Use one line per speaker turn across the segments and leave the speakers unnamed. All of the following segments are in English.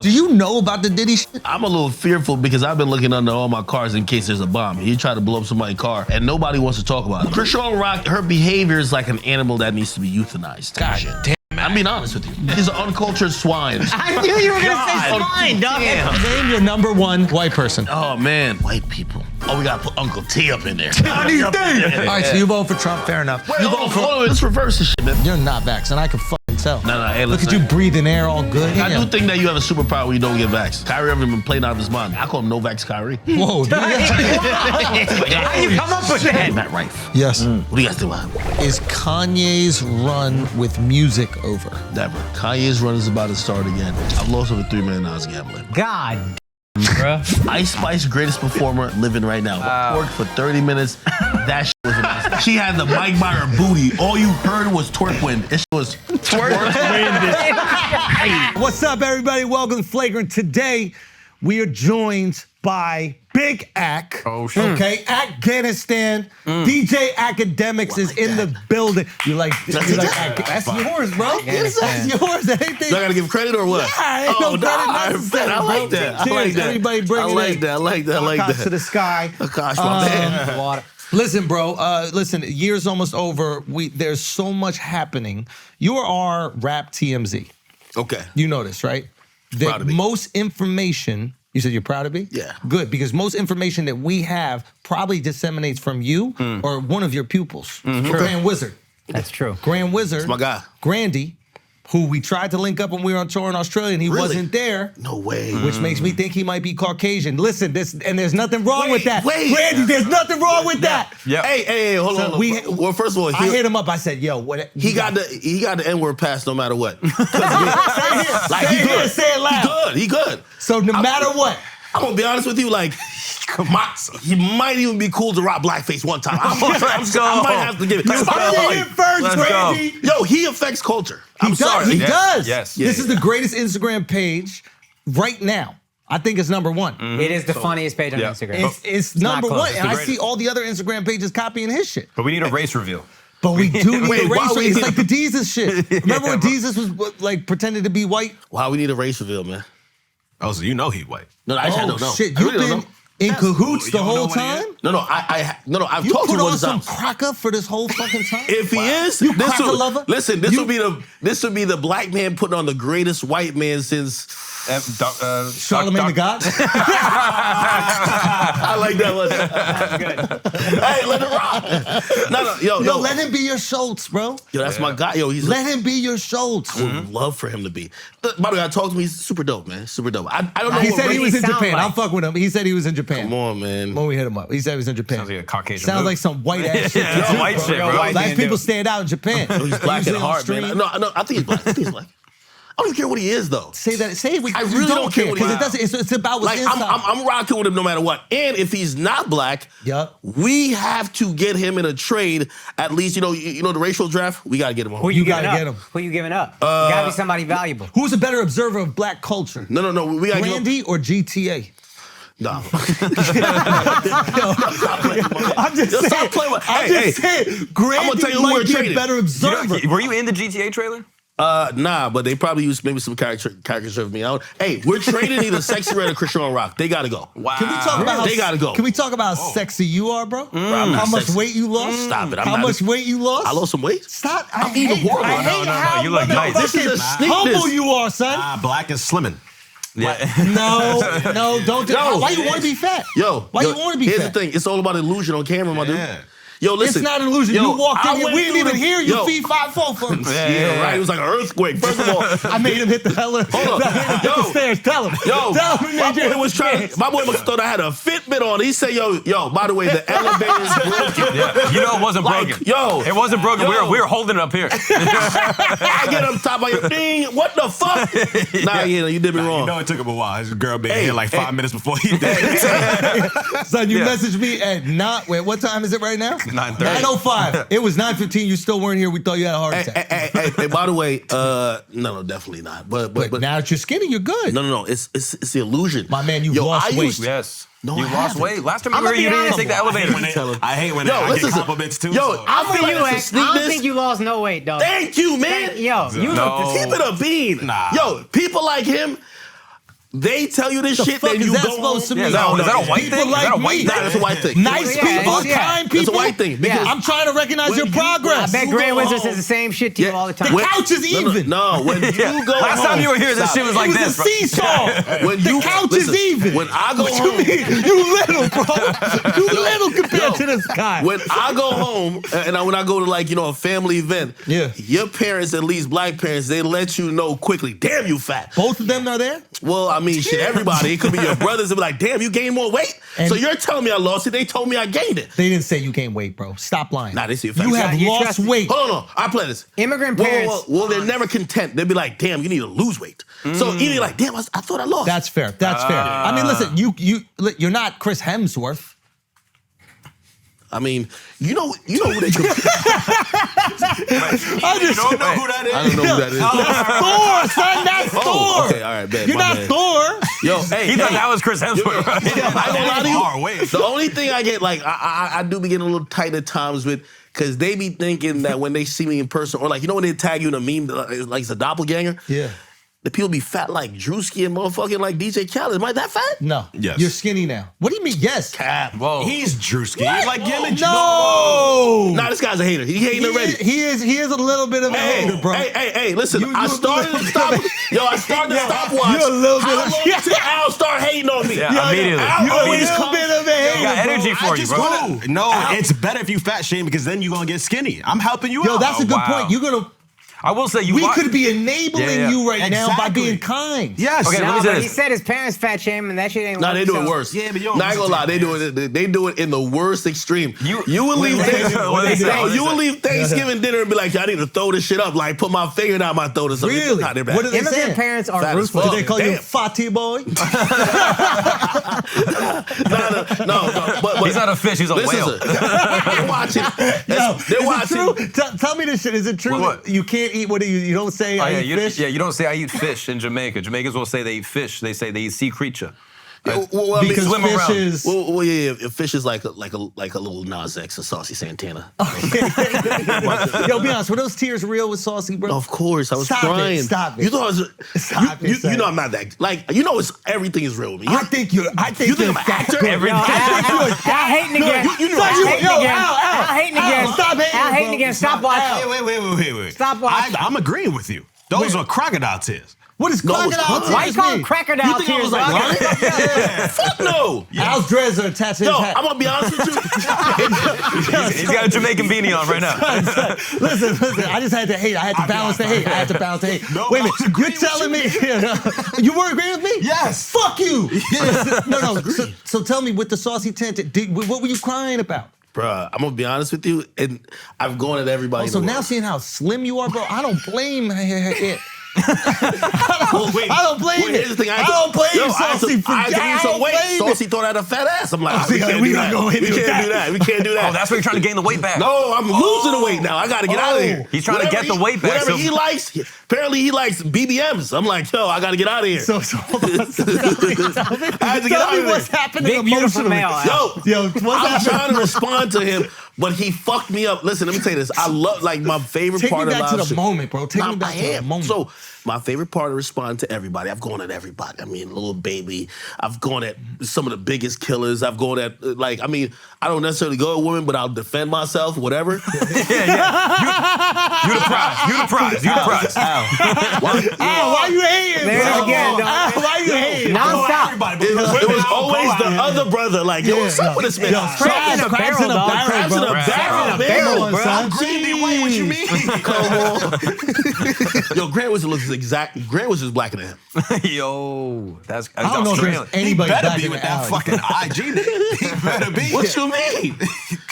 Do you know about the Diddy shit?
I'm a little fearful because I've been looking under all my cars in case there's a bomb. He tried to blow up somebody's car and nobody wants to talk about it. Chrisean Rock, her behavior is like an animal that needs to be euthanized. God damn. I'm being honest with you. He's an uncultured swine.
I knew you were going to say swine, dog.
Name your #1 white person.
Oh, man. White people. Oh, we got to put Uncle T up in there.
All right, so you vote for Trump, fair enough.
Wait, hold on, let's reverse this shit, man.
You're not vaxxed, and I can fucking tell.
No, hey,
Look
listen.
at you breathing air all good.
I do think that you have a superpower when you don't get vaxxed. Kyrie ever been playing out of his mind. I call him no vax Kyrie.
Whoa.
How you come up with that?
Matt Rife.
Yes.
What do you guys think about him?
Is Kanye's run with music over?
Never. Kanye's run is about to start again. I've lost over $3 million gambling.
God, bruh.
Ice Spice, greatest performer living right now. Worked for 30 minutes. That shit was amazing. She had the mic by her booty. All you heard was twerk wind. It was twerk wind.
What's up, everybody? Welcome to Flagrant. Today, we are joined by Big Ak.
Oh, shit.
Okay, Afghanistan. DJ Akademiks is in the building. You like that's yours, bro. That's yours. That ain't
Do I gotta give credit or what?
Yeah, ain't no credit necessary,
I like
bro.
that. I
Cheers,
like that.
everybody bring it in.
I like that. I like
Akaash to
that.
the sky.
Akaash, my man.
Water.
Listen, bro. Listen, year's almost over. There's so much happening. You are our rap TMZ.
Okay.
You know this, right?
Proud to be.
Most information. You said you're proud of me?
Yeah.
Good, because most information that we have probably disseminates from you or one of your pupils. Grand Wizard.
That's true.
Grand Wizard.
That's my guy.
Grandy, who we tried to link up when we were on tour in Australia and he
Really?
wasn't there.
No way.
Which makes me think he might be Caucasian. Listen, there's nothing wrong with that.
wait.
Randy, there's nothing wrong with that.
Yep.
Hey, hold
So
on. Well, first of all,
I hit him up. I said, "Yo, what?"
he got the N-word pass no matter what. Like
Say
he
it here,
good.
say it loud.
He good.
So no matter what.
I'm gonna be honest with you, like, he might even be cool to rock blackface one time. I might have to give it.
You heard it first,
Let's go.
Randy.
Yo, he affects culture. I'm
He does.
sorry.
He
Yes,
does.
yes.
This is the greatest Instagram page right now. I think it's #1.
It is the funniest page on Instagram.
It's
not
number
close.
one.
It's
And
the
I see
greatest.
all the other Instagram pages copying his shit.
But we need a race reveal.
But we do need
Wait,
a
why
race.
we
It's
need-
like the Jesus shit. Remember when
bro.
Jesus was like pretended to be white?
Wow, we need a race reveal, man.
Oh, so you know he white.
No, I actually don't know.
Shit,
I
you've
really don't
been
know.
in cahoots
You
the
don't know
whole
what he
time?
is?
No, I've
You
talked to
put
him
on
one
some
time.
cracker for this whole fucking time?
If he is,
You
this
cracker
would,
lover?
listen, this would be the black man putting on the greatest white man since
Charlamagne the God?
I like that one. Hey, let it rock. No,
Yo, let him be your Schultz, bro.
Yo, that's my guy. Yo,
Let him be your Schultz.
I would love for him to be. By the way, I talked to him. He's super dope, man. Super dope. I don't know
He
what
said he
race-
was in
sound
Japan.
like?
I'm fucking with him. He said he was in Japan.
Come on, man.
When we hit him up, he said he was in Japan.
Sounds like a Caucasian
Sounds
move.
like some white ass shit.
Yeah,
to do,
white
bro.
shit, bro.
White
Black
man
people
do.
stand out in Japan.
He's black at
Usually on
heart, man.
stream.
No, I think he's black. I think he's black. I don't care what he is, though.
Say that. Say it.
I really don't care what he
because it
is.
doesn't. It's about what's
Like,
inside.
I'm rocking with him no matter what. And if he's not black,
Yup.
we have to get him in a trade. At least, you know the racial draft. We gotta get him
Who
home.
you
gotta
giving
get
up?
him.
Who you giving up? Gotta be somebody valuable.
Who's a better observer of black culture?
No. We gotta
Randy or GTA?
No.
I'm just saying.
Stop playing with.
I'm
Hey,
just saying. Grandy
I'ma tell you who
might
we're
be a
trading.
better observer.
Were you in the GTA trailer?
Nah, but they probably used maybe some caricature of me out. Hey, we're trading either Sexy Red or Chrisean Rock. They gotta go.
Wow.
Can we talk about
They gotta go.
Can we talk about how sexy you are, bro?
I'm not
How much
sexy.
weight you lost?
Stop it. I'm
How
not-
much weight you lost?
I lost some weight.
Stop.
I'm eating horrible.
I hate
No,
how
you look nice.
This is a
motherfucking
sneak
humble
diss.
you are, son.
Black is slimming. Yeah.
No, don't do
Yo.
Why you want to be fat? Why you want to be
here's
fat?
the thing. It's all about illusion on camera, my dude.
Yeah.
Yo, listen.
It's not an illusion.
Yo,
You walked
I
in here.
went
We didn't
through
even
the-
hear you
Yo.
feet 5'4" from.
Yeah, right. It was like an earthquake. First of all,
I made him hit the hella.
Hold on.
Hit the
Yo.
stairs. Tell him.
Yo,
Tell him.
my boy was trying. My boy must have thought I had a Fitbit on. He said, "Yo, by the way, the elevator's broken."
Yeah. You know it wasn't
Like,
broken.
yo.
It wasn't broken.
Yo.
We were holding it up here.
I get up top of your thing. What the fuck? Nah, you did me wrong.
You know it took him a while. His girl been
Hey,
here like 5
hey.
minutes before he did.
Son, you
Yeah.
messaged me at wait, what time is it right now?
9:30.
9:05. It was 9:15. You still weren't here. We thought you had a heart attack.
Hey, by the way, no, definitely not. But
now that you're skinny, you're good.
no. It's the illusion.
My man, you lost weight.
Yes.
No,
you
I
lost
haven't.
weight. Last time
I'm
you were
gonna
here,
be
you didn't
honest.
take the elevator.
I hate when
Yo,
I get
listen,
compliments too.
yo,
so.
I feel like
you,
it's a
X. I
sneakness.
don't think you lost no weight, dog.
Thank you, man.
Yo, you
No.
look
Keep it a bean.
Nah.
Yo, people like him, they tell you this
The
shit,
fuck
then
is
you
that
go
supposed to
home.
mean?
is that a white
People
thing? Is
like
that a white
me.
thing?
That's a white thing.
Nice
Yeah,
people,
yeah.
kind people.
That's a white thing. Because
I'm trying to recognize
when
your
you-
progress.
I bet
You go
Grandwizzy
home.
says the same shit to you all the time.
The couch is even.
No, when you go home.
Last time you were here, this
Stop.
shit was like
It
this,
was
bro.
a seesaw.
When
The
you
couch
listen,
is even.
When I go
What
home,
you mean? You little, bro. You little compared to this guy.
when I go home and when I go to like a family event,
Yeah.
your parents, at least black parents, they let you know quickly. Damn, you fat.
Both of them are there?
Well, I mean, shit, everybody. It could be your brothers. They'll be like, damn, you gained more weight.
And-
So you're telling me I lost it. They told me I gained it.
They didn't say you gained weight, bro. Stop lying.
Nah, they see a fact.
You have
You
lost
trust-
weight.
Hold on, I play this.
Immigrant parents-
Well, they're never content. They'll be like, damn, you need to lose weight. So either like, damn, I thought I lost.
That's fair. That's fair. I mean, listen, you're not Chris Hemsworth.
I mean, you know who they compare.
I just
You don't know who that is?
I don't know who that is.
That's Thor, son. That's Thor.
Oh, okay, all right, bad.
You're
my
not
bad.
Thor.
Yo, hey,
He thought that was Chris Hemsworth.
I ain't gonna lie to you.
Far away.
The only thing I get, like, I do be getting a little tight at times with, because they be thinking that when they see me in person, or like, when they tag you in a meme, like it's a doppelganger.
Yeah.
The people be fat like Drewski and motherfucking like DJ Khaled. Am I that fat?
No.
Yes.
You're skinny now. What do you mean? Yes.
Cap.
Whoa.
He's Drewski. He's like Gillen.
No.
Nah, this guy's a hater. He hating already.
He is a little bit of a hater, bro.
Hey, listen,
You-
I
you-
started to stop. Yo, I started to stop watch.
You're a little
How
bit of-
long till Al start hating on me?
Yeah, immediately.
Al
You're a
always
little
comes-
bit of a hater,
got
bro.
energy for you,
just
bro.
wanna- No, it's better if you fat shame because then you're gonna get skinny. I'm helping you
Yo,
out.
that's a good
wow.
point. You're gonna.
I will say
We could be enabling
Yeah.
you right now by
Exactly.
being kind.
Yes.
Okay, let
No,
me say
but
this.
he said his parents fat shame and that shit ain't
Nah, they do it
so-
worse.
Yeah, but you don't
Not gonna lie,
listen
they do it in the worst extreme. You will leave
what they say?
you will leave Thanksgiving dinner and be like, I need to throw this shit up, like put my finger down my throat or something.
Really?
Nah, they're bad.
What are they
Immigrant
saying?
parents are
Fat as
ruthless.
fuck.
Do they call you
Damn.
Fatty boy?
no, but
He's not a fish, he's a whale.
They're watching. They're
Is it
watching.
true? Tell me this shit. Is it true
What?
that you can't eat? What do you don't say?
Oh,
I
yeah,
eat fish.
you don't say I eat fish in Jamaica. Jamaicans will say they eat fish. They say they eat sea creature.
Well, I mean,
Because
swim
fish
around.
is.
well, yeah, fish is like a little Nas X or Saucy Santana.
Yo, be honest. Were those tears real with Saucy, bro?
Of course, I was
Stop it,
crying.
stop it.
You thought I was.
Stop it, son.
You know I'm not that. Like it's everything is real with me.
I think you're. I think
You think
you're
I'm an actor?
good.
Every-
Yo, I think you're.
Al hating again.
you know
Al
I-
hating
yo,
again.
Al,
Al hating again.
Stop hating,
Al hating
bro.
again. Stop watching.
Wait.
Stop watching.
I'm agreeing with you. Those are crocodile tears.
What is
No, it's
crocodile
not.
Why you
tears
call
mean?
them crocodile
You think I
tears?
was like
bro?
lying? Fuck no.
Al's dreads are attached to his
Yo,
hat.
I'm gonna be honest with you.
He's got a Jamaican beanie on right now.
Listen. I just had to hate. I had to balance the hate. I had to balance the hate.
No,
Wait a
I was
minute. You're
agreeing with
telling me you were agreeing with me?
Yes.
Fuck you. No. So tell me, with the saucy tent, what were you crying about?
Bruh, I'm gonna be honest with you, and I've gone at everybody. in
So
the
now
world.
seeing how slim you are, bro, I don't blame it.
Well, wait,
I don't blame
here's
it.
the thing,
I don't blame
Yo, I had to-
Saucy for
I had to
I
lose
don't
some weight.
blame it.
Saucy thought I had a fat ass. I'm like,
see,
we can't
we
do
gotta
that.
go into
We can't
that.
do that. We can't do that.
Oh, that's why you're trying to gain the weight back.
No, I'm losing the weight now. I gotta get out of here.
He's trying to get the weight back,
Whatever
so-
he likes. Apparently he likes BBMs. I'm like, yo, I gotta get out of here.
So hold on. So tell me
I had to get
tell
out
me
of
what's
there.
happening
Big, beautiful
emotionally.
male, Al.
Yo,
What's
I'm
happening?
trying to respond to him, but he fucked me up. Listen, let me tell you this. I love, like, my favorite
Take
part
me
of
back to
live
the
stream-
moment, bro. Take
Nah,
me back
I
to the
am.
moment.
So my favorite part of respond to everybody. I've gone at everybody. I mean, Lil Baby. I've gone at some of the biggest killers. I've gone at, like, I mean, I don't necessarily go at women, but I'll defend myself, whatever.
You the prize.
Al, why you hating?
There it
bro?
is again, dog.
Al, why you hating?
Non-stop.
It was always the other brother. Like, yo, what's up with this man?
Crabs in a
Crabs in
barrel,
a
dog.
barrel,
Crabs in a
bro.
barrel, man.
barrel,
Come on,
bro.
son.
Grandy White, what you mean?
Come on. Yo, Grandwizzy looks exact. Grandwizzy's blacker than him.
Yo, that's
I don't know if there's
Australian.
He
anybody
better
back
be
in
with
the
that
alley.
fucking IG nigga. He better be.
What you mean?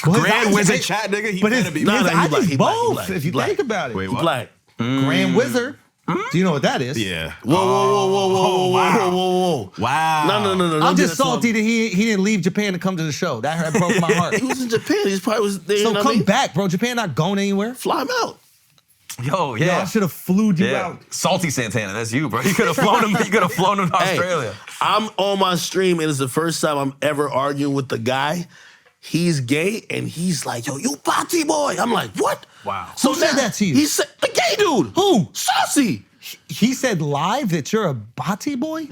Grand Wizard
His-
chat nigga. He
But
better
his,
be.
Nah,
his
nah, he
eyes
black,
is
he black, he
both,
black,
if
he
you
black.
think about it.
Wait,
He's
what?
black.
Grand Wizard. Do you know what that is?
Yeah.
Whoa.
Wow.
No.
I'm
don't
just
get us
salty that he didn't leave Japan to come to the show. That broke my heart.
He was in Japan. He probably was there.
So
you know what I
come
mean?
back, bro. Japan not going anywhere.
Fly him out.
Yo,
Yo, I
yeah.
should have flew you
Yeah.
out.
Salty Santana, that's you, bro. You could have flown him. You could have flown him to Australia.
Hey, I'm on my stream, and it's the first time I'm ever arguing with the guy. He's gay, and he's like, yo, you party boy. I'm like, what?
Wow.
Who said that to you?
He said, the gay dude.
Who?
Saucy.
He said live that you're a bati boy?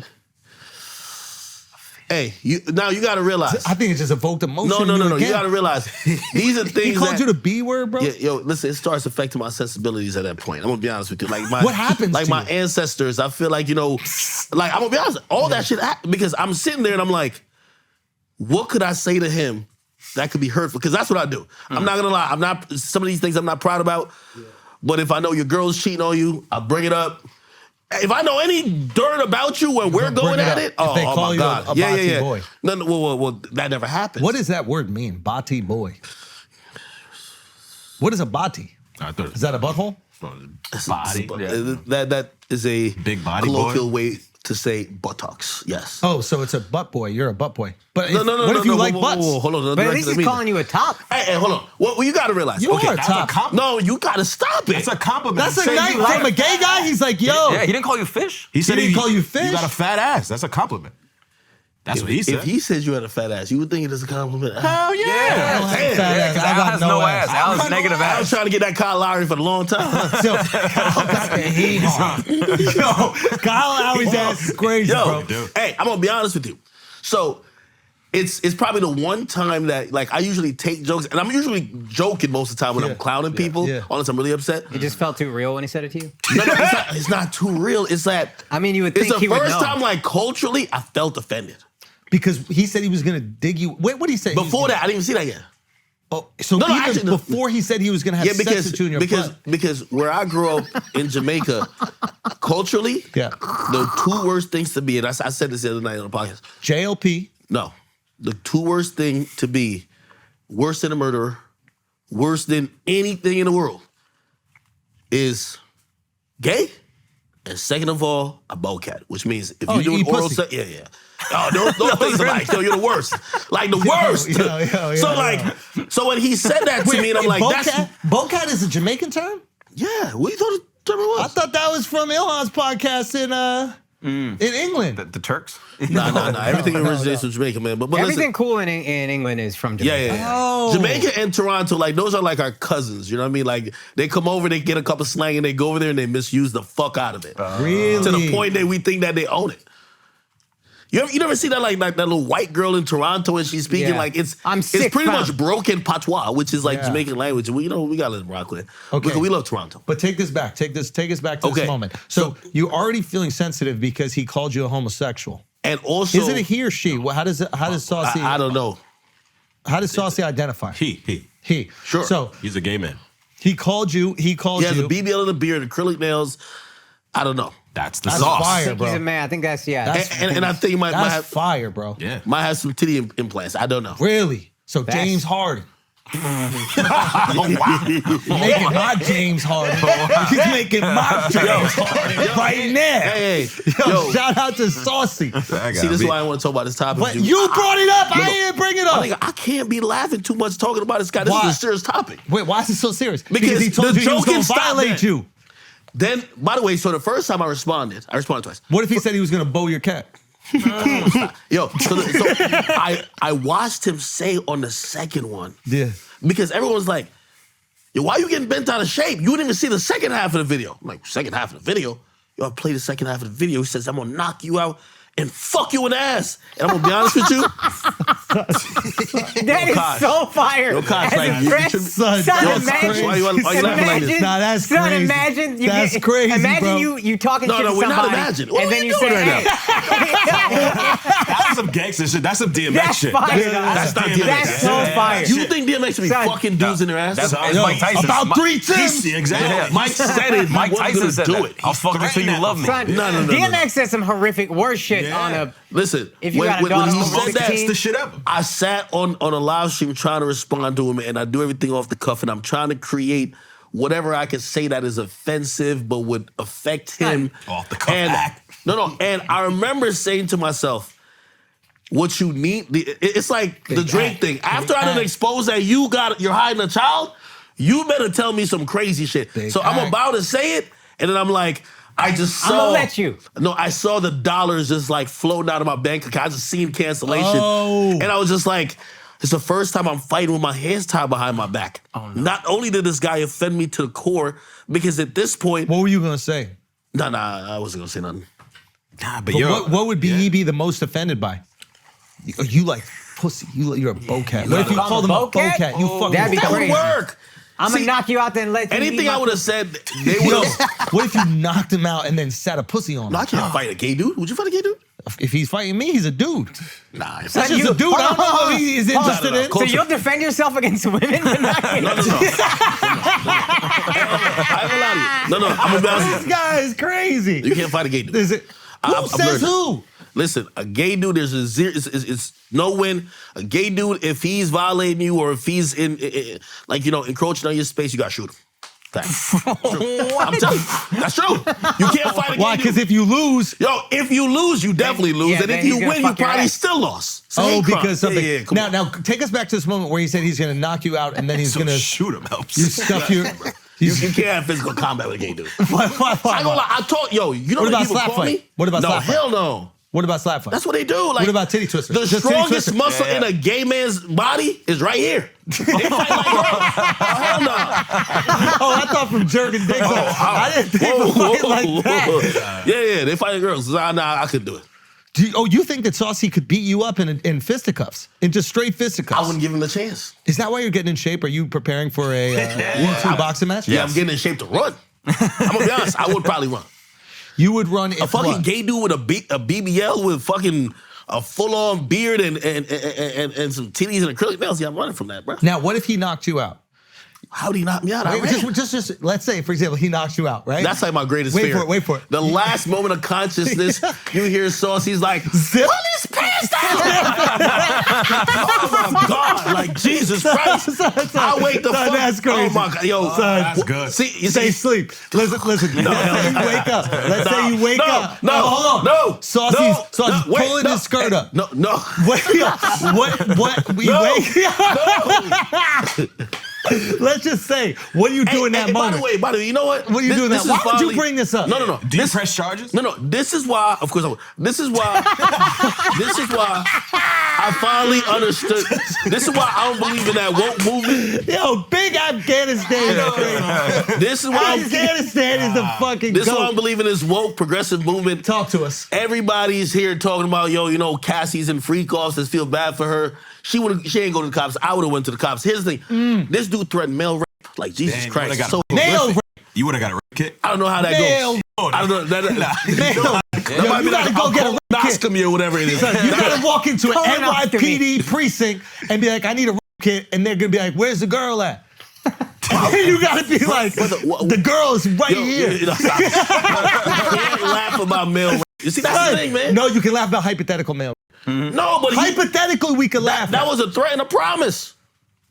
Hey, now you got to realize.
I think it just evoked emotion.
No. You got to realize these are things.
He called you the B word, bro.
Yeah, yo, listen. It starts affecting my sensibilities at that point. I'm gonna be honest with you. Like
what happens?
Like
to
my
you?
ancestors, I feel like like I'm gonna be honest. All that shit happened because I'm sitting there and I'm like, what could I say to him that could be hurtful? Because that's what I do. I'm not gonna lie. Some of these things I'm not proud about. Yeah. But if I know your girl's cheating on you, I bring it up. If I know any dirt about you when we're going at it, oh my God.
Yeah. Boy.
No, well, that never happens.
What does that word mean? Bati boy. What is a bati? Is that a butthole?
Body.
That is a
big body
colloquial way to say buttocks. Yes.
Oh, so it's a butt boy. You're a butt boy. But
No,
what if you like butts?
Hold on.
But at least he's calling you a top.
Hey, hold on. Well, you got to realize.
You are a top.
No, you got to stop it.
That's a compliment.
That's a night from a gay guy. He's like, yo.
Yeah, he didn't call you fish.
He said
he didn't call you fish.
You got a fat ass. That's a compliment. That's what he said.
If he says you had a fat ass, you would think it is a compliment.
Hell yeah.
Al has no ass. Al has negative
I
ass.
was trying to get that Kyle Lowry for a long time.
So, Kyle got the heat on. Yo, Kyle Lowry's ass is crazy, bro.
Hey, I'm gonna be honest with you. So it's probably the one time that like I usually take jokes, and I'm usually joking most of the time when I'm clowning people, unless I'm really upset.
It just felt too real when he said it to you?
No, it's not too real. It's that
I mean, you would think he would know.
It's the first time, like, culturally, I felt offended.
Because he said he was gonna dig you. Wait, what did he say?
Before that, I didn't even see that yet.
Oh, so even before he said he was gonna have sex with you in your butt.
Because where I grew up in Jamaica, culturally, the two worst things to be, and I said this the other night on the podcast.
JLP.
No. The two worst thing to be, worse than a murderer, worse than anything in the world, is gay, and second of all, a bocat, which means if you're doing oral sex, oh, those things are like, yo, you're the worst. Like the worst. So when he said that to me, and I'm like,
bocat is a Jamaican term?
Yeah, what you thought the term was?
I thought that was from Ilhan's podcast in England.
The Turks?
No. Everything originates from Jamaica, man. But
everything
listen,
cool in England is from Jamaica.
Yeah.
Oh.
Jamaica and Toronto, like, those are like our cousins, you know what I mean? Like, they come over, they get a cup of slang, and they go over there and they misuse the fuck out of it.
Really?
To the point that we think that they own it. You never see that like that little white girl in Toronto and she's speaking like it's pretty much broken patois, which is like Jamaican language. We gotta let them rock with it. Okay. We love Toronto.
But take this back. Take us back to this moment. So you're already feeling sensitive because he called you a homosexual.
And also,
is it a he or she? How does Saucy?
I don't know.
How does Saucy identify?
He.
Sure.
So
he's a gay man.
He called you. He has
a BBL in the beard, acrylic nails. I don't know.
That's the sauce.
Fire, bro.
He's a man. I think that's
and I think he might have
fire, bro.
Yeah.
Might have some titty implants. I don't know.
Really? So James Harden. Making my James Harden. He's making my James Harden right now.
Hey,
yo, shout out to Saucy.
See, this is why I want to talk about this topic.
But you brought it up. I didn't bring it up.
I can't be laughing too much talking about this guy. This is a serious topic.
Wait, why is it so serious?
Because
he told you he was going to violate you.
Then, by the way, so the first time I responded twice.
What if he said he was going to bow your cat?
Yo, so I watched him say on the second one.
Yeah.
Because everyone was like, yo, why are you getting bent out of shape? You didn't even see the second half of the video. I'm like, second half of the video? Yo, I played the second half of the video. He says, I'm going to knock you out and fuck you in the ass. And I'm going to be honest with you.
That is so fire.
Yo, Akaash,
imagine.
Why you laughing like this?
Nah, that's crazy.
Imagine
that's crazy,
imagine
bro.
you talking shit to somebody.
No, we're not imagining. What
and
are
then
you
you
doing
say,
right now?
That's some gangster shit. That's some DMX
that's
shit.
Fire,
that's not DMX.
That's so fire.
You think DMX should be fucking dudes in their ass?
That's Mike Tyson.
About 3 times.
Exactly.
Mike said it.
Mike Tyson said
do it.
I'll fuck you till you love me.
No.
DMX said some horrific worse shit on a...
Listen,
if you
when he said that,
that's the shit ever.
I sat on a live stream trying to respond to him, and I do everything off the cuff, and I'm trying to create whatever I can say that is offensive but would affect him.
Off the cuff act.
No. And I remember saying to myself, what you need, it's like the Drake thing. After I done exposed that you're hiding a child, you better tell me some crazy shit. So I'm about to say it, and then I'm like, I just saw.
I'm gonna let you.
No, I saw the dollars just like floating out of my bank account. I just seen cancellation. And I was just like, it's the first time I'm fighting with my hands tied behind my back. Oh, no. Not only did this guy offend me to the core, because at this point.
What were you gonna say?
Nah, I wasn't gonna say nothing.
Nah, but
what would he be the most offended by? You like pussy. You're a bocat. What if you call them a bocat? You fucking.
That'd be
That would
crazy.
work.
I'm gonna knock you out then let you
Anything
eat my
I would have said, they would
Yo,
have.
what if you knocked him out and then sat a pussy on him?
No, I can't fight a gay dude. Would you fight a gay dude?
If he's fighting me, he's a dude.
Nah, if
That's
that's
just a dude. I don't know what he is interested in.
So you'll defend yourself against women?
No. I ain't gonna lie to you. No, I'm gonna be honest with
This guy is crazy.
you. You can't fight a gay dude.
Is it? Who says who?
Listen, a gay dude, there's a zero. It's no win. A gay dude, if he's violating you or if he's encroaching on your space, you gotta shoot him. Facts. True. I'm telling you, that's true. You can't fight a gay
Why?
dude.
Because if you lose,
If you lose, you definitely lose,
yeah,
and
then
if you
he's gonna
win, you
fuck your
probably
ass.
still lost. Same crime.
because something.
Yeah, come on.
Now, take us back to this moment where he said he's gonna knock you out and then he's
So
gonna
shoot him helps.
you stuff your.
You can't have physical combat with a gay dude.
Why?
I ain't gonna lie. I told you know
What
how
about
people
slap
call
fight?
me?
What about
no,
slap fight?
hell no.
What about slap fight?
That's what they do. Like,
What about titty twisters?
The
Just titty
strongest
twisters?
muscle in a gay man's body is right here. They fight like that. Hell no.
Oh, I thought from jerking dicks. I didn't think of fight like that.
Yeah, they fight girls. Nah, I couldn't do it.
You think that Saucy could beat you up in fisticuffs, in just straight fisticuffs?
I wouldn't give him the chance.
Is that why you're getting in shape? Are you preparing for a YouTube boxing match?
Yeah, I'm getting in shape to run. I'm gonna be honest. I would probably run.
You would run if
A fucking
what?
gay dude with a BBL with fucking a full-on beard and some titties and acrylic nails. Yeah, I'm running from that, bro.
Now, what if he knocked you out?
How'd he knock me out? I
Wait,
ran.
just let's say, for example, he knocks you out, right?
That's like my greatest
Wait
fear.
for it, wait for it.
The last moment of consciousness, you hear Saucy's like,
Zip.
pull his pants down! Oh my God, like Jesus Christ. I wake the fuck.
That's crazy.
Oh my God, yo.
That's good.
See, you
Say
say,
sleep. Listen. Let's say you wake up. Let's say you wake up.
No,
hold on.
no.
Saucy's
wait,
pulling his skirt up.
No.
Wake up. What? We
No.
wake up. Let's just say, what do you do in that moment?
By the way, you know what?
What are you doing
This
now?
is
Why would you
finally-
bring this up?
No.
Do you press charges?
No. This is why, of course I would. This is why I finally understood. This is why I don't believe in that woke movement.
Yo, big Afghanistan.
This is why
Afghanistan is the fucking
This is why I don't
goat.
believe in this woke progressive movement.
Talk to us.
Everybody's here talking about, Cassie's in freak offs. Let's feel bad for her. She ain't go to the cops. I would have went to the cops. Here's the thing. This dude threatened male rape. Like, Jesus
Damn,
Christ.
you would've
So,
got
Nail rape.
You would have got a kick.
I don't know how that
Nail.
goes. I don't know. That
Nail.
might
Yo,
be
you gotta
like
go get a rape kit.
colonoscopy or whatever it is.
You gotta walk into an
Colonoscopy.
NYPD precinct and be like, I need a rape kit, and they're gonna be like, where's the girl at? You gotta be like, the girl is right here.
Stop. You can't laugh about male rape. You see, that's the thing, man.
No, you can laugh about hypothetical male.
No, but
Hypothetically, we could laugh.
that was a threat and a promise.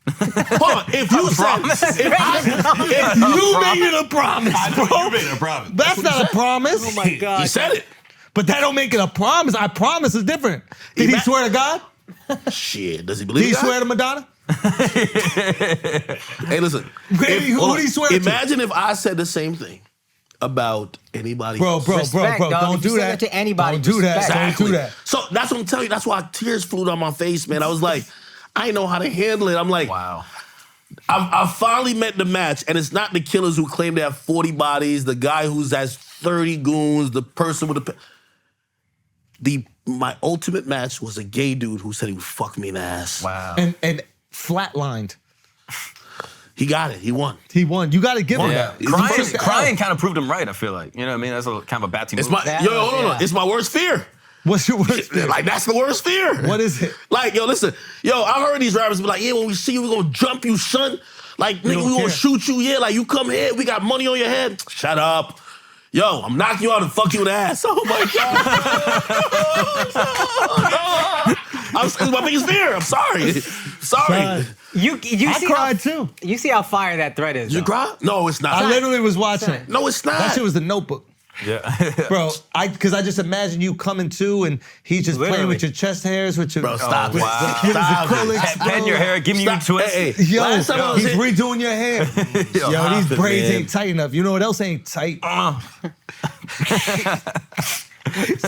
Hold on, if you said, if
you made it a promise,
You
bro.
made a problem.
That's not a promise.
Oh my God.
he said it.
But that don't make it a promise. I promise is different. Did he swear to God?
Shit, does he
Did
believe
he
God?
swear to Madonna?
Hey, listen.
Who did he swear to?
Imagine if I said the same thing about anybody
Bro,
else.
Respect, dog.
don't
If you
do
say
that.
that to anybody,
Don't do that.
respect.
Don't do that.
So that's what I'm telling you. That's why tears flew down my face, man. I was like, I didn't know how to handle it. I'm like,
Wow.
I finally met the match, and it's not the killers who claim they have 40 bodies, the guy who has 30 goons, the person with my ultimate match was a gay dude who said he would fuck me in the ass.
Wow.
And flatlined.
He got it. He won.
He won. You got to give him
Yeah.
that.
Crying kind of proved him right, I feel like. You know what I mean? That's a kind of a batsy
It's
move.
my hold on. It's my worst fear.
What's your worst fear?
Like, that's the worst fear.
What is it?
Like, listen. I heard these rappers be like, yeah, when we see you, we're going to jump you, son. Like, nigga,
don't
we going
care.
to shoot you. Yeah, like, you come here, we got money on your head. Shut up. Yo, I'm knocking you out and fuck you in the ass. Oh, my God. It's my biggest fear. I'm sorry. Sorry.
Son,
You
I
see
cried too.
You see how fire that threat is.
You
though.
cry? No, it's not.
I literally was watching it.
No, it's not.
That shit was The Notebook.
Yeah.
Bro, because I just imagine you coming to and he's just playing
Literally.
with your chest hairs, with your
Bro, stop it.
wow.
with his
Stop it.
acrylics.
Pen your hair, give me
Stop.
a twist.
Hey, hey.
Yo,
Last time I was
he's
here-
redoing your hair. Yo, these
stop it,
braids
man.
ain't tight enough. You know what else ain't tight?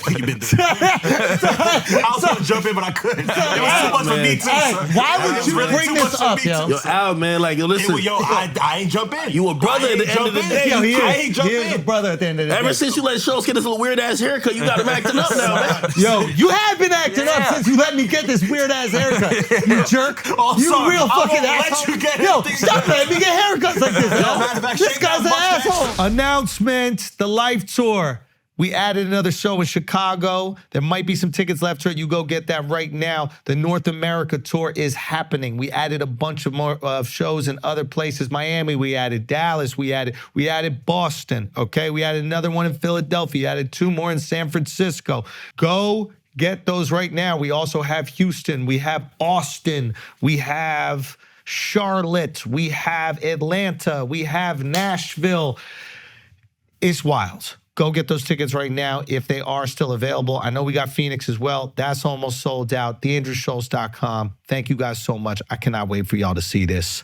You've been through.
I was gonna
jump in, but I couldn't. It was too much for me, too,
Hey,
sir.
why
It
would
was
you
really
bring
too
this
much for
up,
me,
yo?
too,
Yo,
sir.
Al, man, like, yo, listen.
I ain't jump in.
You a brother at the end of the day.
Yo, he
I
is.
ain't jump
He is a
in.
brother at the end of the day.
Ever since you let Schultz get this little weird ass haircut, you got him acting up now, man.
Yo, you have been acting up since you let me get this weird ass haircut. You jerk.
Oh,
you
sorry.
real
I
fucking
won't let
asshole.
you get
Yo,
anything
stop
done.
letting me get haircuts like this. Yo.
matter of fact,
This
shake
guy's an
that mustache.
asshole. Announcement: the Life Tour. We added another show in Chicago. There might be some tickets left to it. You go get that right now. The North America tour is happening. We added a bunch of more shows in other places. Miami, we added Dallas, we added Boston, okay? We added another one in Philadelphia. We added 2 more in San Francisco. Go get those right now. We also have Houston. We have Austin. We have Charlotte. We have Atlanta. We have Nashville. It's wild. Go get those tickets right now if they are still available. I know we got Phoenix as well. That's almost sold out. TheAndrewSchultz.com. Thank you guys so much. I cannot wait for y'all to see this.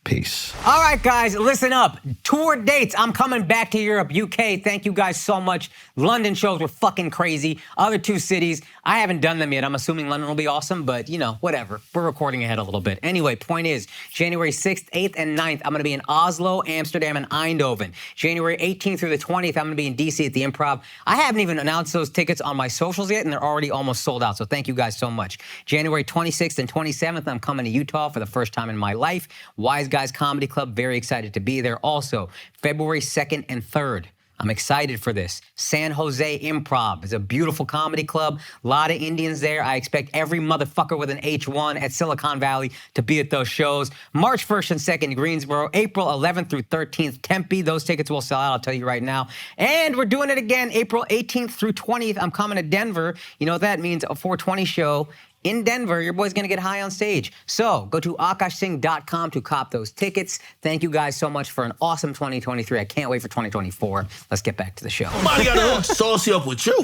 Peace.
All right, guys, listen up. Tour dates. I'm coming back to Europe, UK. Thank you guys so much. London shows were fucking crazy. Other 2 cities, I haven't done them yet. I'm assuming London will be awesome, but you know, whatever. We're recording ahead a little bit. Anyway, point is, January 6th, 8th, and 9th, I'm going to be in Oslo, Amsterdam, and Eindhoven. January 18th through the 20th, I'm going to be in DC at the Improv. I haven't even announced those tickets on my socials yet, and they're already almost sold out, so thank you guys so much. January 26th and 27th, I'm coming to Utah for the first time in my life. Wise Guys Comedy Club, very excited to be there. Also, February 2nd and 3rd, I'm excited for this. San Jose Improv is a beautiful comedy club. A lot of Indians there. I expect every motherfucker with an H1 at Silicon Valley to be at those shows. March 1st and 2nd, Greensboro. April 11th through 13th, Tempe. Those tickets will sell out, I'll tell you right now. And we're doing it again, April 18th through 20th. I'm coming to Denver. You know what that means, a 420 show. In Denver, your boy's gonna get high on stage. So go to akaashsing.com to cop those tickets. Thank you guys so much for an awesome 2023. I can't wait for 2024. Let's get back to the show.
Somebody got to hook Saucy up with you.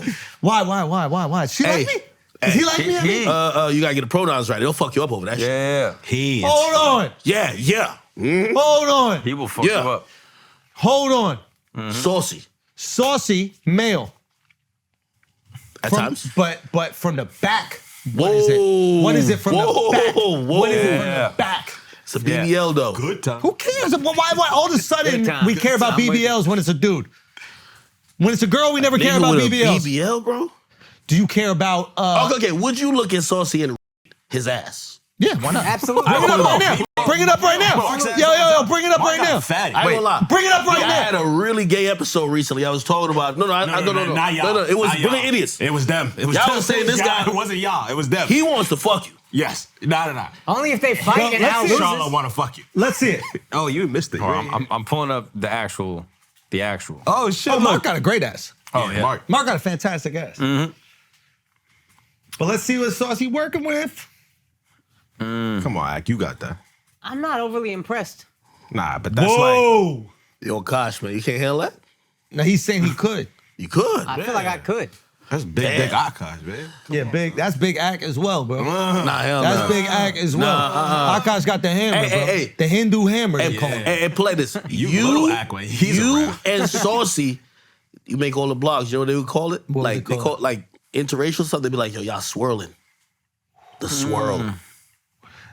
Why? She like me? Does he like me?
You got to get the pronouns right. They'll fuck you up over that shit.
Yeah.
He.
Hold on.
Yeah.
Hold on.
He will fuck
Yeah.
you up.
Hold on.
Saucy.
Saucy, male.
At times.
But from the back, what is it? What is it from the back? What is it from the back?
It's a BBL though.
Good time.
Who cares? Why all of a sudden
Good time.
we care about
Good time.
BBLs when it's a dude? When it's a girl, we never care
Nigga
about
with a
BBLs.
BBL, bro?
Do you care about
Okay, would you look at Saucy and his ass?
Yeah, why not?
Absolutely.
Bring it up right now. Bring it up right now. Yo, bring it up right now.
Fatty.
I ain't gonna lie.
Bring it up right
I
now.
had a really gay episode recently. I was talking about no.
Not y'all.
It was
Not y'all.
Brilliant Idiots.
It was them. It was
Y'all
them.
was saying this guy-
It wasn't y'all. It was them.
He wants to fuck you.
Yes. Nah.
Only if they fight and
let's
Al
see.
loses.
Charlotte want to fuck you.
Let's see it.
Oh, you missed it.
I'm pulling up the actual.
Oh, shit.
Oh, Mark got a great ass.
Oh, yeah. Mark.
Mark got a fantastic ass. But let's see what Saucy working with.
Come on, Ak. You got that.
I'm not overly impressed.
Nah, but that's like.
Whoa.
Yo, Akaash, man, you can't handle that?
Now he's saying he could.
You could.
I feel like I could.
That's big Akaash, man.
Yeah, big. That's big act as well, bro.
Nah, hell
That's
no.
big act as well. Akaash got the hammer, bro.
Hey.
The Hindu hammer, they
Hey,
call it.
hey, play this.
little Ak when he's around.
and Saucy, you make all the blogs. You know what they would call it?
What would
Like
they
they
call
call it like interracial stuff. They'd be like, yo, y'all swirling. The swirl.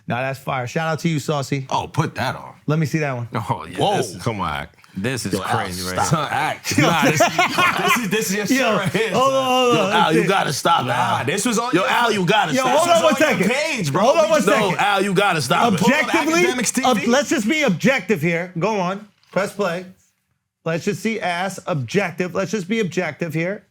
Nah, that's fire. Shout out to you, Saucy.
Oh, put that on.
Let me see that one.
Oh yeah.
Whoa.
Come on, Ak.
This is
Yo, Al,
crazy, right?
stop.
Son, Ak. Nah, this is your shit right here.
Hold on.
Yo, Al, you gotta stop,
Nah,
Al.
this was on
Yo,
your
Al, you gotta
Yo,
stop.
hold on one
on your
second.
page, bro.
Hold on one
We just-
second.
No, Al, you gotta stop. it.
Objectively,
Akademiks TV.
let's just be objective here. Go on. Press play. Let's just see ass. Objective. Let's just be objective here.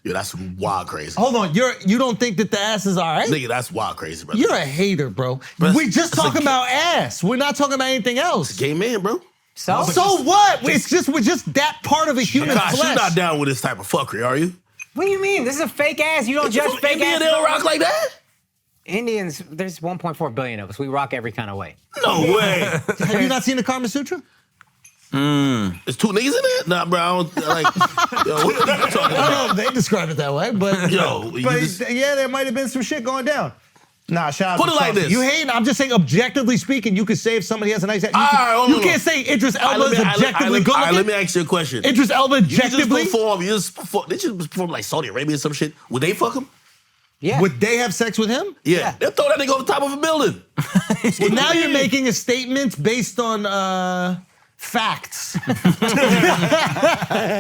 Yo, that's wild crazy.
Hold on. You don't think that the ass is all right?
Nigga, that's wild crazy, bro.
You're a hater, bro.
But
We just
it's a-
talking about ass. We're not talking about anything else.
Gay man, bro.
So?
So what? We're just that part of a human
Gosh, you're
flesh.
not down with this type of fuckery, are you?
What do you mean? This is a fake ass. You don't judge fake
Indian,
ass.
they don't rock like that?
Indians, there's 1.4 billion of us. We rock every kind of way.
No way.
Have you not seen the Kama Sutra?
There's 2 niggas in there? Nah, bro, I don't, like, yo, what are you talking
I
about?
don't know. They describe it that way, but
Yo, you
but
just-
yeah, there might have been some shit going down. Nah, shout out
Put
to
it like
Saucy.
this.
You hate. I'm just saying, objectively speaking, you could say if somebody has a nice ass.
All right, hold
You
on.
can't say Idris
All right,
Elba is
let me-
objectively good
all right, let
looking.
me ask you a question.
Idris Elba
You just
objectively.
perform, did you just perform like Saudi Arabia or some shit? Would they fuck him?
Yeah.
Would they have sex with him?
Yeah. They'll throw that nigga off the top of a building.
Well, now you're making a statement based on facts.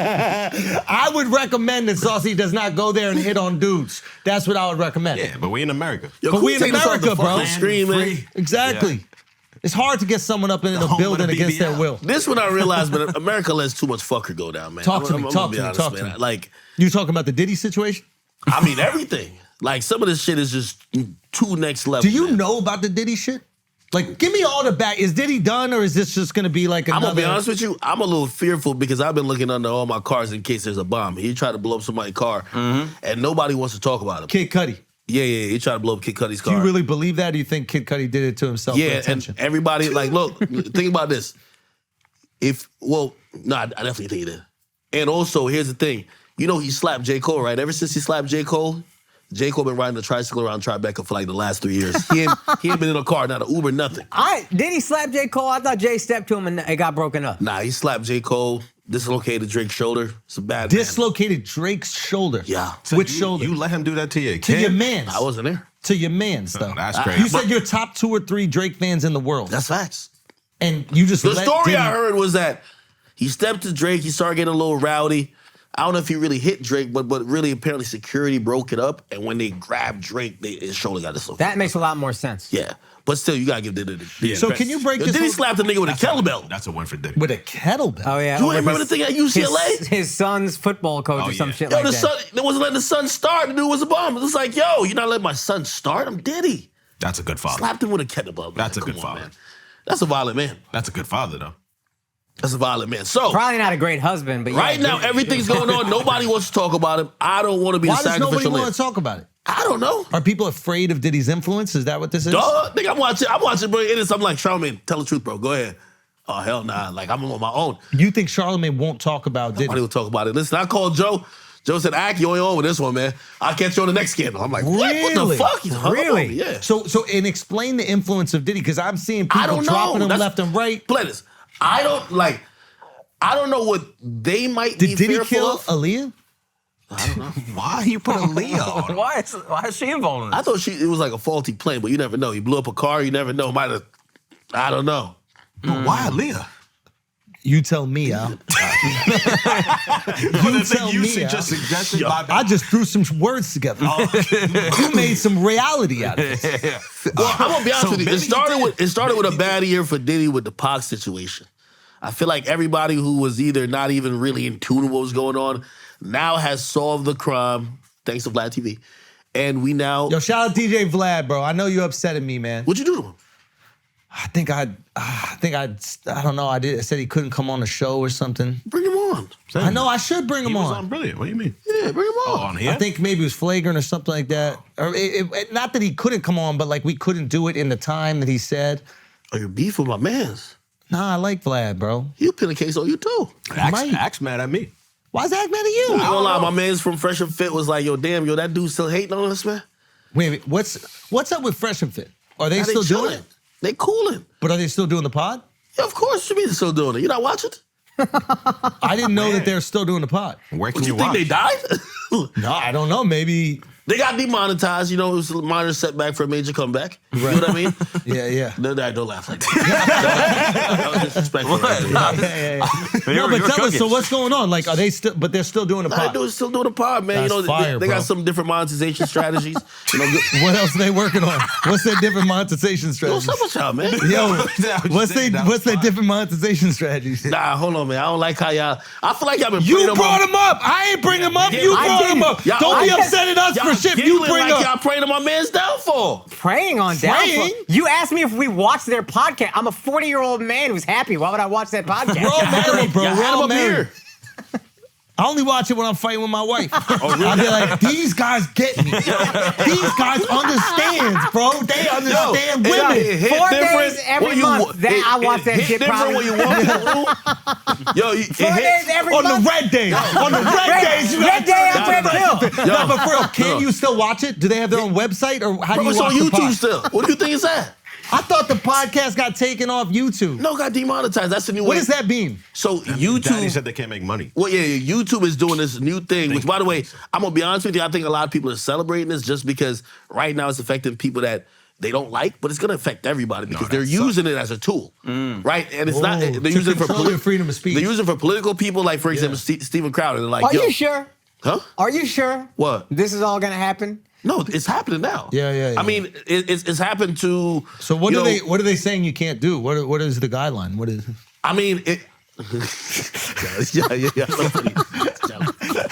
I would recommend that Saucy does not go there and hit on dudes. That's what I would recommend.
Yeah, but we in America.
Yo,
But
can
we in
take this off
America,
the
bro.
fucking screen, man.
Free.
Exactly.
Yeah.
It's hard to get someone up in a
home of
building
the
against their
BBL.
will.
This one I realized, but America lets too much fucker go down, man.
Talk to me,
I'm
talk
gonna be
to me,
honest,
talk to
man.
me.
Like,
You talking about the Diddy situation?
I mean, everything. Like, some of this shit is just too next level.
Do you
man.
know about the Diddy shit? Like, give me all the back. Is Diddy done, or is this just gonna be like another?
I'm gonna be honest with you. I'm a little fearful because I've been looking under all my cars in case there's a bomb. He tried to blow up somebody's car, and nobody wants to talk about him.
Kid Cudi.
Yeah, he tried to blow up Kid Cudi's
Do
car.
you really believe that? Or do you think Kid Cudi did it to himself for
Yeah,
attention?
and everybody, like, look, think about this. I definitely think he did. And also, here's the thing. You know he slapped J. Cole, right? Ever since he slapped J. Cole been riding a tricycle around Tribeca for like the last 3 years. He ain't been in a car, not an Uber, nothing.
Did he slap J. Cole? I thought Jay stepped to him and it got broken up.
Nah, he slapped J. Cole, dislocated Drake's shoulder. It's a bad man.
Dislocated Drake's shoulder.
Yeah.
Which
you,
shoulder?
You let him do that to your kid?
To your mans.
I wasn't there.
To your mans, though.
That's crazy.
You said you're top 2 or 3 Drake fans in the world.
That's facts.
And you just
The
let
story
Diddy,
I heard was that he stepped to Drake, he started getting a little rowdy. I don't know if he really hit Drake, but really apparently security broke it up, and when they grabbed Drake, his shoulder got dislocated.
That makes a lot more sense.
Yeah, but still, you gotta give Diddy the
So can you break this
Diddy
whole-
slapped the nigga with a kettlebell.
That's a win for Diddy.
with a kettlebell?
Oh yeah.
You
over
remember
his-
the thing at UCLA?
His son's football coach
Oh,
or some
yeah.
shit
Yo,
like
the
that.
son, they wasn't letting the son start. The dude was a bum. It was like, yo, you're not letting my son start? I'm Diddy.
That's a good father.
Slapped him with a kettlebell. Man.
That's a
Come
good
on,
father.
man. That's a violent man.
That's a good father, though.
That's a violent man. So,
Probably not a great husband, but yeah,
right now, everything's going on. Nobody wants to talk about him. I don't want to be
Why
the
does nobody
sacrificial
want
lamb.
to talk about it?
I don't know.
Are people afraid of Diddy's influence? Is that what this is?
Duh, nigga, I'm watching, bro. It is. I'm like, Charlamagne, tell the truth, bro. Go ahead. Oh, hell nah. Like, I'm on my own.
You think Charlamagne won't talk about Diddy?
Nobody will talk about it. Listen, I called Joe. Joe said, Ak, you ain't on with this one, man. I'll catch you on the next scandal. I'm like, what? What the
Really?
fuck? He's hung up on
Really?
me. Yeah.
So and explain the influence of Diddy, because I'm seeing
I
people
don't know.
dropping him
That's-
left and right.
Play this. I don't know what they might be
Did Diddy
fearful
kill
of.
Aaliyah?
Why you put a Leo on him?
Why is she involved in
I
this?
thought it was like a faulty plane, but you never know. He blew up a car. You never know. Might have. I don't know.
Why Leah?
You tell me, Al.
You
tell me,
usage
Al.
just suggested
Yo,
by
I just threw some words together. You made some reality out of it.
Well, I'm gonna be honest
So
with you.
maybe
It started with a bad year for Diddy with the Pac situation. I feel like everybody who was either not even really in tune with what was going on now has solved the crime thanks to Vlad TV, and we now.
Yo, shout out DJ Vlad, bro. I know you upset at me, man.
What'd you do to him?
I don't know. I said he couldn't come on the show or something.
Bring him on.
I know I should bring
He
him
was
on.
on Brilliant. What do you mean?
Yeah, bring him on.
Oh, on here?
I think maybe it was Flagrant or something like that. Or not that he couldn't come on, but like we couldn't do it in the time that he said.
Oh, you're beef with my mans.
Nah, I like Vlad, bro.
He'll pin a case on you too.
might.
Axe mad at me.
Why's Zach mad at you?
I ain't gonna lie, my man's from Fresh and Fit was like, yo, damn, yo, that dude still hating on us, man.
Wait, what's up with Fresh and Fit? Are they
Now
still doing
chilling.
it?
They cooling.
But are they still doing the pod?
Yeah, of course, you mean they're still doing it. You not watching?
I didn't know that they're still doing the pod.
Where can
What,
you
you think
watch?
they died?
No, I don't know. Maybe.
They got demonetized. You know, it was a minor setback for a major comeback. You know what I mean?
Yeah.
No, don't laugh like that. That was disrespectful. Right there.
No, but tell us. So what's going on? Like, are they still? But they're still doing the
Nah,
pod.
still doing the pod, man.
That's
you know,
fire,
they
bro.
got some different monetization strategies. You know,
What else are they working on? What's their different monetization strategies?
what's up with y'all, man?
Yo,
That was
what's
saying that was
their
fine.
different monetization strategies?
Nah, hold on, man. I don't like how y'all. I feel like y'all been
You
putting
brought him up. I ain't bring him up. You
I
brought him
didn't.
up.
Y'all-
Don't be
y'all-
upset at us
y'all
for shit you
giggling
bring
like
up.
y'all praying to my man's downfall.
Preying on downfall.
Preying?
You asked me if we watched their podcast. I'm a 40-year-old man who's happy. Why would I watch that podcast?
We're all married, bro.
Y'all
We're
had
all
him up
married.
here.
I only watch it when I'm fighting with my wife. I'll be like, these guys get me. These guys understand, bro. They understand women.
It hit
4
different
days every
when you
month
wa-
that I watch that
hit
shit
different
probably.
when you want to. Yo, it
4 days
hit.
every
On the
month.
red days. On the red
Red-
days, you
red
gotta
day,
turn
I'm red
down the
pill.
No, but for real, can
No.
you still watch it? Do they have their own website, or how do
Bro,
you
it's
watch
on
the pod?
YouTube still. What do you think it's at?
I thought the podcast got taken off YouTube.
No, got demonetized. That's the new way.
What does that mean?
So
Daddy
YouTube
said they can't make money.
Well, yeah, YouTube is doing this new thing, which, by the way, I'm going to be honest with you, I think a lot of people are celebrating this just because right now it's affecting people that they don't like, but it's going to affect everybody because they're using it as a tool, right? And it's not, they're using it for
your freedom of speech.
They're using it for political people, like, for example, Steven Crowder. They're like,
Are
yo.
you sure?
Huh?
Are you sure?
What?
This is all gonna happen?
No, it's happening now.
Yeah.
I mean, it's happened to.
So what are they saying you can't do? What is the guideline? What is?
I mean, it.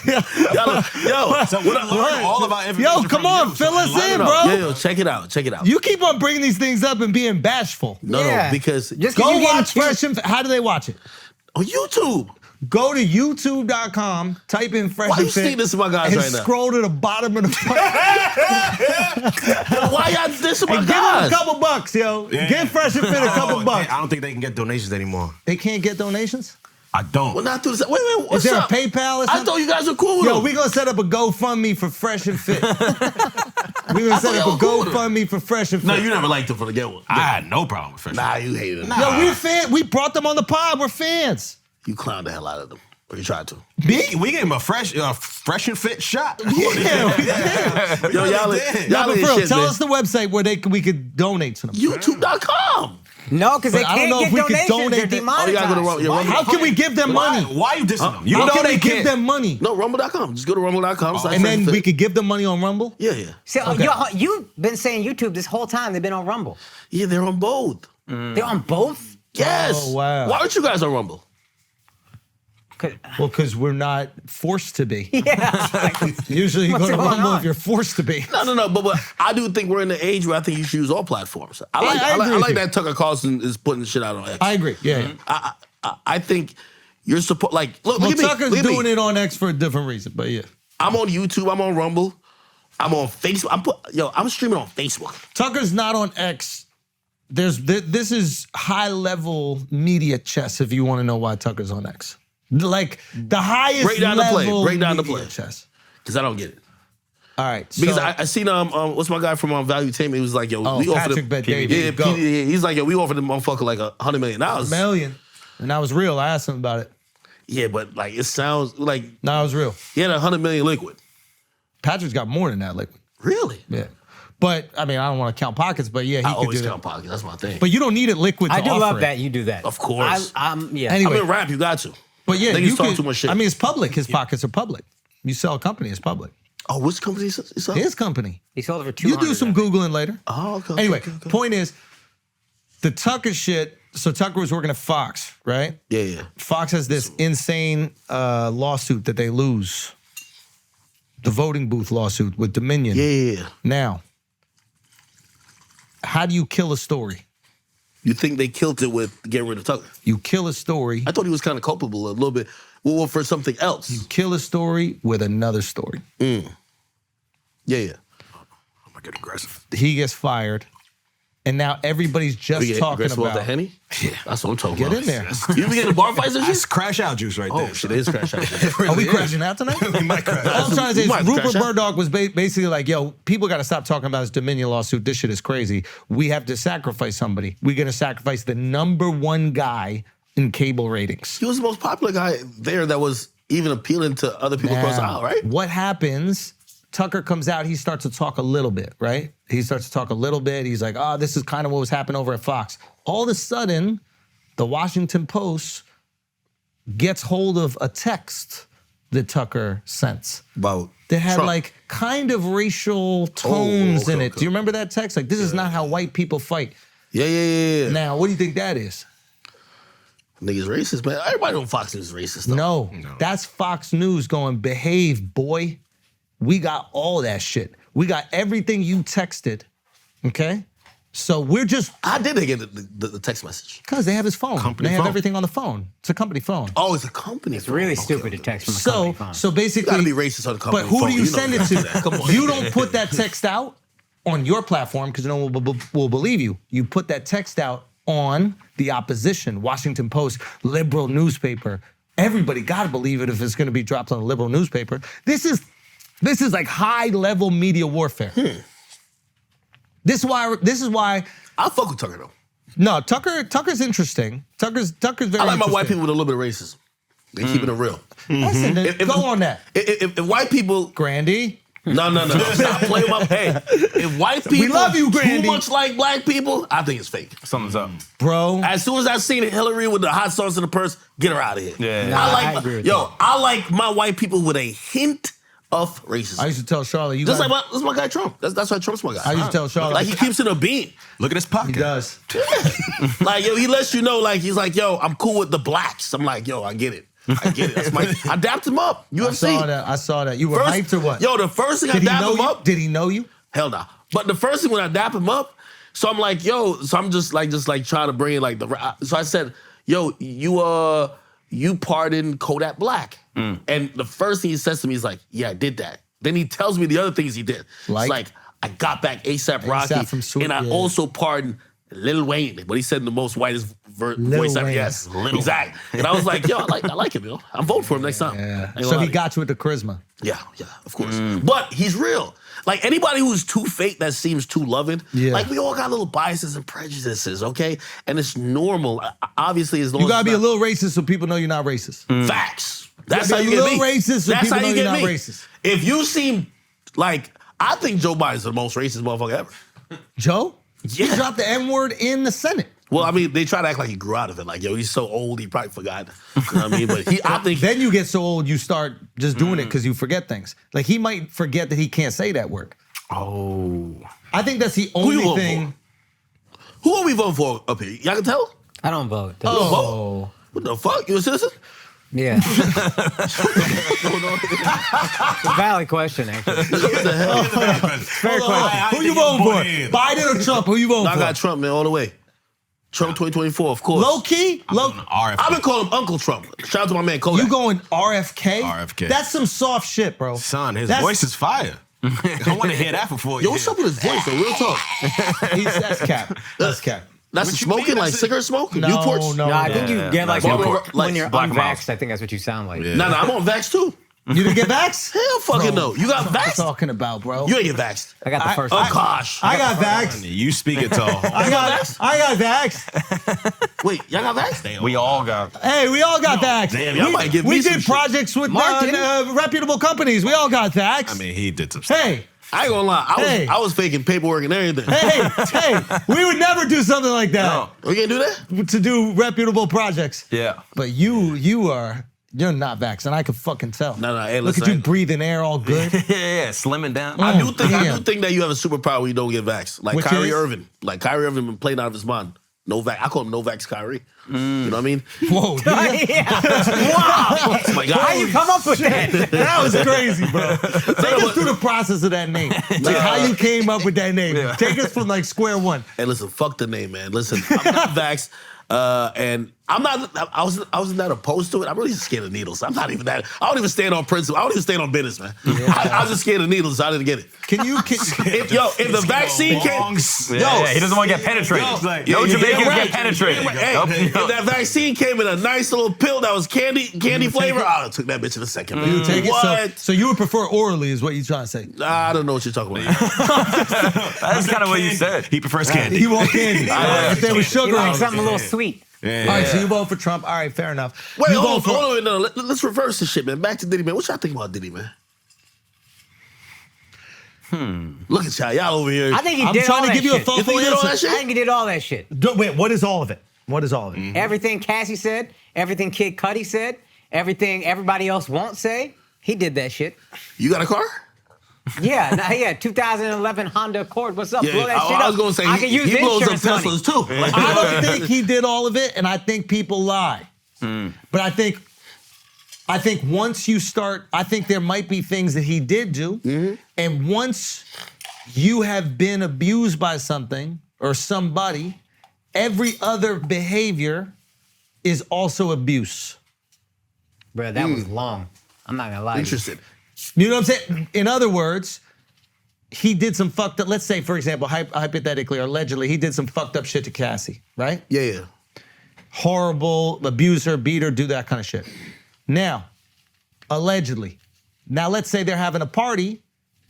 Yo,
So what all of our information
Yo, come
from
on,
you,
fill
so
us
enlighten
in,
us.
bro.
Yo, check it out.
You keep on bringing these things up and being bashful.
No, because
Just 'cause
Go
you getting
watch Fresh and How do they watch it?
on YouTube.
Go to youtube.com, type in Fresh
Why
and
you
Fit,
sneak this to my guys
and
right now?
scroll to the bottom of the
Why y'all dissing my
and give them
guys?
a couple bucks, yo.
Yeah.
Give Fresh and Fit a couple bucks.
I don't think they can get donations anymore.
They can't get donations?
I don't.
Well, not through the. Wait, what's
Is there
up?
a PayPal or
I
something?
thought you guys were cool with
Yo,
them.
we gonna set up a GoFundMe for Fresh and Fit. We gonna set up
y'all
a
cool with
GoFundMe for Fresh and Fit.
No, you never liked them for the get one.
I had no problem with Fresh.
Nah, you hated them.
Yo, we're fans. We brought them on the pod. We're fans.
You clowned the hell out of them. Or you tried to.
We gave him a fresh and fit shot.
Yeah, we did.
Yo, y'all
did.
Nah, but
ain't
for real,
shit,
tell
man.
us the website where we could donate to them.
YouTube.com.
No, because they
But I don't
can't
know
get
if we could
donations.
donate
They're
the-
Oh,
demonetized.
you gotta go to Rumble.
How can we give them money?
Why are you dissing them?
How can
know
we
they
give
can't.
them money?
No, Rumble.com. Just go to Rumble.com.
And then we could give them money on Rumble?
Yeah.
See, you've been saying YouTube this whole time. They've been on Rumble.
Yeah, they're on both.
They're on both?
Yes.
Oh, wow.
Why aren't you guys on Rumble?
Well, because we're not forced to be.
Yeah.
Usually you
What's
go to
going
Rumble
on?
if you're forced to be.
No. But I do think we're in the age where I think you should use all platforms. I
agree with
like
you.
that Tucker Carlson is putting shit out on X.
I agree. Yeah.
I think you're support. Like, look,
Well,
look at me.
Tucker's
Look at me.
doing it on X for a different reason, but yeah.
I'm on YouTube. I'm on Rumble. I'm on Facebook. I'm streaming on Facebook.
Tucker's not on X. This is high level media chess if you want to know why Tucker's on X. Like the highest
Break down the play.
level
Break down the
media
play.
chess.
Because I don't get it.
All right.
Because
so,
I seen what's my guy from Valuetainment? He was like, yo,
Oh,
we offered
Patrick
him.
Bet-David.
Yeah,
Go.
PD, he's like, yo, we offered him motherfucker like $100 million.
million. And that was real. I asked him about it.
Yeah, but like it sounds like
No, it was real.
he had $100 million liquid.
Patrick's got more than that liquid.
Really?
Yeah. But I mean, I don't want to count pockets, but yeah, he
I
could
always
do
count
that.
pockets. That's my thing.
But you don't need it liquid to
I do
offer
love
it.
that you do that.
Of course.
Yeah.
Anyway.
I'm in rap. You got to.
But yeah,
Niggas
you
talk
could,
too much shit.
I mean, it's public. His pockets are public. You sell a company, it's public.
Oh, which company is this?
His company.
He sold it for $200.
You do some Googling later.
Oh, okay.
Anyway,
okay.
point is, the Tucker shit, so Tucker was working at Fox, right?
Yeah.
Fox has this insane lawsuit that they lose. The voting booth lawsuit with Dominion.
Yeah.
Now, how do you kill a story?
You think they killed it with getting rid of Tucker?
You kill a story.
I thought he was kind of culpable a little bit. Well, for something else.
You kill a story with another story.
Yeah.
I'm gonna get aggressive.
He gets fired. And now everybody's just talking
aggressive off
about
the Henny? Yeah. That's what I'm talking
Get
about.
in there.
You be getting bar fights and
That's
shit?
crash out juice right
Oh,
there.
shit, it is crash out.
Are we crashing out tonight?
We might crash
All
out.
I'm trying to say
You might
is Rupert
crash out.
Murdoch was basically like, yo, people got to stop talking about this Dominion lawsuit. This shit is crazy. We have to sacrifice somebody. We're going to sacrifice the #1 guy in cable ratings.
He was the most popular guy there that was even appealing to other people across the aisle, right?
What happens, Tucker comes out, he starts to talk a little bit, right? He starts to talk a little bit. He's like, oh, this is kind of what was happening over at Fox. All of a sudden, the Washington Post gets hold of a text that Tucker sent.
About
That had
Trump.
like kind of racial tones in
okay,
it.
okay.
Do you remember that text? Like, this is not how white people fight.
Yeah.
Now, what do you think that is?
Niggas racist, man. Everybody on Fox News is racist, though.
No, that's Fox News going, behave, boy. We got all that shit. We got everything you texted, okay? So we're just,
How did they get the text message?
because they have his phone.
Company
they have
phone.
everything on the phone. It's a company phone.
Oh, it's a company.
It's really stupid to text from a company phone.
So
You
basically,
gotta be racist on the company
but who
phone.
do you
know
send it
that.
to?
Come on.
You don't put that text out on your platform because no one will believe you. You put that text out on the opposition, Washington Post, liberal newspaper. Everybody gotta believe it if it's gonna be dropped on a liberal newspaper. This is like high level media warfare. This is why.
I fuck with Tucker though.
No, Tucker's interesting. Tucker's very.
I like my white
interesting.
people with a little bit of racism. They keeping it real.
Listen, then go on that.
If white people,
Grandy.
no, stop playing my. Hey, if white people
love you, Grandy.
too much like black people, I think it's fake.
Something's up.
Bro.
As soon as I seen Hillary with the hot sauce in the purse, get her out of here.
Yeah.
Nah, I
I
agree with
like my white people with a hint of racism.
I used to tell Charlotte, you
Just
got,
like that's my guy Trump. That's why Trump's my guy.
I used to tell Charlotte,
Like he keeps it a beam.
Look at his pocket.
he does.
Like yo, he lets you know. Like he's like yo, I'm cool with the blacks. I'm like yo, I get it. I get it. That's my. I dapped him up. UFC.
I saw that. You were hyped or what?
Yo, the first thing
Did
I
he
dapped
know
him
you?
up.
Did he know you?
Hell no. But the first thing when I dap him up, so I'm like, yo, so I'm just like trying to bring in like so I said, yo, you pardoned Kodak Black. And the first thing he says to me is like, yeah, I did that. Then he tells me the other things he did.
Like?
It's like, I got back A$AP Rocky,
from Sweet,
and I
yeah.
also pardoned Lil Wayne, but he said in the most whitest
Lil
voice ever.
Wayne.
Yes, exactly. And I was like, yo, I like him, yo. I'm voting for him next time.
Yeah.
Ain't gonna
So
lie
he
to you.
got you with the charisma.
Yeah, of course. But he's real. Like anybody who's too fake that seems too loving,
Yeah.
like we all got little biases and prejudices, okay? And it's normal. Obviously, as long
You
as
gotta be
it's
a little racist so people know you're not racist.
not facts. That's
You
how
gotta
you
be a
get me.
little racist so
That's
people
how
know
you
you're
get
not
me.
racist.
If you seem like, I think Joe Biden's the most racist motherfucker ever.
Joe?
Yeah.
He dropped the N-word in the Senate.
Well, I mean, they try to act like he grew out of it. Like, yo, he's so old, he probably forgot. You know what I mean? But I think
Then you get so old, you start just doing it because you forget things. Like he might forget that he can't say that word.
Oh.
I think that's the
you
only
voting
thing.
who are we voting for up here? Y'all can tell?
I don't vote.
Oh.
What the fuck? You a citizen?
Yeah. Valid question, actually.
What the hell?
Fair question.
Who you voting for? Biden or Trump? Who you voting
I
for?
got Trump, man, all the way. Trump 2024, of course.
Low key? Low.
RFK.
I've been calling him Uncle Trump. Shout out to my man Kodak.
You going RFK?
RFK.
That's some soft shit, bro.
Son, his
That's-
voice is fire. I want to hear that before
Yo,
you.
what's up with his voice, though? Real talk.
That's cap. That's cap.
That's
What you
smoking,
mean?
like
That's it.
cigarette smoke?
No,
Newports?
no.
No, I think you
Yeah,
get like
black
when
Newport,
you're
black
unvaxxed.
mouse.
I think that's what you sound like.
Nah, I'm on Vax, too.
You didn't get vaxxed?
Hell fucking
Bro,
no. You got
what I'm
Vax?
talking about, bro.
You ain't get Vaxxed.
I got the first
Oh,
one.
gosh.
I got vaxxed.
You speak it to a whole.
I got vaxxed.
Wait, y'all got Vaxxed?
We all got.
Hey, we all got vaxxed.
damn, y'all
we,
might give me
we
some
did
shit.
projects with
Mark didn't.
reputable companies. We all got vaxxed.
I mean, he did some stuff.
hey,
I ain't gonna lie.
Hey.
I was faking paperwork and everything.
hey, we would never do something like that
No.
We can't do that?
to do reputable projects.
Yeah.
But you're not vaxxed, and I can fucking tell.
No, hey,
Look
listen,
at you breathing air all good.
Yeah. Slimming down.
I do
damn.
think that you have a superpower when you don't get vaxxed. Like
Which
Kyrie
is?
Irving. Like Kyrie Irving been playing out of his mind. No vax. I call him no vax Kyrie. You know what I mean?
Whoa, dude,
Yeah.
Wow. Oh my God.
How you come up with that?
that was crazy, bro. Take us through the process of that name. Like how you came up with that name. Take us from like square one.
Hey, listen, fuck the name, man. Listen, I'm not vaxxed. And I'm not. I wasn't that opposed to it. I'm really just scared of needles. I'm not even that. I don't even stand on principle. I don't even stand on business, man. I was just scared of needles, so I didn't get it.
If
If the vaccine came,
Yeah, he doesn't want to get penetrated. No Jamaicans get penetrated.
Hey,
Nope.
if that vaccine came in a nice little pill that was candy flavor, I took that bitch in a second. Man.
you take
What?
it, so you would prefer orally, is what you're trying to say.
I don't know what you're talking about.
That's kind of what you said.
He prefers candy.
He want candy. If there was
You
sugar
like
on it.
something a little sweet.
Yeah.
All right, so you vote for Trump. All right, fair enough.
Wait,
you
hold
vote
on. No, let's reverse this shit, man. Back to Diddy, man. What y'all think about Diddy, man? Look at y'all. Y'all over here.
I think he
I'm
did all
trying to
that
give you a
shit.
thoughtful
You think he did all that
answer.
shit?
I think he did all that shit.
Wait, what is all of it? What is all of it?
Everything Cassie said, everything Kid Cudi said, everything everybody else won't say, he did that shit.
You got a car?
Yeah, nah, yeah, 2011 Honda Accord. What's up?
Yeah,
Blow that shit
I
up.
was gonna say
I can use
he
the
blows up
insurance money.
Teslas too. Like,
I don't think he did all of it, and I think people lie. But I think once you start, I think there might be things that he did do, and once you have been abused by something or somebody, every other behavior is also abuse.
Bro, that was long. I'm not gonna lie. to you.
Interested.
You know what I'm saying? In other words, he did some fucked up, let's say, for example, hypothetically or allegedly, he did some fucked up shit to Cassie, right?
Yeah.
Horrible, abuse her, beat her, do that kind of shit. Now, allegedly. Now, let's say they're having a party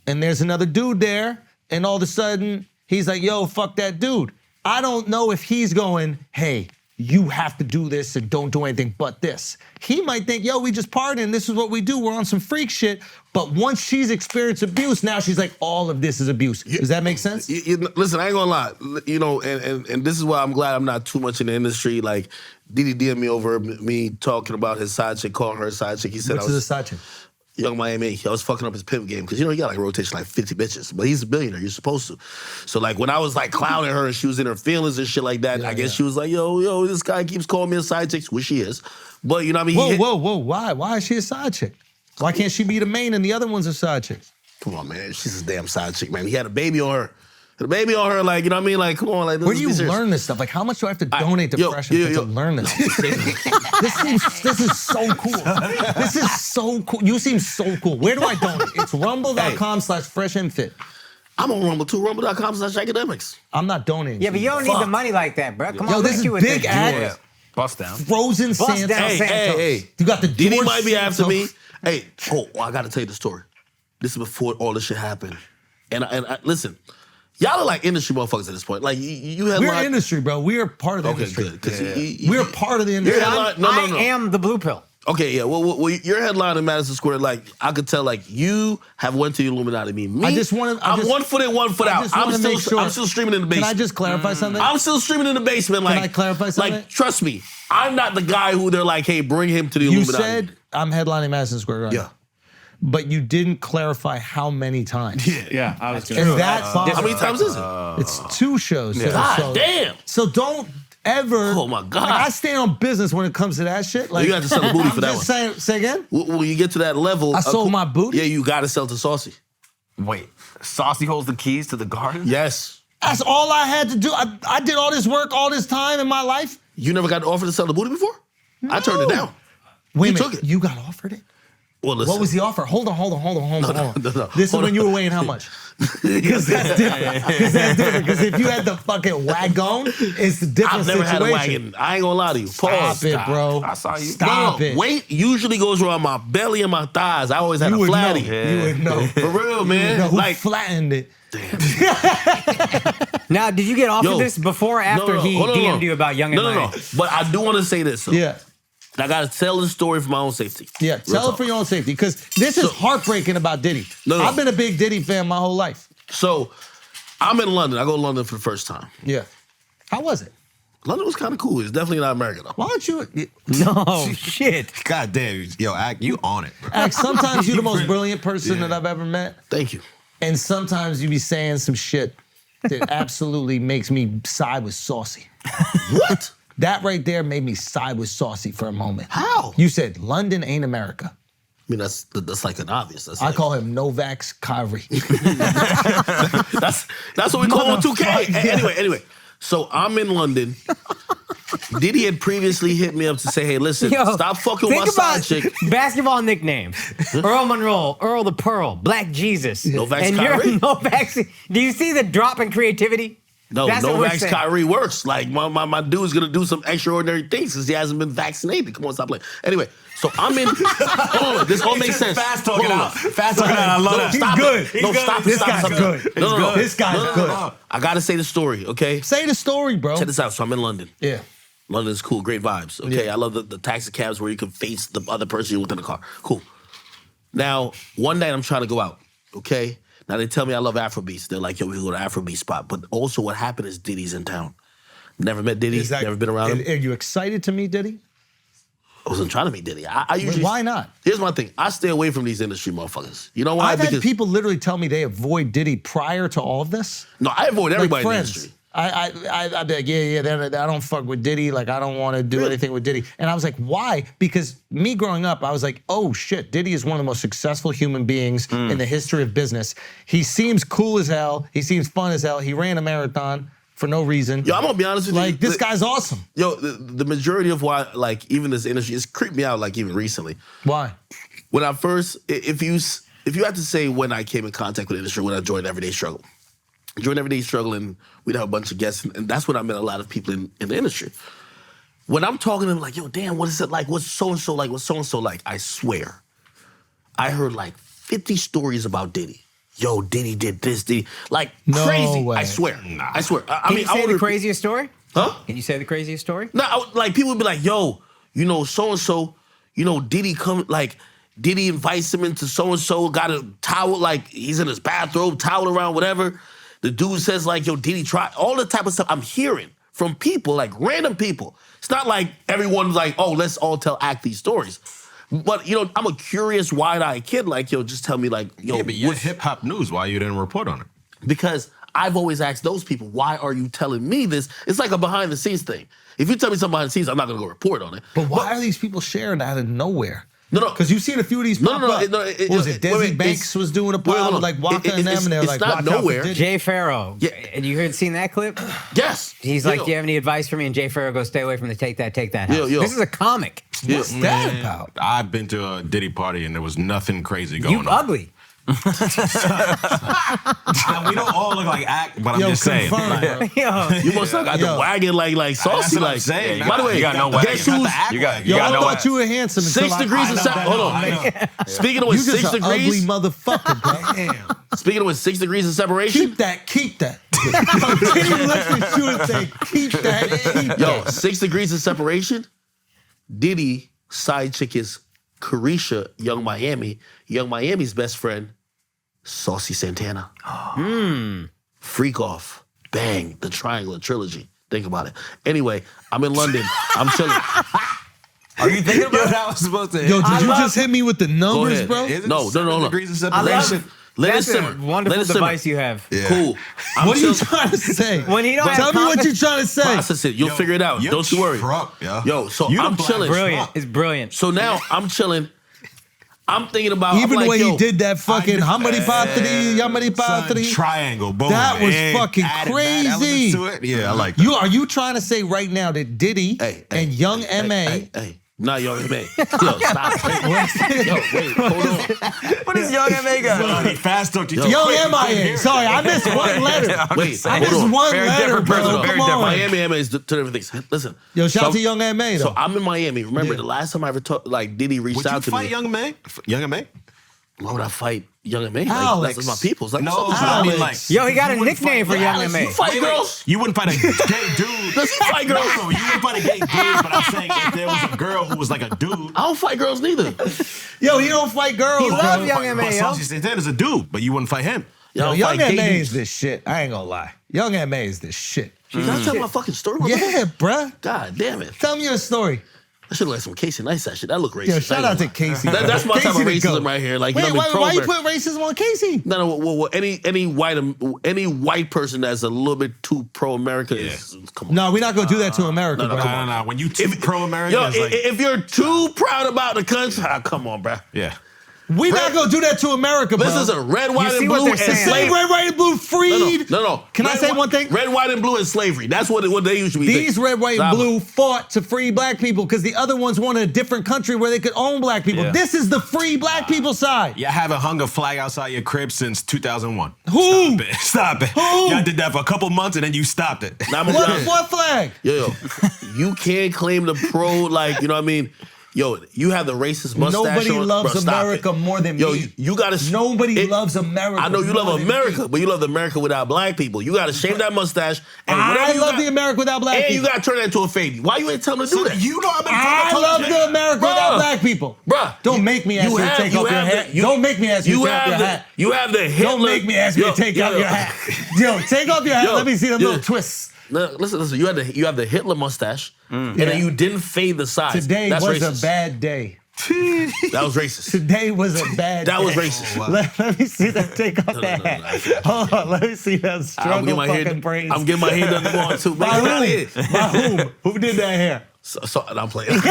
and there's another dude there, and all of a sudden He's like, yo, fuck that dude. I don't know if he's going, hey, you have to do this and don't do anything but this. He might think, yo, we just partying, this is what we do, we're on some freak shit. But once she's experienced abuse, now she's like, all of this is abuse. Does that make sense?
Listen, I ain't gonna lie. You know, and this is why I'm glad I'm not too much in the industry. Like, Diddy DM'd me over me talking about his side chick, calling her a side chick. He said,
Which is a side chick?
Young Miami, I was fucking up his pimp game because, you know, he got like a rotation like 50 bitches, but he's a billionaire, you're supposed to. So like when I was like clowning her and she was in her feelings and shit like that, I guess she was like, yo, this guy keeps calling me a side chick, which she is. But you know what I mean?
Whoa, why? Why is she a side chick? Why can't she be the main and the other one's a side chick?
Come on, man, she's a damn side chick, man. He had a baby on her. Like, you know what I mean? Like, come on, like,
where do you learn this stuff? Like, how much do I have to donate to Fresh to learn this? This is so cool. This is so cool. You seem so cool. Where do I donate? It's rumble.com/freshandfit.
I'm on Rumble too, rumble.com/Akademiks.
I'm not donating.
Yeah, but you don't need the money like that, bro. Come on,
this is big ad.
Yeah. Bust down.
Frozen Santa.
Hey.
You got the
Diddy
George
might be after
Santos.
me. Hey, I gotta tell you the story. This is before all this shit happened. And I listen, y'all are like industry motherfuckers at this point. Like you had
We're industry, bro. We are part of the industry.
Good.
We're part of the industry.
I am the blue pill.
Okay, yeah. Well, your headline in Madison Square, like I could tell, like you have went to the Illuminati. Me, I'm 1 foot in, 1 foot out. I'm still streaming in the basement.
Can I just clarify something?
I'm still streaming in the basement. Like,
Can I clarify something?
Like, trust me, I'm not the guy who they're like, hey, bring him to the Illuminati.
You said I'm headlining Madison Square Garden.
Yeah.
But you didn't clarify how many times.
Yeah, I was gonna
And
say
that's
How many times is it?
It's 2 shows.
God damn.
So don't ever.
Oh my God.
Like, I stand on business when it comes to that shit. Like,
You got to sell the booty for that one.
Say again?
When you get to that level,
I sold my booty?
Yeah, you got to sell to Saucy.
Wait, Saucy holds the keys to the garden?
Yes.
That's all I had to do. I did all this work all this time in my life.
You never got offered to sell the booty before? I turned it down.
Wait a
You
minute.
took it.
You got offered it?
Well, listen.
What was the offer? Hold on.
No.
This is
Hold
when
on.
you were weighing how much? Because that's different. Because if you had the fucking wagon, it's a different
I've never
situation.
had a wagon. I ain't gonna lie to you. Pause.
Stop it, bro.
I saw you.
Stop it.
Weight usually goes around my belly and my thighs. I always had
You
a
would
flatty.
know. You would know.
For real, man.
Who
Like,
flattened it?
Now, did you get offered
Yo,
this before or after he
hold on,
DM'd you about Young and
No.
Miami?
But I do want to say this. So.
Yeah.
I gotta tell the story for my own safety.
Yeah,
Real
tell it
talk.
for your own safety. Because this is heartbreaking about Diddy.
No.
I've been a big Diddy fan my whole life.
So, I'm in London. I go to London for the first time.
Yeah. How was it?
London was kind of cool. It's definitely not America though.
Why don't you?
No, shit.
God damn, yo, you on it, bro.
Act, sometimes you're the most brilliant person that I've ever met.
Thank you.
And sometimes you be saying some shit that absolutely makes me side with Saucy.
What?
That right there made me side with Saucy for a moment.
How?
You said London ain't America.
I mean, that's like an obvious. That's
I
like,
call him Novax Kyrie.
that's what we call on 2K.
Motherfucker.
Anyway. So I'm in London. Diddy had previously hit me up to say, hey, listen, stop fucking with my side chick.
Basketball nicknames. Earl Monroe, Earl the Pearl, Black Jesus.
Novax
and
Kyrie.
you're Novax. Do you see the drop in creativity?
No,
That's what we're
Novax
saying.
Kyrie works. Like, my dude's gonna do some extraordinary things because he hasn't been vaccinated. Come on, stop playing. Anyway, so I'm in. Hold on, this all makes sense.
Fast talking
Hold on.
out. Fast talking out. I love that.
He's
Stop
good.
it.
He's
No,
good.
stop it.
This
Stop
guy's
it.
good.
No.
This guy's good.
I gotta say the story, okay?
Say the story, bro.
Check this out. So I'm in London.
Yeah.
London's cool, great vibes. Okay,
Yeah.
I love the taxi cabs where you can face the other person you're within the car. Cool. Now, one night I'm trying to go out. Okay. Now they tell me I love Afrobeats. They're like, yo, we go to Afrobeat spot. But also, what happened is Diddy's in town. Never met Diddy. Never been around him.
Are you excited to meet Diddy?
I wasn't trying to meet Diddy. I usually.
Why not?
Here's my thing. I stay away from these industry motherfuckers. You know why?
I've had people literally tell me they avoid Diddy prior to all of this.
No, I avoid everybody in the
friends.
industry.
I'd be like, I don't fuck with Diddy. Like, I don't want to do anything with Diddy. And I was like, why? Because me growing up, I was like, oh shit, Diddy is one of the most successful human beings in the history of business. He seems cool as hell. He seems fun as hell. He ran a marathon for no reason.
Yo, I'm gonna be honest with you.
Like, this guy's awesome.
Yo, the majority of why, like, even this industry, it's creeped me out, like, even recently.
Why?
When I first, if you had to say when I came in contact with the industry, when I joined Everyday Struggle. Joined Everyday Struggle, and we'd have a bunch of guests, and that's when I met a lot of people in the industry. When I'm talking to them, like, yo, damn, what is it like? What's so-and-so like? What's so-and-so like? I swear, I heard like 50 stories about Diddy. yo, Diddy did this, Diddy. Like,
No
crazy.
way.
I swear. I swear. I
Can
mean,
you say
I
the
would-
craziest story?
Huh?
Can you say the craziest story?
No, like people would be like, yo, you know, so-and-so, you know, Diddy Diddy invites him into so-and-so, got a towel, like he's in his bathrobe, towel around, whatever. The dude says like, yo, Diddy try, all the type of stuff I'm hearing from people, like random people. It's not like everyone's like, oh, let's all act these stories. But, you know, I'm a curious, wide-eyed kid, like, yo, just tell me like, yo.
Yeah, but you're hip-hop news. Why you didn't report on it?
Because I've always asked those people, why are you telling me this? It's like a behind-the-scenes thing. If you tell me something behind the scenes, I'm not gonna go report on it.
But why are these people sharing out of nowhere?
No.
Because you've seen a few of these pop up. What was it? Desi Banks was doing a pod with like Waka and them, and they're like,
not
watch
nowhere.
out for Diddy.
Jay Farrow.
Yeah.
And you seen that clip?
Yes.
He's like, do you have any advice for me? And Jay Farrow goes, stay away from the take that house.
Yo.
This is a comic.
What's that about?
I've been to a Diddy party and there was nothing crazy going
You
on.
ugly.
We don't all look like act, but I'm just saying.
confirm,
Like,
bro.
Yo.
You must have got the wagon like saucy,
what I'm
like.
saying.
By the way,
You got no
guess
wagon.
who's
You got
Yo, I
no
thought you were handsome until
6 degrees of separation? Hold on. Speaking of
You
with
just
6
an ugly
degrees,
motherfucker, bro. Damn.
speaking of with 6 degrees of separation,
Keep that. Keep that. Diddy looks at you and say, keep that.
yo, 6 degrees of separation. Diddy side chick is Carisha, Young Miami. Young Miami's best friend, Saucy Santana. Freak Off, Bang, the Triangle trilogy. Think about it. Anyway, I'm in London. I'm chilling.
Are you thinking about that? Was supposed to.
Yo, did you just hit me with the
Go
numbers,
ahead.
bro?
Is it
No.
7 degrees of
I love
separation?
Let it
That's a
simmer.
wonderful
Let it simmer.
device you have.
Yeah.
Cool. I'm
What are you
chilling.
trying to say?
When he don't have
Tell me what
confidence-
you're trying to say.
Process it. You'll figure it out.
You're
Don't you worry.
Trump, yo.
Yo, so
You the
I'm
black
chilling.
Brilliant. It's brilliant.
So now I'm chilling. I'm thinking about
Even
I'm like,
when
yo,
he did that fucking Hamadi Patri, Yamadi
Son,
Patri.
triangle, boom.
That was
and
fucking
added
crazy.
mad elements to it. Yeah, I like that.
Are you trying to say right now that Diddy and Young M.A.
Hey, not Young M.A. Yo, stop. Yo, wait, hold on.
What is Young M.A. got?
He fast talked you
Yo.
too
Young
quick.
M.I.A. Sorry, I missed one letter.
Wait,
I
hold
missed
on.
one
Very
letter,
different
bro.
person, very
Come on.
Miami M.A. is two different things. Listen.
Yo, shout
So-
out to Young M.A. though.
So I'm in Miami. Remember the last time I ever talked, like Diddy reached
Would you
out to
fight
me.
Young M.A.? Young M.A.?
Why would I fight Young M.A.?
Alex.
Like, that's my people's. Like,
No,
what's up?
I mean
Alex.
like.
Yo, he got a
you wouldn't
nickname
fight-
for Young
Alex,
M.A.
you fight girls?
You wouldn't fight a gay dude.
Let's fight girls.
No, you wouldn't fight a gay dude, but I'm saying if there was a girl who was like a dude.
I don't fight girls neither.
Yo, he don't fight girls,
He
bro.
loves Young M.A.,
But
yo.
Saucy Santana's a dude, but you wouldn't fight him.
Y'all
Yo, Young
fight gay
M.A.
dudes.
is this shit. I ain't gonna lie. Young M.A. is this shit.
Can I tell my fucking story? my brother?
Yeah, bruh.
God damn it.
Tell me your story.
I should look like some Casey Neistat shit. That look racist.
Yo, shout
I
out
ain't
to
gonna lie.
Casey.
That's my type of
Casey the
racism
goat.
right here. Like,
Wait,
you know,
why you put racism on Casey?
No, well, any white person that's a little bit too pro-America is, come on.
No, we're not gonna do that to America,
no,
bro.
come
Nah. When you too pro-American,
Yo,
it's like,
if you're too proud about the country, come on, bro.
yeah.
We're not gonna do that to America, bro.
This is a red, white,
see
and
what
blue
they're
and
saying.
Say
slavery.
red, white, and blue freed.
No.
Can I
Red,
say
white-
one thing?
Red, white, and blue and slavery. That's what they usually
These
think.
red, white, and blue fought to free black people because the other ones wanted a different country where they could own black people.
Yeah.
This is the free black people side.
Y'all haven't hung a flag outside your crib since 2001.
Who?
Stop it. Stop it.
Who?
Y'all did that for a couple months and then you stopped it.
Now, I'm gonna be honest.
What flag?
Yo, you can't claim the pro, like, you know what I mean? Yo, you have the racist mustache
Nobody
on.
loves
Bro, stop
America
it.
more than
Yo,
me.
you gotta.
Nobody loves America.
I know you
more
love
than
America,
me.
but you love America without black people. You gotta shave that mustache. And whatever
I
you
love
got-
the America without black
And
people.
you gotta turn that into a fade. Why you ain't telling them to do that?
You know I've been
I love the America without
Bruh.
black people.
Bruh.
Don't make me ask you to take off your hat. Don't make me ask you to take off your hat.
You have the Hitler.
Don't make me ask you to take off your hat. Yo, take off your hat.
Yo,
Let me see them
yo.
little twists.
No, listen. You have the Hitler mustache, and then you didn't fade the sides.
Today
That's
was
racist.
a bad day.
That was racist.
Today was a bad
That
day.
was racist.
Let me see them take off that
no,
hat. Hold on, let me see them
I'm
struggle
getting my hair.
fucking brains.
I'm getting my hair done tomorrow too.
By
Man, get outta here.
whom? By whom? Who did that hair?
So I'm playing. Yo,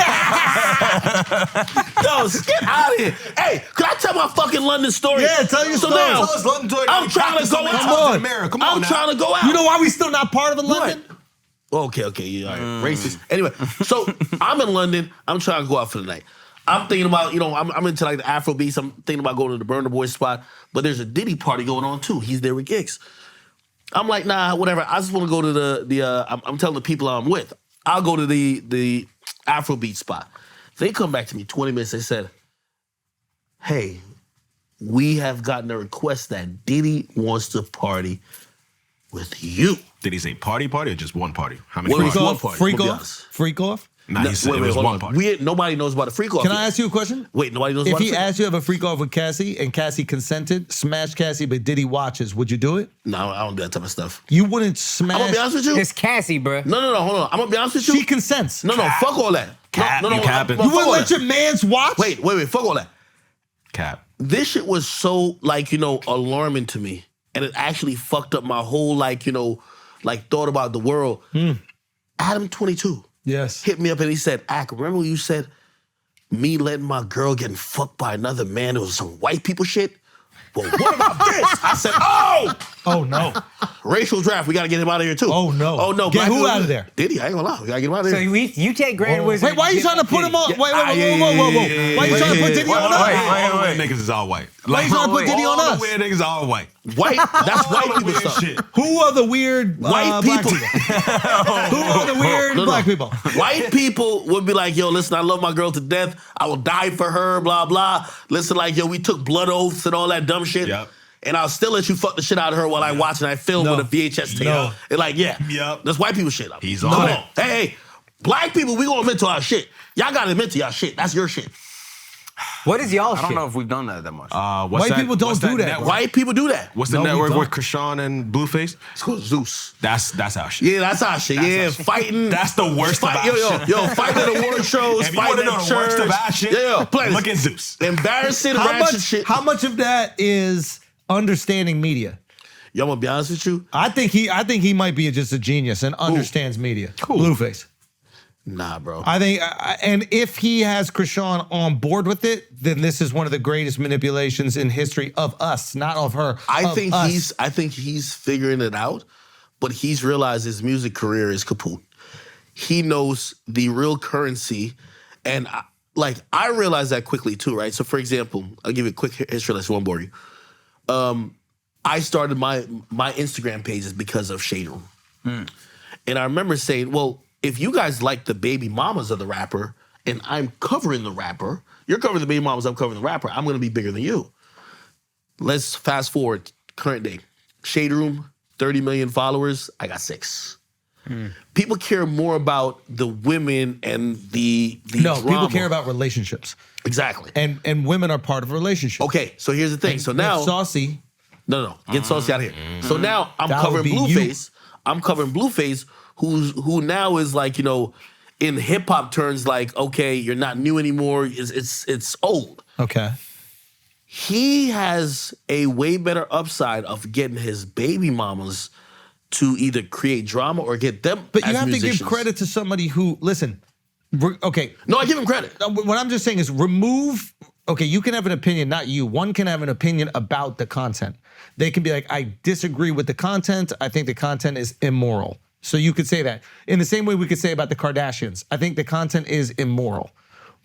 get out of here. Hey, can I tell my fucking London story?
Yeah, tell your
so
story.
Now,
Tell us London story.
I'm trying to go
Come
out.
on.
America. Come on
I'm
now.
trying to go out.
You know why we still not part of the London?
Okay, yeah, all right. Racist. Anyway, so I'm in London. I'm trying to go out for the night. I'm thinking about, I'm into like the Afro beats. I'm thinking about going to the Burna Boy spot, but there's a Diddy party going on too. He's there with gigs. I'm like, nah, whatever. I just want to go to the I'm telling the people I'm with, I'll go to the Afro beat spot. They come back to me 20 minutes. They said, hey, we have gotten a request that Diddy wants to party with you.
Did he say party or just one party? How many
What
parties?
was one party?
Freak
We'll be
off?
honest.
Freak off?
Nah, he said it was
hold
one
on.
party.
Nobody knows about a freak off.
Can
yet.
I ask you a question?
Wait, nobody knows
If
about
he
a freak
asked you to have a freak off with Cassie and Cassie consented, smash Cassie, but Diddy watches, would you do it?
No, I don't do that type of stuff.
You wouldn't smash.
I'm gonna be honest with you.
It's Cassie, bruh.
No, hold on. I'm gonna be honest with you.
She consents.
No, fuck all that.
Cap,
no,
you capping.
You wouldn't let your mans watch?
Wait, fuck all that.
Cap.
This shit was so, like, alarming to me. And it actually fucked up my whole, thought about the world. Adam 22
Yes.
hit me up and he said, Ak, remember when you said me letting my girl getting fucked by another man? It was some white people shit. Well, what about this? I said, oh!
Oh, no.
Racial draft, we gotta get him out of here too.
Oh, no.
Oh, no.
Get
Black
who
people-
out of there?
Diddy, I ain't gonna lie. We gotta get him out of
So
here.
you take Grandwizzy.
Wait, why are you trying to put him on? Wait, whoa. Why are you trying to put Diddy on us?
All the niggas is all white.
Why you trying to put Diddy on
all
us?
the weird niggas all white.
White, that's white people
Weird
stuff.
shit.
Who are the weird
White
black
people.
Who are the weird
No.
black people?
White people would be like, yo, listen, I love my girl to death. I will die for her, blah, blah. Listen, like, yo, we took blood oaths and all that dumb shit.
Yep.
And I'll still let you fuck the shit out of her while I watch and I film
No.
with a VHS tape.
No.
And like, yeah.
Yep.
That's white people shit.
He's
Come
on
on.
it.
Hey, black people, we gonna admit to our shit. Y'all gotta admit to y'all shit. That's your shit.
What is y'all
I don't
shit?
know if we've done that much.
What's
White
that-
people don't
what's
do that.
network?
White people do that.
What's the
No, we
network
don't.
with Krishan and Blueface?
It's called Zeus.
That's our shit.
Yeah, that's our shit. Yeah, fighting.
That's the worst of our shit.
Yo, fighting at award shows,
If you
fighting
want to know
at
the worst
church.
of our shit,
Yeah, play
look
this.
at Zeus.
Embarrassing, ratchet shit.
How much of that is understanding media?
Yo, I'm gonna be honest with you.
I think he might be just a genius and understands media. Blueface.
Nah, bro.
I think, and if he has Krishan on board with it, then this is one of the greatest manipulations in history of us, not of her.
I
of
think
us.
he's figuring it out, but he's realized his music career is kaput. He knows the real currency, and I realized that quickly too, right? So, for example, I'll give you a quick history lesson. Won't bore you. I started my Instagram pages because of Shade Room, and I remember saying, well, if you guys like the baby mamas of the rapper, and I'm covering the rapper, you're covering the baby mamas, I'm covering the rapper, I'm gonna be bigger than you. Let's fast forward, current day. Shade Room, 30 million followers, I got 6. People care more about the women and the
No,
drama.
people care about relationships.
Exactly.
And women are part of a relationship.
Okay, so here's the thing. So now,
Saucy,
no, get Saucy out of here. So now I'm
That would
covering
be
Blueface. I'm covering Blueface, who now is like, in hip hop terms, like, okay, you're not new anymore. It's old.
okay.
He has a way better upside of getting his baby mamas to either create drama or get them.
But you
as
have to
musicians.
give credit to somebody who, listen, okay,
No, I give him credit.
what I'm just saying is remove, okay, you can have an opinion, not you. One can have an opinion about the content. They can be like, I disagree with the content. I think the content is immoral. So you could say that. In the same way we could say about the Kardashians, I think the content is immoral.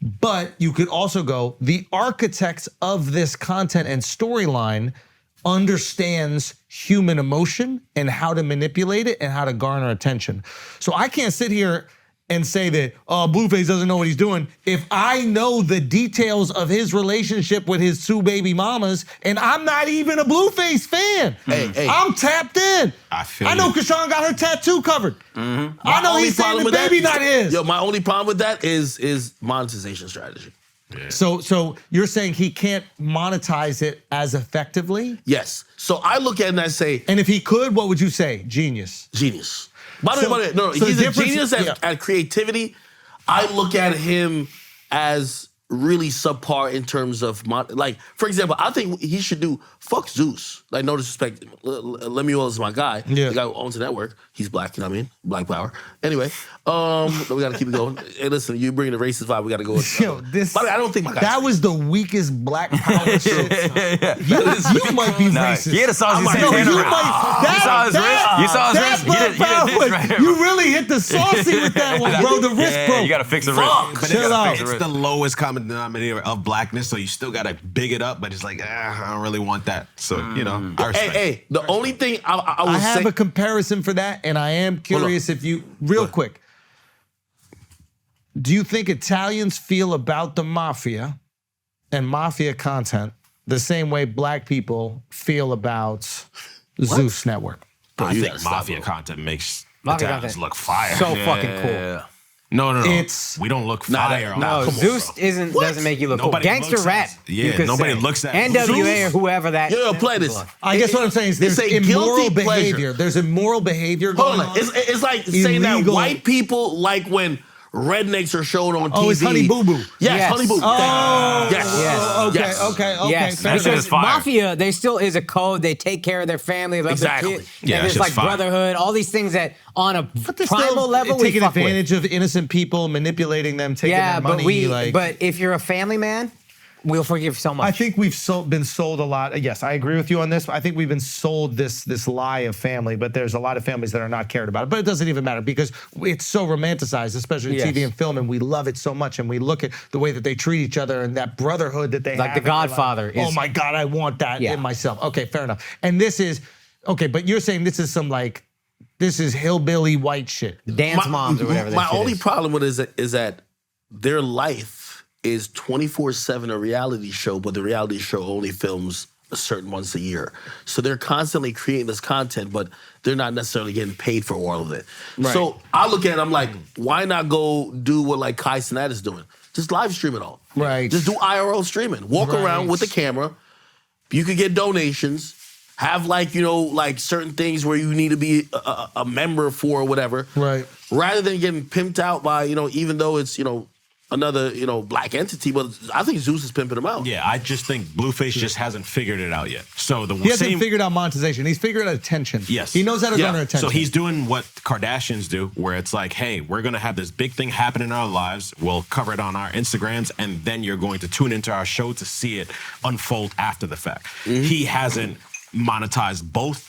But you could also go, the architects of this content and storyline understands human emotion and how to manipulate it and how to garner attention. So I can't sit here and say that, Blueface doesn't know what he's doing. If I know the details of his relationship with his 2 baby mamas, and I'm not even a Blueface fan.
Hey.
I'm tapped in.
I
know
you.
Krishan got her tattoo covered. I know
Only
he's saying
problem
the
with that-
baby not his.
Yo, my only problem with that is monetization strategy.
So you're saying he can't monetize it as effectively?
Yes. So I look at it and I say,
And if he could, what would you say? Genius.
genius. By the way,
So
he's
the
a
difference-
genius at creativity. I look at him as really subpar in terms of, like, for example, I think he should do fuck Zeus. Like, no disrespect, Lemuel is my guy.
Yeah.
The guy who owns the network. He's black, you know what I mean? Black power. Anyway, we gotta keep it going. Hey, listen, you bring the racist vibe, we gotta go.
Yo, this.
By the way, I don't think my guy's
that was the weakest black power shit. You might be racist.
He had a Saucy
Yo,
Santana
you
rip.
might.
You saw his wrist? You saw his
that
wrist? He did
black
this
power,
right here.
You really hit the saucy with that one, bro. The wrist,
Yeah,
bro.
you gotta fix the
Fuck.
wrist.
But
Chill out.
it's the lowest common denominator of blackness, so you still gotta big it up, but it's like, I don't really want that. So, I respect.
Hey, the only thing I will
I have
say.
a comparison for that, and I am curious if you, real quick, do you think Italians feel about the mafia and mafia content the same way black people feel about Zeus Network.
I
you
think
gotta stop,
mafia
bro.
content makes
Mafia
Italians
content.
look fire.
So fucking cool.
No.
It's-
We don't look
Nah,
fire. on
No,
that.
Zeus doesn't make you look
Nobody
cool. Gangster
looks
rap.
at-
you
yeah,
could
nobody
say.
looks at
NWA or whoever that.
Yo, play this.
I guess what I'm saying is there's
It's a
immoral
guilty
behavior.
pleasure.
There's immoral behavior going
Hold on.
on.
It's like saying that
Illegal.
white people like when rednecks are shown on TV.
Oh, it's Honey Boo Boo.
Yes, Honey Boo Boo.
Oh,
Yes.
okay,
Yes.
okay.
Yes,
fair
That shit
enough.
is fire.
mafia, there still is a code. They take care of their family, love
Exactly.
their kid.
Yeah,
and
that
there's
shit's
like
fire.
brotherhood, all these things that on a
But they're
primal
still
level we
taking
fuck with.
advantage of innocent people, manipulating them, taking
Yeah,
their money.
but if you're a family man, we'll forgive so much.
I think we've been sold a lot. Yes, I agree with you on this. I think we've been sold this lie of family, but there's a lot of families that are not cared about. But it doesn't even matter because it's so romanticized, especially
Yes.
TV and film, and we love it so much. And we look at the way that they treat each other and that brotherhood that they
Like
have.
The
and we're
Godfather
oh
is-
my God, I want that
Yeah.
in myself. Okay, fair enough. And this is okay, but you're saying this is this is hillbilly white shit.
Dance moms or whatever that
My
shit
only
is.
problem with it is that their life is 24/7 a reality show, but the reality show only films a certain once a year. So they're constantly creating this content, but they're not necessarily getting paid for all of it. So I look at it, I'm like, why not go do what like Kai Cenat is doing? Just live stream it all.
Right.
Just do IRL streaming. Walk
Right.
around with the camera. You could get donations. Have like, like certain things where you need to be a member for or whatever.
Right.
Rather than getting pimped out by, even though it's, another, black entity, but I think Zeus is pimping him out.
Yeah, I just think Blueface just hasn't figured it out yet. So the
He hasn't
same
figured out monetization. He's figured out attention.
Yes.
He knows how to
Yeah.
garner attention.
So he's doing what Kardashians do, where it's like, hey, we're gonna have this big thing happen in our lives. We'll cover it on our Instagrams, and then you're going to tune into our show to see it unfold after the fact. He hasn't monetized both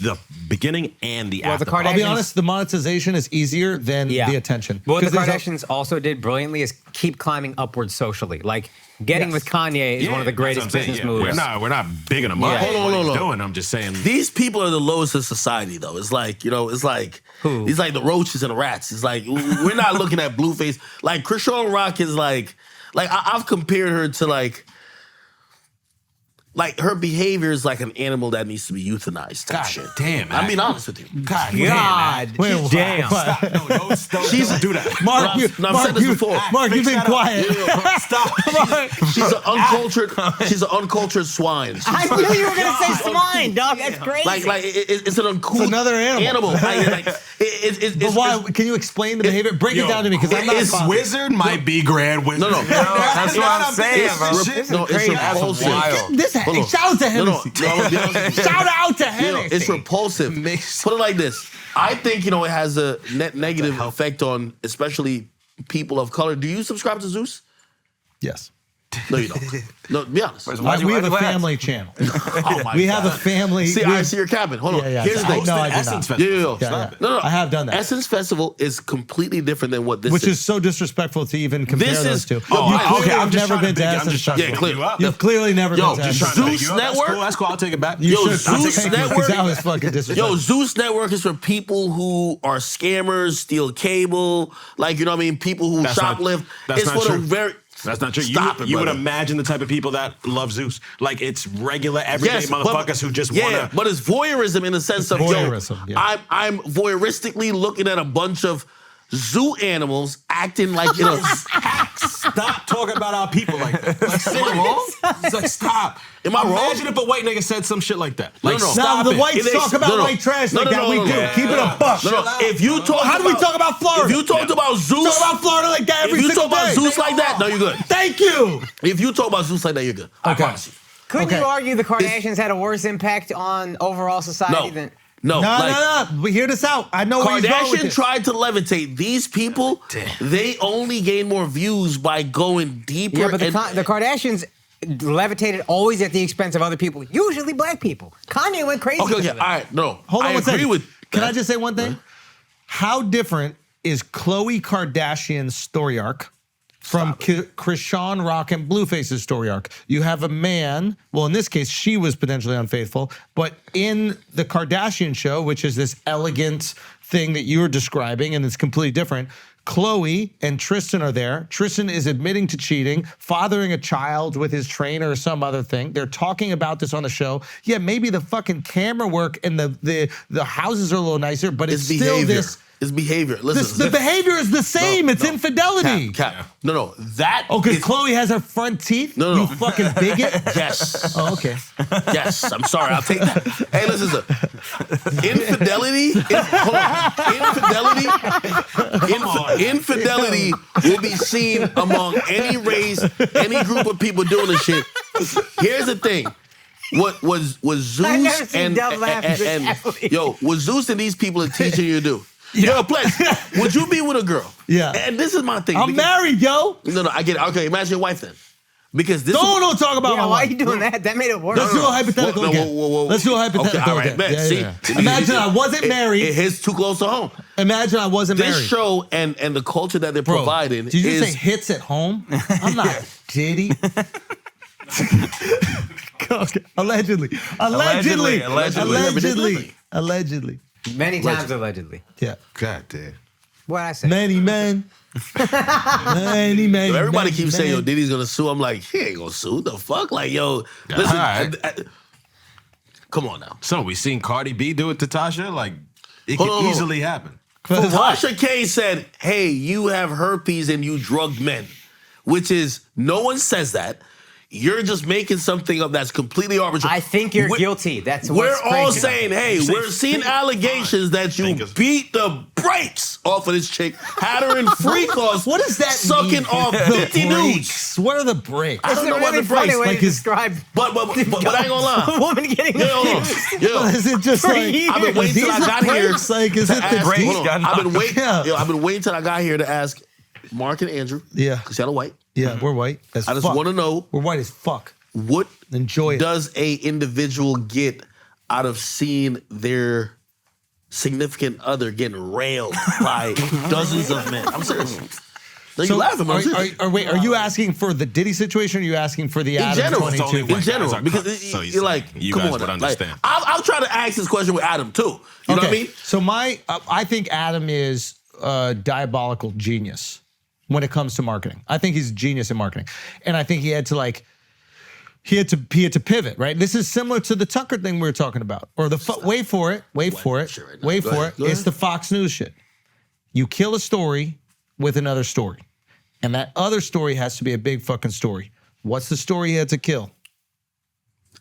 the beginning and the
Well, the
after.
I'll be
Kardashians-
honest, the monetization is easier than the attention.
But what the
'Cause there's a-
Kardashians also did brilliantly is keep climbing upwards socially. Like getting with Kanye is one of the greatest business moves.
We're not bigging him up.
Yeah.
Hold on,
What
hold
he's
on.
doing, I'm just saying.
These people are the lowest of society, though. It's like, it's like,
Who?
It's like the roaches and the rats. It's like, we're not looking at Blueface. Like, Krishan Rock is like I've compared her to like her behavior is like an animal that needs to be euthanized. Type
God
shit.
damn,
I'm
man.
being honest with you.
God,
God
Wait,
damn.
Stop. No, don't do that.
Mark,
No,
you,
no, I've
Mark,
said this
you,
before.
Mark, you've
Fix
been
that up.
quiet.
Stop.
She's an uncultured swine.
I knew you were gonna say swine, dog. That's crazy.
It's an uncouth
It's another animal. But why? Can you explain the behavior? Break it down to me, because I'm not.
This
following.
wizard might be Grand Wizard.
No.
That's what I'm saying, bro.
It's repulsive.
wild.
This
Hold on.
shout out to
No,
Hennessy.
no.
Shout out to Hennessy.
It's repulsive. Put it like this. I think, it has a net negative effect on especially people of color. Do you subscribe to Zeus?
Yes.
No, you don't. No, be honest.
We have a family channel.
Oh my
We have a
God.
family.
See, I see your cabin. Hold on.
Yeah, yeah.
Here's the thing.
No, I do
Essence
not.
Festival.
Yeah.
Yeah. I have done that.
Essence Festival is completely different than what this
Which
is.
is so disrespectful to even compare
This
those
is-
two.
Oh,
you
okay,
clearly
I'm
have
just
never
trying to
been to
I'm
Essence
just trying to
Festival.
pick you up.
You've clearly never
Yo,
been to
just
Essence
Zeus
Trying to pick you up.
Network?
That's cool. I'll take it back.
You
Yo,
should
Zeus
take it, 'cause
Network?
that was fucking disrespectful.
Yo, Zeus Network is for people who are scammers, steal cable, people who
That's not-
shoplift.
that's
It's
not
for
true.
the very.
That's not true.
Stop it,
You would
brother.
imagine the type of people that love Zeus. Like, it's regular, everyday motherfuckers who just want to.
but it's voyeurism in the sense of
Voyeurism, yeah.
I'm voyeuristically looking at a bunch of zoo animals acting like
Stop talking about our people like that. Like, it's like, stop.
Am I wrong?
Imagine if a white nigga said some shit like that. Like,
No.
Now
stop
the
it.
whites
If they-
talk about
no, no.
white trash
No,
like
no,
that.
no,
We
no,
do.
no.
Keep it a buck.
No, if you talk,
How do we talk about Florida?
If you talked about Zeus,
Talk about Florida like that every
if you
single
talk about
day.
Zeus like that, no, you're good.
Thank you.
If you talk about Zeus like that, you're good. I promise you.
Couldn't
Okay.
you argue the Kardashians had a worse impact on overall society than?
No.
No. We hear this out. I know where he's going with
Kardashian
this.
tried to levitate. These people, they only gain more views by going deeper.
Yeah, but
and,
the Kardashians levitated always at the expense of other people, usually black people. Kanye went crazy.
okay,
because
all
of it.
right, no.
Hold on
I
one
agree
second.
with
Can
that.
I just say one thing? How different is Khloe Kardashian's story arc from Krishan Rock and Blueface's story arc? You have a man, well, in this case, she was potentially unfaithful, but in the Kardashian show, which is this elegant thing that you're describing, and it's completely different, Chloe and Tristan are there. Tristan is admitting to cheating, fathering a child with his trainer or some other thing. They're talking about this on the show. Yeah, maybe the fucking camera work and the houses are a little nicer, but it's still
behavior.
this.
It's behavior. Listen,
The behavior is the same. It's infidelity.
Cap. No, that.
Oh, because
is-
Chloe has her front teeth?
No.
You fucking bigot?
Yes.
Oh, okay.
Yes, I'm sorry. I'll take that. Hey, listen. Infidelity will be seen among any race, any group of people doing this shit. Here's the thing. What was
I never
Zeus
seen
and
Dub laugh this heavily.
yo, what Zeus and these people are teaching you to do? Yo, Pledge, would you be with a girl?
Yeah.
And this is my thing.
I'm married, yo.
No, I get it. Okay, imagine your wife then. Because this
Don't talk about
Yeah,
my
why are
wife.
you doing that? That made it worse.
Let's do a hypothetical
Whoa,
again.
whoa.
Let's do a hypothetical
Okay, all right,
again.
man.
Yeah,
See,
yeah. Imagine I wasn't married.
It hits too close to home.
Imagine I wasn't
This
married.
show and the culture that they're
Bro,
providing
did you
is
say hits at home? I'm not Diddy. Okay. Allegedly.
Many times allegedly.
Yeah.
God damn.
What'd I say?
Many men. Many.
everybody
many
keeps saying, yo,
men.
Diddy's gonna sue. I'm like, he ain't gonna sue. The fuck? Like, yo, listen.
Alright.
Come on now.
So we seen Cardi B do it to Tasha. Like it
Hold
could
on.
easily happen.
Tasha K said, hey, you have herpes and you drugged men, which is, no one says that. You're just making something up that's completely arbitrary.
I think you're
We're-
guilty. That's
We're
what's
all
crazy.
saying, hey,
say
we're seeing
think-
allegations that you
Think is-
beat the brakes off of this chick, had her in freak offs.
What does that
sucking
mean?
off
The
50 dudes.
breaks. What are the breaks?
I don't
It's
know
a
what
really
the
funny
breaks.
way
like
to
his-
describe
But I ain't gonna lie.
a woman getting
Yo, hold on. Yo,
Is it just
For
like
years.
I've been waiting till I
these are
got here.
breaks? Like, is
to
it the
ask-
breaks
hold on.
got
I've been waiting.
Yeah.
Yo, I've been waiting till I got here to ask Mark and Andrew.
Yeah.
Casella White.
Yeah, we're white as
I just
fuck.
want to know,
We're white as fuck.
what
Enjoy it.
does a individual get out of seeing their significant other getting railed by dozens of men? I'm serious. No, you laughing, but I'm serious.
wait, are you asking for the Diddy situation or are you asking for the
In
Adam
general,
22?
only
in
white
general,
guys are
because
cooks, so he's
you're like,
saying you
come
guys
on,
would
like,
understand.
I'll try to ask this question with Adam too. You know what I mean?
So I think Adam is a diabolical genius when it comes to marketing. I think he's a genius in marketing. And I think he had to pivot, right? This is similar to the Tucker thing we were talking about. Or wait for it.
shit right now.
Wait
Go
for
ahead,
it.
go
It's
ahead.
the Fox News shit. You kill a story with another story. And that other story has to be a big fucking story. What's the story he had to kill?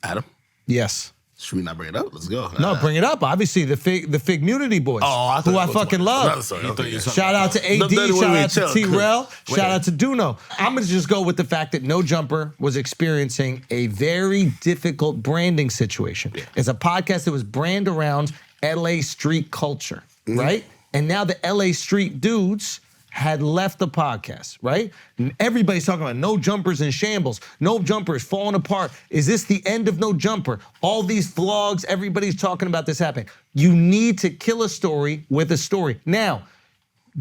Adam,
Yes.
should we not bring it up? Let's go.
No, bring it up. Obviously, the Figmunity boys,
I
who I fucking love. Shout out to AD,
No, no,
shout
wait,
out to
chill.
T-Rel, shout out to Duno. I'm gonna just go with the fact that No Jumper was experiencing a very difficult branding situation. It's a podcast that was brand around LA street culture, right? And now the LA street dudes had left the podcast, right? And everybody's talking about No Jumpers in shambles. No Jumpers falling apart. Is this the end of No Jumper? All these vlogs, everybody's talking about this happening. You need to kill a story with a story. Now,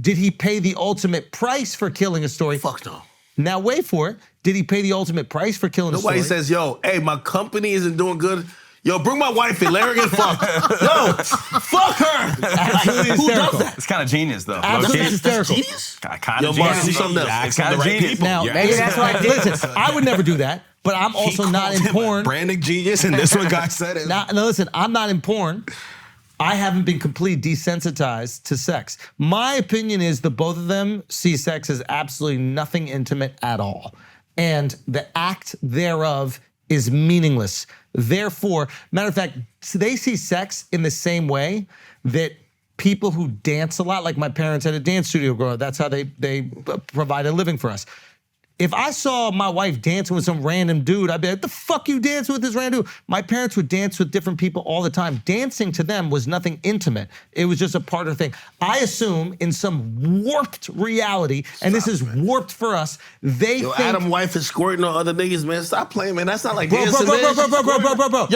did he pay the ultimate price for killing a story?
Fuck no.
Now, wait for it. Did he pay the ultimate price for killing a story?
Nobody says, yo, hey, my company isn't doing good. Yo, bring my wife in. Let her get fucked. Yo, fuck her.
Absolutely
Who
hysterical.
does that?
It's kind of genius, though.
Absolutely
Low-key.
hysterical.
Genius?
Kind
Yo,
of
Mark,
genius.
do something else.
It's kind of
Asking the right
genius.
people.
Now,
Yeah.
Maybe that's what I did.
listen, I would never do that, but I'm also not in porn.
Branding genius, and this one guy said it.
Now, listen, I'm not in porn. I haven't been completely desensitized to sex. My opinion is the both of them see sex as absolutely nothing intimate at all. And the act thereof is meaningless. Therefore, matter of fact, they see sex in the same way that people who dance a lot, like my parents had a dance studio growing up, that's how they provide a living for us. If I saw my wife dancing with some random dude, I'd be like, the fuck you dancing with this random dude? My parents would dance with different people all the time. Dancing to them was nothing intimate. It was just a part of the thing. I assume in some warped reality, and this is warped for us, they
Yo,
think...
Adam wife is squirting on other niggas, man. Stop playing, man. That's not like
Bro,
dancing,
bro,
man.
bro.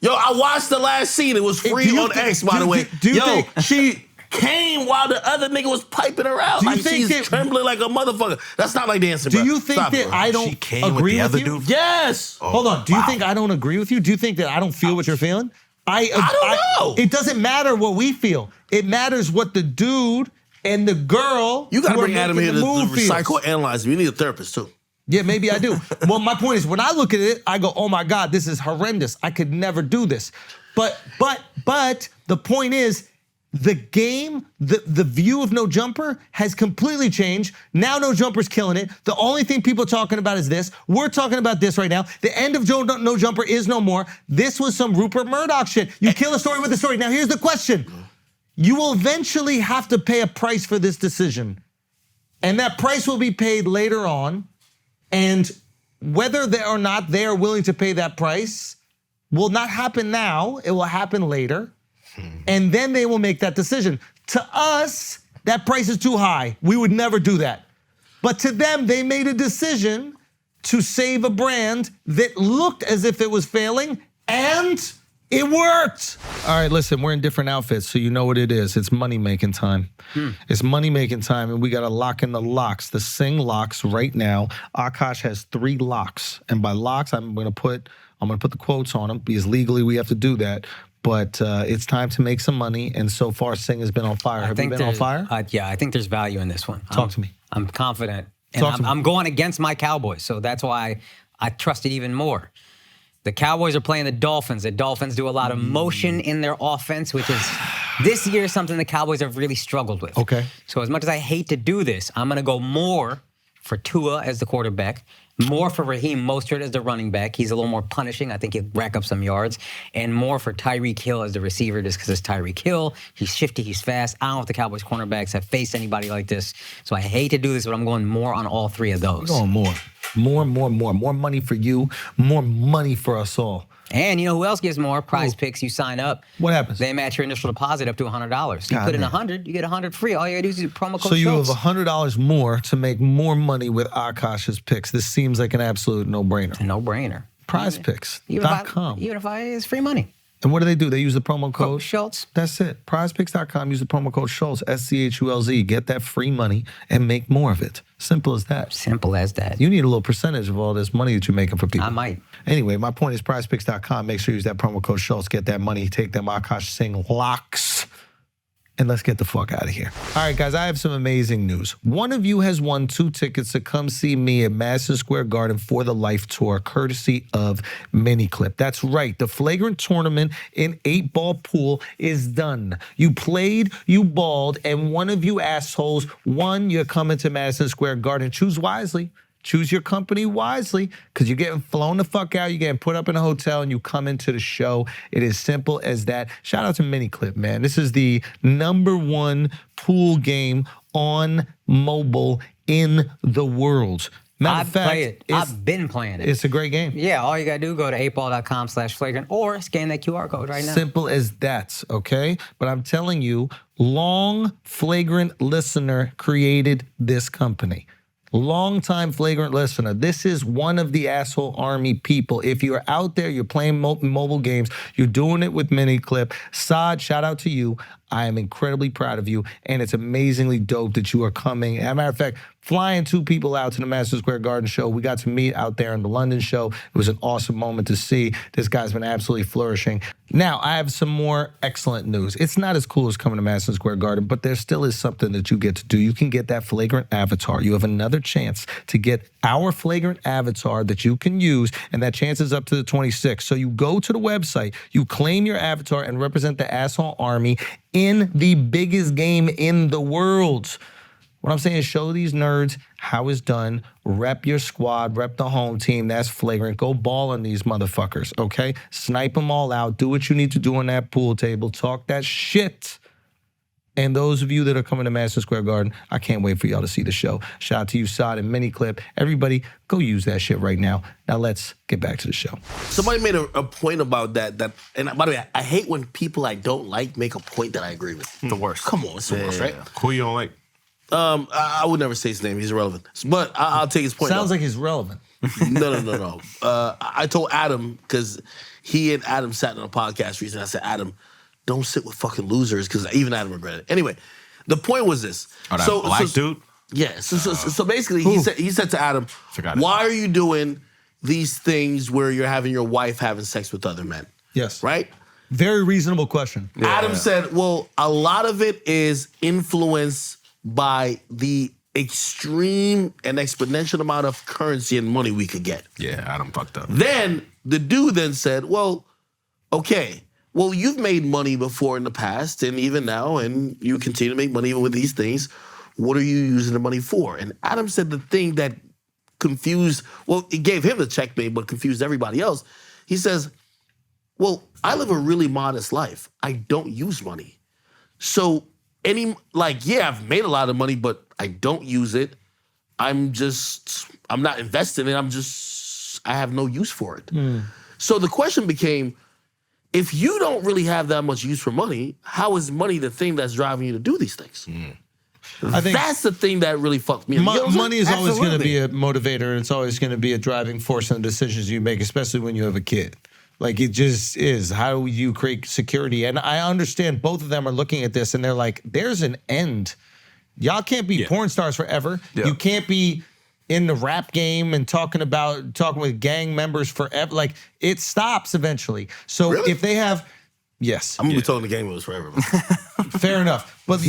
Yo, I watched the last scene. It was free
Do you
on
think-
X, by
do-
the way.
do you
Yo,
think-
she came while the other nigga was piping her out.
Do you
Like
think
she's
that-
trembling like a motherfucker. That's not like dancing,
Do
bro.
you think
Stop it,
that
bro.
I don't
She came with
agree
the
with
other
you?
dude?
Yes.
Hold on. Do you think I don't agree with you? Do you think that I don't feel what you're feeling? I
don't know.
It doesn't matter what we feel. It matters what the dude and the girl.
You gotta
who are
bring Adam
making
here to
the move feels.
recycle, analyze him. You need a therapist too.
Yeah, maybe I do. Well, my point is, when I look at it, I go, oh my God, this is horrendous. I could never do this. But the point is, the game, the view of No Jumper has completely changed. Now No Jumper's killing it. The only thing people are talking about is this. We're talking about this right now. The end of No Jumper is no more. This was some Rupert Murdoch shit. You kill a story with a story. Now here's the question. You will eventually have to pay a price for this decision. And that price will be paid later on. And whether they or not they are willing to pay that price will not happen now. It will happen later. And then they will make that decision. To us, that price is too high. We would never do that. But to them, they made a decision to save a brand that looked as if it was failing, and it worked. All right, listen, we're in different outfits, so you know what it is. It's money-making time. It's money-making time, and we got to lock in the locks, the Sing locks right now. Akaash has 3 locks, and by locks, I'm gonna put the quotes on them because legally we have to do that. But it's time to make some money, and so far Sing has been on fire. Have you been on fire?
Yeah, I think there's value in this one.
Talk to me.
I'm confident, and I'm going against my Cowboys, so that's why I trust it even more. The Cowboys are playing the Dolphins. The Dolphins do a lot of motion in their offense, which is this year something the Cowboys have really struggled with.
Okay.
So as much as I hate to do this, I'm going to go more for Tua as the quarterback, more for Raheem Mostert as the running back. He's a little more punishing. I think he'll rack up some yards. And more for Tyreek Hill as the receiver, just because it's Tyreek Hill. He's shifty, he's fast. I don't know if the Cowboys cornerbacks have faced anybody like this. So I hate to do this, but I'm going more on all 3 of those.
Going more. More money for you, more money for us all.
And you know who else gives more? Prize Picks. You sign up.
What happens?
They match your initial deposit up to $100. You put in 100, you get 100 free. All you gotta do is use promo code
So you have
Schultz.
$100 more to make more money with Akaash's picks. This seems like an absolute no-brainer.
A no-brainer.
PrizePicks.com.
Even if it's free money.
And what do? They use the promo code
Schultz.
That's it. PrizePicks.com. Use the promo code Schultz, SCHULZ. Get that free money and make more of it. Simple as that.
Simple as that.
You need a little percentage of all this money that you're making for people.
I might.
Anyway, my point is PrizePicks.com. Make sure you use that promo code Schultz. Get that money. Take them Akaash Sing locks. And let's get the fuck out of here. All right, guys, I have some amazing news. One of you has won 2 tickets to come see me at Madison Square Garden for the Life Tour, courtesy of Miniclip. That's right, the Flagrant tournament in 8-ball pool is done. You played, you balled, and one of you assholes won. You're coming to Madison Square Garden. Choose wisely. Choose your company wisely, because you're getting flown the fuck out, you're getting put up in a hotel, and you come into the show. It is simple as that. Shout out to Miniclip, man. This is the #1 pool game on mobile in the world. Matter of fact,
I've been playing it.
It's a great game.
Yeah, all you gotta do, go to 8ball.com/flagrant or scan that QR code right now.
Simple as that, okay? But I'm telling you, long Flagrant listener created this company. Long-time Flagrant listener. This is one of the asshole army people. If you're out there, you're playing mobile games, you're doing it with Miniclip. Saad, shout out to you. I am incredibly proud of you, and it's amazingly dope that you are coming. As a matter of fact, flying 2 people out to the Madison Square Garden show. We got to meet out there in the London show. It was an awesome moment to see. This guy's been absolutely flourishing. Now, I have some more excellent news. It's not as cool as coming to Madison Square Garden, but there still is something that you get to do. You can get that Flagrant avatar. You have another chance to get our Flagrant avatar that you can use, and that chance is up to the 26th. So you go to the website, you claim your avatar, and represent the asshole army in the biggest game in the world. What I'm saying is show these nerds how it's done. Rep your squad, rep the home team. That's Flagrant. Go ball on these motherfuckers, okay? Snipe them all out. Do what you need to do on that pool table. Talk that shit. And those of you that are coming to Madison Square Garden, I can't wait for y'all to see the show. Shout out to you, Saad and Miniclip. Everybody, go use that shit right now. Now let's get back to the show.
Somebody made a point about that, and by the way, I hate when people I don't like make a point that I agree with.
The worst.
Come on, it's the worst, right?
Who you don't like?
I would never say his name. He's irrelevant. But I'll take his point.
Sounds like he's relevant.
No. I told Adam, because he and Adam sat on a podcast recently. I said, Adam, don't sit with fucking losers, because even Adam regretted it. Anyway, the point was this.
Oh, that black dude?
Yeah. So basically, he said to Adam, why are you doing these things where you're having your wife having sex with other men?
Yes.
Right?
Very reasonable question.
Adam said, well, a lot of it is influence by the extreme and exponential amount of currency and money we could get.
Yeah, Adam fucked up.
Then the dude then said, well, okay, well, you've made money before in the past and even now, and you continue to make money even with these things. What are you using the money for? And Adam said the thing that confused, well, it gave him the checkmate, but confused everybody else. He says, well, I live a really modest life. I don't use money. So I've made a lot of money, but I don't use it. I'm not investing in it. I have no use for it. So the question became, if you don't really have that much use for money, how is money the thing that's driving you to do these things?
I think
That's the thing that really fucked me up. You know what I'm
money
saying?
is always going to
Absolutely.
be a motivator, and it's always going to be a driving force in the decisions you make, especially when you have a kid. Like, it just is. How you create security. And I understand both of them are looking at this, and they're like, there's an end. Y'all can't be porn stars forever.
Yeah.
You can't be in the rap game and talking with gang members forever. Like, it stops eventually. So
Really?
if they have, yes.
I'm gonna be talking to game members forever.
Fair enough. But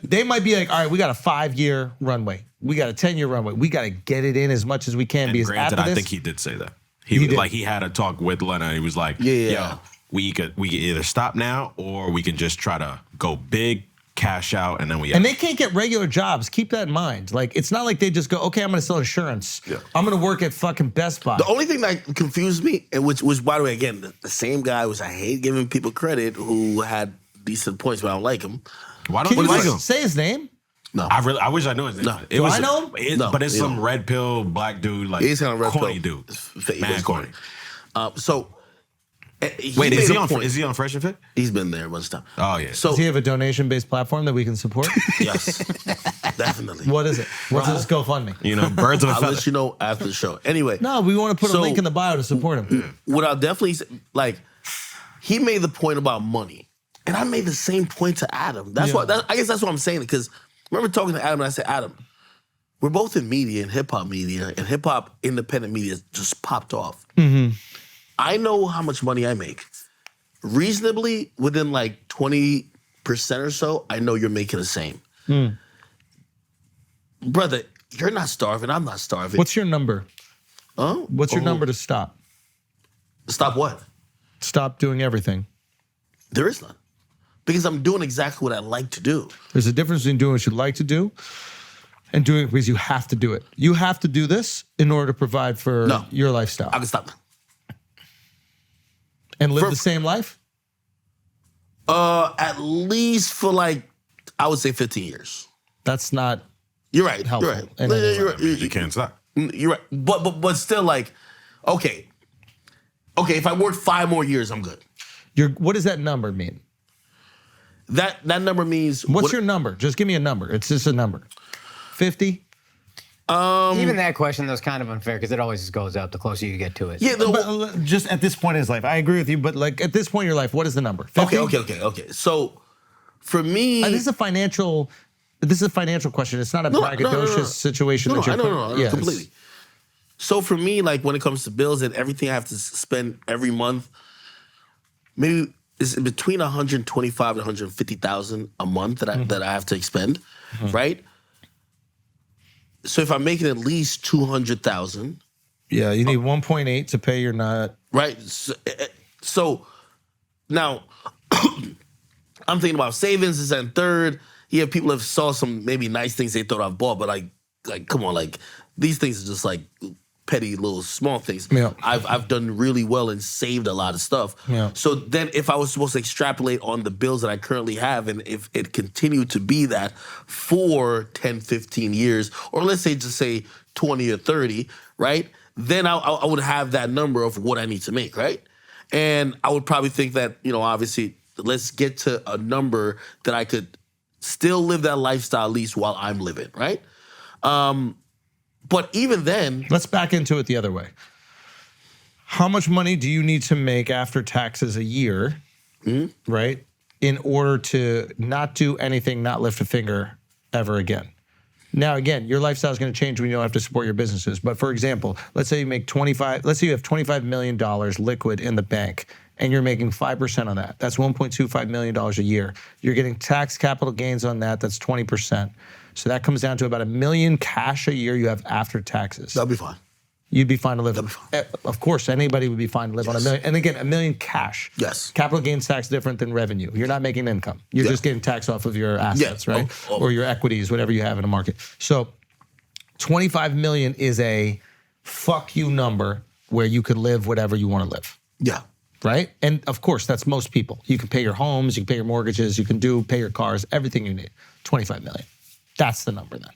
they might be like, all right, we got a 5-year runway. We got a 10-year runway. We got to get it in as much as we can.
And
Because
granted,
after
I
this,
think he did say that.
He did.
He had a talk with Lena. He was like,
Yeah.
yo, we could either stop now or we can just try to go big, cash out, and then we
and they can't get regular jobs. Keep that in mind. Like, it's not like they just go, okay, I'm going to sell insurance.
Yeah.
I'm going to work at fucking Best Buy.
The only thing that confused me, and which was, by the way, again, the same guy, which I hate giving people credit, who had decent points, but I don't like him.
Why don't
Can
you
you
like
just
him?
say his name?
No.
I wish I knew his name.
No.
It
Do
was,
I know him?
No,
but it's
you
some
don't.
red pill black dude, like
He's kind of red
corny
pill.
dude. Man, corny.
So,
Wait, is
made
he
a
on?
point.
Is he on Fresh and Fit?
He's been there a bunch of time.
Oh yeah.
So
Does he have a donation-based platform that we can support?
yes, definitely.
What is it? What's his GoFundMe?
You know, birds of a
I'll
feather.
let you know after the show. Anyway,
No, we want to put a
So-
link in the bio to support him.
what I'll definitely say, like, he made the point about money, and I made the same point to Adam. That's
Yeah.
why. I guess that's what I'm saying. Because I remember talking to Adam, and I said, Adam, we're both in media and hip hop media, and hip hop independent media just popped off. I know how much money I make. Reasonably, within like 20% or so, I know you're making the same. Brother, you're not starving. I'm not starving.
What's your number?
Huh?
What's your
Oh.
number to stop?
Stop what?
Stop doing everything.
There is none. Because I'm doing exactly what I like to do.
There's a difference between doing what you like to do and doing it because you have to do it. You have to do this in order to provide for
No.
your lifestyle
I can stop.
and live
for-
the same life.
At least for like, I would say 15 years.
That's not
You're right.
helpful.
You're right.
And
No,
it is.
you're right.
You can't stop.
You're right. But still, like, okay, if I work 5 more years, I'm good.
What does that number mean?
That number means
What's your number? Just give me a number. It's just a number. 50?
Even that question, though, is kind of unfair because it always just goes up the closer you get to it.
Yeah.
But just at this point in his life, I agree with you. But like at this point in your life, what is the number? 50?
Okay. So for me,
This is a financial question. It's not a braggadocious situation.
No,
that you're
no,
Yeah, it's-
completely. So for me, like when it comes to bills and everything I have to spend every month, maybe it's between 125 and 150,000 a month that I have to expend, right? So if I'm making at least 200,000,
Yeah, you need 1.8 to pay your not.
right? So now I'm thinking about savings is and third. Yeah, people have saw some maybe nice things they thought I've bought, but like come on, like these things are just like petty little small things.
Yeah.
I've done really well and saved a lot of stuff.
Yeah.
So then if I was supposed to extrapolate on the bills that I currently have, and if it continued to be that for 10, 15 years, or let's say just say 20 or 30, right? Then I would have that number of what I need to make, right? And I would probably think that, obviously, let's get to a number that I could still live that lifestyle at least while I'm living, right? But even then,
Let's back into it the other way. How much money do you need to make after taxes a year, right, in order to not do anything, not lift a finger ever again? Now, again, your lifestyle is going to change when you don't have to support your businesses. But for example, let's say you have $25 million liquid in the bank and you're making 5% on that, that's $1.25 million a year. You're getting tax capital gains on that, that's 20%. So that comes down to about $1 million cash a year you have after taxes.
That'll be fine.
You'd be fine to live.
That'd be fine.
Of course, anybody would be fine to live on $1 million. And again, $1 million cash.
Yes.
Capital gains tax different than revenue. You're not making income. You're
Yeah.
just getting tax off of your assets,
Yeah.
right?
Oh.
Or your equities, whatever you have in a market. So 25 million is a fuck you number where you could live whatever you want to live,
Yeah.
right? And of course, that's most people. You can pay your homes, you can pay your mortgages, you can pay your cars, everything you need. 25 million. That's the number then.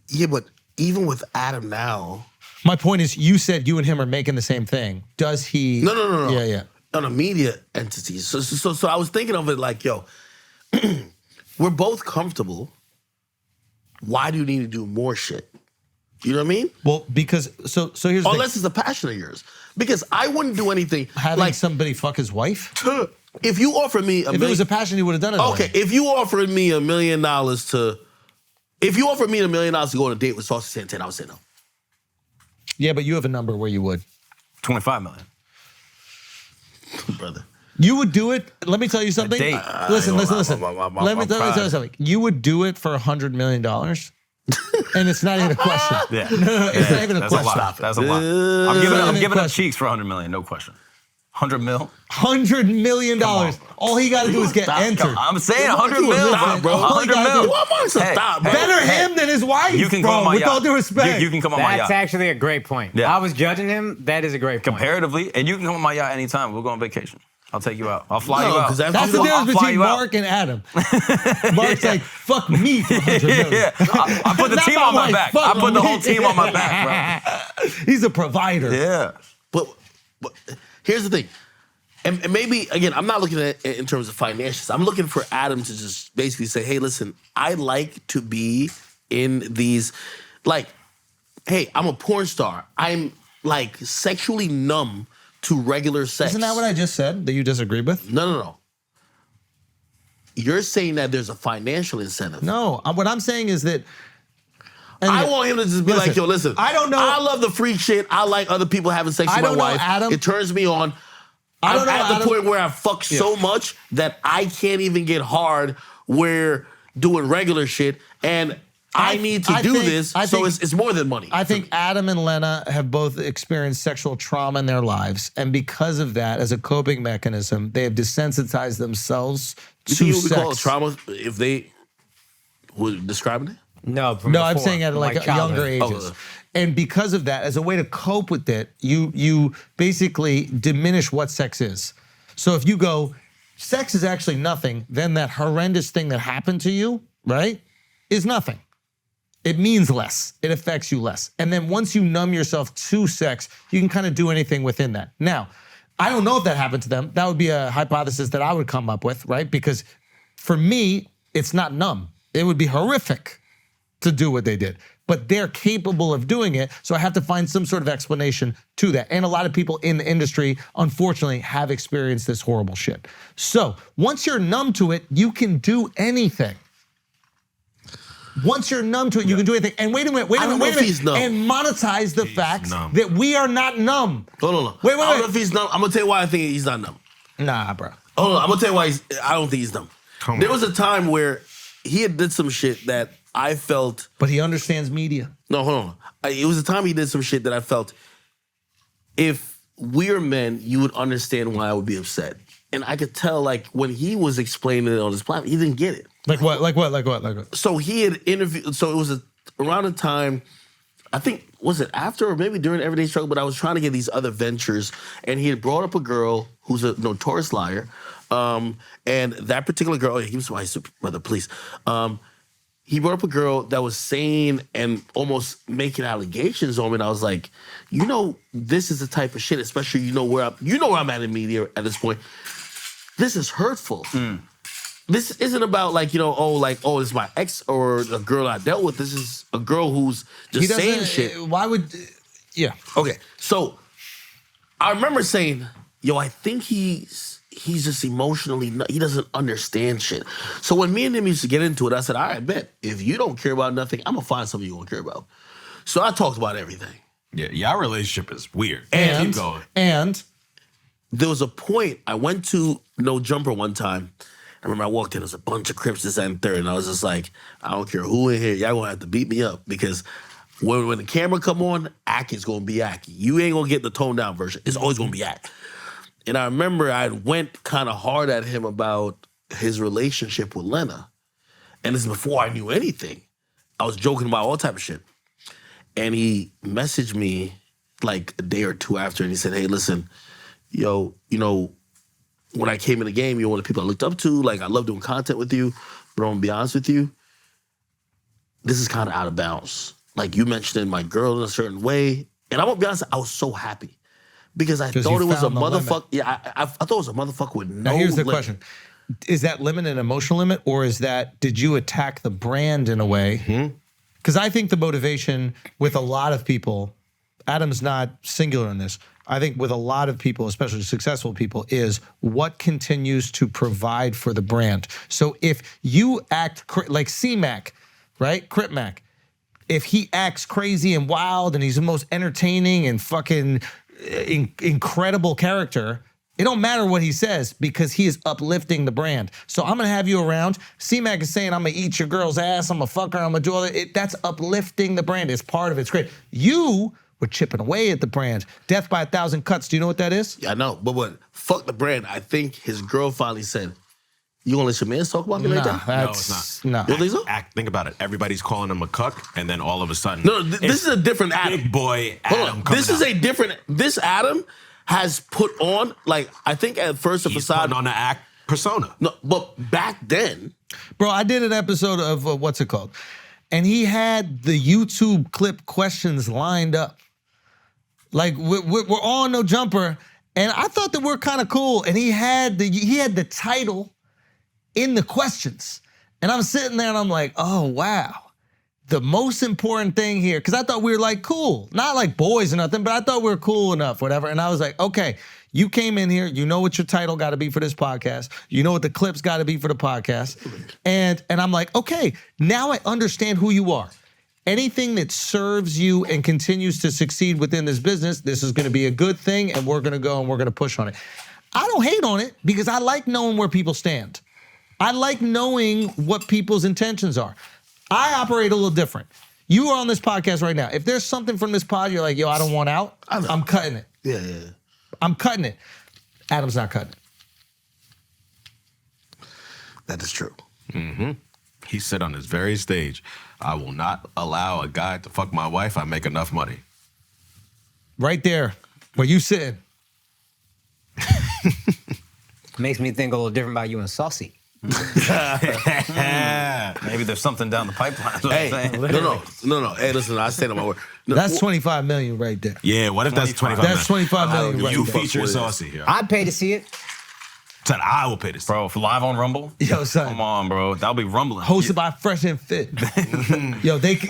Yeah, but even with Adam now,
My point is, you said you and him are making the same thing. Does he?
No.
Yeah.
on a media entity. So I was thinking of it like, yo, we're both comfortable. Why do you need to do more shit? You know what I mean?
Well, because so here's the
Unless it's a passion of yours. Because I wouldn't do anything
having
like
somebody fuck his wife.
if you offered me
If it was a passion, he would have done it.
Okay,
already.
if you offered me $1 million if you offered me $1 million to go on a date with Saucy Santana, I would say no.
Yeah, but you have a number where you would.
25 million.
Brother.
You would do it. Let me tell you something.
date.
Listen. Let me
I'm
tell you
proud.
something. You would do it for $100 million, and it's not even a question.
Yeah.
No, it's not even a
That's a
question.
lot. That's a lot.
not
I'm
even a
giving up
question.
cheeks for 100 million, no question. 100 mil?
$100 million. All he got to do is get entered.
I'm saying 100
You
mil,
stop,
bro.
bro.
100
All you
mil.
gotta do- Better him than his wife.
You can
bro,
come on my
with
yacht.
all due respect.
You can come on my
That's
yacht.
actually a great point.
Yeah.
I was judging him. That is a great point.
Comparatively, and you can come on my yacht anytime. We'll go on vacation. I'll take you out. I'll fly
No,
you out.
'cause
That's the
I'll
difference
fly
between
you out.
Mark and Adam. Mark's like, fuck me for $100 million.
Yeah, I put the
Not
team
my
on my
wife,
back.
fuck
I put the
me.
whole team on my back,
He's a provider.
bro. Yeah.
But here's the thing. And maybe, again, I'm not looking at it in terms of financials. I'm looking for Adam to just basically say, hey, listen, I like to be in these, like, hey, I'm a porn star. I'm, like, sexually numb to regular sex.
Isn't that what I just said that you disagreed with?
No. You're saying that there's a financial incentive.
No, what I'm saying is that. and
I want him to just be like, yo, listen.
I don't know.
I love the freak shit. I like other people having sex
I
with my
don't know,
wife.
Adam.
It turns me on.
I don't
I'm
know,
at the
Adam.
point where I fuck so much that I can't even get hard where doing regular shit. And I need to do this. So it's more than money.
I think Adam and Lena have both experienced sexual trauma in their lives. And because of that, as a coping mechanism, they have desensitized themselves
You
to
think you would
sex.
call it trauma if they were describing it?
No, from
No, I'm
before,
saying at
from,
like
childhood.
younger ages. And because of that, as a way to cope with it, you basically diminish what sex is. So if you go, sex is actually nothing, then that horrendous thing that happened to you, right, is nothing. It means less. It affects you less. And then once you numb yourself to sex, you can kind of do anything within that. Now, I don't know if that happened to them. That would be a hypothesis that I would come up with, right? Because for me, it's not numb. It would be horrific to do what they did. But they're capable of doing it, so I have to find some sort of explanation to that. And a lot of people in the industry, unfortunately, have experienced this horrible shit. So once you're numb to it, you can do anything. Once you're numb to it, you can do anything. And wait a minute,
he's numb.
and monetize the fact
numb.
that we are not numb.
Hold on.
Wait.
I don't know if he's numb. I'm going to tell you why I think he's not numb.
Nah, bro.
Hold on. I'm going to tell you why I don't think he's numb. There was a time where he had did some shit that I felt.
But he understands media.
No, hold on. It was a time he did some shit that I felt, if we are men, you would understand why I would be upset. And I could tell, like, when he was explaining it on his platform, he didn't get it.
Like what?
So he had interviewed, so it was around the time, I think, was it after or maybe during Everyday Struggle, but I was trying to get these other ventures, and he had brought up a girl who's a notorious liar, and that particular girl, he was by the police, he brought up a girl that was saying and almost making allegations on me, and I was like, you know, this is the type of shit, especially you know where I'm at in media at this point. This is hurtful. This isn't about like, you know, this is my ex or a girl I dealt with. This is a girl who's just saying shit.
Why would, yeah.
Okay, so I remember saying, yo, I think he's just emotionally, he doesn't understand shit. So when me and him used to get into it, I said, all right, bet, if you don't care about nothing, I'm gonna find something you won't care about. So I talked about everything.
Yeah, y'all relationship is weird.
And
keep going.
And
there was a point, I went to No Jumper one time. I remember I walked in, there was a bunch of Crips, this, that, and third, and I was just like, I don't care who in here, y'all gonna have to beat me up because when the camera come on, Aki's gonna be Aki. You ain't gonna get the toned down version. It's always gonna be Aki. And I remember I went kind of hard at him about his relationship with Lena. And this is before I knew anything. I was joking about all type of shit. And he messaged me like a day or two after, and he said, hey, listen, yo, you know, when I came in the game, you're one of the people I looked up to. Like, I love doing content with you, but I'm gonna be honest with you, this is kind of out of bounds. Like, you mentioned my girl in a certain way, and I'm gonna be honest, I was so happy because I thought it was a motherfucker. Yeah, I thought it was a motherfucker with no.
Now here's the
limit.
question: is that limit an emotional limit, or is that did you attack the brand in a way? Because I think the motivation with a lot of people, Adam's not singular in this. I think with a lot of people, especially successful people, is what continues to provide for the brand. So if you act like C-Mac, right? Crip Mac, if he acts crazy and wild and he's the most entertaining and fucking incredible character, it don't matter what he says because he is uplifting the brand. So I'm gonna have you around. C-Mac is saying, I'm gonna eat your girl's ass, I'm gonna fuck her, I'm gonna do all that. That's uplifting the brand. It's part of it. It's great. You were chipping away at the brand. Death by 1,000 cuts. Do you know what that is?
Yeah, I know. But what? Fuck the brand. I think his girl finally said, you gonna let your man talk about me like that?
No, it's not.
You don't think so?
Think about it. Everybody's calling him a cuck, and then all of a sudden,
No, this is a different Adam.
big boy
Hold
Adam.
on.
coming
This is
out.
a different. This Adam has put on, like, I think at first the
He's
facade.
putting on the act persona.
No, but back then,
Bro, I did an episode of what's it called? And he had the YouTube clip questions lined up. Like, we're all on No Jumper, and I thought that we're kind of cool. And he had the title in the questions. And I'm sitting there and I'm like, oh, wow. The most important thing here, because I thought we were like cool, not like boys or nothing, but I thought we were cool enough, whatever. And I was like, okay, you came in here, you know what your title got to be for this podcast, you know what the clips got to be for the podcast, and I'm like, okay, now I understand who you are. Anything that serves you and continues to succeed within this business, this is going to be a good thing, and we're going to go and we're going to push on it. I don't hate on it because I like knowing where people stand. I like knowing what people's intentions are. I operate a little different. You are on this podcast right now. If there's something from this pod you're like, yo, I don't want out, I'm cutting it.
yeah.
I'm cutting it. Adam's not cutting it.
That is true.
He said on this very stage, I will not allow a guy to fuck my wife. I make enough money.
Right there, where you sitting.
Makes me think a little different about you and Saucy.
Maybe there's something down the pipeline. That's what I'm
Hey,
saying.
no. Hey, listen, I stand on my word. No,
That's 25 million right there.
Yeah, what if that's 25
That's 25 million right
You
there.
feature Saucy here.
I'd pay to see it.
Said I will pay this.
Bro, for live on Rumble?
Yo, son.
Come on, bro. That'll be rumbling.
Hosted by Fresh and Fit. Yo, they can,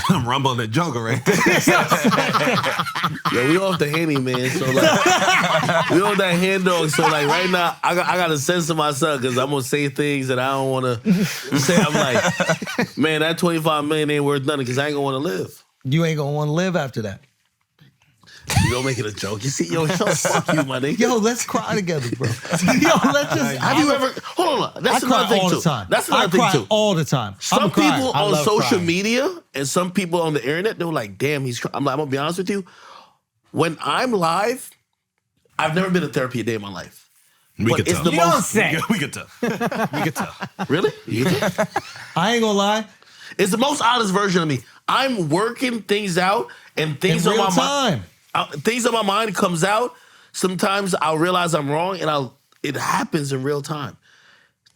I'm rumbling the jungle right there.
Yeah, we off the Henny, man. So like, we on that hand dog. So like, right now, I gotta censor myself because I'm gonna say things that I don't want to say. I'm like, man, that 25 million ain't worth nothing because I ain't gonna want to live.
you ain't gonna want to live after that.
You don't make it a joke. You see, yo, fuck you, my nigga.
Yo, let's cry together, bro. Yo, let's just.
Have you ever? Hold on.
I
That's
cry
another thing
all
too.
the time.
That's another
I
thing
cry
too.
all the time.
Some
I'm crying.
people
I
on
love
social
crying.
media and some people on the internet, they were like, damn, he's I'm like, I'm gonna be honest with you. When I'm live, I've never been to therapy a day in my life.
We
But
could
it's
tell.
the
You don't
most
say.
We could tell. We could tell.
really? You think?
I ain't gonna lie.
It's the most honest version of me. I'm working things out and things
In
on
real
my mind.
time.
Things on my mind comes out. Sometimes I'll realize I'm wrong and it happens in real time.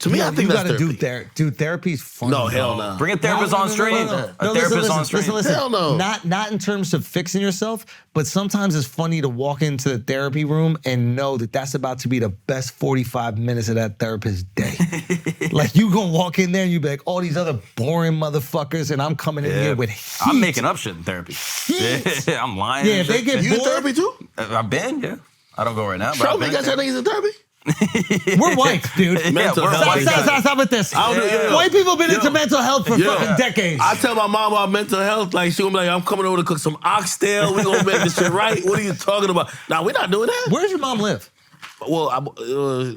To me, I think
you
that's
gotta
therapy.
do therapy. Dude, therapy's fun.
No, hell no.
Bring a therapist on stream. A therapist on stream.
Listen.
Hell no.
Not in terms of fixing yourself, but sometimes it's funny to walk into the therapy room and know that that's about to be the best 45 minutes of that therapist's day. Like you gonna walk in there and you be like, all these other boring motherfuckers, and I'm coming in here with heat.
I'm making up shit in therapy. Yeah, I'm lying.
Yeah,
and
if they
shit.
get
You in
bored,
therapy too?
I've been, yeah. I don't go right now, but
Show
I've
me,
been.
guys, I think he's in therapy.
we're white, dude.
Yeah,
Mental
we're
health.
white.
Stop with this.
I don't know, yo.
White people been
Yo.
into mental health for
Yo.
fucking decades.
I tell my mom about mental health, like she gonna be like, I'm coming over to cook some oxtail. We gonna make this shit right. What are you talking about? Nah, we're not doing that.
Where's your mom live?
Well,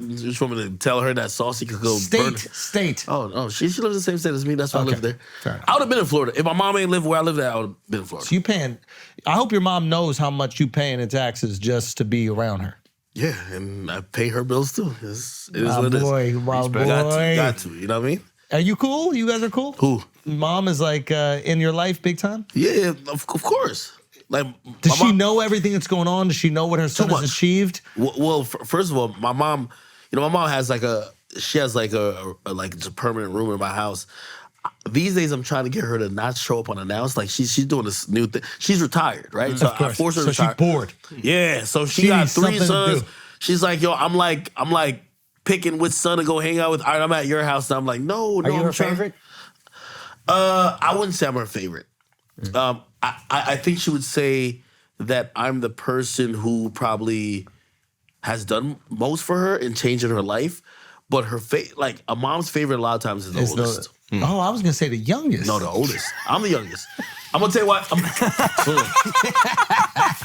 just want me to tell her that Saucy could go burn.
State.
Oh, no, she lives in the same state as me. That's why I live there.
Fair enough.
I would have been in Florida. If my mom ain't lived where I lived at, I would have been in Florida.
So you paying, I hope your mom knows how much you paying in taxes just to be around her.
Yeah, and I pay her bills too. It is
My
what it
boy,
is.
my boy.
Got to, you know what I mean?
Are you cool? You guys are cool?
Who?
Mom is like in your life big time?
Yeah, of course. Like,
Does
my
she
mom-
know everything that's going on? Does she know what her son has
much.
achieved?
Well, first of all, my mom, my mom has like a it's a permanent room in my house. These days, I'm trying to get her to not show up unannounced. Like she's doing this new thing. She's retired, right? So I forced her to
So
retire.
she's bored.
Yeah, so she
She
got
needs
3
something to
sons.
do.
She's like, yo, I'm like picking which son to go hang out with. All right, I'm at your house. And I'm like, no,
Are you
I'm
her
trying-
favorite?
I wouldn't say I'm her favorite. I think she would say that I'm the person who probably has done most for her in changing her life. But her like a mom's favorite a lot of times is the oldest.
Oh, I was gonna say the youngest.
No, the oldest. I'm the youngest. I'm gonna tell you why.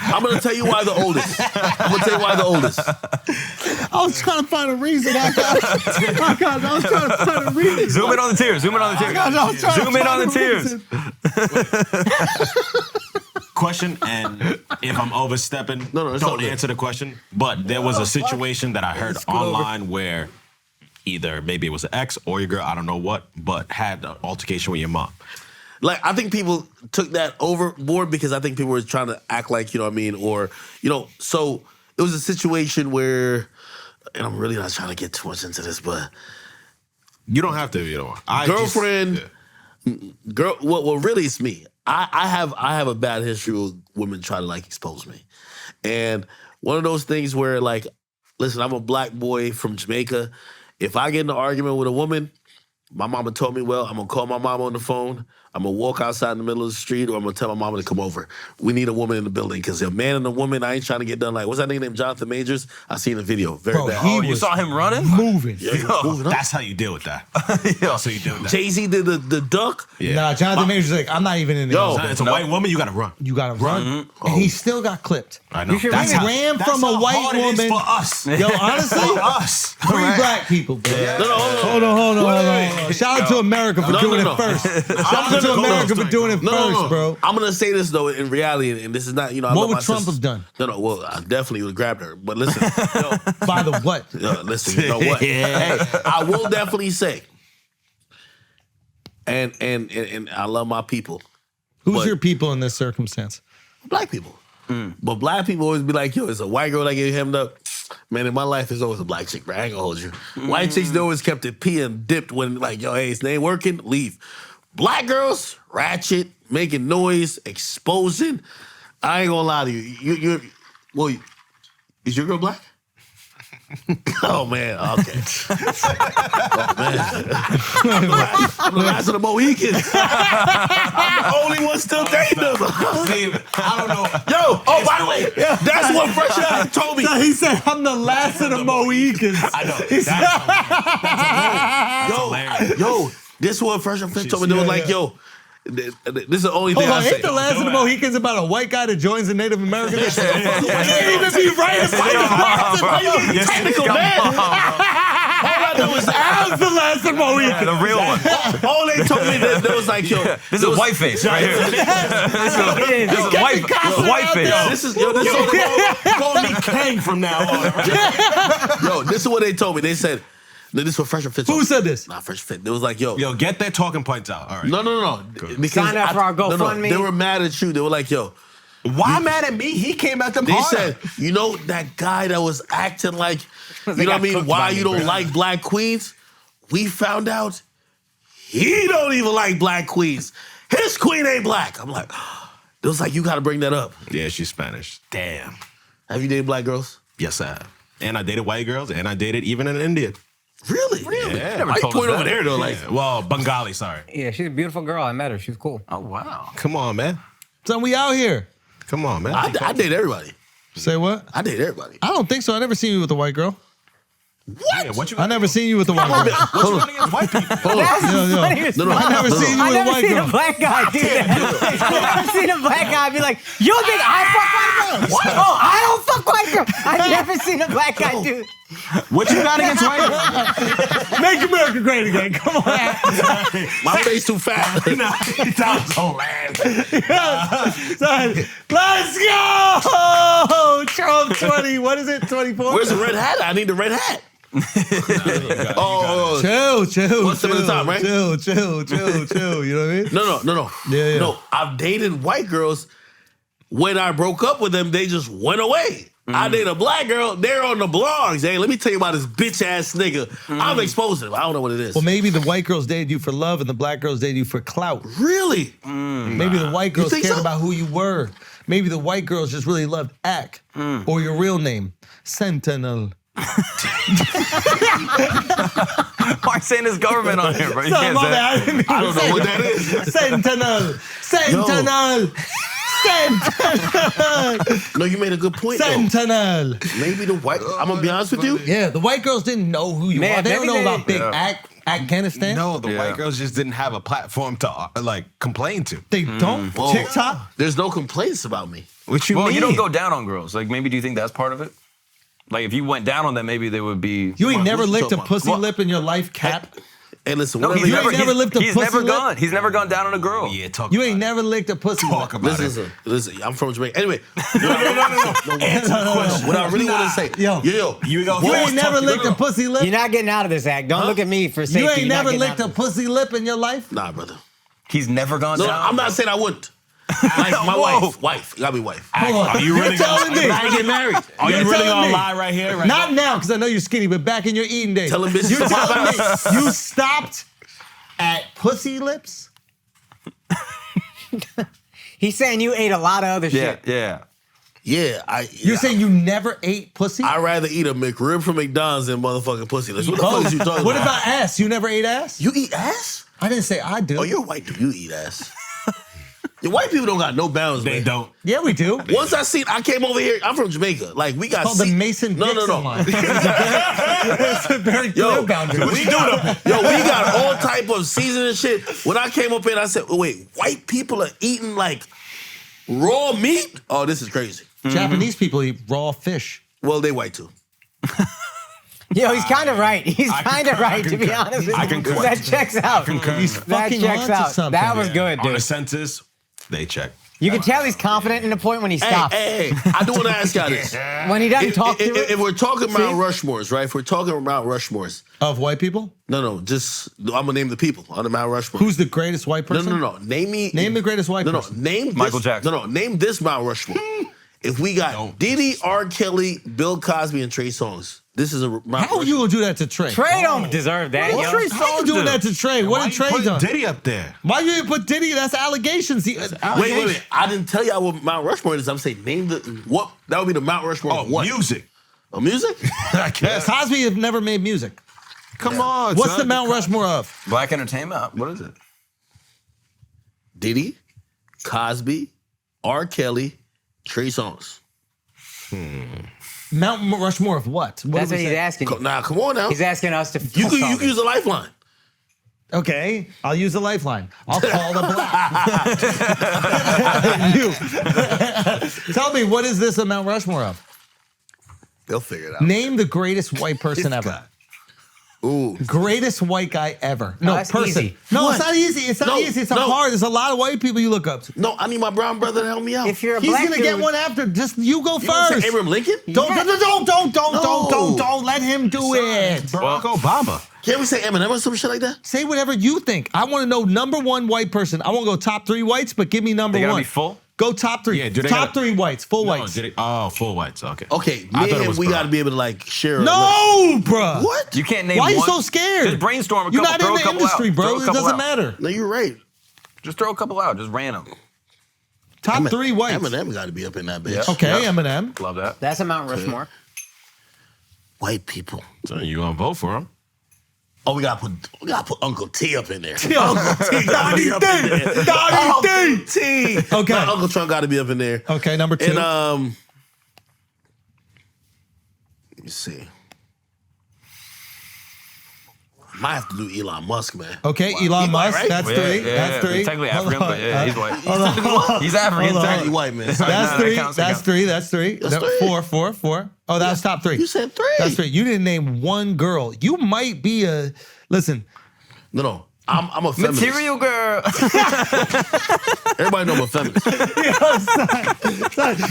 I'm gonna tell you why the oldest. I'm gonna tell you why the oldest.
I was trying to find a reason. I was trying to find a reason.
Zoom in on the tears. Zoom in on the tears.
I was trying to
Zoom in on
find
the
a
tears.
reason.
Question, and if I'm overstepping,
it's all
don't
good.
answer the question. But there was a situation that I heard online where either maybe it was an ex or your girl, I don't know what, but had an altercation with your mom.
Like, I think people took that overboard because I think people were trying to act like, you know what I mean? Or, so it was a situation where, and I'm really not trying to get too much into this, but
You don't have to,
girlfriend, girl, well, really it's me. I have a bad history with women trying to like expose me. And one of those things where like, listen, I'm a black boy from Jamaica. If I get in an argument with a woman, my mama told me, well, I'm gonna call my mama on the phone. I'm gonna walk outside in the middle of the street, or I'm gonna tell my mama to come over. We need a woman in the building because a man and a woman, I ain't trying to get done like, what's that nigga named Jonathan Majors? I seen the video. Very
Bro,
bad.
he
You
was
saw him running?
moving.
Yeah, he was moving up.
That's how you deal with that. That's how you deal with that.
Jay-Z did the duck.
Yeah.
Nah, Jonathan Majors like, I'm not even in there.
Yo,
It's a white woman, you gotta run.
You gotta run. And he still got clipped.
I know.
should
That's
really
how-
ran
that's
from a
how
white
hard it is
woman.
for us.
Yo, honestly,
For us.
free black people, bro.
No,
Hold on. Shout out to America for doing
no.
it first. Shout out
gonna
to
go
America for
those
doing it first, bro.
I'm gonna say this though, in reality, and this is not, I
What
love
would
my
Trump
sisters.
have done?
No, well, I definitely would have grabbed her. But listen,
By the what?
listen, you know what? Hey, I will definitely say, and I love my people,
Who's
But-
your people in this circumstance?
black people. But black people always be like, yo, it's a white girl that get hemmed up. Man, in my life, it's always a black chick, bro. I ain't gonna hold you. White chicks, they always kept it pee and dipped when, like, yo, hey, it's ain't working, leave. Black girls, ratchet, making noise, exposing. I ain't gonna lie to you. Is your girl black? Oh, man, okay. Oh, man. I'm the last of the Mohicans. I'm the only one still dating them.
Steve, I don't know.
Yo, oh, by the way, that's what Fresh Out told me.
He said, I'm the last of the Mohicans.
I know. That's hilarious.
Yo, this is what Fresh Out told me. They was like, yo, this is the only thing
Hold
I
on,
say.
ain't the last of the Mohicans about a white guy that joins the Native American? You can't even be right about the
Technical man. All I know is
As the last of the Mohicans.
The real one.
all they told me that they was like, yo,
This is whiteface right here. This is whiteface.
this is all they
Call me Kang from now on.
Yo, this is what they told me. They said, this is what Fresh Fit told
Who
me.
said this?
Nah, Fresh Fit. They was like, yo.
Yo, get their talking points out. All right.
No. Because
Sign up for our GoFundMe.
They were mad at you. They were like, yo.
Why mad at me? He came at them
They
harder.
said, you know that guy that was acting like, you
They
know what I
got
mean?
cooked
Why
by
you
me,
don't
bro.
like black queens? We found out he don't even like black queens. His queen ain't black. I'm like, it was like, you got to bring that up.
Yeah, she's Spanish. Damn.
Have you dated black girls?
Yes, I have. And I dated white girls, and I dated even an Indian.
Really?
Yeah.
Why you
told us
point over
that.
there though? Like,
Yeah. Well, Bengali, sorry.
Yeah, she's a beautiful girl. I met her. She was cool.
Oh, wow.
Come on, man.
Son, we out here.
Come on, man.
I date everybody.
Say what?
I date everybody.
I don't think so. I never seen you with a white girl.
What?
Yeah, what you
I never seen you with the white girl.
What you got against white people?
That's the funniest
No, no,
part.
I never seen you
I
with a
never
white
seen
girl.
a black guy do that. I never seen a black guy be like, you think I fuck white girls? Oh, I don't fuck white girls. I've never seen a black guy do it.
What you got against white people?
Make America great again. Come on.
My face too fat.
That was hilarious.
Son, let's go! Trump 20. What is it? 24?
Where's the red hat? I need the red hat. Oh,
Chill.
One step at a time, right?
Chill. You know what I mean?
no.
Yeah.
No, I've dated white girls. When I broke up with them, they just went away. I dated a black girl. They're on the blogs. Hey, let me tell you about this bitch ass nigga. I'm exposing him. I don't know what it is.
Well, maybe the white girls dated you for love and the black girls dated you for clout.
Really?
Maybe the white girls
think
cared
so?
about who you were. Maybe the white girls just really loved Ak or your real name, Sentinel.
Why are you saying this government on here, bro? You
Sorry,
can't
my
say
bad.
it.
I didn't
I don't know what that is.
Sentinel.
No, you made a good point, though.
Sentinel.
Maybe the white... I'm going to be honest with you.
Yeah, the white girls didn't know who you
Man,
are. They don't
maybe
know about Big
Yeah.
Afghanistan.
No, the
Yeah.
white girls just didn't have a platform to complain to.
They don't.
Whoa.
TikTok.
There's no complaints about me.
What you
Well,
mean?
you don't go down on girls. Like, maybe do you think that's part of it? Like, if you went down on them, maybe they would be...
You ain't
What
never
you
licked a
talking about?
pussy
What?
lip in your life, Cap.
Hey, listen,
No,
whatever
he's
You
you...
ain't never licked a
he's
pussy
never
lip?
gone. He's never gone down on a girl.
Yeah, talk
You
about
ain't
it.
never licked a pussy
Talk
lip.
about it.
Listen, I'm from Jamaica. Anyway.
No. Answer the question.
What I really want to say...
Yo.
You
You ain't never licked a pussy lip?
You're not getting out of this act. Don't look at me for safety.
You ain't
You're not
never
getting
licked
out
a
of this.
pussy lip in your life?
Nah, brother.
He's never gone
No,
down.
I'm not saying I wouldn't. Like my
Whoa.
wife. Gotta be wife.
Hold on.
Are you really
You're telling me?
I ain't get married.
Are you
You're
really
telling
gonna
me.
lie right here? Right
Not now, because I know you're skinny, but back in your eating days.
Tell them bitches
You're
to pop
telling me
out.
you stopped at pussy lips?
He's saying you ate a lot of other
Yeah,
shit.
yeah.
Yeah,
You're saying you never ate pussy?
I'd rather eat a McRib from McDonald's than motherfucking pussy. What the fuck
Oh,
is you talking
what
about?
about ass? You never ate ass?
You eat ass?
I didn't say I do.
Oh, you're white dude. You eat ass. Your white people don't got no bounds,
They
man.
don't.
Yeah, we do.
Once I came over here. I'm from Jamaica. Like we got
Called the Mason
No.
Dixon line. It's a very clear
Yo,
boundary.
we got all type of seasoning shit. When I came up here, I said, wait, white people are eating like raw meat? Oh, this is crazy.
Japanese people eat raw fish.
Well, they white too.
Yo, he's kind of right. He's
I
kind of
concur,
right,
I
to be
concur.
honest with
I
you.
concur.
That checks out.
He's
That
fucking
checks
onto
out.
something.
That was good,
On the
dude.
census, they check.
You can tell he's confident in the point when he stops.
Hey, I do want to ask y'all this.
When he doesn't talk through
If
it.
we're talking Mount Rushmores, right? If we're talking about Rushmores,
Of white people?
no, just I'm gonna name the people on the Mount Rushmore.
Who's the greatest white person?
No. Name
the greatest white
no,
person.
Name this,
Michael Jackson.
No, name this Mount Rushmore. If we got Diddy, R. Kelly, Bill Cosby, and Trey Songz, this is a Mount
How
Rushmore.
you gonna do that to Trey?
Trey don't deserve that, yo.
How you doing that to Trey? What did Trey
put
do?
Diddy up there?
Why you didn't put Diddy? That's allegations.
Wait. I didn't tell y'all what Mount Rushmore is. I'm saying name the what. That would be the Mount Rushmore.
Oh,
of what?
music.
Oh, music?
I guess.
Cosby have never made music.
Come on.
What's
son.
the Mount Rushmore of?
Black entertainment? What is it?
Diddy, Cosby, R. Kelly, Trey Songz.
Mount Rushmore of what?
That's what he's asking you.
Now, come on now.
He's asking us to
You can use a lifeline.
Okay, I'll use a lifeline. I'll call the black. You. Tell me, what is this a Mount Rushmore of?
They'll figure it out.
Name the greatest white person ever.
Ooh.
Greatest white guy ever.
No,
No,
that's
person.
easy.
No,
What?
it's not easy. It's not
No,
easy. It's
no.
hard. There's a lot of white people you look up to.
No, I need my brown brother to help me out.
If you're a
He's
black
gonna
dude,
get one after. Just you go
You don't say
first.
Abraham Lincoln?
Don't
No.
let him do it.
Barack Obama.
Can't we say Eminem or some shit like that?
Say whatever you think. I want to know number one white person. I won't go top three whites, but give me number
They gotta
one.
be full?
Go top three.
Yeah, do they
top
gotta-
three whites, full
No,
whites.
did it? Oh, full whites. Okay.
Okay,
I
me
thought it
and
was
we
Barack.
got to be able to like share.
No, bruh.
What?
You can't name
Why are you
one.
so scared?
Just brainstorm a
You're
couple.
not
Throw
in
a
the
couple
industry,
out. Throw
bro.
a
It
couple
doesn't
out.
matter.
No, you're right.
Just throw a couple out. Just random.
Top three whites.
Eminem got to be up in that bitch.
Yeah.
Okay,
Yep.
Eminem.
Love that.
That's a Mount Rushmore.
White people.
So you gonna vote for him?
Oh, we gotta put Uncle T up in there.
Uncle T gotta be up in there.
Uncle T.
Okay.
Now, Uncle Trump got to be up in there.
Okay, number two.
And let me see. might have to do Elon Musk, man.
Okay, Elon Musk.
right?
That's
Yeah,
three.
yeah,
That's three.
Technically
Hold
African,
on.
but yeah, he's white.
Hold on.
He's African.
Hold on.
technically.
White man.
That's
that
three.
counts,
That's
that
three. That's three.
That's three.
Four. Oh, that was top three.
You said 3.
That's three. You didn't name one girl. You might be a listen.
No. I'm a feminist.
Material girl.
Everybody know I'm a feminist.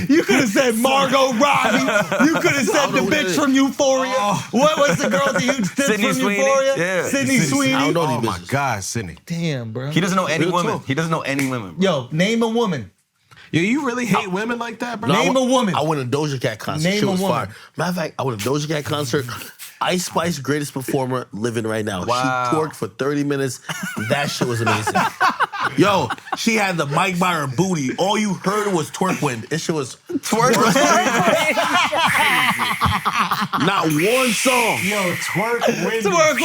You could have said Margot Robbie. You could have said the
know who that
bitch
is.
from Euphoria. What was the girl, the huge tits
Sydney
from
Sweeney.
Euphoria?
Yeah.
Sydney Sweeney.
I don't know
Oh
these
my
bitches.
God, Sydney.
Damn, bro.
He doesn't know any
Real
women.
talk.
He doesn't know any women.
Yo, name a woman.
Yo, you really hate women like that, bro?
No,
Name a woman.
I went to Doja Cat concert.
Name
She
a
was
woman.
fire. Matter of fact, I went to Doja Cat concert. Ice Spice, greatest performer living right now.
Wow.
She twerked for 30 minutes. That shit was amazing. Yo, she had the mic by her booty. All you heard was twerk wind. This shit was
Twerk.
not one song.
Yo, twerk with
Twerk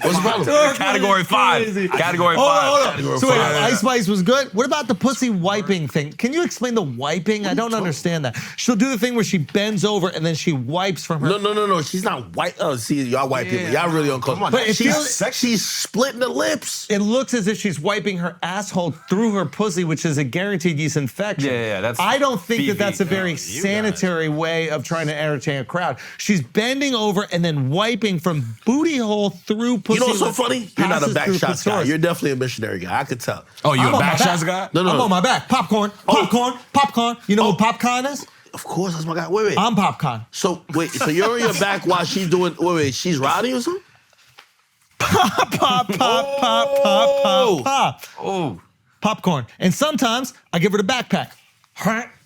What's the problem?
Category 5. Category 5.
Hold on.
Category
So wait,
five.
Ice Spice was good. What about the pussy wiping thing? Can you explain the wiping? I don't understand that. She'll do the thing where she bends over and then she wipes from her.
No. She's not white. Oh, see, y'all white people. Y'all really uncomfortable.
But it
she's,
feels-
she's splitting the lips.
It looks as if she's wiping her asshole through her pussy, which is a guaranteed yeast infection.
Yeah, that's
I don't think
beefy.
that that's a very sanitary way of trying to entertain a crowd. She's bending over and then wiping from booty hole through pussy.
You know what's so
which
funny? You're not a
passes
back
through
shots guy.
clitoris.
You're definitely a missionary guy. I could tell.
Oh, you
I'm
a
on my
back
back.
shots guy?
No.
I'm on my back. Popcorn. You know what popcorn is?
Of course, that's my guy. Wait.
I'm popcorn.
So you're on your back while she's doing. Wait. She's riding or something?
Pop.
Oh.
Popcorn. And sometimes I give her the backpack.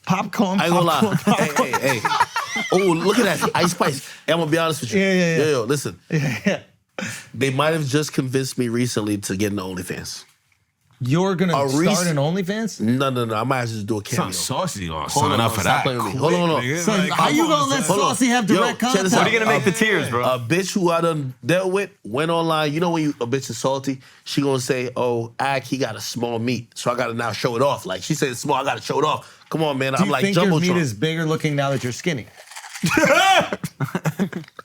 Popcorn.
I ain't gonna lie.
Popcorn.
Hey. Oh, look at that Ice Spice. Hey, I'm gonna be honest with you.
Yeah.
Yo, listen. They might have just convinced me recently to get into OnlyFans.
You're gonna
A
start
recent-
an OnlyFans?
No. I might have to just do a cameo.
Something saucy on.
Hold
Sign
on,
up for
stop
that.
playing with me. Hold on.
Nigga,
So
like,
how you gonna let
Hold on.
Saucy have
Yo,
direct
check this
contact?
out.
What are you gonna make the tears, bro?
A bitch who I done dealt with went online. You know when a bitch is salty, she gonna say, "Oh, he got a small meat, so I gotta now show it off." Like she said, it's small, I gotta show it off. Come on, man.
Do
I'm
you
like
think your meat
Jumbotron.
is bigger looking now that you're skinny?
I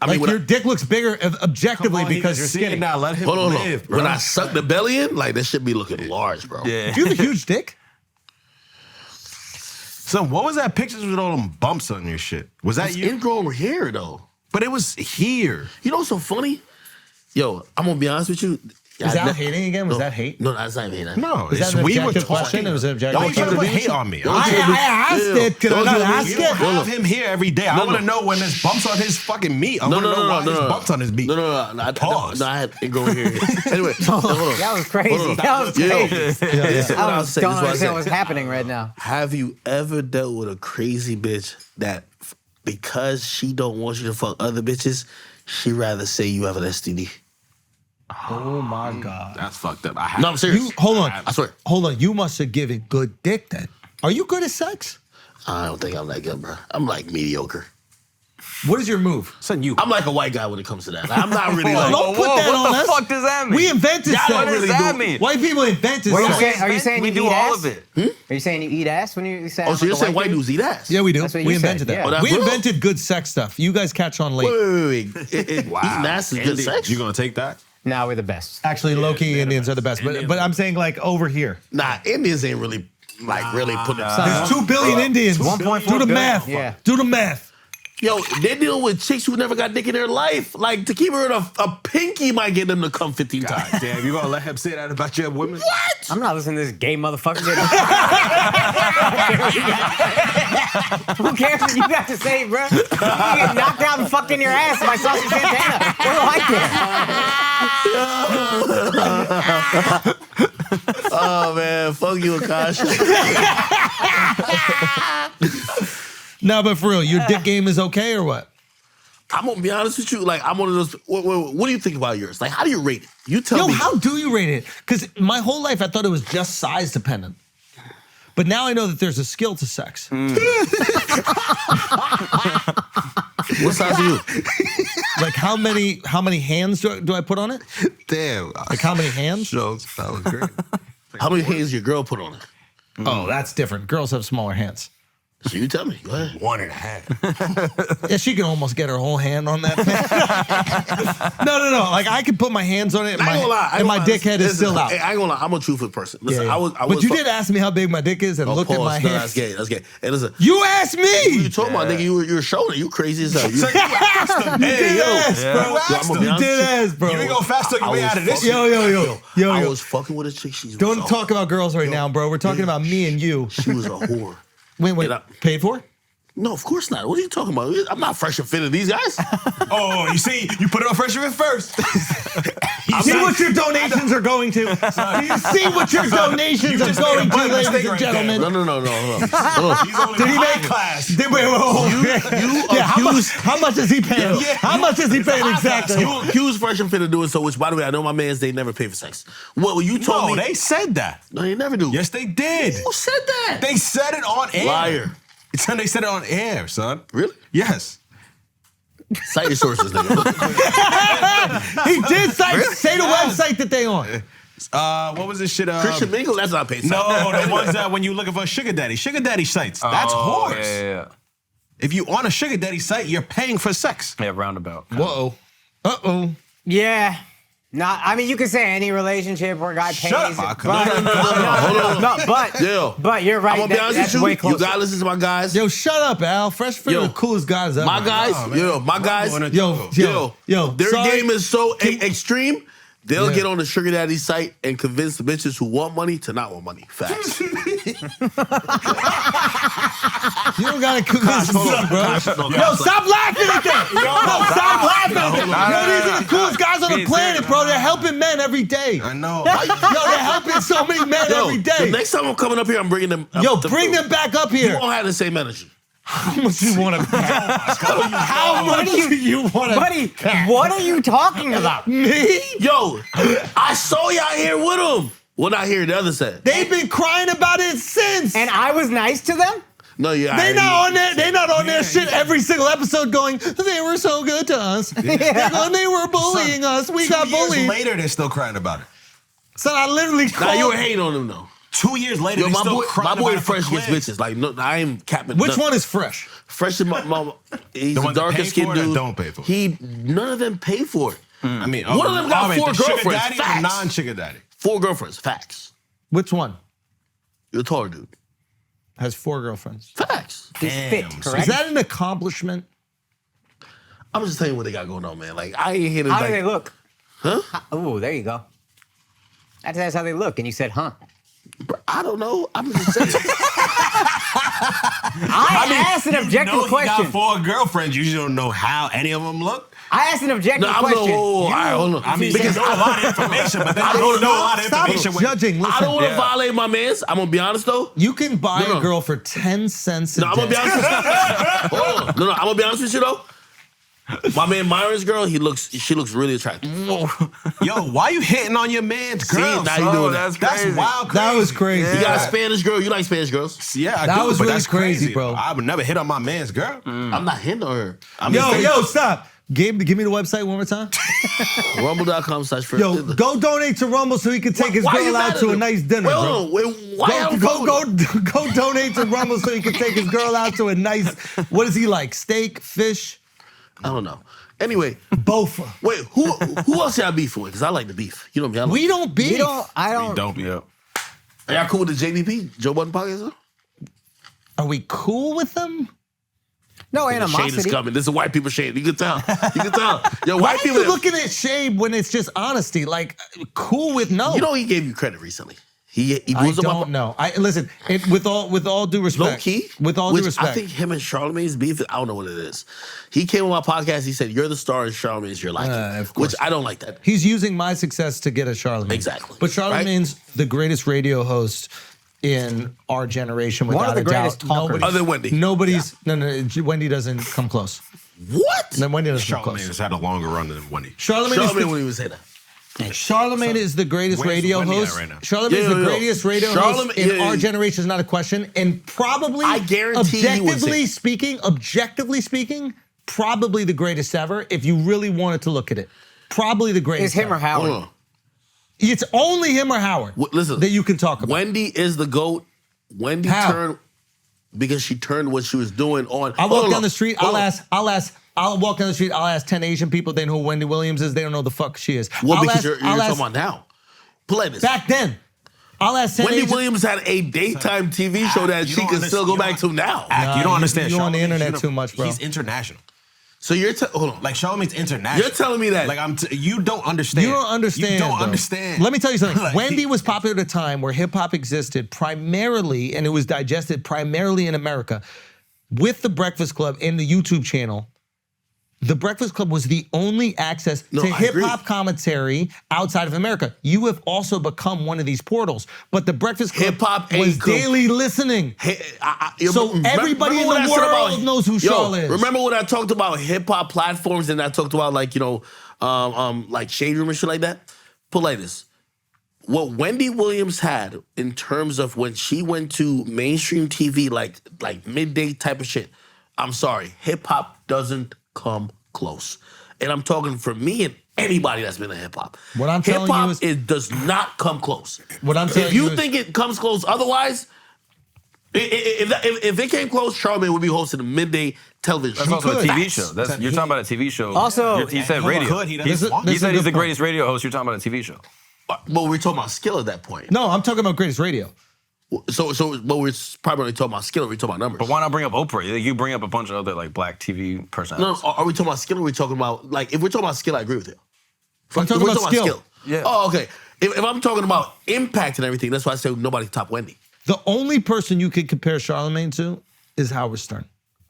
Like
mean, when
your dick looks bigger objectively because you're
See it
skinny.
now. Let him
hold on.
live, bro.
When I suck the belly in, like this should be looking large, bro.
Yeah.
Do you have a huge dick?
So what was that pictures with all them bumps on your shit? Was that
It's
you?
ingrown hair though.
But it was here.
You know what's so funny? Yo, I'm gonna be honest with you.
Is that hating again? Was that hate?
No, that's not hate.
No,
Is that an
we were
objective
talking.
question? It was an objective
Don't try to put
question.
hate on me.
I asked it. Could I not ask
You don't
it?
have him here every day. I
No,
want to
no.
know when there's bumps on his fucking meat. I
No,
want to know why there's
no.
bumps on his meat.
No.
Pause.
I had ingrown hair. Anyway, hold on.
That was crazy.
Hold on.
That was
Yo,
crazy.
listen, what
I
I'll
was
say,
don't
this is what I
understand
say.
what's happening right now.
Have you ever dealt with a crazy bitch that because she don't want you to fuck other bitches, she rather say you have an STD?
Oh my God.
That's fucked up. I have.
No, I'm serious.
You hold on.
I swear.
Hold on. You must have given good dick then. Are you good at sex?
I don't think I'm that good, bro. I'm like mediocre.
What is your move?
Son, you.
I'm like a white guy when it comes to that. I'm not really like.
Don't put that on
what the
us.
fuck does that mean?
We invented
Yeah, I
sex.
don't
What does
really
that
do-
mean?
White people invented
Are you
sex.
saying, are you saying
we
you
do
eat
all
ass?
of it?
Are you saying you eat ass when you say?
Oh, so you're saying white
dude?
dudes eat ass?
Yeah, we do.
That's what
We
you said,
invented that.
yeah.
Oh, that's
We
real?
invented good sex stuff. You guys catch on late.
Wait. Eating ass is good sex?
You gonna take that?
Nah, we're the best.
Actually, low-key Indians are the best. But I'm saying like over here.
Nah, Indians ain't really really putting
There's 2 billion Indians.
1.4
Do the
billion.
math.
Yeah.
Do the math.
Yo, they're dealing with chicks who never got dick in their life. Like, to keep her in a pinky might get them to come 15 times.
Damn, you gonna let him say that about your women?
What?
I'm not listening to this gay motherfucker. Who cares what you got to say, bro? You get knocked out and fucked in your ass by Saucy Santana. What do I care?
Oh, man. Fuck you, Akaash.
No, but for real, your dick game is okay or what?
I'm going to be honest with you. Like, I'm one of those. What do you think about yours? Like, how do you rate it? You tell
Yo,
me.
how do you rate it? Because my whole life I thought it was just size dependent. But now I know that there's a skill to sex.
What size are you?
Like how many hands do I put on it?
Damn.
Like how many hands?
That was great.
How many hands your girl put on it?
Oh, that's different. Girls have smaller hands.
So you tell me. Go ahead.
1.5.
Yeah, she can almost get her whole hand on that thing. No. Like I can put my hands on it, and
I ain't gonna lie.
and my dickhead is still out.
I ain't gonna lie. I'm a truthful person. Listen,
Yeah.
I was.
But you did ask me how big my dick is, and look at my
No,
hands.
that's gay. That's gay. Hey, listen.
You asked me.
You talking about, nigga? You were showing it. You crazy as hell. You,
You did ask, bro.
Yo, I'ma be
You
honest
did
with you.
ask, bro.
You ain't go fast till
I
your way
was
out of this.
Yo.
I was fucking with a chick. She was
Don't
a-
talk about girls right now, bro. We're talking about me and you.
She was a whore.
Wait.
And I-
Paid for?
No, of course not. What are you talking about? I'm not fresh and fit of these guys.
Oh, you see, you put it on freshman first.
See what your donations are going to. Do you see what your donations are going to, ladies and gentlemen?
No.
He's only
Did he
high
make
class.
How much is he paying? How much is he paying exactly?
You was fresh and fit of doing so, which, by the way, I know my mans, they never pay for sex. What you told
No,
me?
they said that.
No, they never do.
Yes, they did.
Who said that?
They said it on air.
Liar.
They said it on air, son.
Really?
Yes.
Cite your sources, nigga.
He did say the website that they on.
What was this shit?
Christian Mingle, that's not paid sex.
No, the ones that when you looking for sugar daddy sites. That's whores.
Yeah.
If you on a sugar daddy site, you're paying for sex.
Yeah, roundabout.
Whoa. Uh-oh.
Yeah. Not, I mean, you can say any relationship where a guy pays.
Shut up,
but,
Hold on.
but you're right.
I'm gonna be honest
That's
with
way
you.
closer.
You gotta listen to my guys.
Yo, shut up, Al. Fresh Fit
Yo,
are the coolest guys ever.
My guys, my guys,
Yo,
their
sorry.
game is so extreme. They'll
Yeah.
get on the sugar daddy site and convince the bitches who want money to not want money. Facts.
You don't gotta convince me, bro. Yo, stop laughing at that. Yo, stop laughing at that. Yo, these are the coolest guys on the planet, bro. They're helping men every day.
I know.
Yo, they're helping so many men every
The
day.
next time I'm coming up here, I'm bringing them.
Yo, bring them back up
You
here.
won't have the same energy.
How much you want to How much do you want to
Buddy, what are you talking about?
Me?
Yo, I saw y'all here with them. Well, not here, the other side.
They've been crying about it since.
And I was nice to them?
No, yeah.
They not on there. They not on their shit every single episode going, they were so good to us. They were bullying us. We got
2 years
bullied.
later, they're still crying about it.
So I literally
Nah,
called.
you were hating on them, though.
2 years later,
Yo,
they
my
still
boy,
crying
my boy
about it for
Fresh gets
clicks.
bitches. Like, no, I ain't capping.
Which one is fresh?
Fresh is my he's
The
the
ones that
darkest
pay
skinned
for it or
dude.
don't pay for it?
None of them pay for it.
I mean,
One of them got
wait,
4
the sugar
girlfriends.
daddy or
Facts.
non-sugar daddy?
4 girlfriends. Facts.
Which one?
You're a taller dude.
Has 4 girlfriends.
Facts.
He's fit,
Damn,
correct?
Is that an accomplishment?
I'm just telling you what they got going on, man. Like, I ain't here to
How
like,
do they look?
Huh?
Oh, there you go. That's how they look. And you said, huh?
I don't know. I'm just saying.
I asked an objective
You
question.
got 4 girlfriends. You just don't know how any of them look.
I asked an objective
No, I'm
question.
I don't know.
I mean,
because
you know a lot of information, but then
I
you
don't
don't know a
know.
lot of
Stop
information.
judging. Listen,
I don't want to violate my mans. I'm gonna be honest though.
you can buy
No.
a girl for 10 cents a
No, I'm gonna be
day.
honest with you. Hold on. No, I'm gonna be honest with you though. My man Myron's girl, she looks really attractive.
Yo, why you hitting on your man's girl?
now you
son?
doing that.
That's
crazy.
wild.
That was
crazy.
crazy.
You got a Spanish girl. You like Spanish girls?
Yeah, I
That
do,
was
but
really
that's
crazy, bro.
I would never hit on my man's girl.
I'm not hitting on her.
Yo, stop. Give me the website one more time.
Rumble.com/friends.
Yo, go donate to Rumble so he can take his
Why you
girl
mad
out
at
to a
him?
nice dinner,
Wait,
bro.
hold on. Wait, why
Go donate to Rumble so he can take his girl out to a nice, what is he like, steak, fish?
I don't know. Anyway,
Both.
wait, who else y'all beef with? Because I like the beef. You know me. I like
We don't beef.
You don't, I don't.
Don't be.
Are y'all cool with the JBP? Joe Budden podcast? Huh?
Are we cool with them?
No
The shade is
animosity.
coming. This is white people shade. You can tell. You can tell. Yo,
Why
white
are
people.
you looking at shade when it's just honesty? Like, cool with no.
You know he gave you credit recently. He
I
was on my
don't know. Listen. With all due respect.
low key.
With all
which
due respect.
I think him and Charlamagne's beef. I don't know what it is. He came on my podcast. He said, "You're the star, and Charlamagne's your liking,"
Of course.
which I don't like that.
He's using my success to get a Charlamagne.
Exactly.
But Charlamagne's the greatest radio host in our generation, without
One of the
a doubt.
greatest talkers.
Other than Wendy.
Nobody's. No. Wendy doesn't come close.
What?
No, Wendy doesn't come
Charlamagne
close.
has had a longer run than Wendy.
Charlamagne when he was here.
Charlamagne is the greatest
Where's
radio
Wendy at
host.
right now?
Charlamagne is the greatest radio host in our generation, is not a question. And probably,
I guarantee he would
objectively speaking, probably the greatest ever. If you really wanted to look at it, probably the greatest.
Is him or
ever.
Howard?
Hold on.
It's only him or Howard.
Listen,
that you can talk about.
Wendy is the GOAT. Wendy
How?
turned. because she turned what she was doing on.
I walk down the street, I'll walk down the street, I'll ask 10 Asian people, they know who Wendy Williams is, they don't know the fuck she is.
Well, because you're talking about now. Play this.
Back then. I'll ask 10
Wendy
Asian.
Williams had a daytime TV show that she can still go back to now.
You don't understand.
You're on the
Charlamagne,
internet
you know,
too much, bro.
He's international.
So you're hold on.
Like Charlamagne's international.
You're telling me that.
Like you don't understand.
You don't understand.
You don't
though.
understand.
Let me tell you something.
Like,
Wendy was popular at a time where hip hop existed primarily, and it was digested primarily in America, with the Breakfast Club and the YouTube channel. The Breakfast Club was the only access to hip hop commentary outside of America. You have also become one of these portals, but the Breakfast Club was daily listening. So everybody in the world knows who Charl is.
Remember when I talked about hip hop platforms and I talked about like like Shade Room and shit like that? Put like this. What Wendy Williams had in terms of when she went to mainstream TV, like midday type of shit. I'm sorry, hip hop doesn't come close. And I'm talking for me and anybody that's been in hip hop.
What I'm telling you is
it does not come close.
What I'm telling
if you think it comes close otherwise, if it came close, Charlamagne would be hosting a midday television
show. That's also a TV show. You're talking about a TV show.
Also,
he said radio. He said he's the greatest radio host. You're talking about a TV show.
But we're talking about skill at that point.
No, I'm talking about greatest radio.
So, but we're probably only talking about skill, or we're talking about numbers.
But why not bring up Oprah? You bring up a bunch of other like black TV personalities.
No, are we talking about skill, or are we talking about, like, if we're talking about skill, I agree with you.
I'm talking about skill.
Yeah. Oh, okay. If I'm talking about impact and everything, that's why I say nobody top Wendy.
The only person you could compare Charlamagne to is Howard Stern.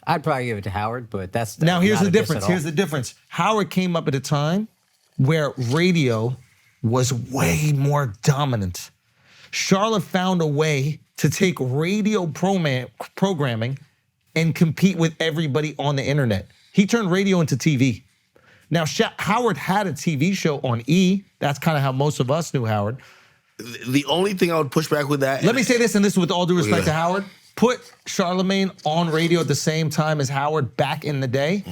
I'd probably give it to Howard, but that's
now here's
not
the
a diss
difference.
at all.
Here's the difference. Howard came up at a time where radio was way more dominant. Charlotte found a way to take radio programming and compete with everybody on the internet. He turned radio into TV. Now, Howard had a TV show on E. That's kind of how most of us knew Howard.
The only thing I would push back with that...
Let me say this, and this is with all due respect to Howard. Put Charlamagne on radio at the same time as Howard back in the day.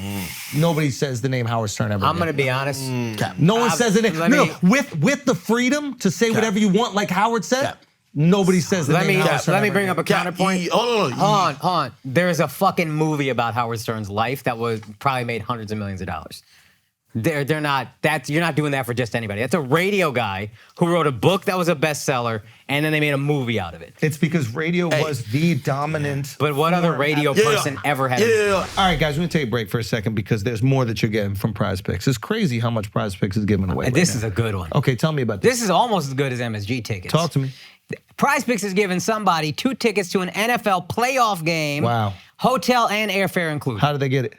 Nobody says the name Howard Stern ever
I'm
again.
going to be honest.
No one says it. No, with the freedom to say whatever you want, like Howard said, nobody says the name Howard Stern
Let me
ever
bring
again.
up a counterpoint.
Hold
on. There's a fucking movie about Howard Stern's life that was probably made hundreds of millions of dollars. They're not, you're not doing that for just anybody. That's a radio guy who wrote a book that was a bestseller, and then they made a movie out of it.
It's because radio was the dominant.
But what other radio person ever had?
All right, guys, we're gonna take a break for a second because there's more that you're getting from Prize Picks. It's crazy how much Prize Picks is giving away.
This is a good one.
Okay, tell me about this.
This is almost as good as MSG tickets.
Talk to me.
Prize Picks is giving somebody 2 tickets to an NFL playoff game.
Wow.
Hotel and airfare included.
How did they get it?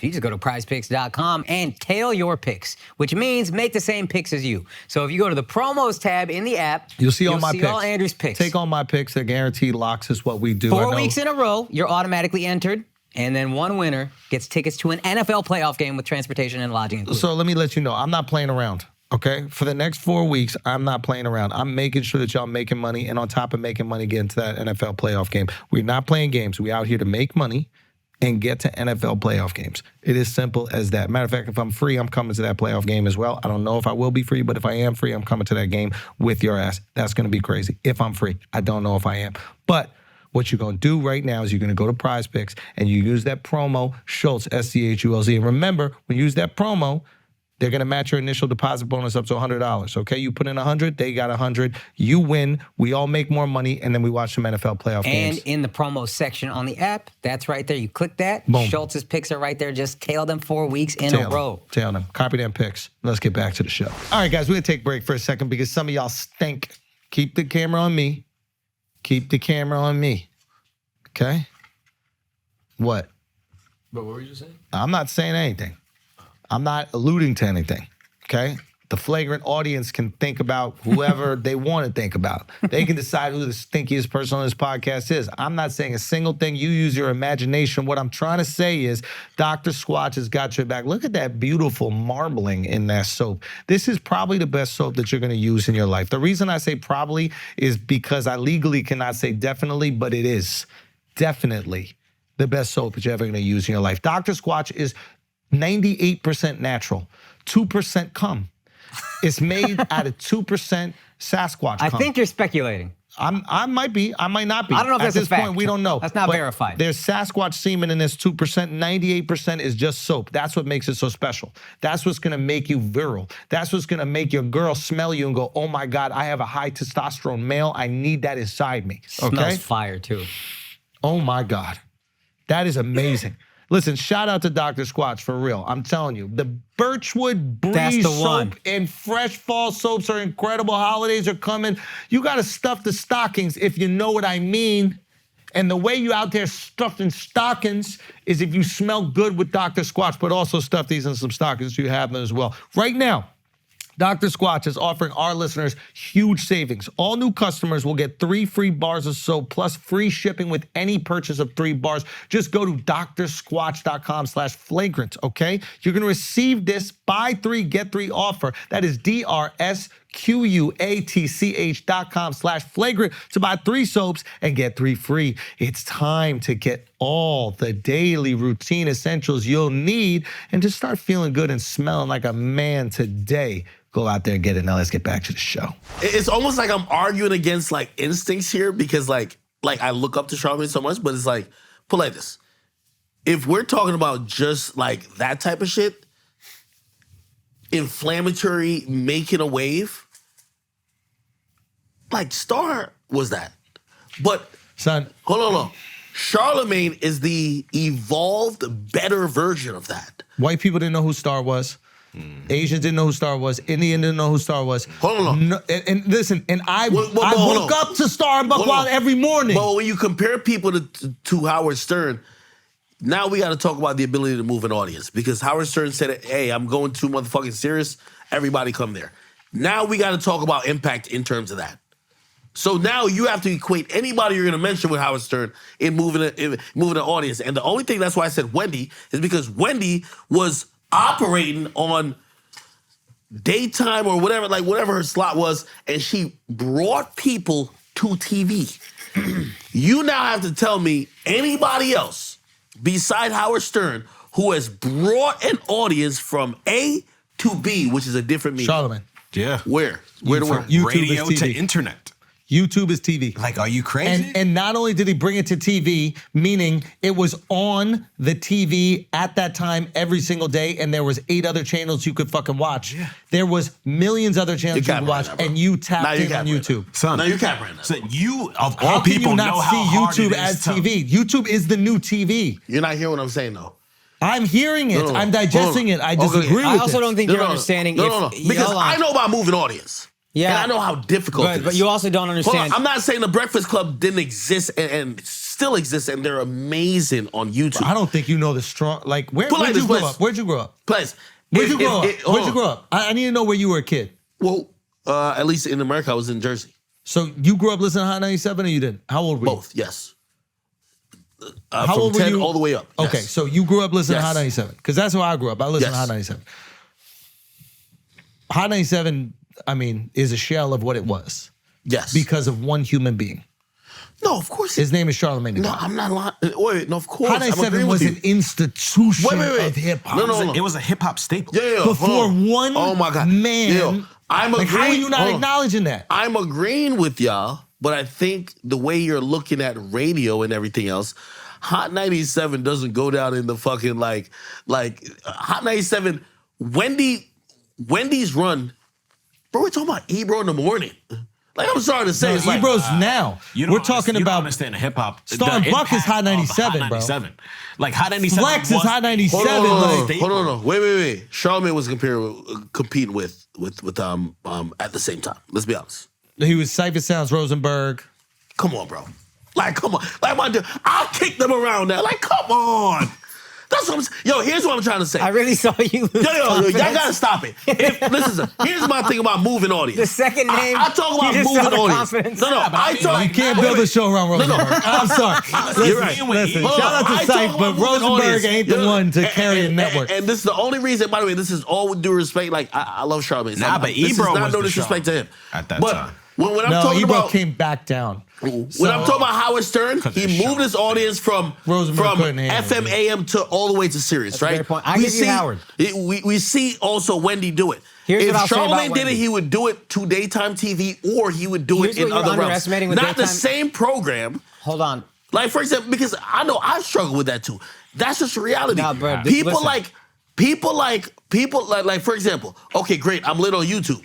You just go to prizepicks.com and tail your picks, which means make the same picks as you. So if you go to the promos tab in the app,
you'll see all my picks.
all Andrew's picks.
Take all my picks. They're guaranteed locks is what we do.
4 weeks in a row, you're automatically entered. And then one winner gets tickets to an NFL playoff game with transportation and lodging included.
So let me let you know, I'm not playing around. Okay, for the next 4 weeks, I'm not playing around. I'm making sure that y'all making money, and on top of making money, get into that NFL playoff game. We're not playing games. We're out here to make money and get to NFL playoff games. It is simple as that. Matter of fact, if I'm free, I'm coming to that playoff game as well. I don't know if I will be free, but if I am free, I'm coming to that game with your ass. That's gonna be crazy. If I'm free, I don't know if I am. But what you're gonna do right now is you're gonna go to Prize Picks and you use that promo, Schultz, SCHULZ. And remember, when you use that promo, they're gonna match your initial deposit bonus up to $100. Okay, you put in 100, they got 100. You win. We all make more money, and then we watch some NFL playoff games.
And in the promo section on the app, that's right there. You click that.
Boom.
Schultz's picks are right there. Just tail them 4 weeks in a row.
Tail them. Copy them picks. Let's get back to the show. All right, guys, we're gonna take a break for a second because some of y'all stink. Keep the camera on me. Keep the camera on me. Okay? What?
But what were you just saying?
I'm not saying anything. I'm not alluding to anything, okay? The Flagrant audience can think about whoever they want to think about. They can decide who the stinkiest person on this podcast is. I'm not saying a single thing. You use your imagination. What I'm trying to say is Dr. Squatch has got your back. Look at that beautiful marbling in that soap. This is probably the best soap that you're going to use in your life. The reason I say probably is because I legally cannot say definitely, but it is definitely the best soap that you're ever going to use in your life. Dr. Squatch is 98% natural, 2% cum. It's made out of 2% Sasquatch cum.
I think you're speculating.
I might be. I might not be.
I don't know if
At
that's a
this
fact.
point, we don't know.
That's not
But
verified.
There's Sasquatch semen in this 2%. 98% is just soap. That's what makes it so special. That's what's gonna make you virile. That's what's gonna make your girl smell you and go, oh my God, I have a high testosterone male. I need that inside me. Okay?
Smells fire too.
Oh my God. That is amazing. Listen, shout out to Dr. Squatch for real. I'm telling you, the Birchwood
That's
Breeze
the
soap
one.
and Fresh Fall soaps are incredible. Holidays are coming. You gotta stuff the stockings if you know what I mean. And the way you out there stuffing stockings is if you smell good with Dr. Squatch, but also stuff these in some stockings so you have them as well. Right now, Dr. Squatch is offering our listeners huge savings. All new customers will get 3 free bars of soap plus free shipping with any purchase of 3 bars. Just go to drsquatch.com/flagrant, okay? You're gonna receive this buy 3, get 3 offer. That is DRSQUATCH.com/flagrant to buy 3 soaps and get 3 free. It's time to get all the daily routine essentials you'll need and just start feeling good and smelling like a man today. Go out there and get it. Now let's get back to the show.
It's almost like I'm arguing against like instincts here because like I look up to Charlamagne so much, but it's like, put like this. If we're talking about just like that type of shit, inflammatory, making a wave, like Star was that. But
Son,
hold on. Charlamagne is the evolved, better version of that.
white people didn't know who Star was. Asians didn't know who Star was. Indian didn't know who Star was.
Hold on.
No, and listen, and I
Hold
woke
on.
up to Star and Buckwild every morning.
But when you compare people to Howard Stern, now we got to talk about the ability to move an audience because Howard Stern said, hey, I'm going too motherfucking serious. Everybody come there. Now we got to talk about impact in terms of that. So now you have to equate anybody you're going to mention with Howard Stern in moving an audience. And the only thing that's why I said Wendy is because Wendy was operating on daytime or whatever, like whatever her slot was, and she brought people to TV. You now have to tell me anybody else beside Howard Stern who has brought an audience from A to B, which is a different meaning.
Charlamagne.
Yeah.
Where to where?
YouTube
Radio
is
to
TV.
internet.
YouTube is TV.
Like, are you crazy?
And not only did he bring it to TV, meaning it was on the TV at that time every single day, and there was 8 other channels you could fucking watch. Yeah. There was millions other channels you could watch, and you tapped in on YouTube.
Son,
No, you can't right now.
So you, of
How
all
can
people,
you
know
not
how
see
hard
YouTube
it is
as
to-
TV? YouTube is the new TV.
You're not hearing what I'm saying, though.
I'm hearing it.
No.
I'm digesting it. I
Okay.
disagree with
I also
it.
don't think you're understanding.
No. Because I know about moving audience.
Yeah.
And I know how difficult it is.
But you also don't
Hold
understand.
on, I'm not saying the Breakfast Club didn't exist and still exists, and they're amazing on YouTube.
I don't think you know the strong. Like, where'd
Put like
you
this,
grow
please.
up? Where'd you grow up?
Plus,
Where'd you grow up?
hold
Where'd you
on.
grow up? I need to know where you were a kid.
Well, at least in America, I was in Jersey.
So you grew up listening to Hot 97 or you didn't? How old were you?
Both, yes.
How
from
old were
10
you?
all the way up.
Okay,
yes.
so you grew up listening to
Yes.
Hot 97 because that's where I grew up. I listened to
Yes.
Hot 97. Hot 97, I mean, is a shell of what it was
Yes.
because of one human being.
No, of course.
His name is Charlamagne. the
No,
God.
I'm not lying. Wait, no, of course.
Hot
I'm
97
agreeing
was
with
an
you.
institution
Wait.
of hip hop.
No.
It was a hip hop staple.
Yeah.
Before
hold on.
one
oh my God.
man.
Yo, I'm
Like, how are
agreeing-
you not
hold on.
acknowledging that?
I'm agreeing with y'all, but I think the way you're looking at radio and everything else, Hot 97 doesn't go down in the fucking like Hot 97. Wendy's run, bro. We're talking about Ebro in the morning. Like, I'm sorry to say, it's like
Ebro's now.
You don't
We're talking
you don't
about
understand hip hop.
Star and Buck is Hot 97, bro.
Like Hot 97.
Flex is Hot 97.
Hold on,
like,
hold on. Wait. Charlamagne was competing with at the same time. Let's be honest.
he was Cypher Sounds Rosenberg.
Come on, bro. Like, come on. Like, my dude, I'll kick them around now. Like, come on. That's what I'm saying. Yo, here's what I'm trying to say.
I really saw you lose
Yo, y'all
confidence.
gotta stop it. Listen, here's my thing about moving audience.
The second name,
I talk about
you just
moving
saw the
audience.
confidence.
No, I talk.
You can't build a show around Rosenberg. I'm sorry.
You're right.
Listen,
Hold
shout
on.
out
I
to
talk
Cite,
about
but
moving
Rosenberg
audience.
ain't the one to carry the network.
And this is the only reason, by the way, this is all with due respect. Like, I love Charlamagne.
Nah, but
this is
Ebro
not
was
no
the
disrespect
show
to him.
at that
but
time.
When I'm
No,
talking
Ebro
about
came back down.
when I'm talking about Howard Stern, he moved his audience from
Rosenberg couldn't handle
FM AM to all the way to Sirius,
That's a
right?
great point. I give you Howard.
We see also Wendy do it.
Here's
if
what I'll say about
Charlamagne did it,
Wendy.
he would do it to daytime TV, or he would do
Here's
it in
what you're
other realms.
underestimating with
Not the
daytime-
same program.
Hold on.
Like, for example, because I know I struggle with that too. That's just reality.
Nah, bro,
people
listen.
like, for example, okay, great, I'm lit on YouTube.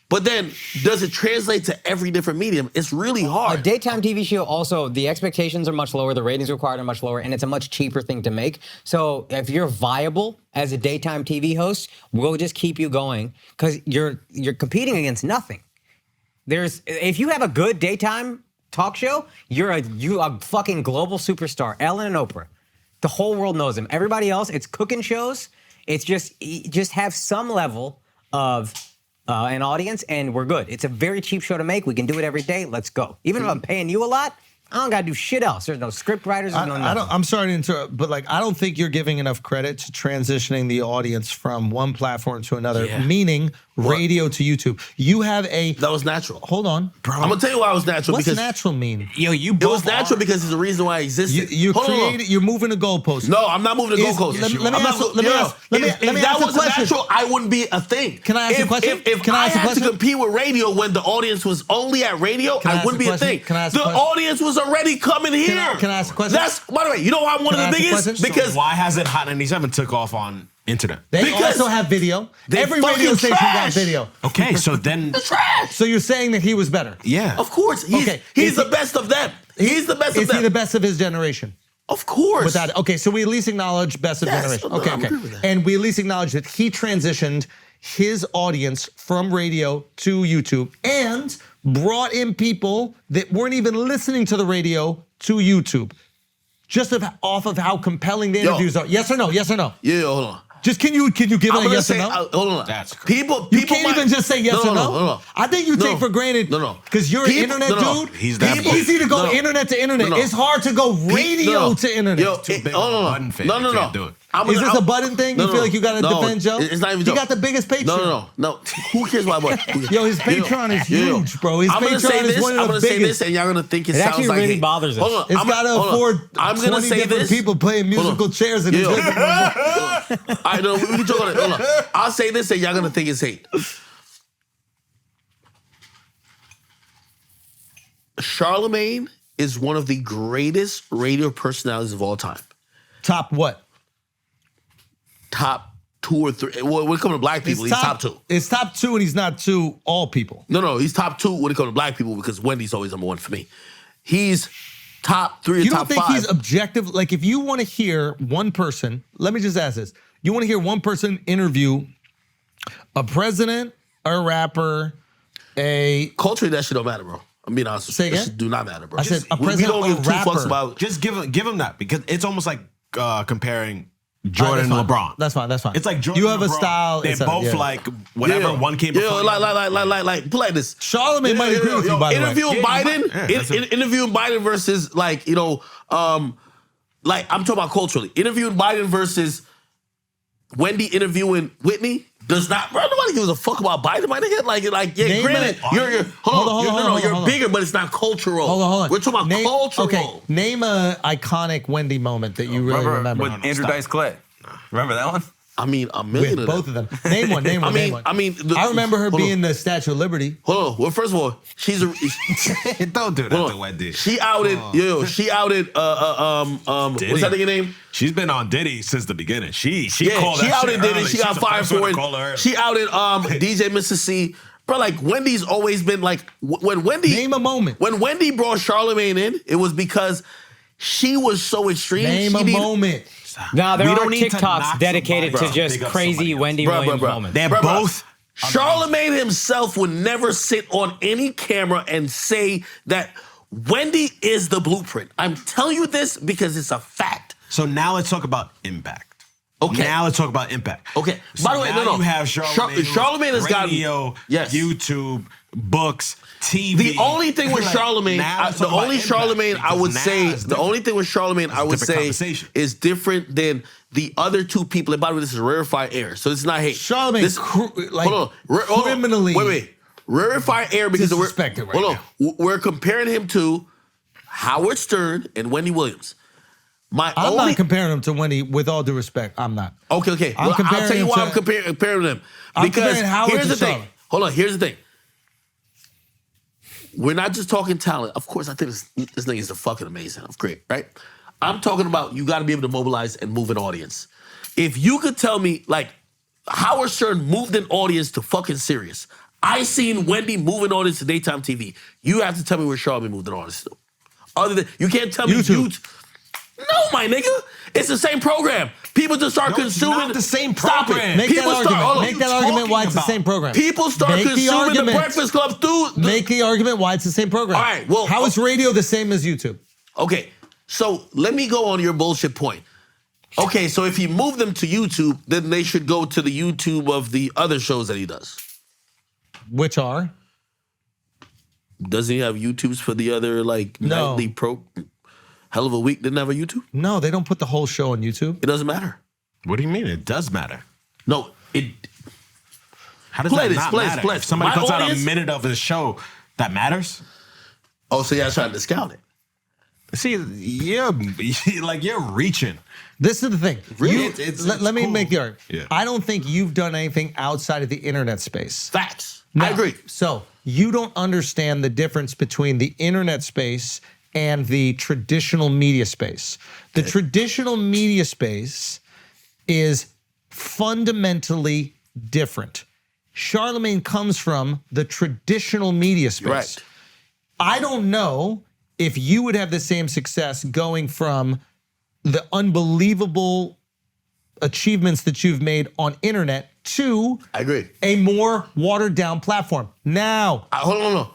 But then, does it translate to every different medium? It's really
A
hard.
daytime TV show also, the expectations are much lower, the ratings required are much lower, and it's a much cheaper thing to make. So if you're viable as a daytime TV host, we'll just keep you going because you're competing against nothing. If you have a good daytime talk show, you're a fucking global superstar. Ellen and Oprah. The whole world knows them. Everybody else, it's cooking shows. It's just have some level of an audience, and we're good. It's a very cheap show to make. We can do it every day. Let's go. Even if I'm paying you a lot, I don't gotta do shit else. There's no script writers. There's no nothing.
I'm sorry to interrupt, but like I don't think you're giving enough credit to transitioning the audience from one platform to another, meaning radio to YouTube. You have
That was natural.
Hold on, bro.
I'm gonna tell you why it was natural.
What's
because
natural mean?
Yo, you
it
both
was natural
are.
because there's a reason why it existed.
You're
Hold on.
You're moving the goalposts.
No, I'm not moving the
Is-
goalposts.
let me
I'm not
ask-
go-
let me
yo,
ask- let me-
if
let me
that
ask a
wasn't
question.
natural, I wouldn't be a thing.
Can I ask a question?
If
Can I ask a
had
question?
to compete with radio when the audience was only at radio,
Can I
I
ask
wouldn't
a
be a
question?
thing.
Can I ask a
The
question?
audience was already coming here.
Can I ask a question?
That's, by the way, you know why I'm one
Can I
of the
ask a
biggest?
question?
Because
Why hasn't Hot 97 took off on internet?
They
because
also have video.
they
Every radio
fucking
station got
trash.
video.
Okay, so then
trash.
So you're saying that he was better?
yeah.
Of course, he's
Okay.
he's
Is
the
he-
best of them. He's the best of
Is
them.
he the best of his generation?
Of course.
Without okay, so we at least acknowledge best of
Yes,
generation.
no,
Okay,
I'm
okay.
agree with that.
And we at least acknowledge that he transitioned his audience from radio to YouTube and brought in people that weren't even listening to the radio to YouTube. Just off of how compelling the
Yo.
interviews are. Yes or no? Yes or no?
Yeah, hold on.
Just can you give it
I'm
a
gonna
yes
say,
or no?
hold on.
That's crazy.
People
You can't
might-
even just say yes or no.
No.
I think you take
No.
for granted.
No.
Because you're
People-
an internet
no.
dude.
He's that
it's
big.
easy to go
No.
internet to internet.
No.
It's hard to go radio to internet.
Yo,
too big
hold
of a
on.
button fan.
No,
You can't do it.
Is this a button thing? You feel like you gotta defend Joe?
It's not even
He
Joe.
got the biggest Patreon.
No. Who cares about what?
Yo, his Patreon is huge, bro. His
I'm gonna
Patreon
say
is
this.
one of
I'm
the
gonna say
biggest.
this, and y'all gonna think it
It
sounds
actually
like
really
hate.
bothers us.
Hold on.
It's got to afford
I'm
20
gonna say
different
this.
people playing musical chairs in his
Yo.
living room.
I know we can talk on it. Hold on. I'll say this, and y'all gonna think it's hate. Charlamagne is one of the greatest radio personalities of all time.
Top what?
Top 2 or 3. Well, when it comes to black people, he's top 2.
It's top 2 and he's not to all people.
No, he's top 2 when it comes to black people because Wendy's always number 1 for me. He's top 3 or
You
top
don't think
5.
he's objective? Like if you want to hear one person, let me just ask this. You want to hear one person interview a president, a rapper, a...
Culturally, that shit don't matter, bro. I'm being honest with
Say
you. That
again?
shit do not matter, bro.
I said a
We
president
don't
or
give two
rapper.
fucks about...
Just give him that because it's almost like comparing Jordan and
That's fine.
LeBron.
That's fine.
It's like Jordan
You have
and
a
LeBron.
style.
They're
it's a-
both
yeah.
like whatever. One came before.
like play this.
Charlamagne might agree with you, by the way.
Interviewing
Yeah, he
Biden,
might. Yeah, that's it.
interviewing Biden versus like like I'm talking about culturally. Interviewing Biden versus Wendy interviewing Whitney does not. Bro, nobody gives a fuck about Biden. My nigga, yeah.
Name
Granted,
a-
you're
Hold on,
you're
hold on.
bigger, but it's not cultural.
Hold on.
We're talking about cultural.
Okay, name a iconic Wendy moment that you really remember.
with Andrew Dice Clay? Remember that one?
I mean, a million
With
of
both of them. Name one. Name one. name one.
I mean,
I remember her
hold on.
being the Statue of Liberty.
Hold on. Well, first of all, she's a.
Don't do that
Hold
to
on.
Wendy.
She outed. She outed.
Diddy.
What's that nigga name?
She's been on Diddy since the beginning. She
Yeah,
called
she
that
outed
shit
Diddy.
early.
She got
She's the
fired
first one
for
to call her
it.
early.
She outed DJ Mr. C. Bro, like Wendy's always been like when Wendy.
Name a moment.
When Wendy brought Charlamagne in, it was because she was so extreme.
Name a moment.
Now there
We
are
don't need to
TikToks
knock
dedicated
somebody,
to
bro.
just
Big up
crazy
somebody else.
Wendy Williams moments.
They're
Bruh,
both.
Charlamagne himself would never sit on any camera and say that Wendy is the blueprint. I'm telling you this because it's a fact.
So now let's talk about impact.
Okay.
Now let's talk about impact.
Okay.
So
By the way,
now
no.
you have Charlamagne.
Charlamagne has gotten
radio,
yes.
YouTube, books, TV.
The only thing with
Like,
Charlamagne,
now let's
the
talk about
only
impact,
Charlamagne I
because
would
now
say,
it's
the
different.
only thing with Charlamagne I would
It's a different
say
conversation.
is different than the other two people. And by the way, this is rarefied air, so it's not hate.
Charlamagne,
This,
like
hold on, hold on.
criminally.
Wait. Rarefied air because
Disrespected right
hold on. We're comparing him to Howard Stern and Wendy Williams.
I'm not comparing him to Wendy, with all due respect. I'm not.
Okay. I'll tell you why I'm comparing them. Because here's the thing. Hold on, here's the thing. We're not just talking talent. Of course, I think this nigga is fucking amazing. Great, right? I'm talking about you got to be able to mobilize and move an audience. If you could tell me, like, Howard Stern moved an audience to fucking Sirius. I seen Wendy move an audience to daytime TV. You have to tell me where Charlamagne moved an audience to. Other than, you can't tell me YouTube. No, my nigga. It's the same program. People just start consuming.
Not the same
Stop
program.
it.
Make
People
that
start.
argument. Make that argument why it's the same program.
People start consuming the Breakfast Club through.
Make the argument why it's the same program.
All right. Well,
how is radio the same as YouTube?
Okay. So let me go on your bullshit point. Okay. So if he moved them to YouTube, then they should go to the YouTube of the other shows that he does.
Which are?
Doesn't he have YouTubes for the other nightly pro? Hell of a Week didn't have a YouTube?
No, they don't put the whole show on YouTube.
It doesn't matter.
What do you mean? It does matter.
No, it.
How does that not matter? If somebody puts out a minute of a show, that matters?
Oh, so y'all trying to discount it?
See, you're reaching.
This is the thing.
Really?
Let me
cool.
make the argument.
Yeah.
I don't think you've done anything outside of the internet space.
Facts.
No.
I agree.
So you don't understand the difference between the internet space and the traditional media space. The traditional media space is fundamentally different. Charlamagne comes from the traditional media space.
Right.
I don't know if you would have the same success going from the unbelievable achievements that you've made on internet to
I agree.
a more watered down platform. Now,
Hold on.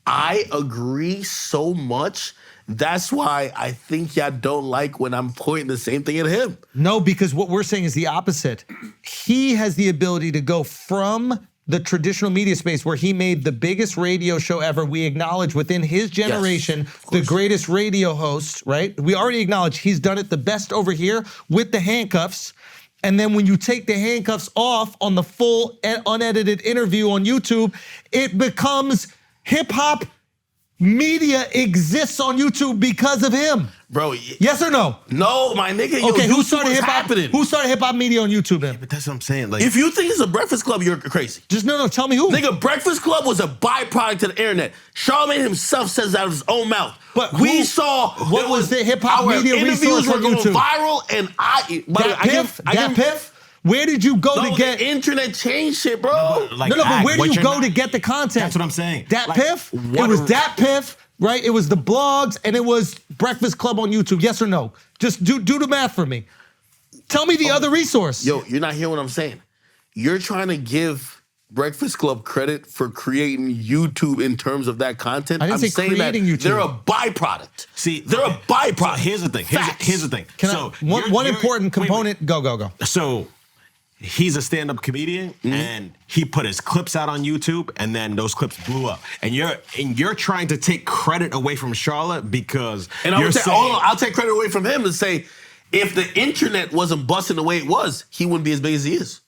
I agree so much. That's why I think y'all don't like when I'm pointing the same thing at him.
no, because what we're saying is the opposite. He has the ability to go from the traditional media space where he made the biggest radio show ever. We acknowledge within his generation, the greatest radio host, right? We already acknowledge he's done it the best over here with the handcuffs. And then when you take the handcuffs off on the full unedited interview on YouTube, it becomes hip hop media exists on YouTube because of him.
Bro.
Yes or no?
No, my nigga.
Okay,
who
who started hip hop? Who started hip hop media on YouTube then?
But that's what I'm saying. Like,
If you think it's a Breakfast Club, you're crazy.
Just no, tell me who.
Nigga, Breakfast Club was a byproduct of the internet. Charlamagne himself says that out of his own mouth.
But
we
who-
saw
what was the hip-hop
our
media
interviews
resource
were
on
going
YouTube?
viral, and
That Piff? Where did you go to
No,
get?
the internet changed shit, bro.
like,
No, but where do
what
you
you're
go
not-
to get the content?
That's what I'm saying.
Dat
Like,
Piff? It was Dat Piff, right? It was the blogs, and it was Breakfast Club on YouTube. Yes or no? Just do the math for me. Tell me the other resource.
Yo, you're not hearing what I'm saying. You're trying to give Breakfast Club credit for creating YouTube in terms of that content.
I didn't say
saying that
creating YouTube.
they're a byproduct.
See,
they're a byproduct.
So here's the thing.
Facts.
Here's the thing.
One important component. Go.
So he's a stand-up comedian, and he put his clips out on YouTube, and then those clips blew up. And you're trying to take credit away from Charlotte because
And I'll take credit away from him and say, if the internet wasn't busting the way it was, he wouldn't be as big as he is.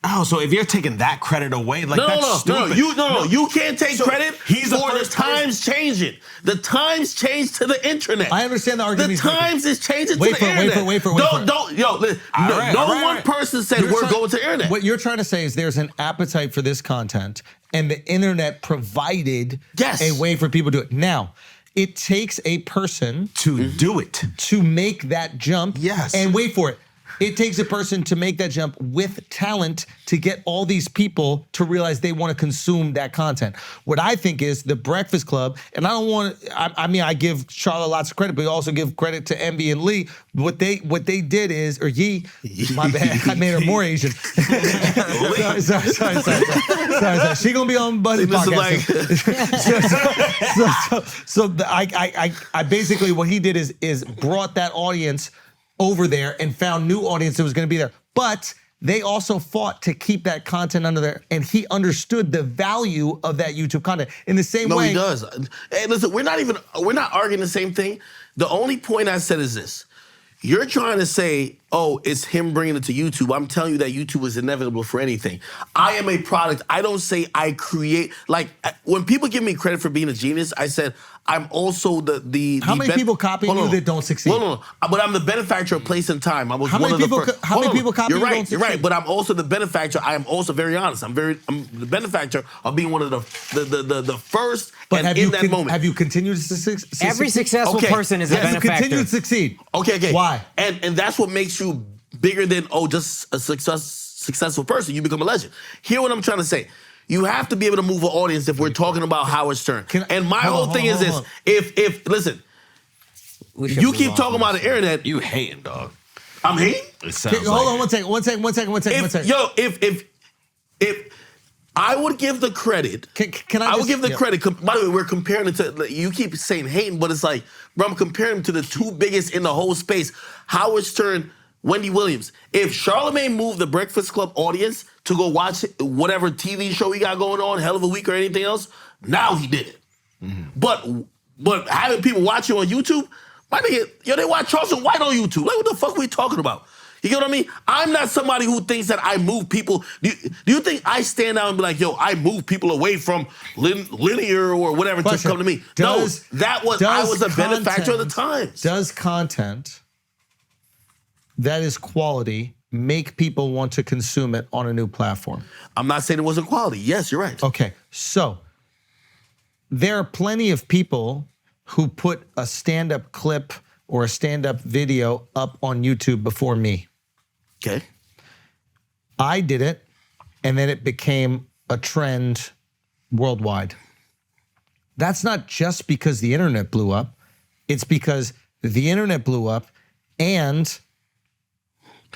Oh, so if you're taking that credit away, like that's stupid.
You can't take credit
he's the
for the
first
times changing. The times changed to the internet.
I understand the argument
The
he's making.
times is changing
Wait
to the internet.
wait for it.
No one person said we're going to the internet.
What you're trying to say is there's an appetite for this content, and the internet provided a way for people to do it. Now, it takes a person
to do it,
to make that jump.
Yes.
And wait for it. It takes a person to make that jump with talent to get all these people to realize they want to consume that content. What I think is the Breakfast Club, and I don't want to, I give Charlotte lots of credit, but I also give credit to Envy and Lee. What they did is, or Yee, my bad, I made her more Asian. sorry. She gonna be on Buddy podcast. I basically, what he did is brought that audience over there and found new audience that was going to be there. But they also fought to keep that content under there, and he understood the value of that YouTube content in the same way.
No, he does. Hey, listen, we're not arguing the same thing. The only point I said is this. You're trying to say oh, it's him bringing it to YouTube. I'm telling you that YouTube is inevitable for anything. I am a product. I don't say I create. Like, when people give me credit for being a genius, I said, I'm also the
How many people copy you that don't succeed?
No. But I'm the benefactor of place and time. I was
How
one
many
of the
people?
first.
How many people copy
You're
you?
right.
Don't
You're right.
succeed?
But I'm also the benefactor. I am also very honest. I'm the benefactor of being one of the first.
But
and
have
in
you
that moment,
have you continued to succeed?
Every successful
Okay.
person is a
Yes.
Have you
benefactor.
continued to succeed?
Okay.
Why?
And that's what makes you bigger than just a successful person. You become a legend. Hear what I'm trying to say. You have to be able to move an audience if we're talking about Howard Stern. And my whole thing is this: if listen, you keep talking about the internet.
You hating, dog.
I'm hating.
It sounds
Hold
like
on, one second.
If I would give the credit,
Can I
I would
just-
give the
yeah.
credit. By the way, we're comparing it to. Like, you keep saying hating, but it's like, bro, I'm comparing them to the two biggest in the whole space: Howard Stern, Wendy Williams. If Charlamagne moved the Breakfast Club audience to go watch whatever TV show he got going on, Hell of a Week or anything else, now he did it. But having people watch you on YouTube, my nigga, they watch Charleston White on YouTube. Like, what the fuck are we talking about? You get what I mean? I'm not somebody who thinks that I move people. Do you think I stand out and be like, yo, I move people away from linear or whatever to come to me? I was a benefactor of the times.
Does content that is quality make people want to consume it on a new platform?
I'm not saying it wasn't quality. Yes, you're right.
Okay, so there are plenty of people who put a stand-up clip or a stand-up video up on YouTube before me.
Okay.
I did it, and then it became a trend worldwide. That's not just because the internet blew up. It's because the internet blew up and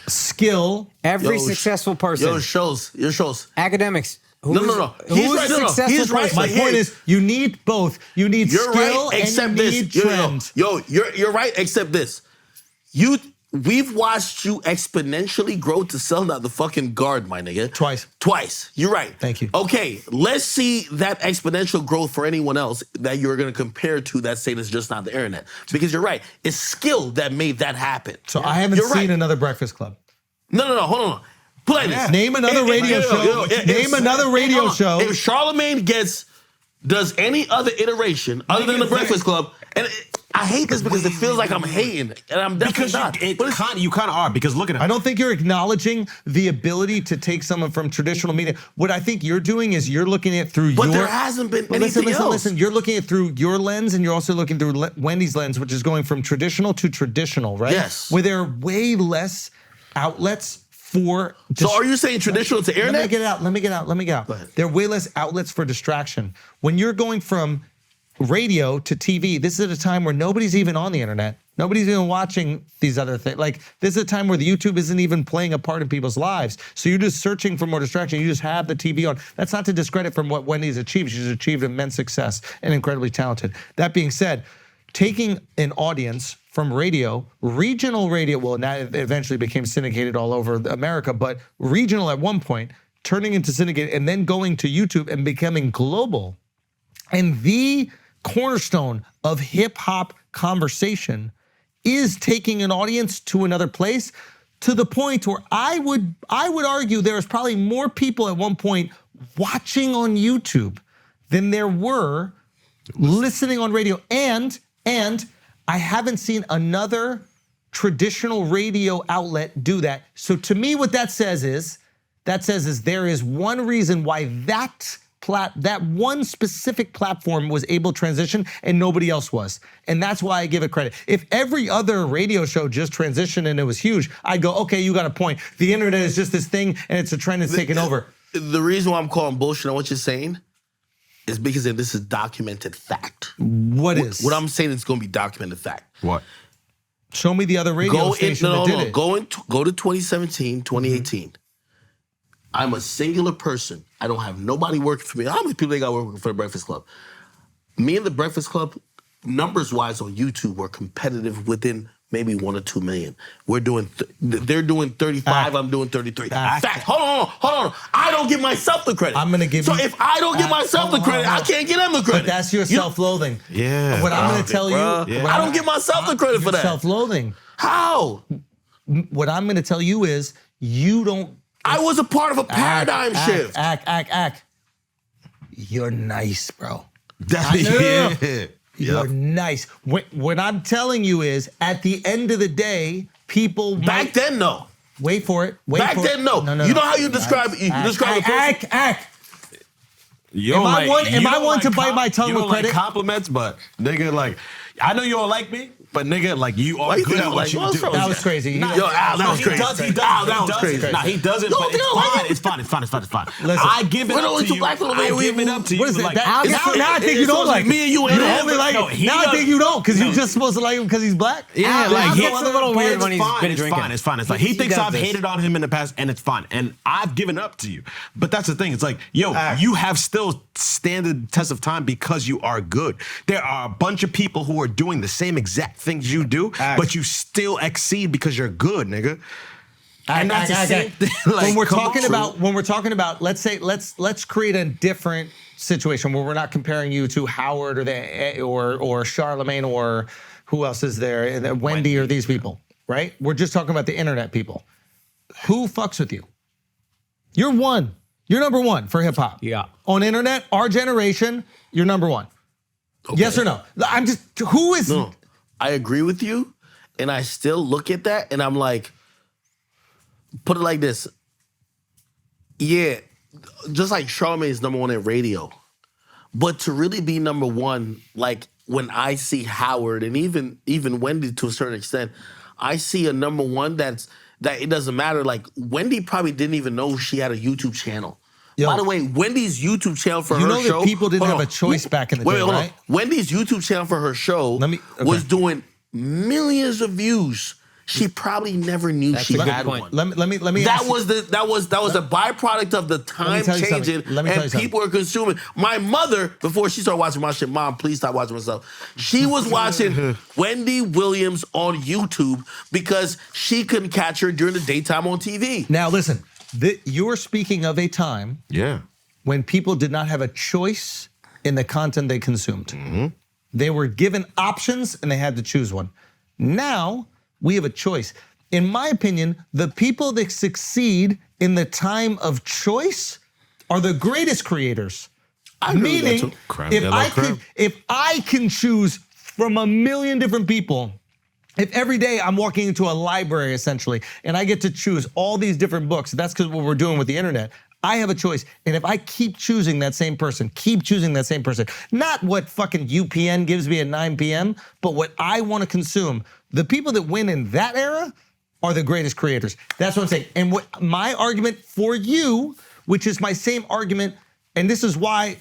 skill.
Every successful person.
Your shows.
Academics.
No. He's right. No. He's right.
My point is, you need both. You need
You're
skill
right, except
and you
this.
need trend.
You're right, except this. We've watched you exponentially grow to selling out the fucking guard, my nigga. Twice. You're right.
Thank you.
Okay, let's see that exponential growth for anyone else that you're going to compare to that saying it's just not the internet. Because you're right. It's skill that made that happen.
So I haven't seen another Breakfast Club.
No. Hold on. Play this.
Name another radio show. Name another radio show.
If Charlamagne does any other iteration other than the Breakfast Club, and I hate this because it feels like I'm hating, and I'm definitely not.
You kind of are, because look at it.
I don't think you're acknowledging the ability to take someone from traditional media. What I think you're doing is you're looking at it through
But there hasn't been anything else.
Listen. You're looking at it through your lens, and you're also looking through Wendy's lens, which is going from traditional to traditional, right?
Yes.
Where there are way less outlets for.
So are you saying traditional to internet?
Let me get out.
Go ahead.
There are way less outlets for distraction. When you're going from radio to TV, this is at a time where nobody's even on the internet. Nobody's even watching these other things. Like, this is a time where the YouTube isn't even playing a part in people's lives. So you're just searching for more distraction. You just have the TV on. That's not to discredit from what Wendy's achieved. She's achieved immense success and incredibly talented. That being said, taking an audience from radio, regional radio, well, now it eventually became syndicated all over America, but regional at one point, turning into syndicated, and then going to YouTube and becoming global. And the cornerstone of hip hop conversation is taking an audience to another place, to the point where I would argue there was probably more people at one point watching on YouTube than there were listening on radio. And I haven't seen another traditional radio outlet do that. So to me, what that says is there is one reason why that one specific platform was able to transition and nobody else was. And that's why I give it credit. If every other radio show just transitioned and it was huge, I'd go, okay, you got a point. The internet is just this thing and it's a trend that's taken over.
The reason why I'm calling bullshit on what you're saying is because this is documented fact.
What is?
What I'm saying is going to be documented fact.
What?
Show me the other radio station that did it.
Go to 2017, 2018. I'm a singular person. I don't have nobody working for me. How many people they got working for the Breakfast Club? Me and the Breakfast Club, numbers-wise on YouTube, were competitive within maybe 1 or 2 million. They're doing 35, I'm doing 33. Fact. Hold on. I don't give myself the credit.
I'm gonna give
So
you.
if I don't give myself the credit, I can't give them the credit.
But that's your self-loathing.
Yeah.
What I'm gonna tell you,
I don't give myself the credit for that.
Self-loathing.
How?
what I'm going to tell you is you don't
I was a part of a paradigm shift.
Act. You're nice, bro.
Yeah.
You're nice. What I'm telling you is, at the end of the day, people
Back then, no.
Wait for it.
Back then, no. You know how you describe it? You describe a person?
Act.
You
Am
don't
I one-
you
am I
don't
one to bite my tongue
you
with
don't like
credit?
compliments, but nigga, like, I know you don't like me, but nigga, like, you
Why
are
you
good
think
at
I
what
like
you
you?
do.
That was crazy.
Nah,
Yo, Al, that was
he
crazy.
does.
Al, that was crazy.
Nah, he doesn't,
You
but
don't think I like him?
it's fine. It's fine.
Listen,
I give it
we're the
up
only
to
two
you.
black people
I
we-
give it up to you.
What is it?
Like,
Now I think you don't like
me and you
him.
ain't
You
him.
only like
No,
him.
he
Now I
does-
think you don't, because
No.
you're just supposed to like him because he's black.
Yeah,
Al,
like
Al
he
gets a little weird
it's
when he's
fine,
been
it's
drinking.
Fine, it's fine. It's like he thinks
does
I've
this.
hated on him in the past, and it's fine. And I've given up to you. But that's the thing. It's like, yo, you have still standed the test of time because you are good. There are a bunch of people who are doing the same exact things you do, but you still exceed because you're good, nigga. And that's the same thing. Like,
when we're
come
talking about, let's create a different situation where we're not comparing you to Howard or Charlamagne or who else is there, Wendy or these people, right? We're just talking about the internet people. Who fucks with you? You're one. You're number one for hip hop.
Yeah.
On internet, our generation, you're number one.
Okay.
Yes or no? I'm just, who is?
No, I agree with you, and I still look at that, and I'm like, put it like this. Yeah, just like Charlamagne is number one in radio, but to really be number one, like when I see Howard and even Wendy to a certain extent, I see a number one that it doesn't matter. Like Wendy probably didn't even know she had a YouTube channel.
Yo.
By the way, Wendy's YouTube channel for
You
her
know that
show.
people didn't
Hold
have
on.
a choice back in the
Wait,
day,
hold on.
right?
Wendy's YouTube channel for her show was doing millions of views. She probably never knew she
a good
had
point.
one.
Let me
That
ask you-
was a byproduct of the time
tell you
changing
something. Let me tell you
and
something.
people are consuming. My mother, before she started watching my shit, Mom, please stop watching my stuff. She was watching Wendy Williams on YouTube because she couldn't catch her during the daytime on TV.
Now listen, you're speaking of a time
Yeah.
when people did not have a choice in the content they consumed.
Mm-hmm.
They were given options and they had to choose one. Now we have a choice. In my opinion, the people that succeed in the time of choice are the greatest creators.
I agree with that
Meaning,
too.
Creme de la creme.
if I can choose from a million different people, if every day I'm walking into a library essentially and I get to choose all these different books, that's because what we're doing with the internet. I have a choice. And if I keep choosing that same person, not what fucking UPN gives me at 9 p.m., but what I want to consume, the people that win in that era are the greatest creators. That's what I'm saying. And what my argument for you, which is my same argument, and this is why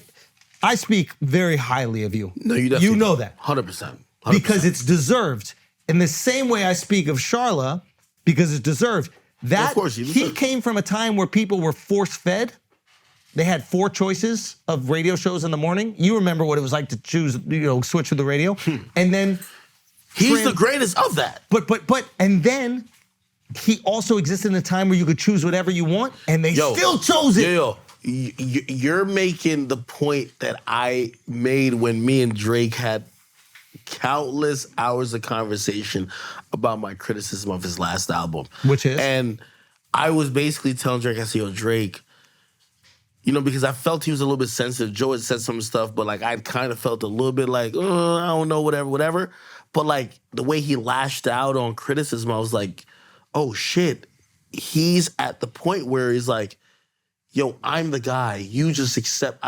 I speak very highly of you.
No, you definitely
You know
do.
that.
100%.
Because it's deserved. In the same way I speak of Charla, because it's deserved. That
Of course, you
he
deserve it.
came from a time where people were force-fed. They had 4 choices of radio shows in the morning. You remember what it was like to choose, switch to the radio. And then
He's the greatest of that.
and then he also existed in a time where you could choose whatever you want, and they still chose it.
You're making the point that I made when me and Drake had countless hours of conversation about my criticism of his last album.
Which is?
And I was basically telling Drake, I said, yo, Drake, because I felt he was a little bit sensitive. Joe had said some stuff, but like I kind of felt a little bit like, I don't know, whatever. But like the way he lashed out on criticism, I was like, oh shit. He's at the point where he's like, yo, I'm the guy. You just accept,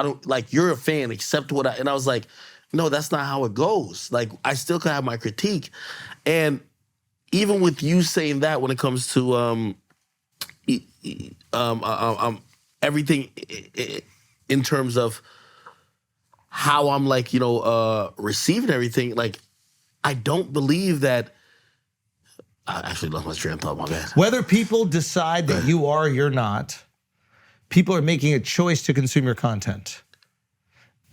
you're a fan, accept what and I was like, no, that's not how it goes. Like, I still can have my critique. And even with you saying that when it comes to everything in terms of how I'm receiving everything, like, I don't believe that. I actually lost my train of thought, my bad.
Whether people decide that you are or you're not, people are making a choice to consume your content.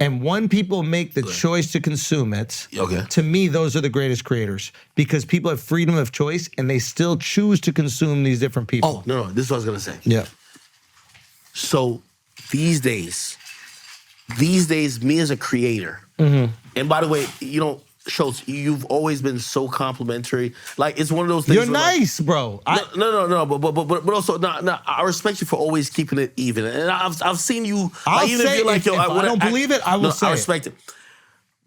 And when people make the choice to consume it, to me, those are the greatest creators because people have freedom of choice and they still choose to consume these different people.
Oh, no, this is what I was going to say.
Yeah.
So these days, me as a creator, and by the way, Schultz, you've always been so complimentary. Like, it's one of those things.
You're
where, like,
nice, bro.
No. But also, I respect you for always keeping it even. And I've seen you.
I'll
like, even
say
if you're like, yo,
if I don't believe it, I will say
I respect it.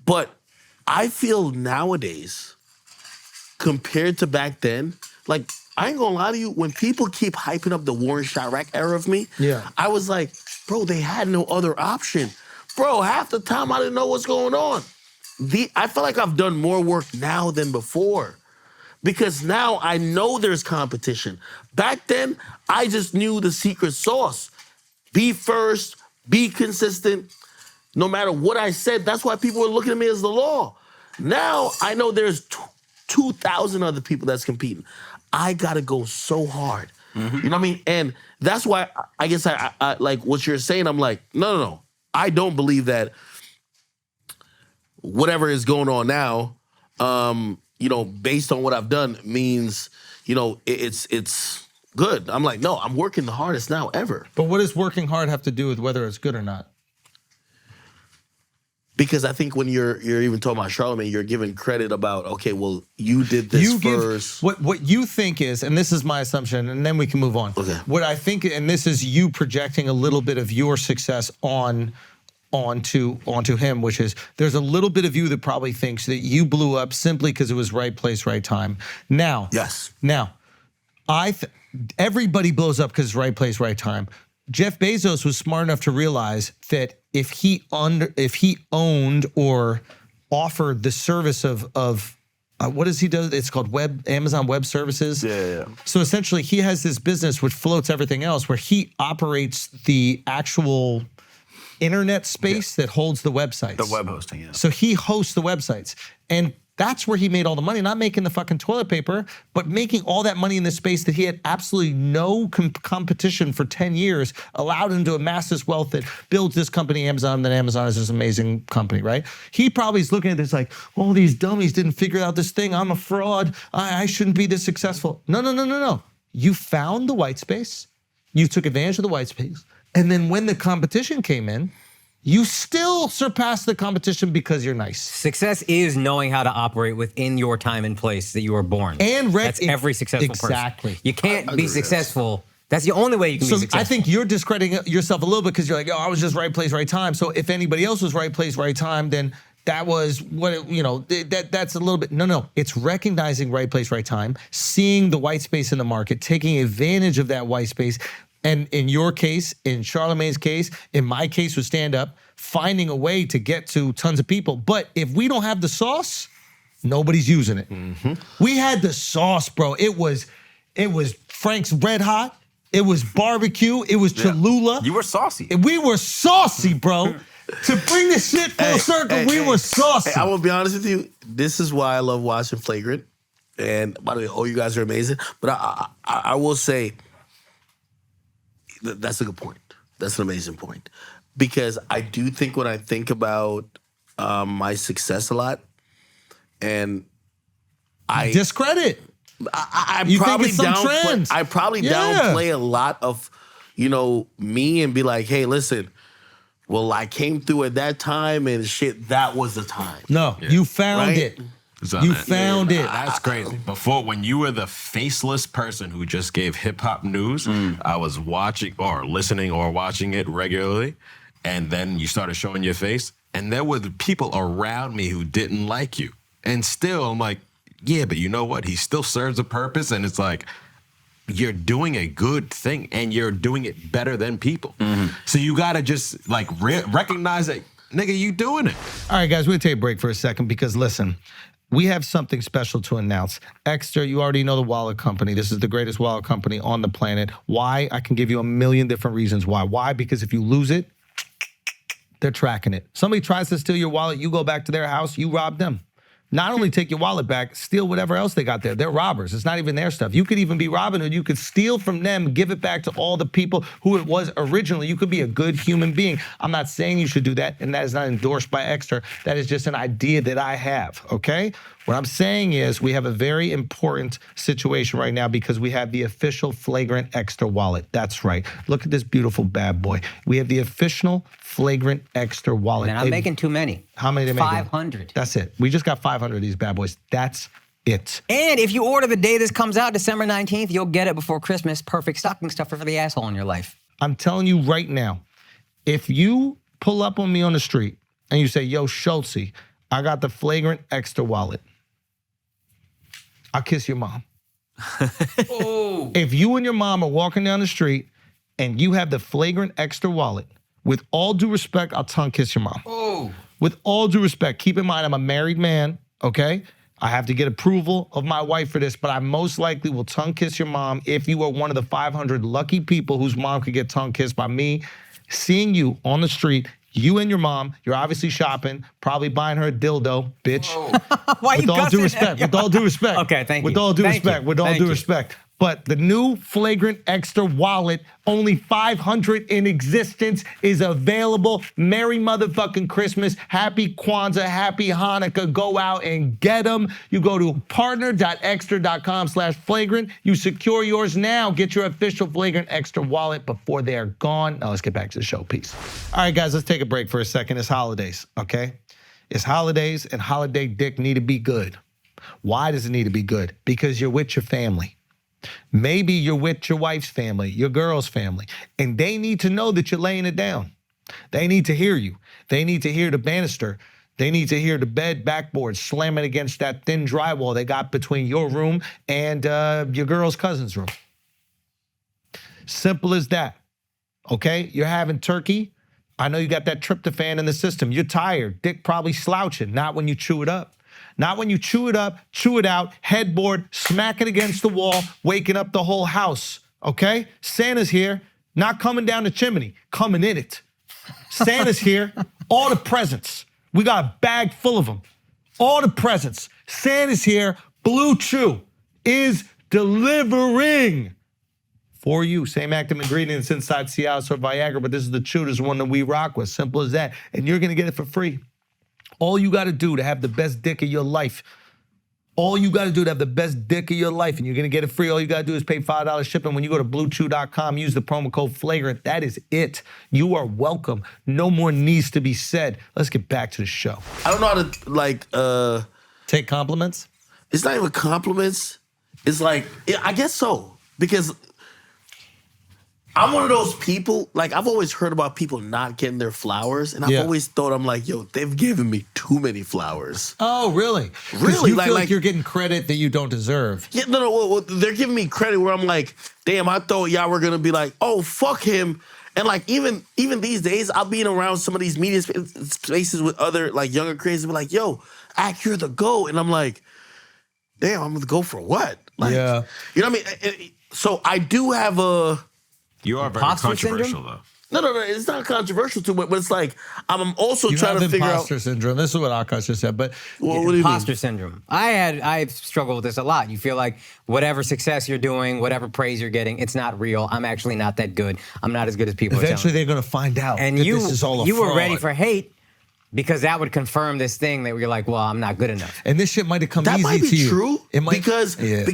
But I feel nowadays, compared to back then, like, I ain't gonna lie to you, when people keep hyping up the Warren Chirac era of me, I was like, bro, they had no other option. Bro, half the time I didn't know what's going on. I feel like I've done more work now than before because now I know there's competition. Back then, I just knew the secret sauce. Be first, be consistent. No matter what I said, that's why people were looking at me as the law. Now, I know there's 2,000 other people that's competing. I gotta go so hard. You know what I mean? And that's why I guess I like what you're saying. I'm like, no. I don't believe that whatever is going on now, based on what I've done means, it's good. I'm like, no, I'm working the hardest now ever.
But what does working hard have to do with whether it's good or not?
Because I think when you're even talking about Charlamagne, you're giving credit about, okay, well, you did this first.
What you think is, and this is my assumption, and then we can move on.
Okay.
What I think, and this is you projecting a little bit of your success onto him, which is there's a little bit of you that probably thinks that you blew up simply because it was right place, right time. Now,
yes.
Now, everybody blows up because it's right place, right time. Jeff Bezos was smart enough to realize that if he owned or offered the service of what does he do? It's called Amazon Web Services.
Yeah.
So essentially, he has this business which floats everything else, where he operates the actual internet space that holds the websites.
The web hosting, yeah.
So he hosts the websites. And that's where he made all the money, not making the fucking toilet paper, but making all that money in this space that he had absolutely no competition for 10 years, allowed him to amass this wealth that builds this company, Amazon, then Amazon is this amazing company, right? He probably is looking at this like, all these dummies didn't figure out this thing. I'm a fraud. I shouldn't be this successful. No. You found the white space. You took advantage of the white space. And then when the competition came in, you still surpass the competition because you're nice.
Success is knowing how to operate within your time and place that you were born.
And
that's every successful
exactly.
person. You can't be successful. That's the only way you can be successful.
I think you're discrediting yourself a little bit because you're like, I was just right place, right time. So if anybody else was right place, right time, then that was what that's a little bit. No. It's recognizing right place, right time, seeing the white space in the market, taking advantage of that white space. And in your case, in Charlamagne's case, in my case with Stand Up, finding a way to get to tons of people. But if we don't have the sauce, nobody's using it. We had the sauce, bro. It was Frank's Red Hot. It was barbecue. It was Cholula.
You were saucy.
We were saucy, bro. To bring this shit full circle, we were saucy.
Hey, I will be honest with you. This is why I love watching Flagrant. And by the way, all you guys are amazing. But I will say, that's a good point. That's an amazing point. Because I do think when I think about my success a lot, and I
discredit.
I
You
probably
think it's some trends.
I probably
Yeah.
downplay a lot of, me and be like, hey, listen, well, I came through at that time and shit, that was the time.
No, you found
Right?
it. You found it.
That's crazy. Before, when you were the faceless person who just gave hip hop news, I was watching or listening or watching it regularly, and then you started showing your face, and there were the people around me who didn't like you. And still, I'm like, yeah, but you know what? He still serves a purpose, and it's like, you're doing a good thing, and you're doing it better than people. So you gotta just like recognize that, nigga, you doing it.
All right, guys, we're gonna take a break for a second because listen, we have something special to announce. Extra, you already know the wallet company. This is the greatest wallet company on the planet. Why? I can give you a million different reasons why. Why? Because if you lose it, they're tracking it. Somebody tries to steal your wallet, you go back to their house, you rob them. Not only take your wallet back, steal whatever else they got there. They're robbers. It's not even their stuff. You could even be Robin Hood. You could steal from them, give it back to all the people who it was originally. You could be a good human being. I'm not saying you should do that, and that is not endorsed by Extra. That is just an idea that I have, okay? What I'm saying is we have a very important situation right now because we have the official Flagrant Extra wallet. That's right. Look at this beautiful bad boy. We have the official Flagrant Extra wallet.
And I'm making too many.
How many are they making?
500.
That's it. We just got 500 of these bad boys. That's it.
And if you order the day this comes out, December 19th, you'll get it before Christmas. Perfect stocking stuffer for the asshole in your life.
I'm telling you right now, if you pull up on me on the street and you say, yo, Schultzy, I got the Flagrant Extra wallet, I'll kiss your mom.
Oh.
If you and your mom are walking down the street and you have the Flagrant Extra wallet, with all due respect, I'll tongue kiss your mom.
Oh.
With all due respect, keep in mind I'm a married man, okay? I have to get approval of my wife for this, but I most likely will tongue kiss your mom if you are one of the 500 lucky people whose mom could get tongue kissed by me. Seeing you on the street, you and your mom, you're obviously shopping, probably buying her a dildo, bitch.
Why
With
you
all due
cussing
respect,
at-
with all due respect.
Okay, thank you.
With all due
Thank
respect,
you.
with all
Thank
due
you.
respect. But the new Flagrant Extra wallet, only 500 in existence, is available. Merry motherfucking Christmas. Happy Kwanzaa, happy Hanukkah. Go out and get them. You go to partner.extra.com/flagrant. You secure yours now. Get your official Flagrant Extra wallet before they're gone. Now let's get back to the show. Peace. All right, guys, let's take a break for a second. It's holidays, okay? It's holidays, and holiday dick need to be good. Why does it need to be good? Because you're with your family. Maybe you're with your wife's family, your girl's family, and they need to know that you're laying it down. They need to hear you. They need to hear the banister. They need to hear the bed backboard slamming against that thin drywall they got between your room and your girl's cousin's room. Simple as that, okay? You're having turkey. I know you got that tryptophan in the system. You're tired. Dick probably slouching, not when you chew it up. Not when you chew it up, chew it out, headboard, smack it against the wall, waking up the whole house, okay? Santa's here, not coming down the chimney, coming in it. Santa's here, all the presents. We got a bag full of them. All the presents. Santa's here, Blue Chew is delivering for you. Same active ingredients inside Cialis or Viagra, but this is the Chew, this is one that we rock with, simple as that. And you're gonna get it for free. All you gotta do to have the best dick of your life, all you gotta do to have the best dick of your life, and you're gonna get it free, all you gotta do is pay $5 shipping. When you go to bluechew.com, use the promo code Flagrant. That is it. You are welcome. No more needs to be said. Let's get back to the show.
I don't know how to
Take compliments?
it's not even compliments. It's like, I guess so. Because I'm one of those people, like I've always heard about people not getting their flowers, and I've
Yeah.
always thought, I'm like, yo, they've given me too many flowers.
Oh, really? 'Cause
Really?
You
Like-
feel
like-
you're getting credit that you don't deserve.
Yeah, no, well, they're giving me credit where I'm like, damn, I thought y'all were gonna be like, oh, fuck him. And like even these days, I'll be around some of these media spaces with other like younger creators and be like, yo, Ak, you're the GOAT. And I'm like, damn, I'm gonna go for what? Like,
Yeah.
You know what I mean? So I do have a.
You are very
Imposter
controversial,
syndrome?
though.
No, it's not controversial to me, but it's like I'm also
You
trying
have
to figure out.
imposter syndrome. This is what Akaash just said, but
Well, what do you mean?
Imposter syndrome. I've struggled with this a lot. You feel like whatever success you're doing, whatever praise you're getting, it's not real. I'm actually not that good. I'm not as good as people are
eventually
telling.
they're gonna find out
And
that
you
this is all a
you were
fraud.
ready for hate because that would confirm this thing that you're like, well, I'm not good enough.
And this shit might have come
That
easy
might be
to you.
true
It might,
because
yeah.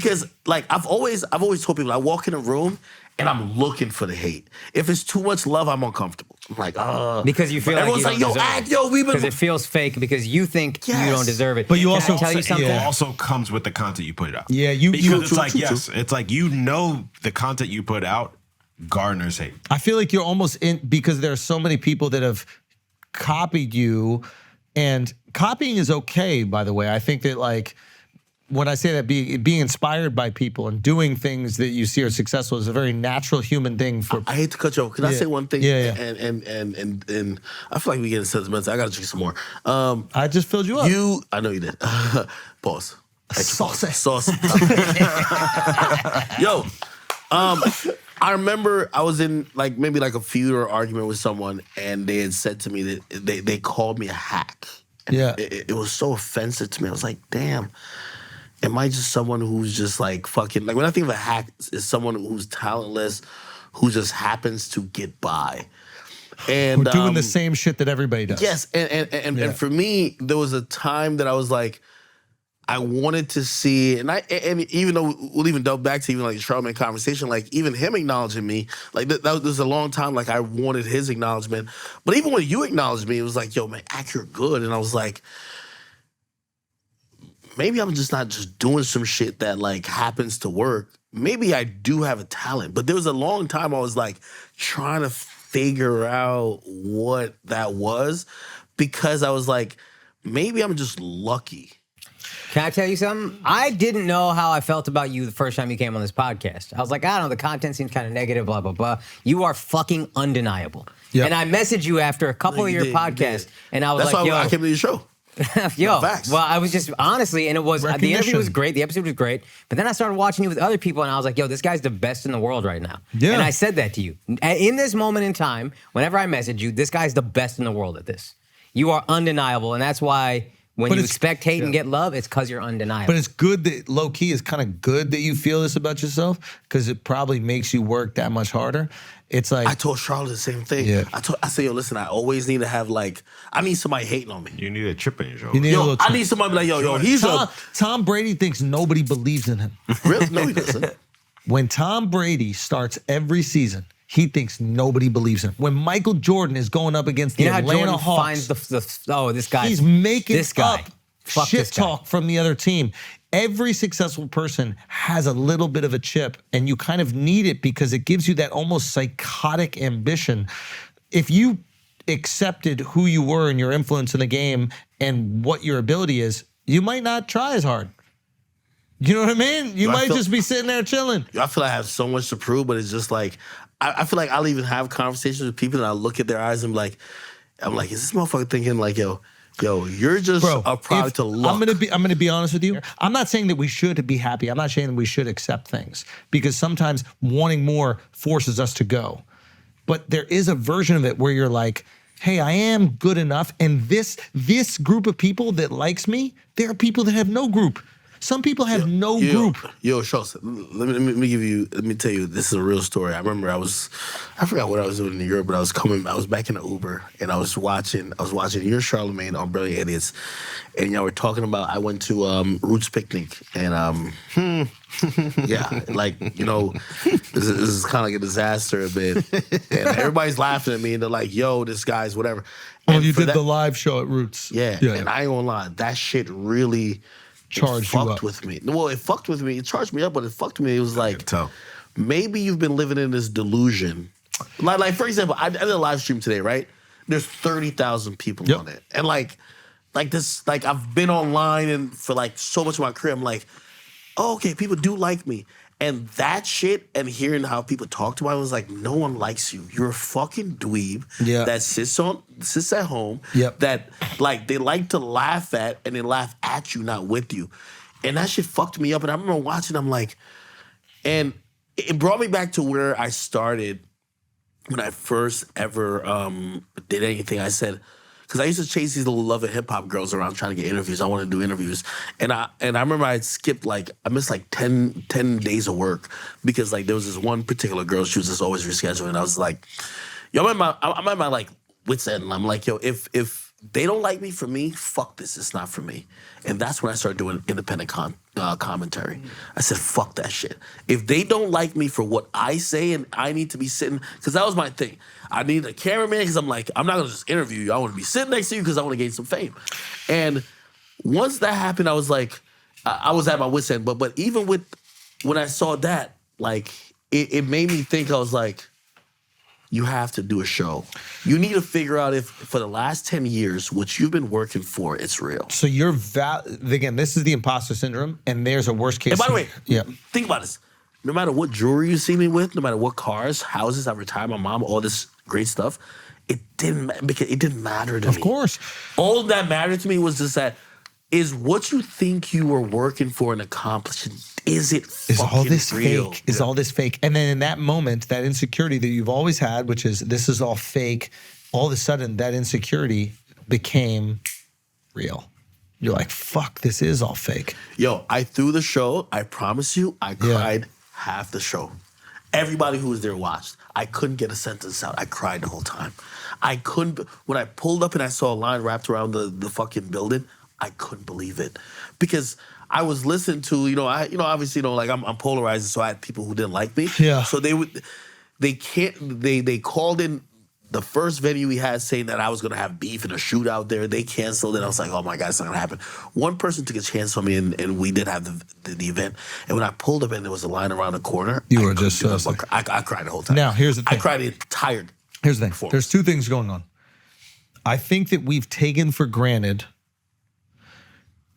like I've always told people I walk in a room and I'm looking for the hate. If it's too much love, I'm uncomfortable. I'm like,
Because you feel
But
like you
everyone's
don't
like, yo,
deserve
Ak,
it.
yo, we've been.
Because it feels fake because you think you
Yes.
don't deserve it.
But you
Can
also
I tell you
say-
something?
yeah.
It also comes with the content you put out.
Yeah,
because it's
true,
like,
true,
yes, it's like you know the content you put out garners hate.
I feel like you're almost in because there are so many people that have copied you, and copying is okay, by the way. I think that like when I say that being inspired by people and doing things that you see are successful is a very natural human thing for
I hate to cut you off. Can I
Yeah.
say one thing?
Yeah, yeah.
And I feel like we getting sentimental. I gotta drink some more.
I just filled you up.
I know you did. Pause.
Saucy.
Sauce. Yo, I remember I was in like maybe like a feud or argument with someone, and they had said to me that they called me a hack.
Yeah.
It was so offensive to me. I was like, damn. Am I just someone who's just like fucking like when I think of a hack, is someone who's talentless, who just happens to get by. And
We're doing the same shit that everybody does.
Yes, and
Yeah.
for me, there was a time that I was like, I wanted to see, and even though we'll even double back to even like the Charlamagne conversation, like even him acknowledging me, like that was a long time. Like I wanted his acknowledgement, but even when you acknowledged me, it was like, yo, man, you're good, and I was like, maybe I'm just not just doing some shit that like happens to work. Maybe I do have a talent, but there was a long time I was like trying to figure out what that was because I was like, maybe I'm just lucky.
Can I tell you something? I didn't know how I felt about you the first time you came on this podcast. I was like, I don't know, the content seems kind of negative, blah, blah, blah. You are fucking undeniable.
Yep.
And I messaged you after a couple of your podcasts, and I was
That's
like,
why
yo.
I came to your show.
Yo,
Facts.
well, I was just, honestly, and it was, the interview
Recognition.
was great, the episode was great, but then I started watching you with other people, and I was like, yo, this guy's the best in the world right now.
Yeah.
And I said that to you. In this moment in time, whenever I message you, this guy's the best in the world at this. You are undeniable, and that's why when
But
you
it's-
expect hate and get love, it's because you're undeniable.
But it's good that low key is kind of good that you feel this about yourself because it probably makes you work that much harder. It's like
I told Charlotte the same thing.
Yeah.
I said, yo, listen, I always need to have like, I need somebody hating on me.
You need a chip in your shoulder.
you need a
Yo,
little.
I need somebody like, yo, he's
Tom Brady thinks nobody believes in him.
Really? No, he doesn't.
When Tom Brady starts every season, he thinks nobody believes in him. When Michael Jordan is going up against the
you know how
Atlanta
Jordan
Hawks,
finds this guy.
he's making
this guy.
up
Fuck
shit
this guy.
talk from the other team. Every successful person has a little bit of a chip, and you kind of need it because it gives you that almost psychotic ambition. If you accepted who you were and your influence in the game and what your ability is, you might not try as hard. You know what I mean? You
I
might
feel-
just be sitting there chilling.
Yo, I feel like I have so much to prove, but it's just like, I feel like I'll even have conversations with people and I look at their eyes and I'm like, is this motherfucker thinking like, yo, you're just a product to luck.
I'm gonna be honest with you. I'm not saying that we should be happy. I'm not saying that we should accept things because sometimes wanting more forces us to go. But there is a version of it where you're like, hey, I am good enough, and this group of people that likes me, there are people that have no group. Some people have no group.
Yo, Schultz, let me tell you, this is a real story. I remember I forgot what I was doing in Europe, but I was back in the Uber and I was watching your Charlamagne on Brilliant Idiots, and y'all were talking about, I went to Roots Picnic, and yeah, like, this is kind of like a disaster a bit, and everybody's laughing at me, and they're like, yo, this guy's whatever.
Oh,
And
you
for
did
that-
the live show at Roots.
Yeah, and I ain't gonna lie, that shit really
Charged you
fucked
up.
with me. Well, it fucked with me. It charged me up, but it fucked me. It was like,
tell.
maybe you've been living in this delusion. Like for example, I did a live stream today, right? There's 30,000 people
Yep.
on it. And like this, like I've been online and for like so much of my career, I'm like, oh, okay, people do like me. And that shit and hearing how people talk to me, I was like, no one likes you. You're a fucking dweeb
Yeah.
that sits at home,
Yep.
that like they like to laugh at and they laugh at you, not with you. And that shit fucked me up. And I remember watching, I'm like, and it brought me back to where I started when I first ever did anything. I said, because I used to chase these little Love and Hip Hop girls around trying to get interviews. I wanted to do interviews. And I remember I missed like 10 days of work because like there was this one particular girl, she was just always rescheduling. And I was like, yo, I'm at my like wit's end. And I'm like, yo, if they don't like me for me, fuck this, it's not for me. And that's when I started doing independent commentary. I said, fuck that shit. If they don't like me for what I say and I need to be sitting, because that was my thing. I need a cameraman because I'm like, I'm not gonna just interview you. I want to be sitting next to you because I want to gain some fame. And once that happened, I was like, I was at my wit's end. But even when I saw that, like, it made me think, I was like, you have to do a show. You need to figure out if for the last 10 years, what you've been working for, it's real.
So you're again, this is the imposter syndrome, and there's a worst case.
And by the way,
yeah.
think about this. No matter what jewelry you see me with, no matter what cars, houses, I retired my mom, all this great stuff, it didn't matter to me.
Of course.
All that mattered to me was just that, is what you think you were working for and accomplishing, is it
Is
fucking
all this
real?
fake? Is all this fake? And then in that moment, that insecurity that you've always had, which is this is all fake, all of a sudden that insecurity became real. You're like, fuck, this is all fake.
Yo, I threw the show. I promise you, I cried half the show. Everybody who was there watched. I couldn't get a sentence out. I cried the whole time. I couldn't. When I pulled up and I saw a line wrapped around the fucking building, I couldn't believe it because I was listening to, obviously, like I'm polarizing, so I had people who didn't like me.
Yeah.
So they called in the first venue we had saying that I was gonna have beef and a shootout there. They canceled it. I was like, oh my God, it's not gonna happen. One person took a chance on me and we did have the event. And when I pulled up and there was a line around the corner,
You were just so
I cried the whole time.
Now, here's the thing.
I cried the entire
Here's the thing.
performance.
There's two things going on. I think that we've taken for granted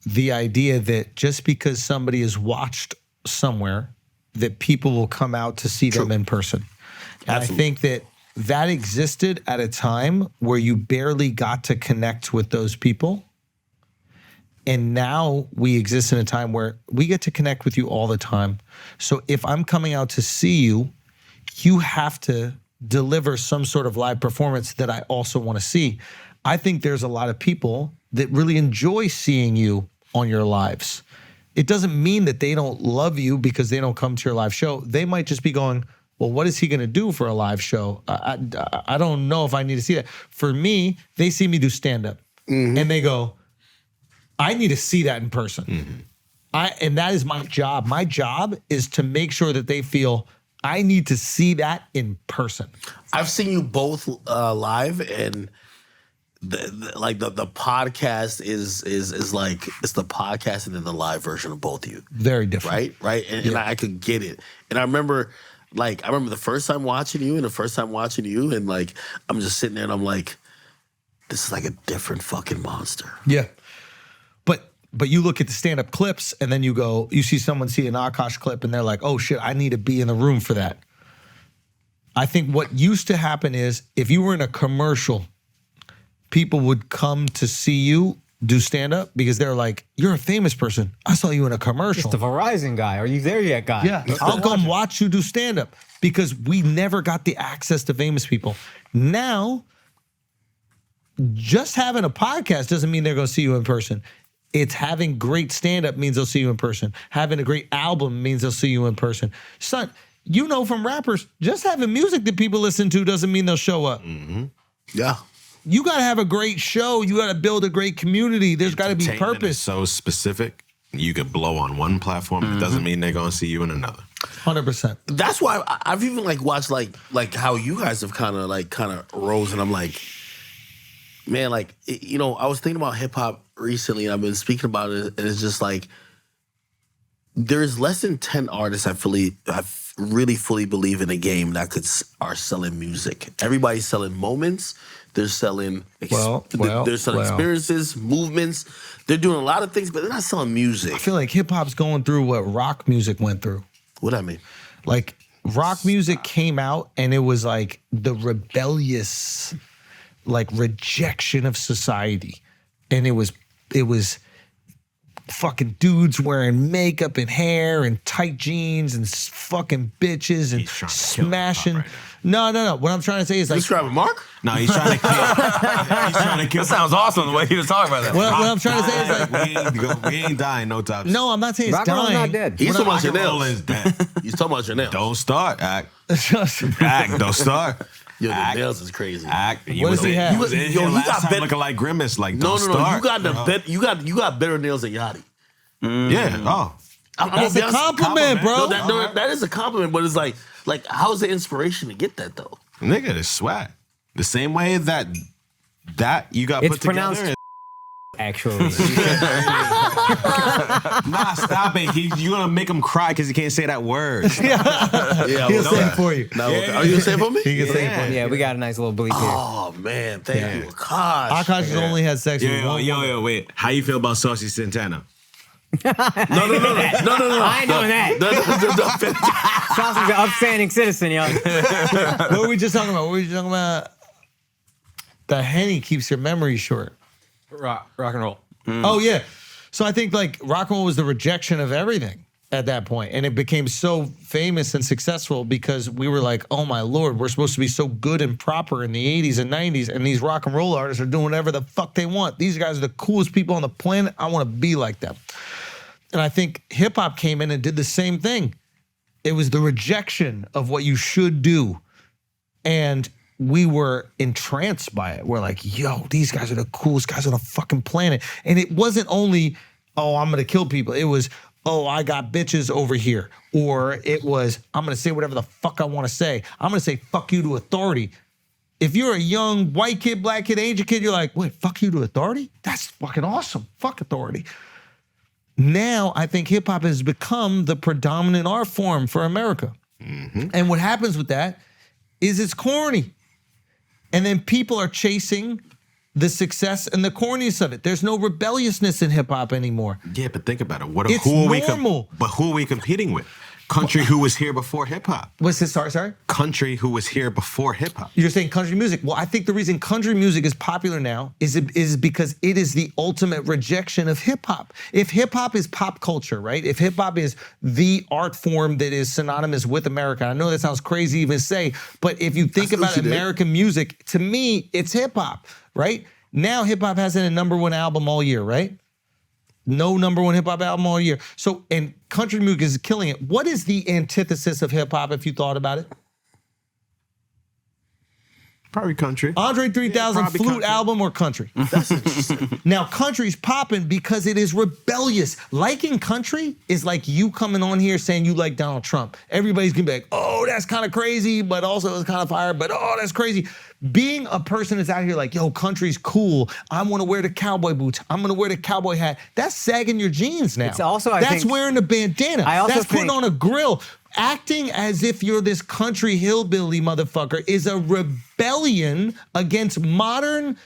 the idea that just because somebody is watched somewhere, that people will come out to see them in person. And
Absolutely.
I think that existed at a time where you barely got to connect with those people. And now we exist in a time where we get to connect with you all the time. So if I'm coming out to see you, you have to deliver some sort of live performance that I also want to see. I think there's a lot of people that really enjoy seeing you on your lives. It doesn't mean that they don't love you because they don't come to your live show. They might just be going, well, what is he going to do for a live show? I don't know if I need to see that. For me, they see me do stand-up and they go, I need to see that in person. And that is my job. My job is to make sure that they feel I need to see that in person.
I've seen you both live, and the podcast is like it's the podcast and then the live version of both of you,
Very different.
right? And I could get it. And I remember the first time watching you, and like I'm just sitting there and I'm like, this is like a different fucking monster.
Yeah. But you look at the stand-up clips and then you see someone see an Akaash clip and they're like, oh shit, I need to be in the room for that. I think what used to happen is if you were in a commercial, people would come to see you do stand-up because they're like, you're a famous person. I saw you in a commercial.
The Verizon guy. Are you there yet, guy?
Yeah, I'll come watch you do stand-up because we never got the access to famous people. Now, just having a podcast doesn't mean they're going to see you in person. It's having great stand-up means they'll see you in person. Having a great album means they'll see you in person. Son, you know from rappers, just having music that people listen to doesn't mean they'll show up.
Yeah.
You got to have a great show. You got to build a great community. There's got to be
Entertainment is
purpose.
so specific. You could blow on one platform. It doesn't mean they're gonna see you in another.
100%.
That's why I've even watched like how you guys have kind of rose, and I'm like, man, I was thinking about hip hop recently, and I've been speaking about it, and it's just like there's less than 10 artists I really fully believe in a game that are selling music. Everybody's selling moments. They're selling they're selling experiences, movements. They're doing a lot of things, but they're not selling music.
I feel like hip hop's going through what rock music went through.
What I mean?
Like rock music came out and it was like the rebellious rejection of society. And it was fucking dudes wearing makeup and hair and tight jeans and fucking bitches and
He's trying to kill
smashing.
hip hop
No. What I'm trying to say is
You describing Mark?
No, he's trying to kill. He's trying to kill.
That sounds awesome the way he was talking about that.
what I'm trying to say is like,
we ain't dying no time.
no, I'm not saying it's
Rock and roll's
dying.
not dead.
He's talking about your
Rock and roll
nails.
is dead.
He's talking about your nails.
Don't start, act. Act, don't start.
Yo, the
Act.
nails is crazy.
Act. You
What
was
does he
in-
have?
You was in
Yo,
here
he
last
got
time
bet-
looking like Grimace. Like,
No.
don't start.
You got better nails than Yachty.
Yeah. Oh.
I'm
That's a
gonna be honest-
compliment, bro.
No, that is a compliment, but it's like how's the inspiration to get that though?
Nigga, it's swag. The same way that you got
It's
put together.
pronounced actually.
Nah, stop it. You're gonna make him cry because he can't say that word.
Yeah,
He'll say it for you.
Are you gonna say it for me?
He can say it for you.
Yeah, we got a nice little bleep here.
Oh man, thank you, Akaash.
Akaash has only had sex with one.
Yo, wait. How you feel about Saucy Santana?
No.
I ain't doing that. Saucy's an upstanding citizen, yo.
What were we just talking about? The Henny keeps your memory short.
Rock and roll.
Oh yeah. So I think rock and roll was the rejection of everything at that point, and it became so famous and successful because we were like, oh my Lord, we're supposed to be so good and proper in the 80s and 90s, and these rock and roll artists are doing whatever the fuck they want. These guys are the coolest people on the planet. I want to be like them. And I think hip hop came in and did the same thing. It was the rejection of what you should do. And we were entranced by it. We're like, yo, these guys are the coolest guys on the fucking planet. And it wasn't only, oh, I'm gonna kill people. It was, oh, I got bitches over here. Or it was, I'm gonna say whatever the fuck I wanna say. I'm gonna say fuck you to authority. If you're a young white kid, black kid, Asian kid, you're like, wait, fuck you to authority? That's fucking awesome. Fuck authority. Now, I think hip hop has become the predominant art form for America. And what happens with that is it's corny. And then people are chasing the success and the corniness of it. There's no rebelliousness in hip hop anymore.
Yeah, but think about it.
It's normal.
Who are we competing with? Country who was here before hip hop.
What's this? Sorry?
Country who was here before hip hop.
You're saying country music. Well, I think the reason country music is popular now is because it is the ultimate rejection of hip hop. If hip hop is pop culture, right? If hip hop is the art form that is synonymous with America, I know that sounds crazy to even say, but if you think about American music, to me, it's hip hop, right? Now hip hop hasn't a #1 album all year, right? No #1 hip hop album all year. So, and country music is killing it. What is the antithesis of hip hop if you thought about it?
Probably country.
Andre 3000
probably
flute
country.
album or country? That's interesting. Now, country's popping because it is rebellious. Liking country is like you coming on here saying you like Donald Trump. Everybody's gonna be like, oh, that's kind of crazy, but also it's kind of fire, but oh, that's crazy. Being a person that's out here like, yo, country's cool. I wanna wear the cowboy boots. I'm gonna wear the cowboy hat. That's sagging your jeans now.
It's also, I
that's
think-
wearing the bandana.
I also
that's putting
think-
on a grill. Acting as if you're this country hillbilly motherfucker is a rebellion against modern,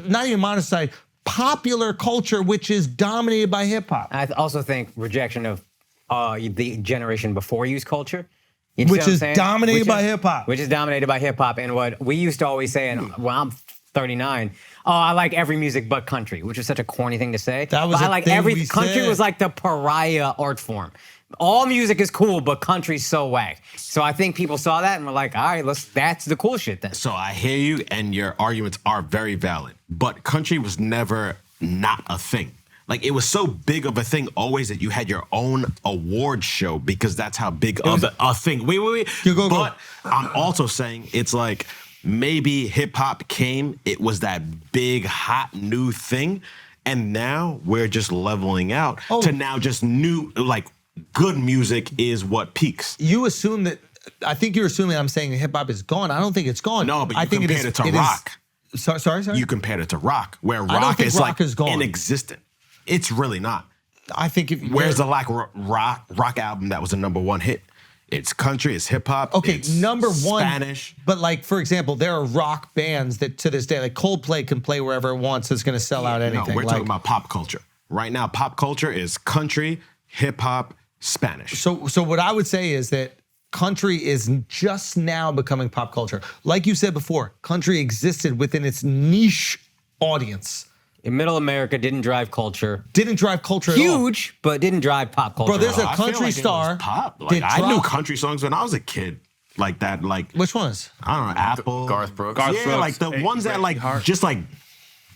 not even modern society, popular culture, which is dominated by hip hop.
I also think rejection of the generation before you's culture. You
Which
see what I'm
is
saying?
dominated by hip hop.
Which is dominated by hip hop. And what we used to always say, and well, I'm 39, oh, I like every music but country, which is such a corny thing to say.
That was
but I
a
like
thing
every
we
country
said.
was like the pariah art form. All music is cool, but country's so whack. So I think people saw that and were like, all right, that's the cool shit then.
So I hear you, and your arguments are very valid. But country was never not a thing. Like, it was so big of a thing always that you had your own award show because that's how big of a thing. Wait. But I'm also saying it's like maybe hip hop came, it was that big, hot, new thing. And now we're just leveling out to now just new, like, good music is what peaks.
You assume that, I think you're assuming I'm saying hip hop is gone. I don't think it's gone.
No, but you
I think
compared it to rock.
Sorry?
You compared it to rock, where
don't
rock
think
is
rock
like
is gone.
inexistent. It's really not.
I think if
Where's the like rock album that was a #1 hit? It's country, it's hip hop.
Okay,
it's
#1
Spanish.
But like, for example, there are rock bands that to this day, like Coldplay can play wherever it wants. It's gonna sell out anything.
No, we're
like,
talking about pop culture. Right now, pop culture is country, hip hop, Spanish.
So what I would say is that country is just now becoming pop culture. Like you said before, country existed within its niche audience.
In Middle America, didn't drive culture.
Didn't drive culture at all.
Huge, but didn't drive pop culture.
Bro, there's
at all.
a
I feel
country
like it
star
was pop. Like,
did
I knew
drop-
country songs when I was a kid. Like that, like
Which ones?
I don't know, Apple,
Garth Brooks.
Yeah, like the ones that like just like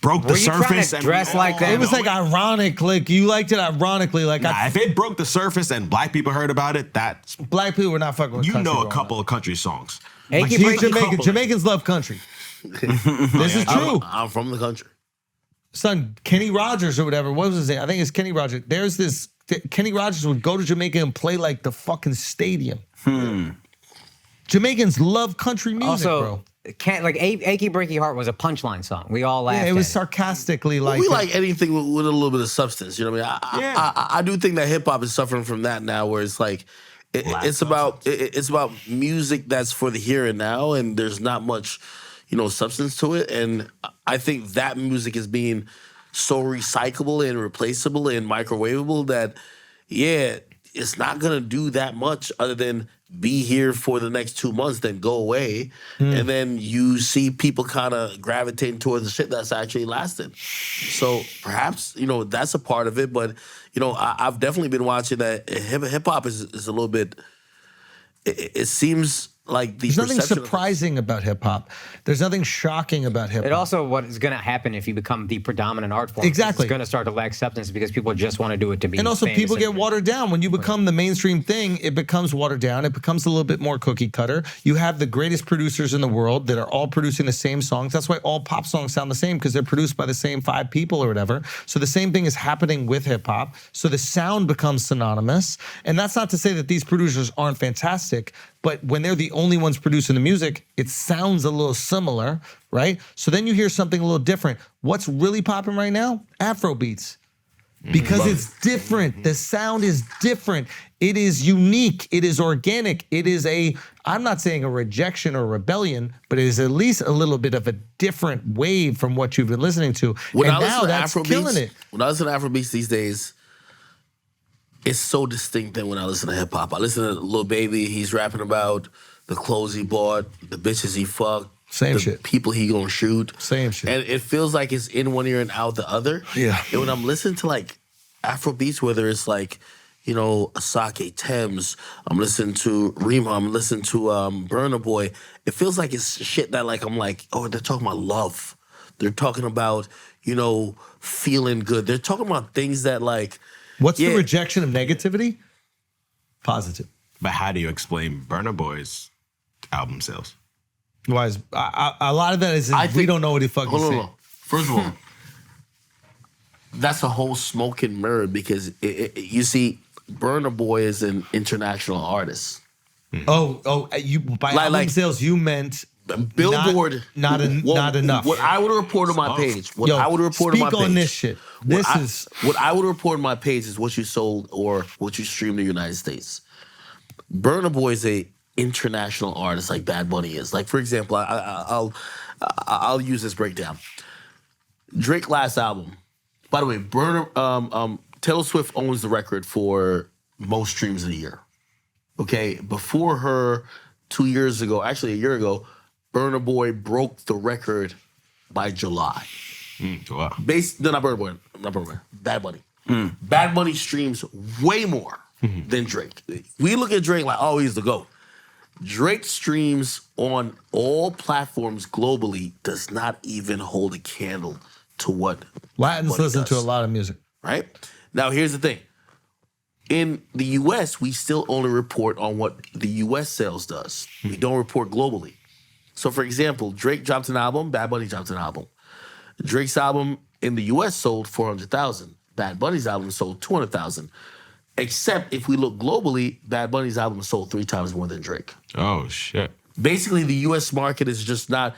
broke the
Were you trying to
surface and
dress like that?
It was like ironic. Like you liked it ironically. Like
Nah, if it broke the surface and black people heard about it, that's
black people were not fucking with
you
country
know a
growing
couple
up.
of country songs.
Achy
He's
breaky
Jamaican. Jamaicans love country. This is true.
I'm from the country.
Son, Kenny Rogers or whatever. What was his name? I think it's Kenny Rogers. There's this, Kenny Rogers would go to Jamaica and play like the fucking stadium. Jamaicans love country music, bro.
Also, Achy Breaky Heart was a punchline song. We all laughed
Yeah, it was
at
sarcastically like
We
that.
like anything with a little bit of substance. You know what I mean? I do think that hip hop is suffering from that now, where it's like it's about music that's for the here and now, and there's not much, substance to it. And I think that music is being so recyclable and replaceable and microwavable that, yeah, it's not gonna do that much other than be here for the next 2 months, then go away. And then you see people kind of gravitating towards the shit that's actually lasted. So perhaps, that's a part of it. But, I've definitely been watching that hip hop is a little bit, it seems like the
There's nothing
perception of it.
surprising about hip hop. There's nothing shocking about hip hop.
It also what is going to happen if you become the predominant art form.
Exactly.
It's going to start to lack acceptance because people just want to do it to be.
And also,
famous
people get
and-
watered down. When you become the mainstream thing, it becomes watered down. It becomes a little bit more cookie cutter. You have the greatest producers in the world that are all producing the same songs. That's why all pop songs sound the same, because they're produced by the same 5 people or whatever. So the same thing is happening with hip hop. So the sound becomes synonymous. And that's not to say that these producers aren't fantastic, but when they're the only ones producing the music, it sounds a little similar, right? So then you hear something a little different. What's really popping right now? Afro beats. Because it's different. The sound is different. It is unique. It is organic. It is I'm not saying a rejection or rebellion, but it is at least a little bit of a different wave from what you've been listening to.
When
and
I listen
now
to
that's killing it.
When I listen to Afrobeats these days, it's so distinct than when I listen to hip hop. I listen to Lil Baby. He's rapping about the clothes he bought, the bitches he fucked,
Same
the
shit.
people he gonna shoot.
Same shit.
And it feels like it's in one ear and out the other.
Yeah.
And when I'm listening to like Afrobeats, whether it's like, you know, Asake Thames, I'm listening to Rima, I'm listening to Burna Boy, it feels like it's shit that like I'm like, oh, they're talking about love. They're talking about, you know, feeling good. They're talking about things that like,
What's
yeah.
the rejection of negativity? Positive.
But how do you explain Burna Boy's album sales?
Why is a lot of that is
I
we
think-
don't know what he fucking
Hold on,
said.
hold on. First of all, that's a whole smoke and mirror because you see, Burna Boy is an international artist.
You by
Like-
album
like-
sales you meant
Billboard,
not enough.
What I would report on my page, what
Yo,
I would report on my
speak
page.
on this shit.
What I would report on my page is what you sold or what you streamed in the United States. Burna Boy is a international artist like Bad Bunny is. Like for example, I'll use this breakdown. Drake last album. By the way, Taylor Swift owns the record for most streams of the year. Okay, before her 2 years ago, actually a year ago, Burna Boy broke the record by July.
Wow.
Not Burna Boy, Bad Bunny. Bad Bunny streams way more than Drake. We look at Drake like, oh, he's the GOAT. Drake streams on all platforms globally does not even hold a candle to what
Latins
Bunny
listen to a
does.
lot of music.
Right? Now, here's the thing. In the U.S., we still only report on what the U.S. sales does. We don't report globally. So, for example, Drake dropped an album, Bad Bunny dropped an album. Drake's album in the U.S. sold 400,000. Bad Bunny's album sold 200,000. Except if we look globally, Bad Bunny's album sold 3 times more than Drake.
Oh, shit.
Basically, the U.S. market is just not...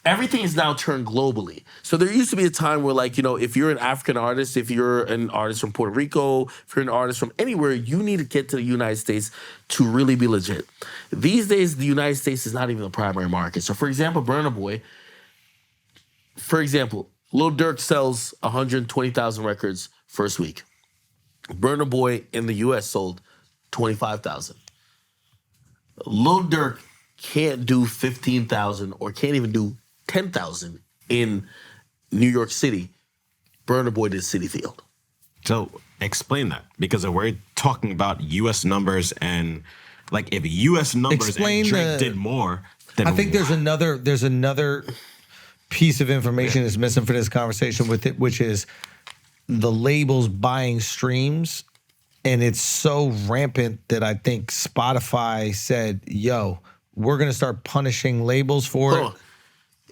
everything is now turned globally. So there used to be a time where, like, you know, if you're an African artist, if you're an artist from Puerto Rico, if you're an artist from anywhere, you need to get to the United States to really be legit. These days, the United States is not even the primary market. So, for example, Burna Boy, Lil Durk sells 120,000 records first week. Burna Boy in the U.S. sold 25,000. Lil Durk can't do 15,000 or can't even do 10,000 in New York City. Burna Boy did City Field.
So explain that, because we're talking about U.S. numbers, and like if U.S. numbers
Explain
and Drake did more, then
I think there's another piece of information that's missing for this conversation with it, which is the labels buying streams. And it's so rampant that I think Spotify said, yo, we're going to start punishing labels for
Hold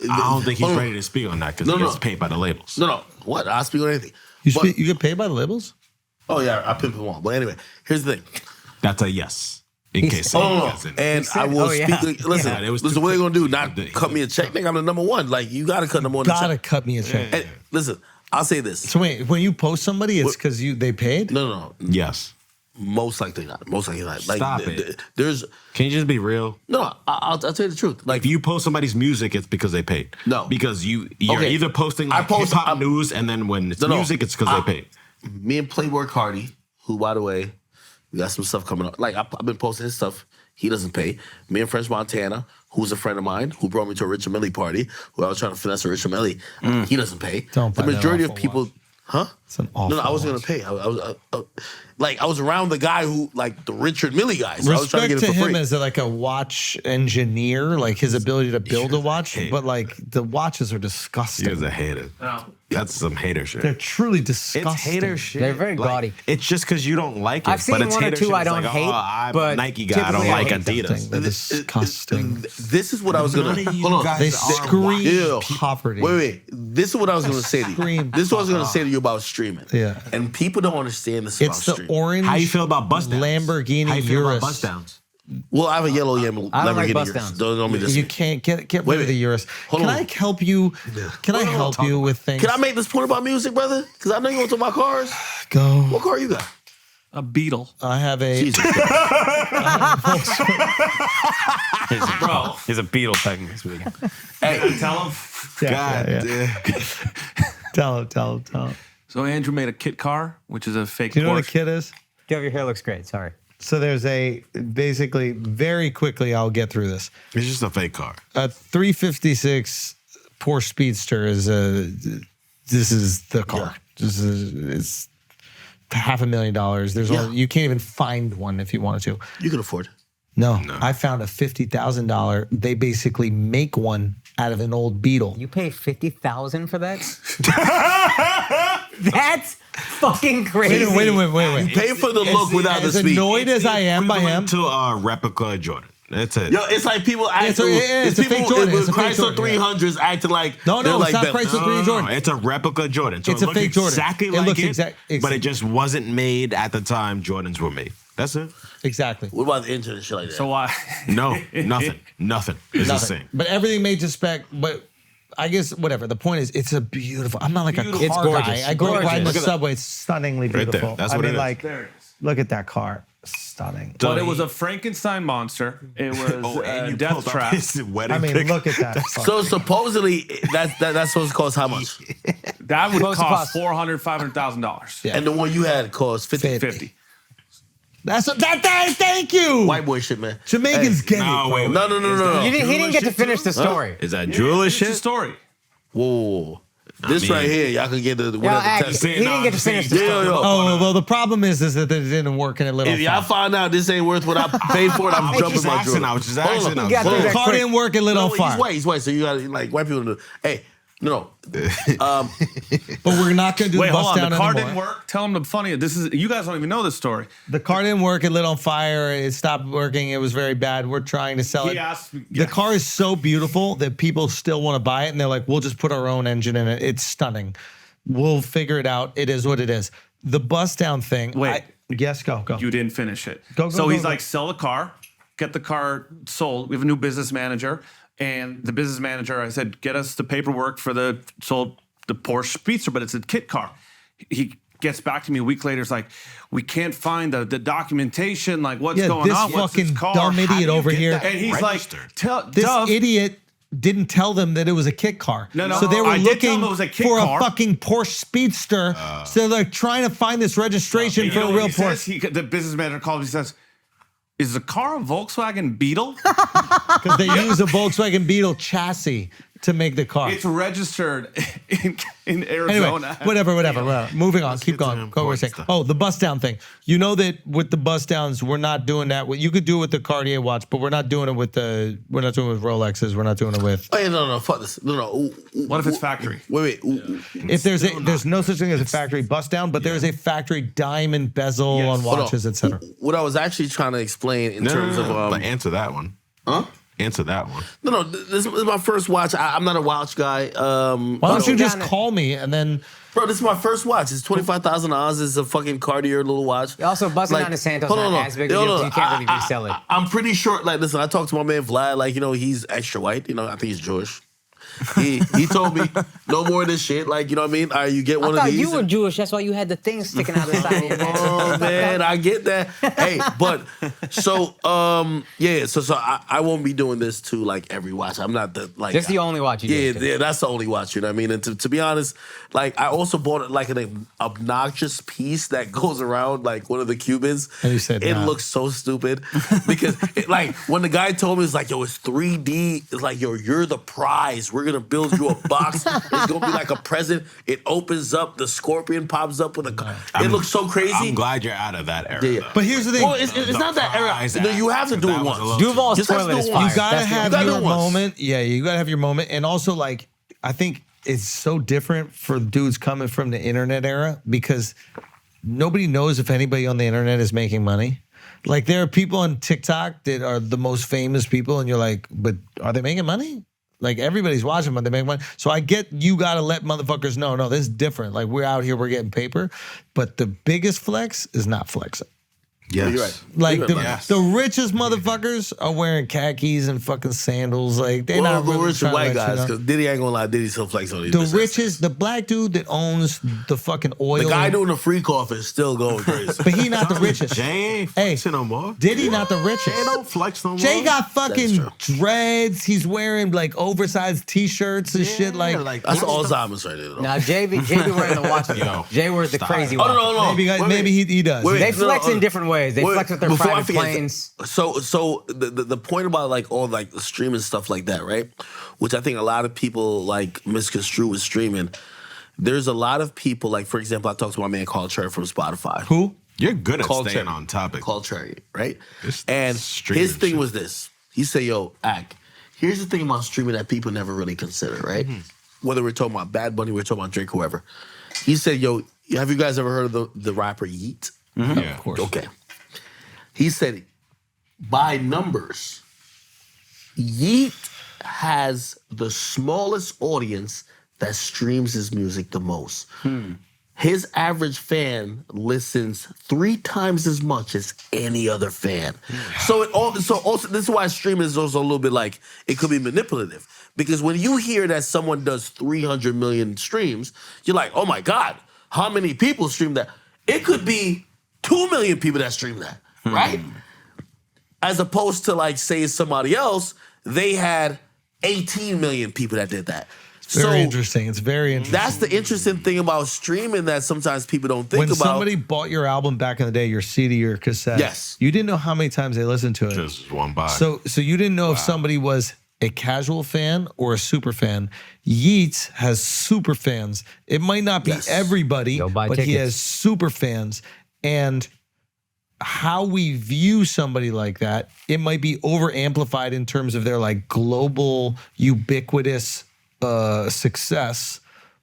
it.
on.
I don't think he's
Hold on.
ready to speak on that because
No,
he
no.
gets paid by the labels.
No. What? I'll speak on anything.
You
But-
you get paid by the labels?
Oh, yeah, I pimp them all. But anyway, here's the thing.
That's a yes. In case
Oh,
someone
no.
doesn't.
And
said-
I will
oh, yeah.
speak. Listen,
Yeah, it was
listen,
too
what they
quick.
going to do? Not cut me a check? Nigga, I'm the number one. Like, you got to cut number one.
Gotta cut me a check.
And listen, I'll say this.
So wait, when you post somebody, it's because they paid?
No.
Yes.
Most likely not. Most likely not. Like,
Stop it.
There's...
Can you just be real?
No, I'll tell you the truth. Like,
If you post somebody's music, it's because they paid.
No.
Because you're
Okay.
either posting
I
like
post-
hip-hop
I'm-
news, and then when it's
No.
music, it's because they paid.
me and Playboy Cardi, who, by the way, we got some stuff coming up. Like, I've been posting his stuff. He doesn't pay. Me and French Montana, who's a friend of mine, who brought me to a Richard Millie party, where I was trying to finesse a Richard Millie, he doesn't pay.
Don't
The
buy that
majority
awful
of people...
watch.
Huh?
It's an awful
No, I was gonna pay. I was around the guy who, like, the Richard Mille guy. So I was trying to
Respect
get
to
it for
him
free.
as like a watch engineer, like his ability to build a watch, but like the watches are disgusting.
He was a hater. That's some hater shit.
They're truly disgusting.
It's hater shit.
They're very gaudy.
It's just because you don't like it.
I've seen
but it's
one or
hater
two
shit.
I
It's
don't
like,
hate,
I'm
but
a Nike guy. I don't
typically I
like
hate them.
Adidas.
They're disgusting.
This is what I was gonna.
None of you
Hold on.
guys
They
are
scream
Yeah.
poverty.
Wait. This is what I was gonna say to you.
Scream.
This is what I was gonna say to you about streaming.
Yeah.
And people don't understand this
It's
about
the
streaming.
orange.
How you feel about bust downs?
Lamborghini
How you feel about
Urus.
bust downs?
Well, I have a yellow
I don't like
Lamborghini.
bust
Urus.
downs.
Don't me this.
You can't get rid
Wait,
of the Urus.
hold
Can
on.
I help you? Can I help you with things?
Can I make this point about music, brother? Because I know you want to talk about cars.
go?
What car you got?
A beetle.
I have a.
Jesus.
Bro.
He's a Beatle technically.
Hey,
Tell him.
God
yeah.
damn.
Tell him.
So Andrew made a kit car, which is a fake
Do you know what a
Porsche.
kid is?
Joe, your hair looks great. Sorry.
So there's basically very quickly I'll get through this.
It's just a fake car.
A 356 Porsche Speedster is this is the car. This is it's $500,000. There's
Yeah.
only, you can't even find one if you wanted to.
you can afford it.
No, I found a $50,000. They basically make one out of an old Beetle.
You pay $50,000 for that? That's fucking crazy.
Wait.
You pay for the look without the
As
speed.
annoyed as I am by him,
to a replica Jordan. That's it.
Yo, it's like people acting.
it's a fake Jordan.
With
It's a fake
Chrysler
Jordan, yeah.
300s acting like
No,
they're
it's
like
not
Bentley.
Chrysler 300 Jordan.
It's a replica Jordan. So
It's
it
a
looks
fake Jordan.
exactly
It
like
looks
it,
exact-
but it just wasn't made at the time Jordans were made. That's it.
exactly.
What about the engine and shit like that?
So why?
No, nothing. It's the
Nothing.
same.
But everything made to spec. But I guess whatever. The point is, it's a beautiful. I'm not like
Beautiful.
a
It's
car
gorgeous.
guy. I go ride in the
Look at that.
subway. It's stunningly
Right
beautiful.
there. That's
I
what
mean,
it is.
like,
There it is.
look at that car. Stunning.
But it was a Frankenstein monster. It was
and
a
you
death
pulled up
trap.
his wedding
I mean,
pic.
look at that.
So supposedly that's supposed to cost how much?
That would
Supposed to
cost
cost-
$400,000-$500,000.
Yeah.
And the one you had cost 50.
50.
That's that. Thank you.
White boy shit, man.
Jamaicans get
No,
it.
wait.
No.
He didn't get to finish the story.
Is that jeweler
It's a
shit?
story.
Whoa. This
mean-
right here, y'all can get the
Yeah,
whatever
Ag,
test.
he didn't get to finish the story.
Yo.
Oh well, the problem is that it didn't work and it lit on
If y'all
fire.
find out this ain't worth what I paid for it, I'm jumping
just
my
asking.
Jordan.
I was just
Hold on.
asking.
You got
Hold
through
on.
that
Car
quick.
didn't work. It lit on fire.
He's white. So you got like white people do. Hey, no.
But we're not gonna do
Wait,
the bust
hold on.
down
The car
anymore.
didn't work. Tell him the funny. This is you guys don't even know this story.
The car didn't work. It lit on fire. It stopped working. It was very bad. We're trying to sell
He
it.
asked me-
The car is so beautiful that people still want to buy it, and they're like, "We'll just put our own engine in it. It's stunning. We'll figure it out. It is what it is." The bust down thing.
Wait.
Yes, go.
You didn't finish it.
Go,
so
go,
he's
go.
like, sell the car, get the car sold. We have a new business manager. And the business manager, I said, get us the paperwork for the Porsche Speedster, but it's a kit car. He gets back to me a week later. It's like, we can't find the documentation. Like, what's
Yeah,
going
this
on? What's this
fucking
car?
dumb
How do
idiot
you
over
get
here-
that? And he's
Registered.
like, tell
This
Dove,
idiot didn't tell them that it was a kit car.
No,
So they were
I did tell
looking
them it was a kit
for
car.
a fucking Porsche Speedster. So they're trying to find this registration
you
for
know
a
what
real
he says?
Porsche.
The business manager calls me and says, is the car a Volkswagen Beetle?
Because they use a Volkswagen Beetle chassis to make the car.
It's registered in
Anyway,
Arizona.
whatever. Moving on. Keep
get to
going.
the
Go where we're
important
saying.
stuff.
Oh, the bust down thing. You know that with the bust downs, we're not doing that. You could do it with the Cartier watch, but we're not doing it with We're not doing it with Rolexes. We're not doing it with.
Hey, no. Fuck this. No.
What if it's factory?
Wait.
If there's no such thing as a factory bust down, but there is a factory diamond bezel
Yes.
on
Hold
watches, etc.
What I was actually trying to explain in terms of
but answer that one.
huh?
Answer that one.
No. This is my first watch. I'm not a watch guy.
Why don't you just
Down-
call me and then?
Bro, this is my first watch. It's $25,000. It's a fucking Cartier little watch.
Also, busting
Like,
down to Santos
hold on,
not as big a
hold
deal,
on.
so you can't really resell it.
I'm pretty sure. Like, listen, I talked to my man Vlad. Like, he's extra white. I think he's Jewish. He told me no more of this shit. Like, you know what I mean? All right, you get one
I
of
thought
these.
you were Jewish. That's why you had the thing sticking out of the side of your neck.
Oh man, I get that. Hey, but so yeah, so I won't be doing this to like every watch. I'm not the like.
Just the only watch you
Yeah,
did.
yeah, that's the only watch. You know what I mean? And to be honest, like I also bought like an obnoxious piece that goes around like one of the Cubans.
And you said
it
nah.
looks so stupid because like when the guy told me it's like yo, it's 3D. It's like yo, you're the prize. we're gonna build you a box. It's gonna be like a present. It opens up, the scorpion pops up with a. It looks so crazy.
I'm glad you're out of that era.
Yeah.
though.
But here's the thing.
Well, it's not that
prize
era. You
act,
have to do
that
it
was a
once.
little-
Duval's
Just have to
toilet
do
is
one.
fire.
You gotta
That's the
have
gotta
your
do it once.
moment. Yeah, you gotta have your moment. And also, like, I think it's so different for dudes coming from the internet era because nobody knows if anybody on the internet is making money. Like, there are people on TikTok that are the most famous people, and you're like, but are they making money? Like, everybody's watching, but they make money. So I get you gotta let motherfuckers know, no, this is different. Like, we're out here, we're getting paper. But the biggest flex is not flexing.
Yes.
You're right.
Like,
You're
the,
right.
the richest motherfuckers are wearing khakis and fucking sandals. Like, they're
Well,
not
the
really
rich
trying
and white
to let you
guys,
know.
because Diddy ain't gonna lie, Diddy still flex on these.
The
bitches.
richest, the black dude that owns the fucking oil.
The guy doing the freak off is still going crazy.
but he not the richest.
Jay ain't
Hey,
flexing no more.
Diddy not the richest.
Jay don't flex no more.
Jay got fucking
That's
dreads. He's wearing like oversized t-shirts and shit. Like,
That's Alzheimer's right there. Though.
Now Jay be wearing the watch.
Yo,
Jay wears the
stop.
crazy
Oh
one.
no.
maybe he does.
Wait,
They
no,
flex
no,
in different ways. They
Wait,
flex with their
before I
private
forget,
planes.
So the point about like all like the streaming stuff like that, right? Which I think a lot of people like misconstrue with streaming. There's a lot of people, like for example, I talked to my man called Cherry from Spotify.
Who?
You're good at
Called
staying
Cherry.
on topic.
Called Cherry, right?
This
And
streaming
his thing
shit.
was this. He said, yo, Ak, here's the thing about streaming that people never really consider, right? Whether we're talking about Bad Bunny, we're talking about Drake, whoever. He said, yo, have you guys ever heard of the rapper Yeet?
Yeah.
Of course.
Okay. He said, by numbers, Yeet has the smallest audience that streams his music the most. His average fan listens 3 times as much as any other fan. So also this is why streaming is also a little bit like it could be manipulative. Because when you hear that someone does 300 million streams, you're like, oh my God, how many people stream that? It could be 2 million people that stream that, right? As opposed to like say somebody else, they had 18 million people that did that.
Very interesting. It's very interesting.
That's the interesting thing about streaming that sometimes people don't think
When
about.
somebody bought your album back in the day, your CD or cassette,
Yes.
you didn't know how many times they listened to it.
Just one by.
So you didn't know if somebody was a casual fan or a super fan. Yeats has super fans. It might not be
Yes.
everybody,
Go buy
but he
tickets.
has super fans. And how we view somebody like that, it might be over amplified in terms of their like global ubiquitous success,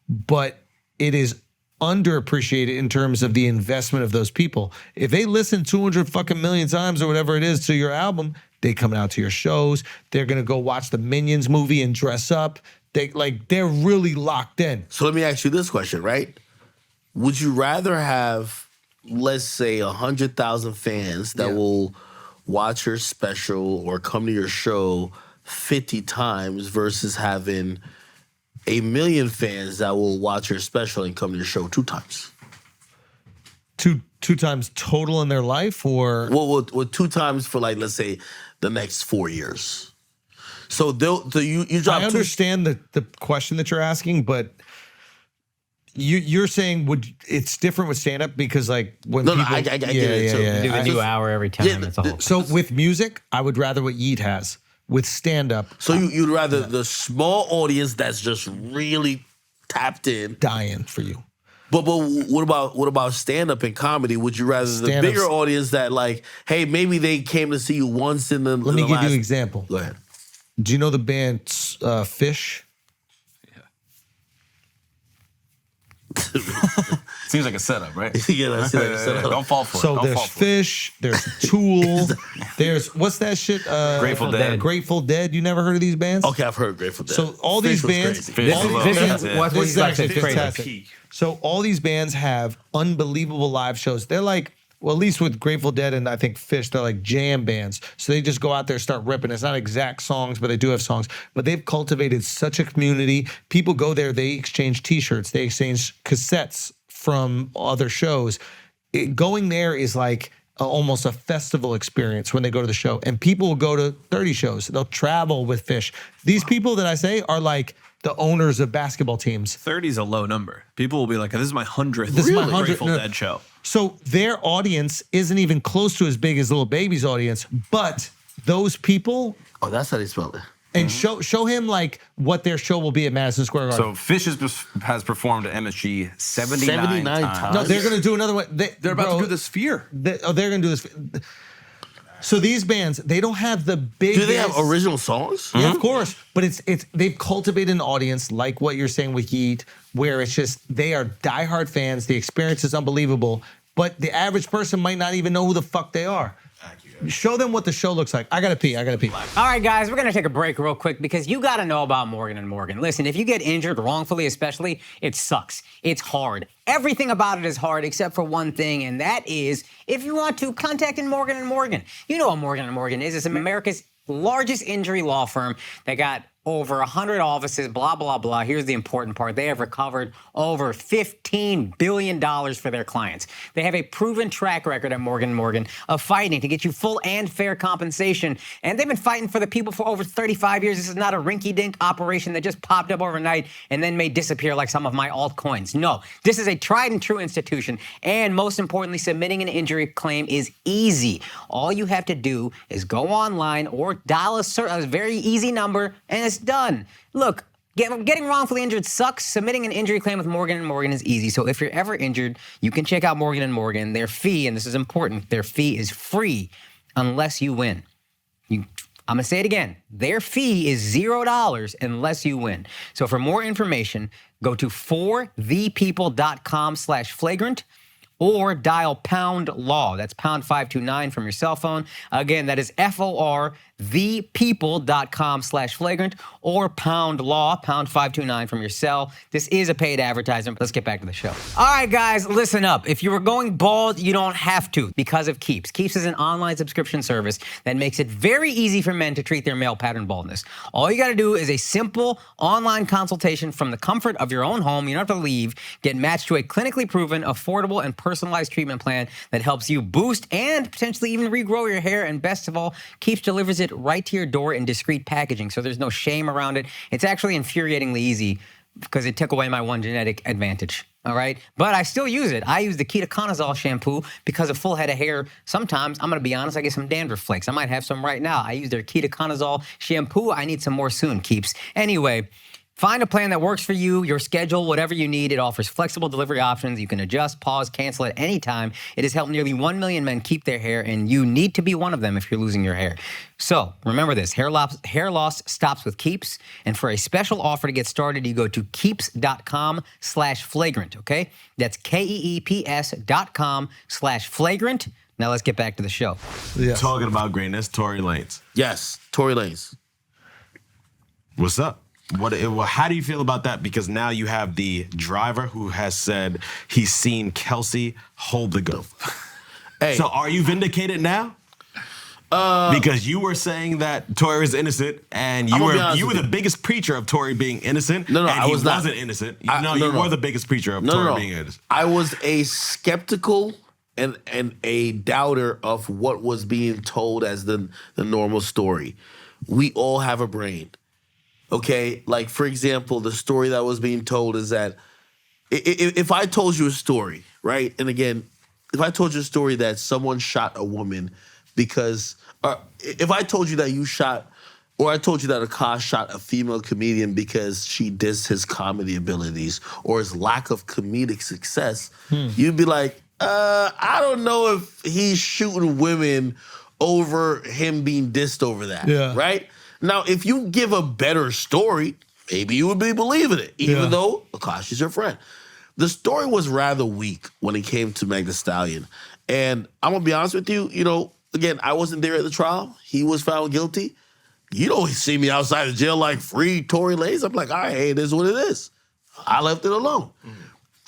but it is underappreciated in terms of the investment of those people. If they listen 200 fucking million times or whatever it is to your album, they coming out to your shows. They're gonna go watch the Minions movie and dress up. They're really locked in.
So let me ask you this question, right? Would you rather have, let's say, 100,000 fans that will watch your special or come to your show 50 times versus having 1 million fans that will watch your special and come to your show 2 times?
Two times total in their life, or
Well, 2 times for like, let's say, the next 4 years. So you drop
I understand the question that you're asking, but you're saying it's different with stand up because like when
No,
people
I get it. So
Do the new hour every time.
Yeah,
It's a whole.
So with music, I would rather what Yeet has. With stand up,
So you'd rather the small audience that's just really tapped in.
dying for you.
But what about stand up and comedy? Would you rather the
Stand-up's-
bigger audience that like, hey, maybe they came to see you once in the
Let me give you an example.
Go ahead.
Do you know the band Fish?
Seems like a setup, right?
Yeah, that's it.
Don't fall for it.
So
Don't
there's
fall for it.
Fish, there's Tool, there's what's that shit?
Grateful Dead.
Grateful Dead. You never heard of these bands?
Okay, I've heard Grateful Dead.
So all
Fish
these
was
bands,
crazy.
all
Fish
these
was
This
bands-
is
Yeah.
what
this
he's
is
like.
actually
It's crazy.
fantastic. So all these bands have unbelievable live shows. They're like, well, at least with Grateful Dead and I think Fish, they're like jam bands. So they just go out there, start ripping. It's not exact songs, but they do have songs. But they've cultivated such a community. People go there, they exchange t-shirts, they exchange cassettes from other shows. Going there is like almost a festival experience when they go to the show. And people will go to 30 shows. They'll travel with Fish. These people that I say are like the owners of basketball teams.
30 is a low number. People will be like, this is my 100th
This is my 100th
Grateful
no.
Dead show.
So their audience isn't even close to as big as Lil Baby's audience, but those people,
Oh, that's how they spell it.
And show him like what their show will be at Madison Square Garden.
So Fish has performed at MSG 79 times.
No, they're gonna do another one.
They're about to do the Sphere.
They're gonna do this. So these bands, they don't have the big.
Do they have original songs?
Yeah, of course. But it's they've cultivated an audience like what you're saying with Yeet, where it's just they are diehard fans. The experience is unbelievable, but the average person might not even know who the fuck they are. Show them what the show looks like. I gotta pee.
All right, guys, we're gonna take a break real quick because you gotta know about Morgan & Morgan. Listen, if you get injured wrongfully, especially, it sucks. It's hard. Everything about it is hard except for one thing, and that is if you want to contact Morgan & Morgan. You know what Morgan & Morgan is. It's America's largest injury law firm. They got over 100 offices, blah, blah, blah. Here's the important part. They have recovered over $15 billion for their clients. They have a proven track record at Morgan & Morgan of fighting to get you full and fair compensation. And they've been fighting for the people for over 35 years. This is not a rinky-dink operation that just popped up overnight and then may disappear like some of my altcoins. No, this is a tried and true institution. And most importantly, submitting an injury claim is easy. All you have to do is go online or dial a very easy number and it's done. Look, getting wrongfully injured sucks. Submitting an injury claim with Morgan & Morgan is easy. So if you're ever injured, you can check out Morgan & Morgan. Their fee, and this is important, their fee is free unless you win. I'm going to say it again. Their fee is $0 unless you win. So for more information, go to forthepeople.com/flagrant or dial pound law. That's pound 529 from your cell phone. Again, that is forthepeople.com/flagrant or pound law, pound 529 from your cell. This is a paid advertisement. Let's get back to the show. All right, guys, listen up. If you were going bald, you don't have to because of Keeps. Keeps is an online subscription service that makes it very easy for men to treat their male pattern baldness. All you got to do is a simple online consultation from the comfort of your own home. You don't have to leave. Get matched to a clinically proven, affordable, and personalized treatment plan that helps you boost and potentially even regrow your hair. And best of all, Keeps delivers it right to your door in discreet packaging, so there's no shame around it. It's actually infuriatingly easy because it took away my one genetic advantage, all right? But I still use it. I use the ketoconazole shampoo because a full head of hair, sometimes, I'm gonna be honest, I get some dandruff flakes. I might have some right now. I use their ketoconazole shampoo. I need some more soon, Keeps. Anyway, find a plan that works for you, your schedule, whatever you need. It offers flexible delivery options. You can adjust, pause, cancel at any time. It has helped nearly 1 million men keep their hair, and you need to be one of them if you're losing your hair. So remember this, hair loss stops with Keeps. And for a special offer to get started, you go to keeps.com/flagrant, okay? That's KEEPS.com/flagrant. Now let's get back to the show.
Yeah.
Talking about greatness, Tory Lanez.
Yes, Tory Lanez.
What's up? How do you feel about that? Because now you have the driver who has said he's seen Kelsey hold the gun.
Hey.
So are you vindicated now? Because you were saying that Tory is innocent, and you were the biggest preacher of Tory being innocent.
No,
and
I was not.
He wasn't innocent. You were the biggest preacher of Tory being innocent.
I was a skeptical and a doubter of what was being told as the normal story. We all have a brain. Okay, like for example, the story that was being told is that if I told you a story, right? And again, if I told you a story that someone shot a woman because, if I told you that you shot, or I told you that Akaash shot a female comedian because she dissed his comedy abilities or his lack of comedic success, you'd be like, I don't know if he's shooting women over him being dissed over that, right? Now, if you give a better story, maybe you would be believing it, even though Akaash is your friend. The story was rather weak when it came to Meg Thee Stallion. And I'm going to be honest with you, again, I wasn't there at the trial. He was found guilty. You don't see me outside of jail like free Tory Lanez. I'm like, all right, hey, it is what it is. I left it alone.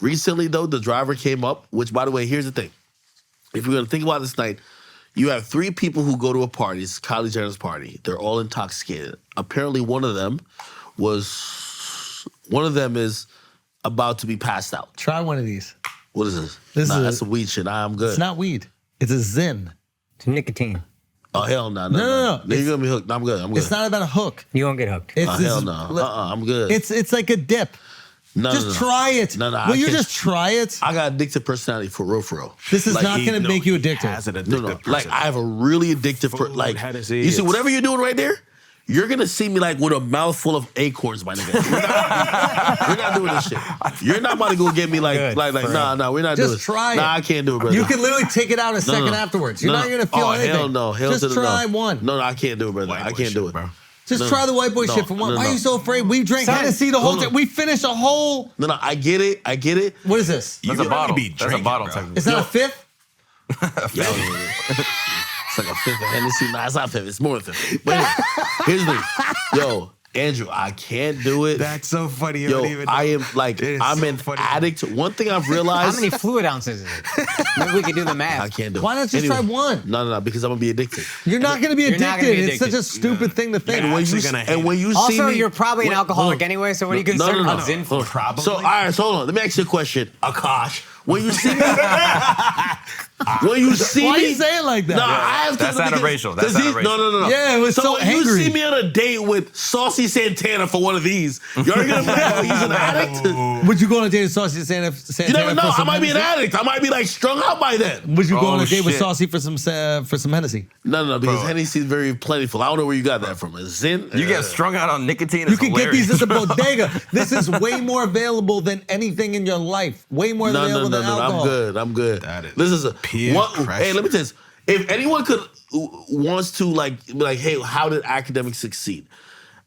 Recently, though, the driver came up, which, by the way, here's the thing. If we're going to think about this night, you have 3 people who go to a party. It's Kylie Jenner's party. They're all intoxicated. Apparently, one of them is about to be passed out.
Try one of these.
What is this? That's some weed shit. I'm good.
It's not weed. It's a Zyn.
It's nicotine.
Oh, hell no.
No.
You're going to be hooked. I'm good.
It's not about a hook.
You won't get hooked.
Hell no. I'm good.
It's like a dip. Just try it. Will you just try it?
I got addictive personality for real.
This is not going to make you addicted.
Like I have a really addictive, you see whatever you're doing right there, you're gonna see me like with a mouthful of acorns, my nigga. We're not doing this shit. You're not about to go get me like nah, we're not doing
Just
this.
try it.
Nah, I can't do it, brother.
You can literally take it out a second
no.
afterwards. You're not gonna feel anything.
Hell no. Hell
Just
to the
try
no.
one.
No, I can't do it, brother. I can't do it,
bro.
Just try the white boy shit for one. Why are you so afraid? We drank Hennessy the whole time. We finished a whole.
No, I get it.
What is this?
That's a bottle. That's a bottle, technically.
Is that a fifth?
It's like a fifth of Hennessy. Nah, it's not fifth. It's more than fifth. But anyway, here's the thing. Yo, Andrew, I can't do it.
That's so funny. You
Yo,
don't even know.
I am like, I'm an addict. One thing I've realized.
How many fluid ounces is it? Maybe we could do the math.
I can't do it.
Why not just try one?
No, because I'm going to be addicted.
You're not going to be
You're not
addicted.
gonna be
It's such a stupid thing to think.
And when you see
Also,
me,
you're probably an alcoholic
no,
anyway, so what are you concerned about Zin for?
Probably. So, all right, so hold on. Let me ask you a question, Akaash. When you see me,
Why are you saying like that?
No, I have to.
That's not a racial. That's not a racial.
No.
Yeah, it was so
when
angry.
you see me on a date with Saucy Santana for one of these, you're gonna be like, oh, he's an addict.
Would you go on a date with Saucy Santana?
You never know.
for
I
some
might be an
Hennessy?
addict. I might be like strung out by then.
Would you go on a
Oh,
date with
shit.
Saucy for some Hennessy?
No, because Hennessy's very plentiful. I don't know where you got that from. Is Zin?
You get strung out on nicotine.
You
It's
can get these
hilarious.
at the bodega. This is way more available than anything in your life. Way more available than alcohol.
I'm good.
That is
This is a
peer pressure.
Hey, let me tell you this. If anyone wants to be like, hey, how did Akademiks succeed?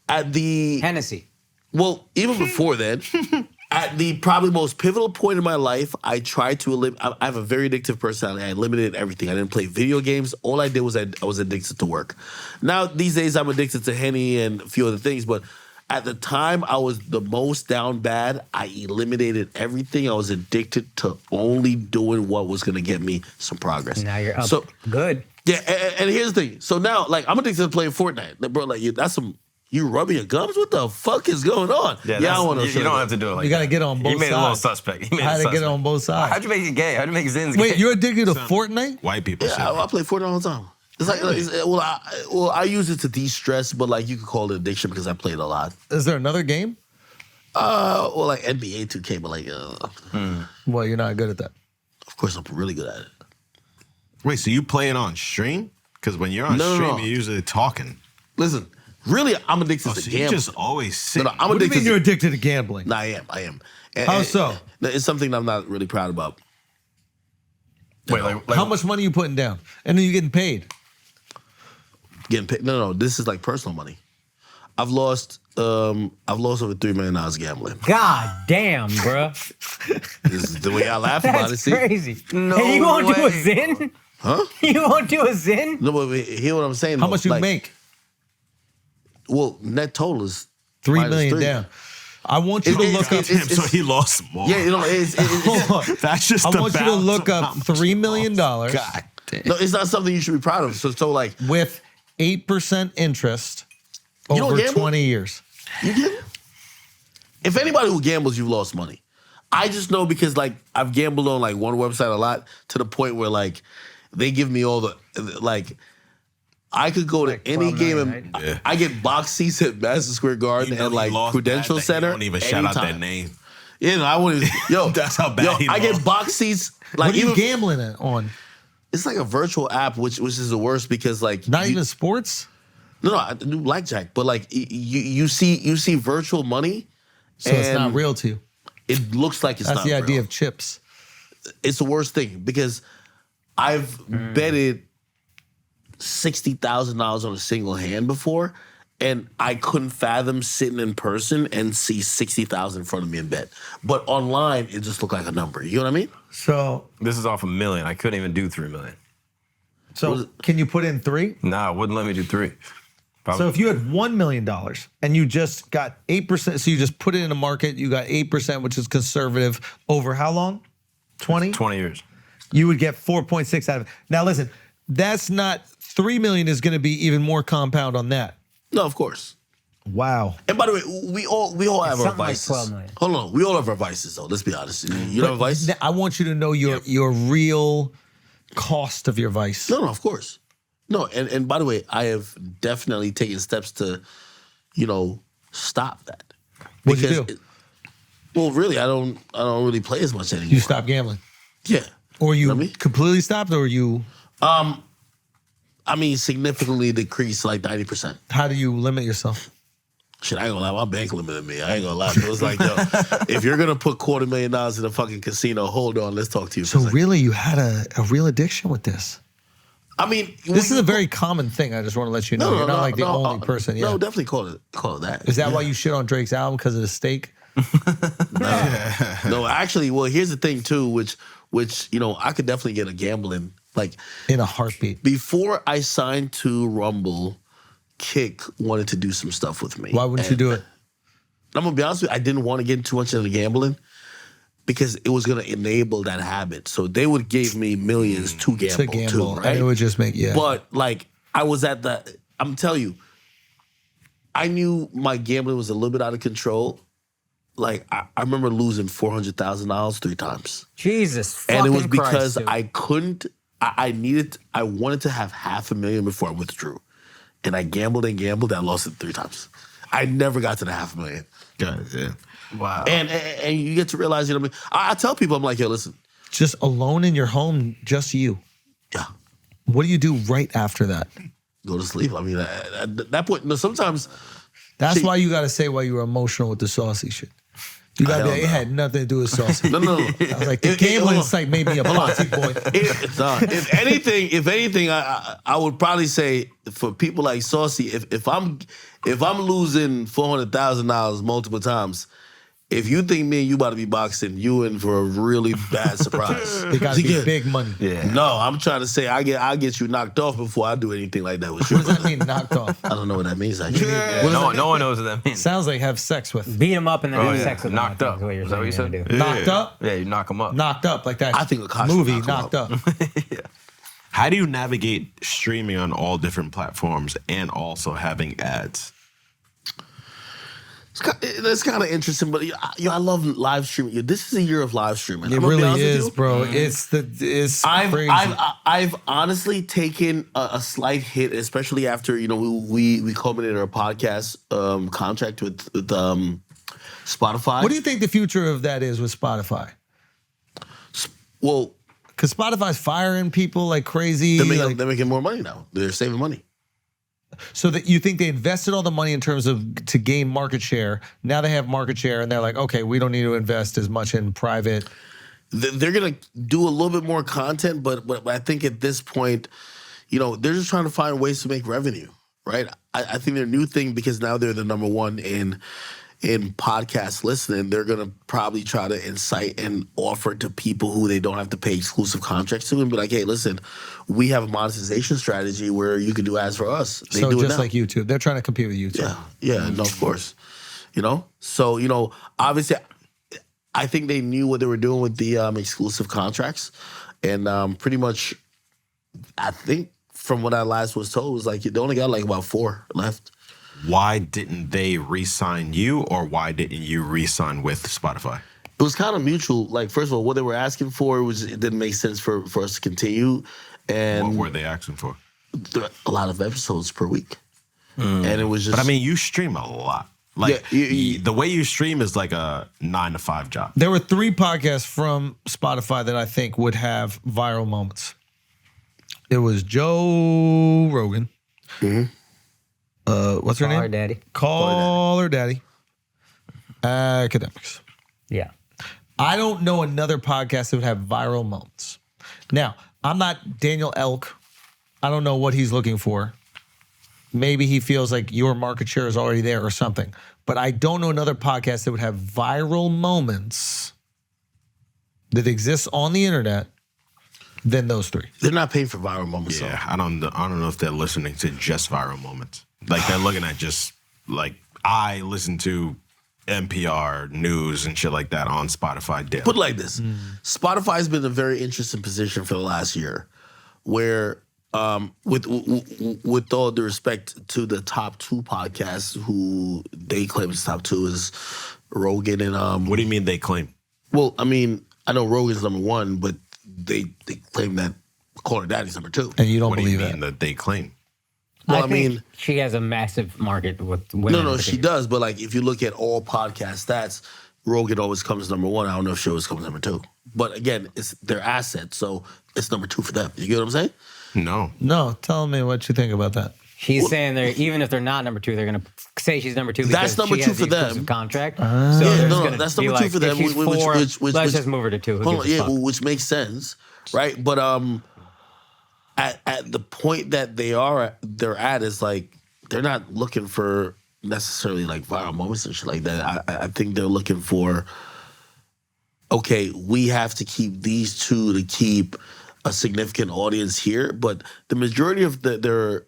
At the
Hennessy.
Well, even before then, at the probably most pivotal point in my life, I tried to eliminate. I have a very addictive personality. I eliminated everything. I didn't play video games. All I did was I was addicted to work. Now, these days, I'm addicted to Henny and a few other things, but at the time I was the most down bad, I eliminated everything. I was addicted to only doing what was going to get me some progress.
Now you're up.
So,
Good.
yeah, and here's the thing. So now, like, I'm addicted to playing Fortnite. Like, bro, like, that's some... You rubbing your gums? What the fuck is going on?
Yeah,
I don't want to.
you don't have to do it like
You got to
that.
get on both
He made
sides.
it a little suspect. He made
How
it
to get
suspect.
on both sides?
How'd you make it gay? How'd you make Zin's gay?
Wait, you're addicted to Fortnite?
White people say
Yeah, I play Fortnite all the time. It's like, I use it to de-stress, but like you could call it addiction because I played a lot.
Is there another game?
Well, like NBA 2K, but like,
Well, you're not good at that.
of course I'm really good at it.
Wait, so you play it on stream? Because when you're on
No,
stream,
no.
you're usually talking.
Listen, really, I'm addicted
Oh,
to
so you
gambling.
just always sit.
No, I'm
What do you
addicted
mean you're
to...
addicted to gambling?
No, I am. And-
How
and-
so?
It's something that I'm not really proud about.
Wait, like
How much money you putting down? And then you getting paid.
Getting paid. No, this is like personal money. I've lost over $3 million gambling.
God damn, bruh.
This is the way I laugh about it.
That's
See?
crazy.
No
Hey, you won't do a
way.
Zin?
Huh?
You won't do a Zin?
No, but hear what I'm saying.
How
though.
much you
Like,
make?
Well, net total is
$3
minus
million
$3.
down. I want you to
It-
look up.
it's-
Damn, so he lost more.
Yeah, you know, it's
Hold on.
That's just
I
the
want you to
balance
look
of
up
how much
$3
you
million
lost. God damn.
no, it's not something you should be proud of. So like,
with 8% interest
You don't
over
gamble?
20 years.
you get it? If anybody who gambles, you've lost money. I just know because like I've gambled on like one website a lot to the point where like they give me all the like I could go to
Like
any
12
game
million,
and
right?
I get box seats at Madison Square Garden
You know
and
he
like
lost
Prudential
bad that
Center.
You don't even shout out
anytime.
that name.
You know, I wouldn't even, yo,
That's how bad he
I get
lost.
box seats like
What are you
even
gambling it on?
it's like a virtual app which is the worst because like
Not
you-
even sports?
no, I do blackjack, but like you see virtual money.
So it's not
and
real to you.
It looks like it's
That's
not
the idea
real.
of chips.
It's the worst thing because I've betted $60,000 on a single hand before, and I couldn't fathom sitting in person and see 60,000 in front of me and bet. But online, it just looked like a number. You know what I mean?
So
This is off $1 million. I couldn't even do $3 million.
can you put in 3?
Nah, it wouldn't let me do 3.
So if you had $1 million and you just got 8%, so you just put it in the market, you got 8%, which is conservative, over how long? 20?
20 years.
You would get 4.6 out of it. Now listen, that's not, 3 million is going to be even more compound on that.
No, of course.
Wow.
And by the way, we all have our
something like
vices.
12 million.
Hold on, we all have our vices though. Let's be honest. You have a vice?
Now, I want you to know your real cost of your vice.
No, of course. No, and by the way, I have definitely taken steps to, stop that.
What'd you do?
Well, really, I don't really play as much anymore.
You stopped gambling.
Yeah.
Or you
Let me?
completely stopped, or you...
I mean, significantly decreased, like 90%.
How do you limit yourself?
Shit, I ain't gonna lie, my bank limited me. I ain't gonna lie. It was like, yo, if you're gonna put $250,000 in a fucking casino, hold on, let's talk to you.
So
for a second.
really, you had a real addiction with this.
I mean,
This is a very common thing. I just want to let you know. You're not like the only person. Yeah.
No, definitely call it that.
Is that why you shit on Drake's album because of the steak?
No, actually, well, here's the thing too, which I could definitely get a gambling. Like
In a heartbeat.
before I signed to Rumble, Kick wanted to do some stuff with me.
Why wouldn't you do it?
I'm gonna be honest with you, I didn't want to get too much into the gambling because it was gonna enable that habit. So they would give me millions to gamble, too, right?
And it would just make,
But like I was at I'm telling you, I knew my gambling was a little bit out of control. Like I remember losing $400,000 3 times.
Jesus fucking
And it was
Christ,
because
dude.
I couldn't, I wanted to have $500,000 before I withdrew. And I gambled and gambled, I lost it 3 times. I never got to the $500,000.
God, yeah.
Wow.
And you get to realize, you know what I mean? I tell people, I'm like, yo, listen,
just alone in your home, just you.
yeah,
What do you do right after that?
go to sleep. I mean, at that point, sometimes,
That's
See-
why you got to say why you were emotional with the Saucy shit. You got to be like, it had nothing to do with Saucy.
no.
I was like, the gambling site made me a party boy.
If anything, I would probably say for people like Saucy, if I'm losing $400,000 multiple times, if you think me and you about to be boxing, you in for a really bad surprise.
It got to be big money.
Yeah.
No, I'm trying to say I get you knocked off before I do anything like that with you.
What does that mean, knocked off?
I don't know what that means. Actually.
No one knows what that means.
Sounds like have sex with.
Beat him up and then
Oh,
have
yeah.
sex with him.
Knocked
I think
up.
is what you're
Is that what you
saying
said?
you're gonna do.
Knocked up?
Yeah, you knock them up.
Knocked up, like that
I think Akaash would
movie,
knock him
Knocked Up.
How do you navigate streaming on all different platforms and also having ads?
It's kind of interesting, but I love live streaming. This is a year of live streaming.
It
I'm gonna be
really
honest with
is,
you.
bro. It's crazy.
I've honestly taken a slight hit, especially after we culminated our podcast contract with Spotify.
What do you think the future of that is with Spotify?
Well,
Because Spotify's firing people like crazy.
they're making more money now. They're saving money.
So that you think they invested all the money in terms of to gain market share. Now they have market share, and they're like, okay, we don't need to invest as much in private.
They're gonna do a little bit more content, but I think at this point, they're just trying to find ways to make revenue, right? I think their new thing, because now they're the number one in podcast listening, they're gonna probably try to incite and offer to people who they don't have to pay exclusive contracts to, and be like, hey, listen, we have a monetization strategy where you can do ads for us. They
So
do it
just
now.
like YouTube, they're trying to compete with YouTube.
Yeah, no, of course. So, obviously, I think they knew what they were doing with the exclusive contracts. And pretty much, I think from what I last was told, was like they only got like about 4 left.
Why didn't they re-sign you, or why didn't you re-sign with Spotify?
It was kind of mutual. Like, first of all, what they were asking for, it didn't make sense for us to continue. And
What were they asking for?
a lot of episodes per week. And it was just...
But I mean, you stream a lot. Like,
Yeah,
the way you stream is like a 9 to 5 job.
There were 3 podcasts from Spotify that I think would have viral moments. It was Joe Rogan. What's her
Call
name?
her daddy.
Call her daddy. Akademiks.
Yeah.
I don't know another podcast that would have viral moments. Now, I'm not Daniel Elk. I don't know what he's looking for. Maybe he feels like your market share is already there or something. But I don't know another podcast that would have viral moments that exists on the internet than those 3.
They're not paying for viral moments.
Yeah, I don't know if they're listening to just viral moments. Like, they're looking at just, like, I listen to NPR news and shit like that on Spotify daily.
Put it like this. Spotify's been in a very interesting position for the last year where with all due respect to the top 2 podcasts who they claim is top 2 is Rogan and
What do you mean they claim?
well, I mean, I know Rogan's number 1, but they claim that Call Her Daddy's number 2.
And you don't
What do you
believe
mean
that.
that they claim?
Well,
I think she has a massive market with women.
No, she does. But like, if you look at all podcast stats, Rogan always comes number one. I don't know if she always comes number two. But again, it's their asset, so it's number two for them. You get what I'm saying?
No.
No, tell me what you think about that.
He's saying they're even if they're not number two, they're gonna say she's number two because
That's number
she
two
has
for
the
them.
exclusive contract. So
Yeah,
they're
no,
just gonna
that's
be
number two
like,
for them.
if she's four, let's just move her to two. Who
Hold on,
gives a fuck?
which makes sense, right? But at the point that they're at is like they're not looking for necessarily like viral moments and shit like that. I think they're looking for, okay, we have to keep these two to keep a significant audience here, but the majority of their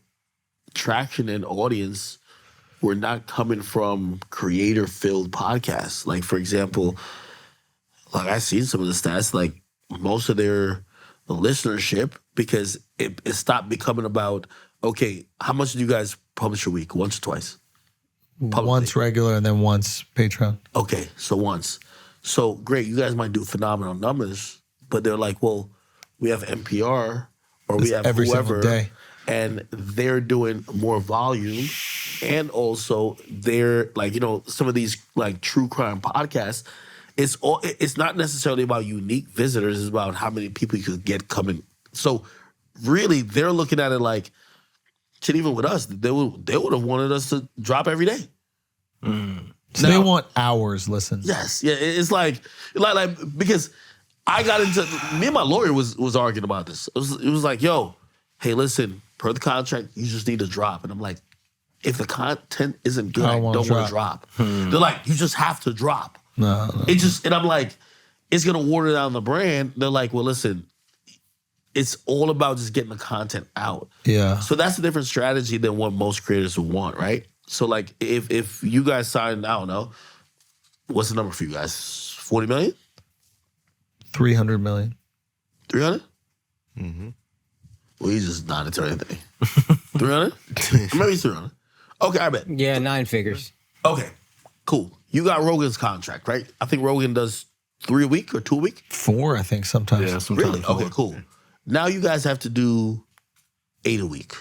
traction and audience were not coming from creator-filled podcasts. Like, for example, like I've seen some of the stats, like most of their listenership, because it stopped becoming about, okay, how much do you guys publish a week? Once or twice? Publicly.
Once regular and then once Patreon.
Okay, so once. So great, you guys might do phenomenal numbers, but they're like, well, we have NPR or we have
every
whoever,
single day.
and they're doing more volume, and also they're like, some of these like true crime podcasts. It's not necessarily about unique visitors. It's about how many people you could get coming. So really, they're looking at it like, shit. Even with us, they would have wanted us to drop every day.
So they want hours listens.
Yes, yeah. It's like because I got into me and my lawyer was arguing about this. It was like, yo, hey, listen, per the contract, you just need to drop. And I'm like, if the content isn't good, I don't want to drop. They're like, you just have to drop.
No.
And I'm like, it's gonna water down the brand. They're like, well, listen, it's all about just getting the content out.
Yeah.
So that's a different strategy than what most creators would want, right? So like, if you guys signed, I don't know, what's the number for you guys? 40 million?
300 million.
300? Mm-hmm. Well, he's just not into anything. 300? Maybe 300. Okay, I bet.
Yeah, 9 figures.
Okay, cool. You got Rogan's contract, right? I think Rogan does 3 a week or 2 a week.
4, I think, sometimes.
Yeah, sometimes.
Really? Okay, cool. Now you guys have to do 8 a week.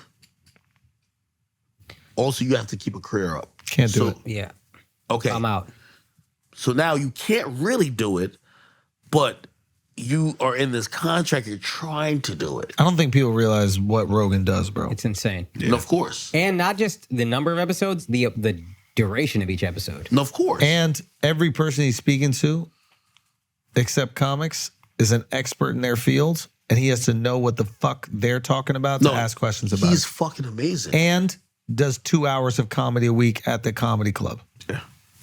Also, you have to keep a career up.
Can't do it.
Yeah,
Okay.
I'm out.
So now you can't really do it, but you are in this contract. You're trying to do it.
I don't think people realize what Rogan does, bro.
It's insane.
And of course.
And not just the number of episodes, the duration of each episode.
And of course.
And every person he's speaking to, except comics, is an expert in their field, and he has to know what the fuck they're talking about to ask questions about.
He's fucking amazing.
And does 2 hours of comedy a week at the comedy club.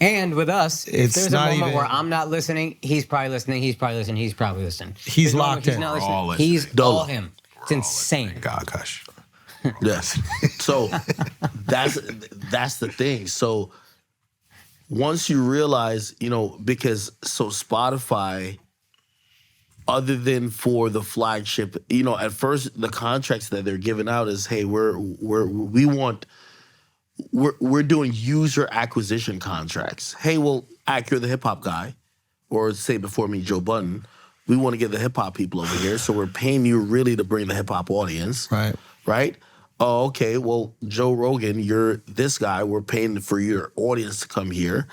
And with us, if
It's
there's a
not
moment
even-
where I'm not listening, he's probably listening, he's probably listening, he's probably listening.
He's
There's a moment
locked
he's
in.
not
We're
listening,
all listening.
he's all him. It's insane.
Akaash.
Yes. So that's the thing. So once you realize, because Spotify, other than for the flagship, at first the contracts that they're giving out is, hey, we're doing user acquisition contracts. Hey, well, you're the hip hop guy, or say before me, Joe Budden. We want to get the hip hop people over here, so we're paying you really to bring the hip hop audience.
Right.
Right? Oh, okay. Well, Joe Rogan, you're this guy. We're paying for your audience to come here,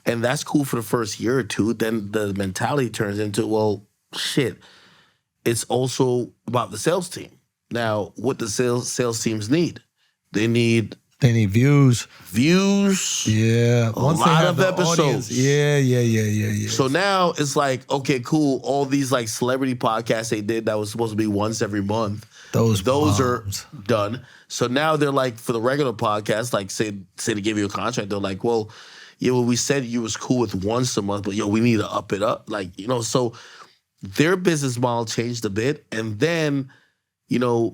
and that's cool for the first year or two. Then the mentality turns into, well, shit. It's also about the sales team. Now, what the sales teams need? They need
views.
Views.
Yeah.
A lot of
the
episodes.
audience- Yeah.
So now it's like, okay, cool. All these like celebrity podcasts they did that was supposed to be once every month. Those are done. So now they're like, for the regular podcast, like say to give you a contract, they're like, well, yeah, well, we said you was cool with once a month, but we need to up it up. Like, so their business model changed a bit. And then,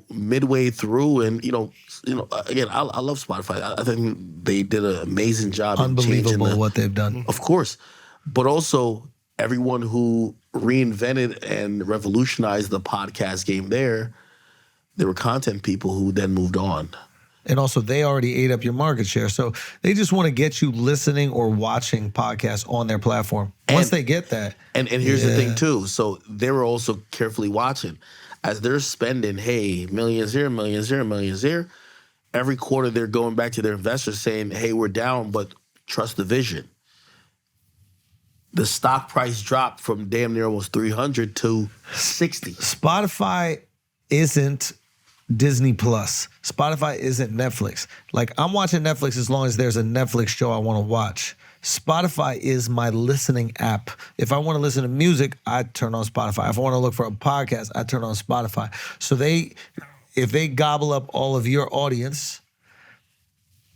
midway through, and again, I love Spotify. I think they did an amazing job.
Unbelievable what they've done.
Of course, but also everyone who reinvented and revolutionized the podcast game there were content people who then moved on.
And also, they already ate up your market share. So they just want to get you listening or watching podcasts on their platform. Once they get that.
And here's the thing, too. So they were also carefully watching. As they're spending, hey, millions here, millions here, millions here, every quarter they're going back to their investors saying, hey, we're down, but trust the vision. the stock price dropped from damn near almost 300 to 60.
Spotify isn't Disney Plus. Spotify isn't Netflix. Like, I'm watching Netflix as long as there's a Netflix show I want to watch. Spotify is my listening app. If I want to listen to music, I turn on Spotify. If I want to look for a podcast, I turn on Spotify. So if they gobble up all of your audience,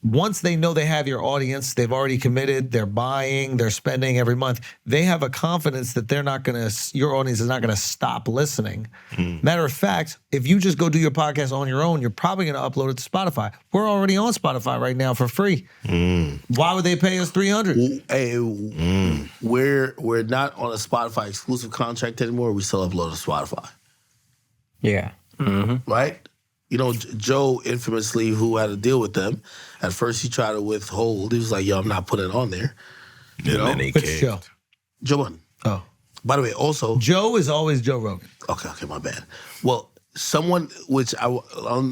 once they know they have your audience, they've already committed, they're buying, they're spending every month, they have a confidence that your audience is not gonna stop listening. Matter of fact, if you just go do your podcast on your own, you're probably gonna upload it to Spotify. We're already on Spotify right now for free. Why would they pay us $300?
Hey, we're not on a Spotify exclusive contract anymore. We still upload to Spotify.
Yeah.
Right? You know, Joe infamously, who had to deal with them, at first he tried to withhold. He was like, yo, I'm not putting it on there.
And then he
Which
caved.
show?
Joe Budden.
Oh.
By the way, also...
Joe is always Joe Rogan.
Okay, my bad. Well, someone, which I'll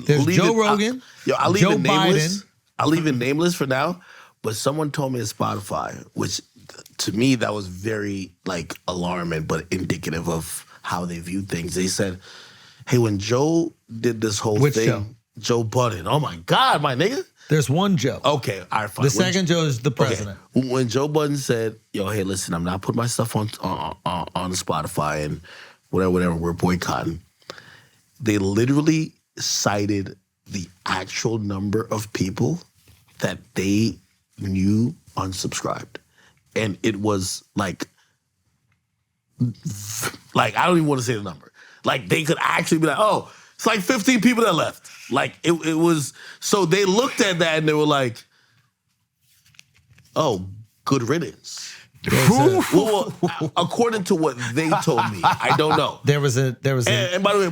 There's
leave
Joe
it,
Rogan,
I'll leave
Joe
it nameless.
Biden.
I'll leave it nameless for now, but someone told me at Spotify, which to me, that was very, like, alarming, but indicative of how they view things. They said, hey, when Joe did this whole
Which
thing,
Joe?
Joe Budden. Oh my God, my nigga.
There's one Joe.
Okay, all right, fine.
The second Joe is the president.
Okay. When Joe Budden said, yo, hey, listen, I'm not putting my stuff on Spotify and whatever, we're boycotting, they literally cited the actual number of people that they knew unsubscribed. And it was like I don't even want to say the number. Like, they could actually be like, oh, it's like 15 people that left. Like, it was, so they looked at that and they were like, oh, good riddance. Well, according to what they told me, I don't know.
There was a
And by the way,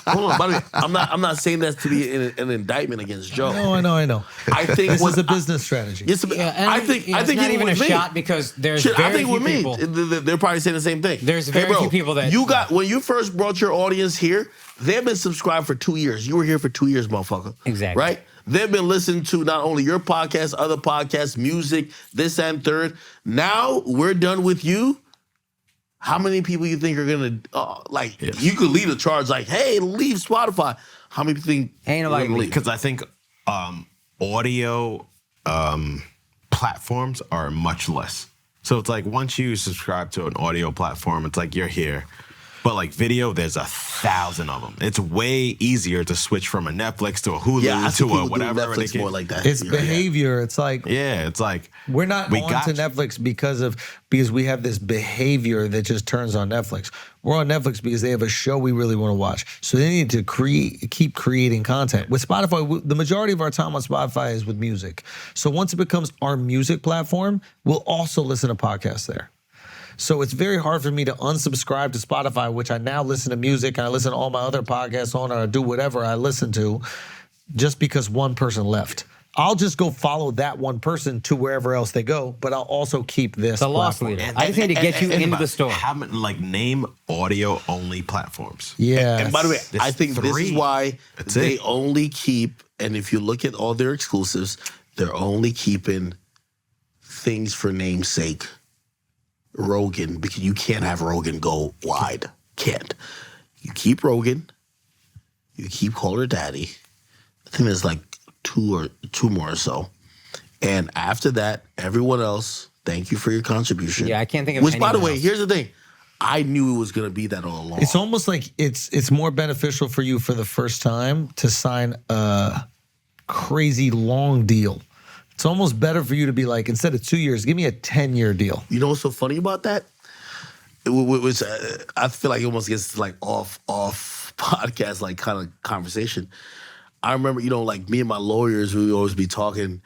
hold on. By the way, I'm not saying that to be an indictment against Joe.
I know.
I think
This is a business strategy.
Yes, I think
it's not even a shot because there's
Shit,
very
I think
few
with me,
people.
they're probably saying the same thing.
There's very few people that
you got when you first brought your audience here. They've been subscribed for 2 years. You were here for 2 years, motherfucker.
Exactly.
Right? They've been listening to not only your podcast, other podcasts, music, this and third. Now we're done with you. How many people you think are gonna You could lead a charge like, hey, leave Spotify. How many people think
Ain't nobody
gonna leave?
Because I think audio platforms are much less. So it's like once you subscribe to an audio platform, it's like you're here. But like video, there's 1,000 of them. It's way easier to switch from a Netflix to a Hulu
I see
to
people
a
do
whatever.
Netflix more like that.
It's behavior. It's like
Yeah, it's like
we're not
we
on
got
to
you.
Netflix because we have this behavior that just turns on Netflix. We're on Netflix because they have a show we really want to watch. So they need to keep creating content. With Spotify, the majority of our time on Spotify is with music. So once it becomes our music platform, we'll also listen to podcasts there. So it's very hard for me to unsubscribe to Spotify, which I now listen to music and I listen to all my other podcasts on, or I do whatever I listen to, just because one person left. I'll just go follow that one person to wherever else they go, but I'll also keep this
The loss
platform.
leader. I just need to get you into the store.
Name audio only platforms.
Yeah.
And by the way,
There's
I think this is
3.
why
That's
they
it.
only keep, and if you look at all their exclusives, they're only keeping things for namesake. Rogan, because you can't have Rogan go wide. Can't. You keep Rogan, you keep Call Her Daddy. I think there's like two more or so. And after that, everyone else, thank you for your contribution.
Yeah, I can't think of
Which, by the
anyone
way,
else.
here's the thing. I knew it was going to be that all along.
It's almost like it's more beneficial for you for the first time to sign a crazy long deal. It's almost better for you to be like, instead of 2 years, give me a 10-year deal.
You know what's so funny about that? Which I feel like it almost gets to like off podcast like kind of conversation. I remember, like me and my lawyers, we would always be talking,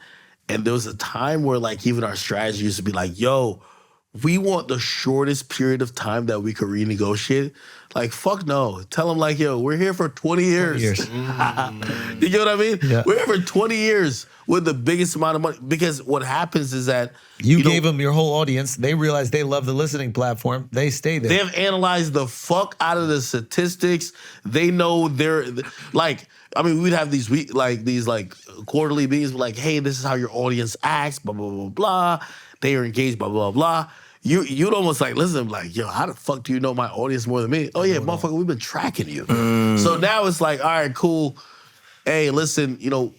and there was a time where like even our strategy used to be like, yo, we want the shortest period of time that we could renegotiate. Like, fuck no. Tell them like, yo, we're here for 20 years. You get what I mean?
Yeah.
We're here for 20 years with the biggest amount of money. Because what happens is that
You gave them your whole audience. They realized they love the listening platform. They stay there.
they have analyzed the fuck out of the statistics. They know they're like, I mean, we'd have these quarterly meetings like, hey, this is how your audience acts, blah, blah, blah, blah. They are engaged, blah, blah, blah. you'd almost like listen, like, yo, how the fuck do you know my audience more than me? Oh yeah, motherfucker, we've been tracking you. So now it's like, all right, cool. Hey, listen, you know,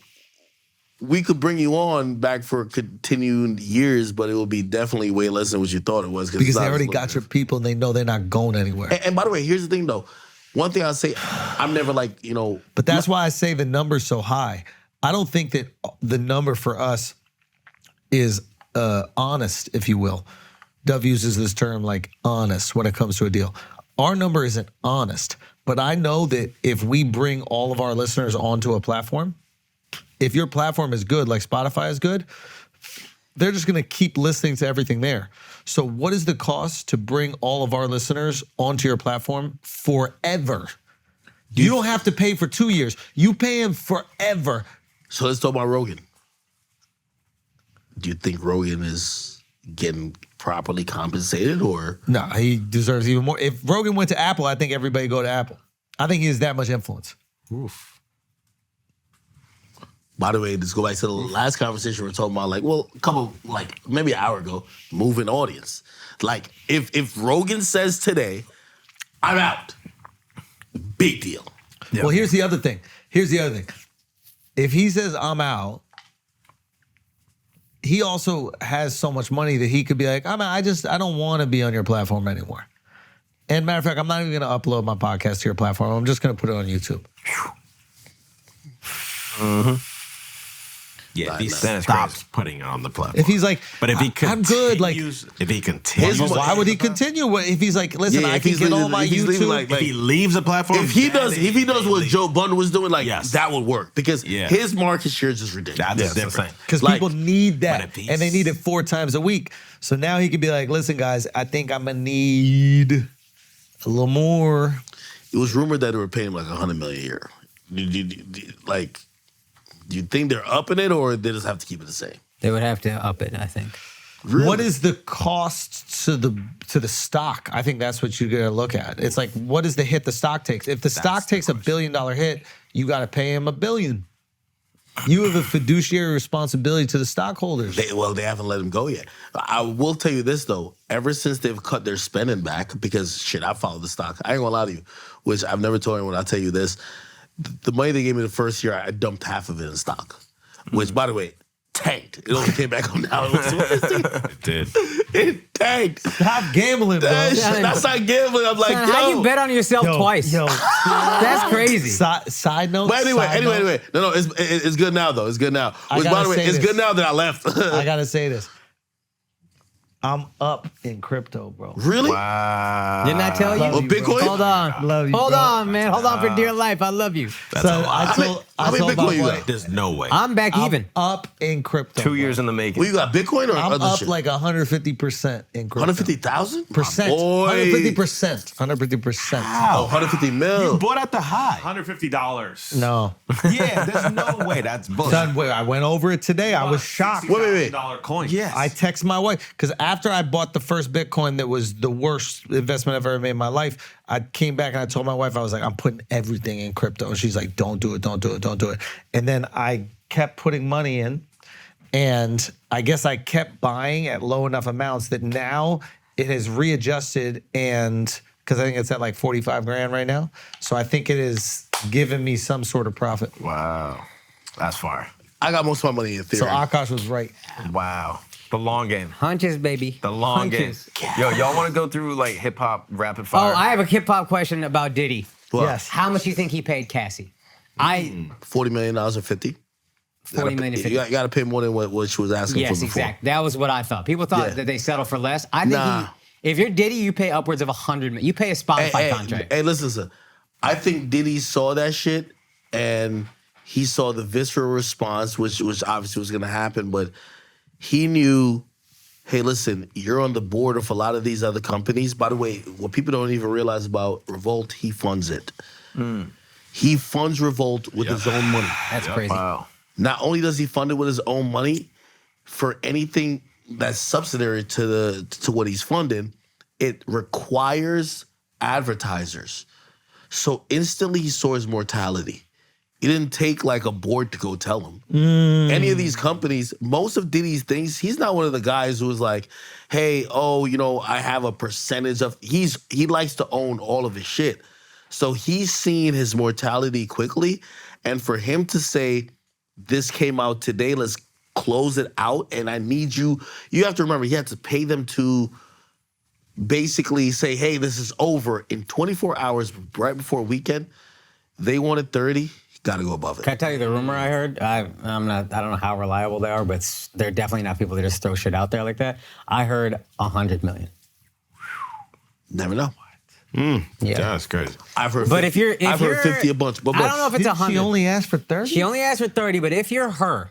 we could bring you on back for continued years, but it will be definitely way less than what you thought it was.
Because they already got your people and they know they're not going anywhere.
And by the way, here's the thing though. One thing I'll say, I'm never like, you know.
But that's why I say the number's so high. I don't think that the number for us is honest, if you will. Dove uses this term like honest when it comes to a deal. Our number isn't honest, but I know that if we bring all of our listeners onto a platform, if your platform is good, like Spotify is good, they're just gonna keep listening to everything there. So what is the cost to bring all of our listeners onto your platform forever? You don't have to pay for 2 years. You pay him forever.
So let's talk about Rogan. Do you think Rogan is getting properly compensated or?
No, he deserves even more. If Rogan went to Apple, I think everybody go to Apple. I think he has that much influence.
Oof.
By the way, let's go back to the last conversation we were talking about, like, well, a couple, like, maybe an hour ago, moving audience. Like, if Rogan says today, I'm out, big deal.
Yeah. Well, here's the other thing. If he says I'm out, he also has so much money that he could be like, I don't want to be on your platform anymore. And matter of fact, I'm not even going to upload my podcast to your platform. I'm just going to put it on YouTube.
Yeah, if he
Then it's
stops putting it on the platform.
If he's like,
but if he
I'm good, like,
if he continues,
why would he continue? If he's like, listen, I can get all my YouTube.
If he leaves the platform,
if he does what Joe Budden was doing, like,
Yes.
that would work because his market share is just ridiculous.
that's different.
Because
Like,
people need that,
but if
and they need it 4 times a week. So now he could be like, listen, guys, I think I'm going to need a little more.
It was rumored that they were paying him like $100 million a year. Do you think they're upping it or they just have to keep it the same?
They would have to up it, I think.
Really?
What is the cost to the stock? I think that's what you got to look at. It's like, what is the hit the stock takes? If the stock takes $1 billion hit, you got to pay him $1 billion. You have a fiduciary responsibility to the stockholders.
They haven't let him go yet. I will tell you this though. Ever since they've cut their spending back, because shit, I follow the stock. I ain't gonna lie to you, which I've never told anyone. I'll tell you this: the money they gave me the first year, I dumped half of it in stock. Which, by the way, tanked. It only came back on now.
It did.
It tanked.
Stop gambling, bro.
That's not gambling. I'm like,
Son,
yo.
how you bet on yourself twice? That's crazy.
Side note.
But anyway. No, it's good now though. It's good now. Which, by the way, it's good now that I left.
I gotta say this. I'm up in crypto, bro.
Really?
Wow.
Didn't I tell you?
Well, Bitcoin?
Hold on.
Love you,
Hold
bro.
on, man. Hold on for dear life. I love you.
That's a lot.
How many
told my
Bitcoin you
wife,
got?
There's no way.
I'm back even.
up in crypto.
2 years in the making.
Well, you got Bitcoin or
I'm
other
up
shit?
like 150% in crypto.
150,000?
Percent.
Boy.
150%. 150%.
Oh, 150 mil.
You bought at the high.
$150.
No.
Yeah, there's no way. That's bullshit.
Son, wait, I went over it today. I was shocked.
Wait.
$60,000 coin.
Yes.
I text my wife because after I bought the first Bitcoin that was the worst investment I've ever made in my life, I came back and I told my wife, I was like, I'm putting everything in crypto. And she's like, don't do it. And then I kept putting money in, and I guess I kept buying at low enough amounts that now it has readjusted, and because I think it's at like 45 grand right now. So I think it is giving me some sort of profit.
Wow. That's fire.
I got most of my money in Ethereum.
So Akaash was right.
Wow.
The long game.
Hunches, baby.
The long
Hunches.
game. Yo, y'all want to go through like hip hop rapid
Oh,
fire?
I have a hip hop question about Diddy.
What?
Yes.
How much do you think he paid Cassie?
$40 million or 50.
40 million.
You got to pay more than what she was asking for
Yes,
before.
exactly. That was what I thought. People thought
Yeah.
that they settle for less. I think
Nah.
if you're Diddy, you pay upwards of 100 million. You pay a Spotify contract.
Hey, listen. I think Diddy saw that shit and he saw the visceral response, which obviously was going to happen, but he knew, hey, listen, you're on the board of a lot of these other companies. By the way, what people don't even realize about Revolt, he funds it. He funds Revolt with his own money.
That's crazy.
Wow.
Not only does he fund it with his own money, for anything that's subsidiary to what he's funding, it requires advertisers. So instantly he saw his mortality. He didn't take like a board to go tell him. Any of these companies, most of Diddy's things, he's not one of the guys who was like, hey, I have a percentage of, he likes to own all of his shit. So he's seen his mortality quickly. And for him to say, this came out today, let's close it out. And I need you have to remember, he had to pay them to basically say, hey, this is over in 24 hours right before weekend. They wanted 30. Got to go above it.
Can I tell you the rumor I heard? I don't know how reliable they are, but they're definitely not people that just throw shit out there like that. I heard 100 million.
Never know.
Yeah.
That's crazy.
I've heard.
But
50. I've heard 50 a bunch. But
I don't know if it's 100.
She only asked for 30?
She only asked for 30, but if you're her,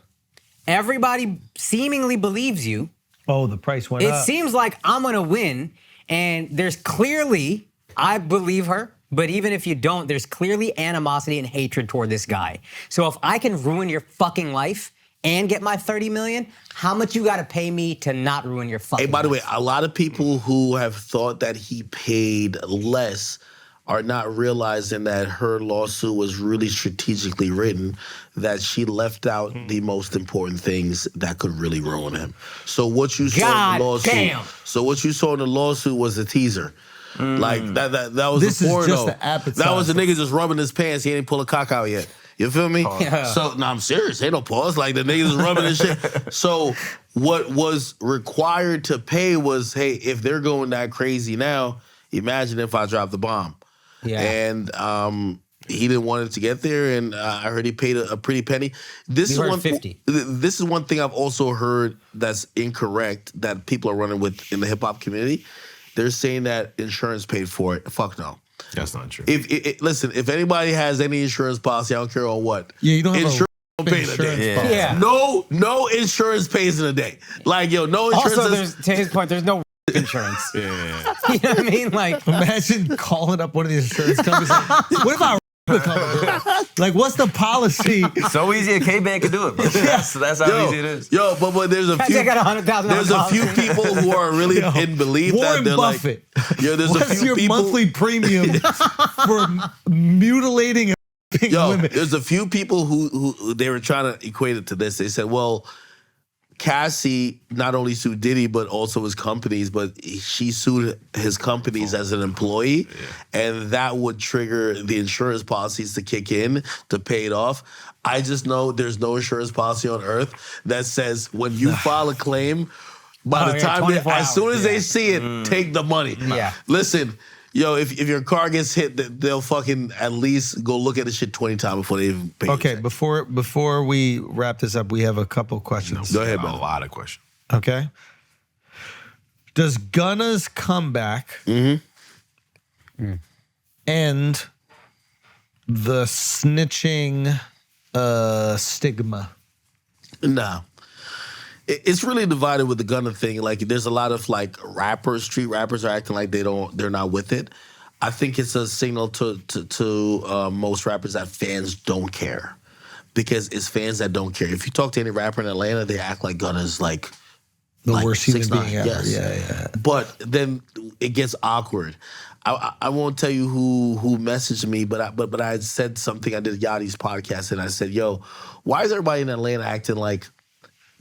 everybody seemingly believes you.
Oh, the price went
It
up.
seems like I'm gonna win, and there's clearly, I believe her, but even if you don't, there's clearly animosity and hatred toward this guy. So if I can ruin your fucking life and get my 30 million, how much you gotta pay me to not ruin your fucking life?
Hey, by the way, a lot of people who have thought that he paid less are not realizing that her lawsuit was really strategically written, that she left out the most important things that could really ruin him. So what you saw in the lawsuit, what you saw in the lawsuit was a teaser. Like that was
This
a
is
porno.
just the appetizer.
That was the nigga just rubbing his pants. He ain't pull a cock out yet. You feel me?
Yeah.
So no, I'm serious. Ain't no pause. Like the niggas is rubbing his shit. So what was required to pay was, hey, if they're going that crazy now, imagine if I drop the bomb.
Yeah.
And he didn't want it to get there, and I heard he paid a pretty penny. This
We
is
heard 50.
This is one thing I've also heard that's incorrect that people are running with in the hip hop community. They're saying that insurance paid for it. Fuck no.
That's not true.
Listen, if anybody has any insurance policy, I don't care on what.
Yeah, you don't have
insurance
a
don't pay in a
insurance
day.
policy.
Yeah.
No insurance pays in a day. Like no insurance.
Also, to his point, there's no insurance.
Yeah.
You know what I mean? Like,
Imagine calling up one of the insurance companies. Like, what if I like, what's the policy?
So easy a K-Band can do it, bro. That's how easy it is.
But there's a few.
I got $100,000.
There's a few people who are really in belief
Warren
that they're
Buffett.
like, there's
What's
a few
your
people.
monthly premium for mutilating women?
There's a few people who they were trying to equate it to this. They said, well, Cassie not only sued Diddy, but also his companies, but she sued his companies as an employee, and that would trigger the insurance policies to kick in to pay it off. I just know there's no insurance policy on earth that says when you file a claim, by the time, as soon as they see it, take the money.
Yeah.
Listen, if your car gets hit, they'll fucking at least go look at the shit 20 times before they even pay.
Okay, before we wrap this up, we have a couple questions.
Go ahead,
A
brother.
lot of questions.
Okay. Does Gunna's comeback end the snitching stigma?
No. It's really divided with the Gunna thing. Like, there's a lot of like street rappers are acting like they're not with it. I think it's a signal to most rappers that fans don't care, because it's fans that don't care. If you talk to any rapper in Atlanta, they act like Gunna's like
The worst human
6ix9ine,
being ever.
yes.
Yeah.
But then it gets awkward. I won't tell you who messaged me, but I had said something. I did Yachty's podcast, and I said, "Yo, why is everybody in Atlanta acting like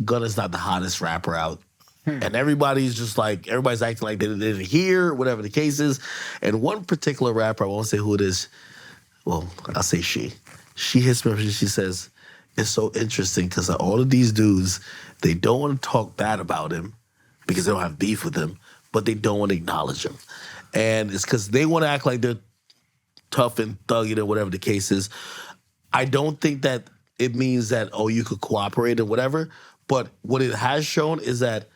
Gunna's not the hottest rapper out?" And everybody's acting like they didn't hear, whatever the case is. And one particular rapper, I won't say who it is. Well, I'll say she. She hits me up and she says, "It's so interesting because all of these dudes, they don't want to talk bad about him because they don't have beef with him, but they don't want to acknowledge him. And it's because they want to act like they're tough and thugged or whatever the case is. I don't think that it means that, you could cooperate and whatever. But what it has shown is that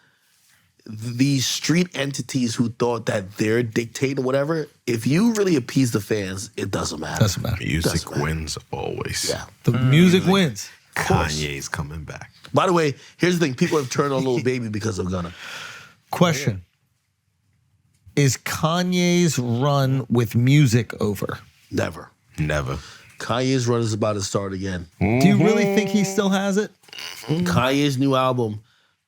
these street entities who thought that they're dictating whatever, if you really appease the fans, it doesn't matter.
Doesn't matter.
Music
Doesn't matter.
wins always.
Yeah.
The music wins.
Kanye's coming back.
By the way, here's the thing. People have turned on Lil Baby because of Gunna.
Question. Is Kanye's run with music over?
Never.
Never.
Kanye's run is about to start again.
Do you really think he still has it?
Kanye's new album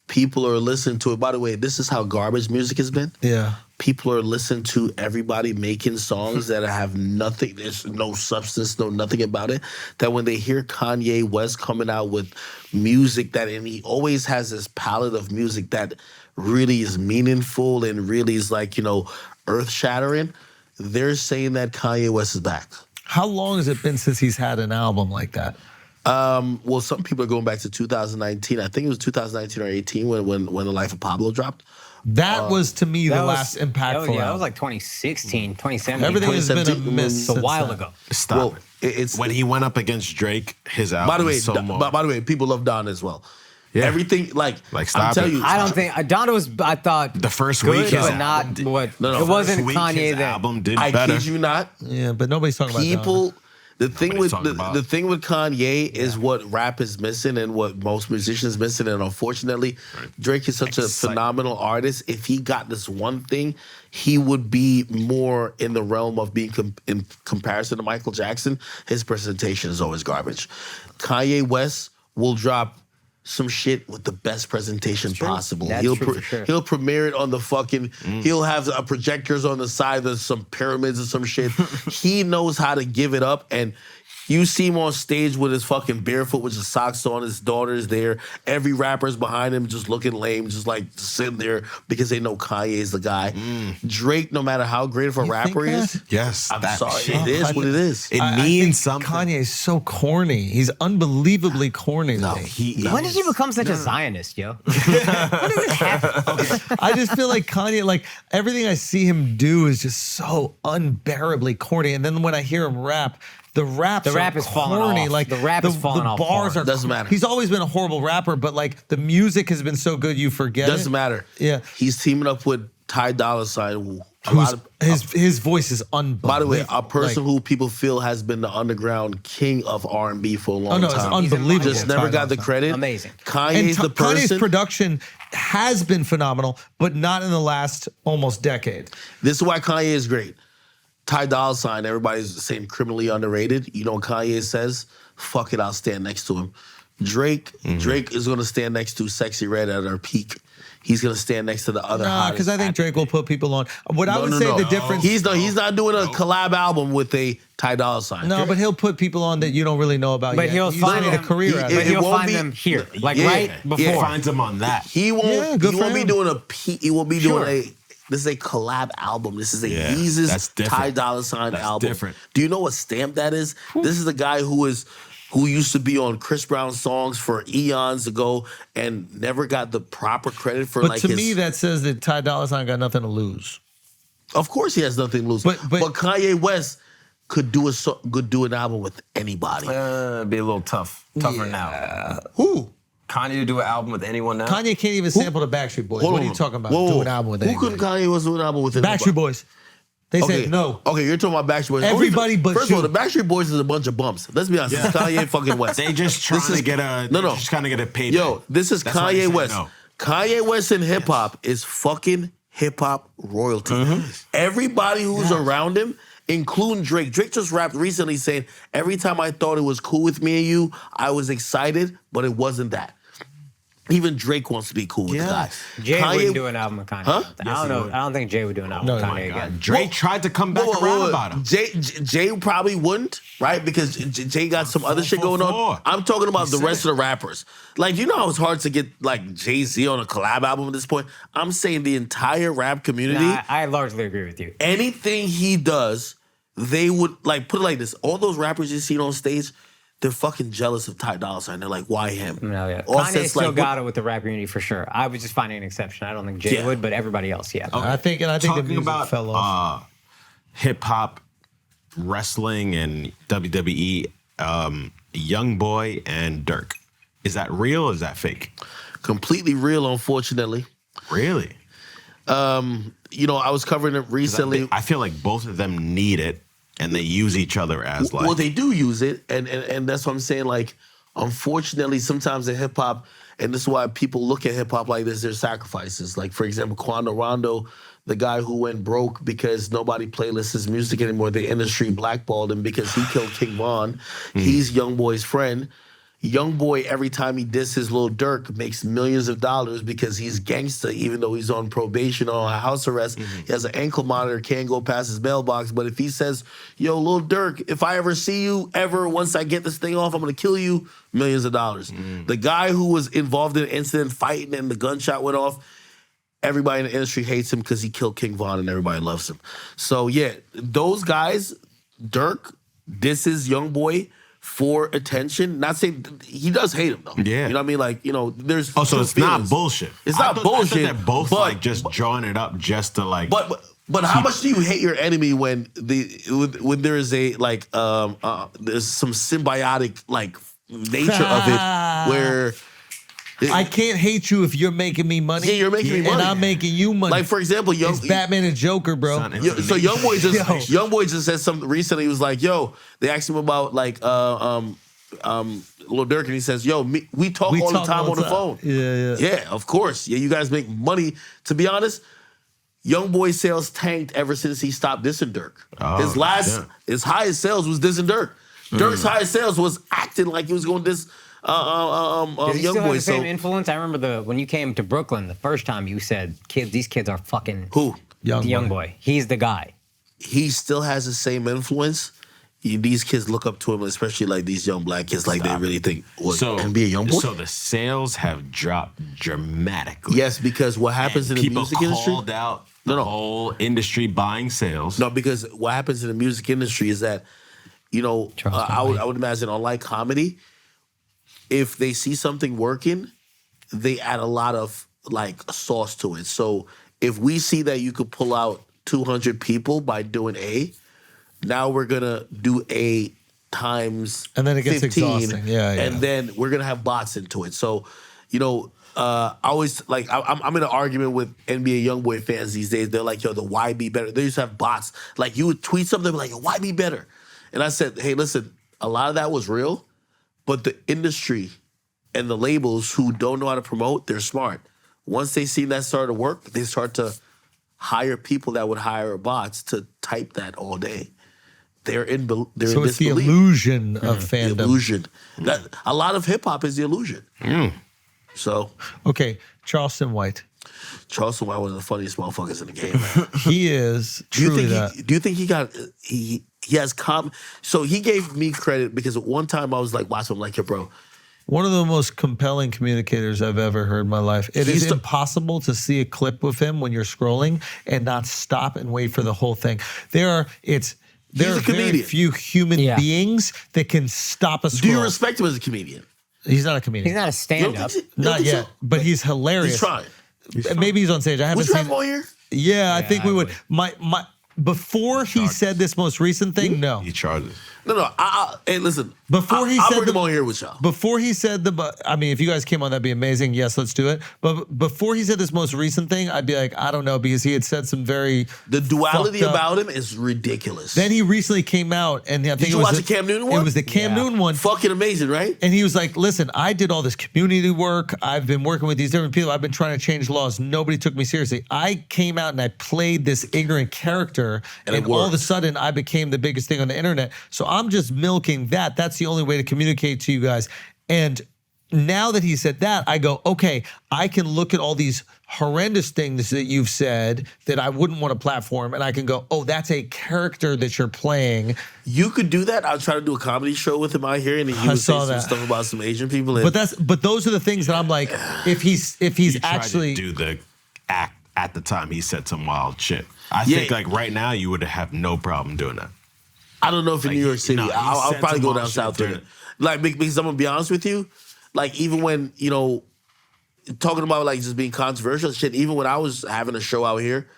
people are listening to it. By the way, this is how garbage music has been.
Yeah.
People are listening to everybody making songs that have nothing, there's no substance, no nothing about it. That when they hear Kanye West coming out with music and he always has this palette of music that really is meaningful and really is like, earth-shattering, they're saying that Kanye West is back.
How long has it been since he's had an album like that?
Well, some people are going back to 2019. I think it was 2019 or 18 when The Life of Pablo dropped.
That was, to me, the last impactful
Yeah, that
album.
was like 2016, 2017.
Everything has been a
2017,
miss
It's a
since
while
then.
ago.
Stop
Well,
it.
it's
When he went up against Drake, his album
by the way,
is so more.
by the way, people love Don as well.
Yeah.
Everything like
stop
I'm telling
it.
you,
I don't think Donna was. I thought
The first
good,
week, his
but
album
not
did-
what.
No,
it wasn't
First week,
Kanye
his
then.
album did
I
better.
kid you not.
Yeah, but nobody's talking about
People, the thing
Nobody's
with
talking about
the thing with Kanye is what rap is missing and what most musicians missing, and unfortunately, Drake is such a phenomenal artist. If he got this one thing, he would be more in the realm of being in comparison to Michael Jackson. His presentation is always garbage. Kanye West will drop some shit with the best presentation possible.
That's
he'll
true for sure.
he'll premiere it on the fucking. He'll have projectors on the side of some pyramids or some shit. He knows how to give it up, and you see him on stage with his fucking barefoot with his socks on. His daughter's there. Every rapper's behind him, just looking lame, just like sitting there because they know Kanye's the guy. Drake, no matter how great of a rapper he is,
Yes,
I'm
that
sorry,
shit.
it is what it is.
It
I
means
think
something.
Kanye is so corny. He's unbelievably corny.
No,
to me.
He
When did you become such a Zionist, yo? When did this happen?
I just feel like Kanye, like everything I see him do is just so unbearably corny. And then when I hear him rap, the rap
is falling
corny.
off.
Like
The rap is falling off
bars
hard.
are
Doesn't matter.
He's always been a horrible rapper, but like the music has been so good you forget
Doesn't
it.
matter.
Yeah.
He's teaming up with Ty Dolla $ign. Who a
Who's-
lot of,
his voice is unbelievable.
by the way, a person
Like,
who people feel has been the underground king of R&B for a long
no, it's
time.
unbelievable.
Just never got the
Ty Dolla $ign.
credit.
Amazing.
And
Kanye's the
Kanye's
person.
production has been phenomenal, but not in the last almost decade.
This is why Kanye is great. Ty Dolla $ign, everybody's saying criminally underrated. You know what Kanye says? Fuck it, I'll stand next to him. Drake is gonna stand next to Sexy Red at her peak. He's gonna stand next to the other
Nah,
hottest
because I think
actor.
Drake will put people on. What I
No,
would
no,
say
no.
the difference.
He's not doing a collab album with a Ty Dolla $ign.
No, but he'll put people on that you don't really know about
But
yet.
he'll
He's
find
made a
them.
career out of
It
But
it.
he'll
won't
find
be-
them here, like
Yeah,
right
yeah.
before.
finds him on that.
He won't.
Yeah, good
he
for
won't be
him.
doing He won't be
Sure.
doing a. This is a collab album. This is a
Yeah,
Yeezus
that's different.
Ty Dolla $ign
That's
album.
different.
Do you know what stamp that is? This is a guy who used to be on Chris Brown songs for eons ago and never got the proper credit for
But
like
to
his.
me, that says that Ty Dolla $ign got nothing to lose.
Of course, he has nothing to lose.
But-
But Kanye West could do an album with anybody.
It'd be a little tougher now.
Who?
Kanye to do an album with anyone now?
Kanye can't even sample the Backstreet Boys. What are you talking about? Do an album with
Who
anybody?
couldn't Kanye West do an album with anybody?
Backstreet Boys. They said no.
Okay, you're talking about Backstreet Boys.
Everybody but
First of all,
you.
the Backstreet Boys is a bunch of bumps. Let's be honest. It's Kanye fucking West.
They just trying
This is-
to get a
No, no.
Just trying to get a payback.
Yo, this is
That's why they
Kanye
said
West.
no.
Kanye West in hip hop is fucking hip hop royalty. Everybody who's around him, including Drake. Drake just rapped recently saying, "Every time I thought it was cool with me and you, I was excited, but it wasn't that." Even Drake wants to be cool with the guy.
Jay
Kanye-
wouldn't do an album with Kanye.
Huh?
I don't know. I don't think Jay would do an album
No,
with
oh
Kanye
my
again.
Drake tried to come back
Whoa, whoa,
around
whoa.
about him.
Jay probably wouldn't, right? Because Jay got some other shit going on. I'm talking about the rest of the rappers. Like, you know how it's hard to get like Jay-Z on a collab album at this point? I'm saying the entire rap community,
Nah, I largely agree with you.
anything he does, they would like put it like this. All those rappers you see on stage, they're fucking jealous of Ty Dolla $ign. They're like, why him?
No, yeah.
Offset's
Kanye still
like,
got it with the rap community for sure. I was just finding an exception. I don't think Jay
Yeah.
would, but everybody else, yeah.
I think the
Talking
music
about
fell off.
hip hop, wrestling, and WWE, Young Boy and Dirk. Is that real or is that fake?
completely real, unfortunately.
Really?
You know, I was covering it recently.
I feel like both of them need it and they use each other as like.
Well, they do use it, and that's what I'm saying. Like, unfortunately, sometimes in hip hop, and this is why people look at hip hop like this, there's sacrifices. Like, for example, Quando Rondo, the guy who went broke because nobody playlists his music anymore. The industry blackballed him because he killed King Von. He's Young Boy's friend. Young Boy, every time he disses Lil Durk, makes millions of dollars because he's gangsta, even though he's on probation or on house arrest. He has an ankle monitor, can't go past his mailbox. But if he says, yo, Lil Durk, if I ever see you ever, once I get this thing off, I'm gonna kill you, millions of dollars. The guy who was involved in an incident fighting and the gunshot went off, everybody in the industry hates him because he killed King Von and everybody loves him. So yeah, those guys, Durk disses Young Boy for attention. Not saying he does hate him though.
Yeah.
You know what I mean? Like, you know, there's
Oh, so
two
it's
feelings.
not bullshit.
It's not bullshit.
I thought they're both
but,
like just drawing it up just to like.
But how much do you hate your enemy when there is a like there's some symbiotic like nature of it where
I can't hate you if you're making me money.
Yeah, you're making me money.
And I'm making you money.
Like, for example,
it's Batman and Joker, bro.
So Young Boy just said something recently. He was like, yo, they asked him about like Lil Durk, and he says, yo, we talk all the time on the phone. Yeah, of course. Yeah, you guys make money. To be honest, Young Boy's sales tanked ever since he stopped dissing Durk. His highest sales was dissing Durk. Durk's highest sales was acting like he was going to diss
Does he
Young
still
Boy.
have the same influence? I remember when you came to Brooklyn the first time, you said, these kids are fucking...
Who?
Young Boy. He's the guy.
He still has the same influence. These kids look up to him, especially like these young black kids, like they really think, and be a Young Boy?
So the sales have dropped dramatically.
Yes, because what happens in the music industry...
People called out the whole industry buying sales.
No, because what happens in the music industry is that, you know, I would imagine unlike comedy, if they see something working, they add a lot of like sauce to it. So if we see that you could pull out 200 people by doing A, now we're gonna do A times
and then it gets
15,
exhausting. Yeah.
And then we're gonna have bots into it. So, you know, I always like I'm in an argument with NBA YoungBoy fans these days. They're like, yo, the why be better? They used to have bots. Like you would tweet something, like, yo, why be better? And I said, hey, listen, a lot of that was real. But the industry and the labels who don't know how to promote, they're smart. Once they see that start to work, they start to hire people that would hire bots to type that all day. They're in
So
it's
it's the illusion of fandom.
The illusion. A lot of hip hop is the illusion. So
okay, Charleston White.
Charleston White was one of the funniest motherfuckers in the game, man.
He is truly that.
Do you think he has so he gave me credit because at one time I was like watching him like, yo, bro.
One of the most compelling communicators I've ever heard in my life. It is impossible to see a clip with him when you're scrolling and not stop and wait for the whole thing. There are very few human beings that can stop a scroll.
Do you respect him as a comedian?
He's not a comedian.
He's not a stand-up.
Not yet, but he's hilarious.
He's trying.
Maybe he's on stage. I haven't
seen
him
on here.
Yeah, I think we would. Before he said this most recent thing, no.
He charges.
No. Hey, listen.
Before he
I'll
said
bring him on here with y'all.
Before he said I mean, if you guys came on, that'd be amazing. Yes, let's do it. But before he said this most recent thing, I'd be like, I don't know, because he had said some very
the duality about him is ridiculous.
Then he recently came out, and I think
Did you watch the Cam Newton one?
It was the Cam Newton one.
Fucking amazing, right?
And he was like, listen, I did all this community work. I've been working with these different people. I've been trying to change laws. Nobody took me seriously. I came out and I played this ignorant character, and all of a sudden I became the biggest thing on the internet. So I'm just milking that. That's the only way to communicate to you guys. And now that he said that, I go, okay, I can look at all these horrendous things that you've said that I wouldn't want to platform, and I can go, oh, that's a character that you're playing.
You could do that. I'll try to do a comedy show with him out here, and he would say some stuff about some Asian people.
But those are the things that I'm like, if he's actually
do the act at the time, he said some wild shit. I think like right now you would have no problem doing that.
I don't know if in New York City, I'll probably go down south with it. Like, because I'm gonna be honest with you, like even when, you know, talking about like just being controversial shit, even when I was having a show out here,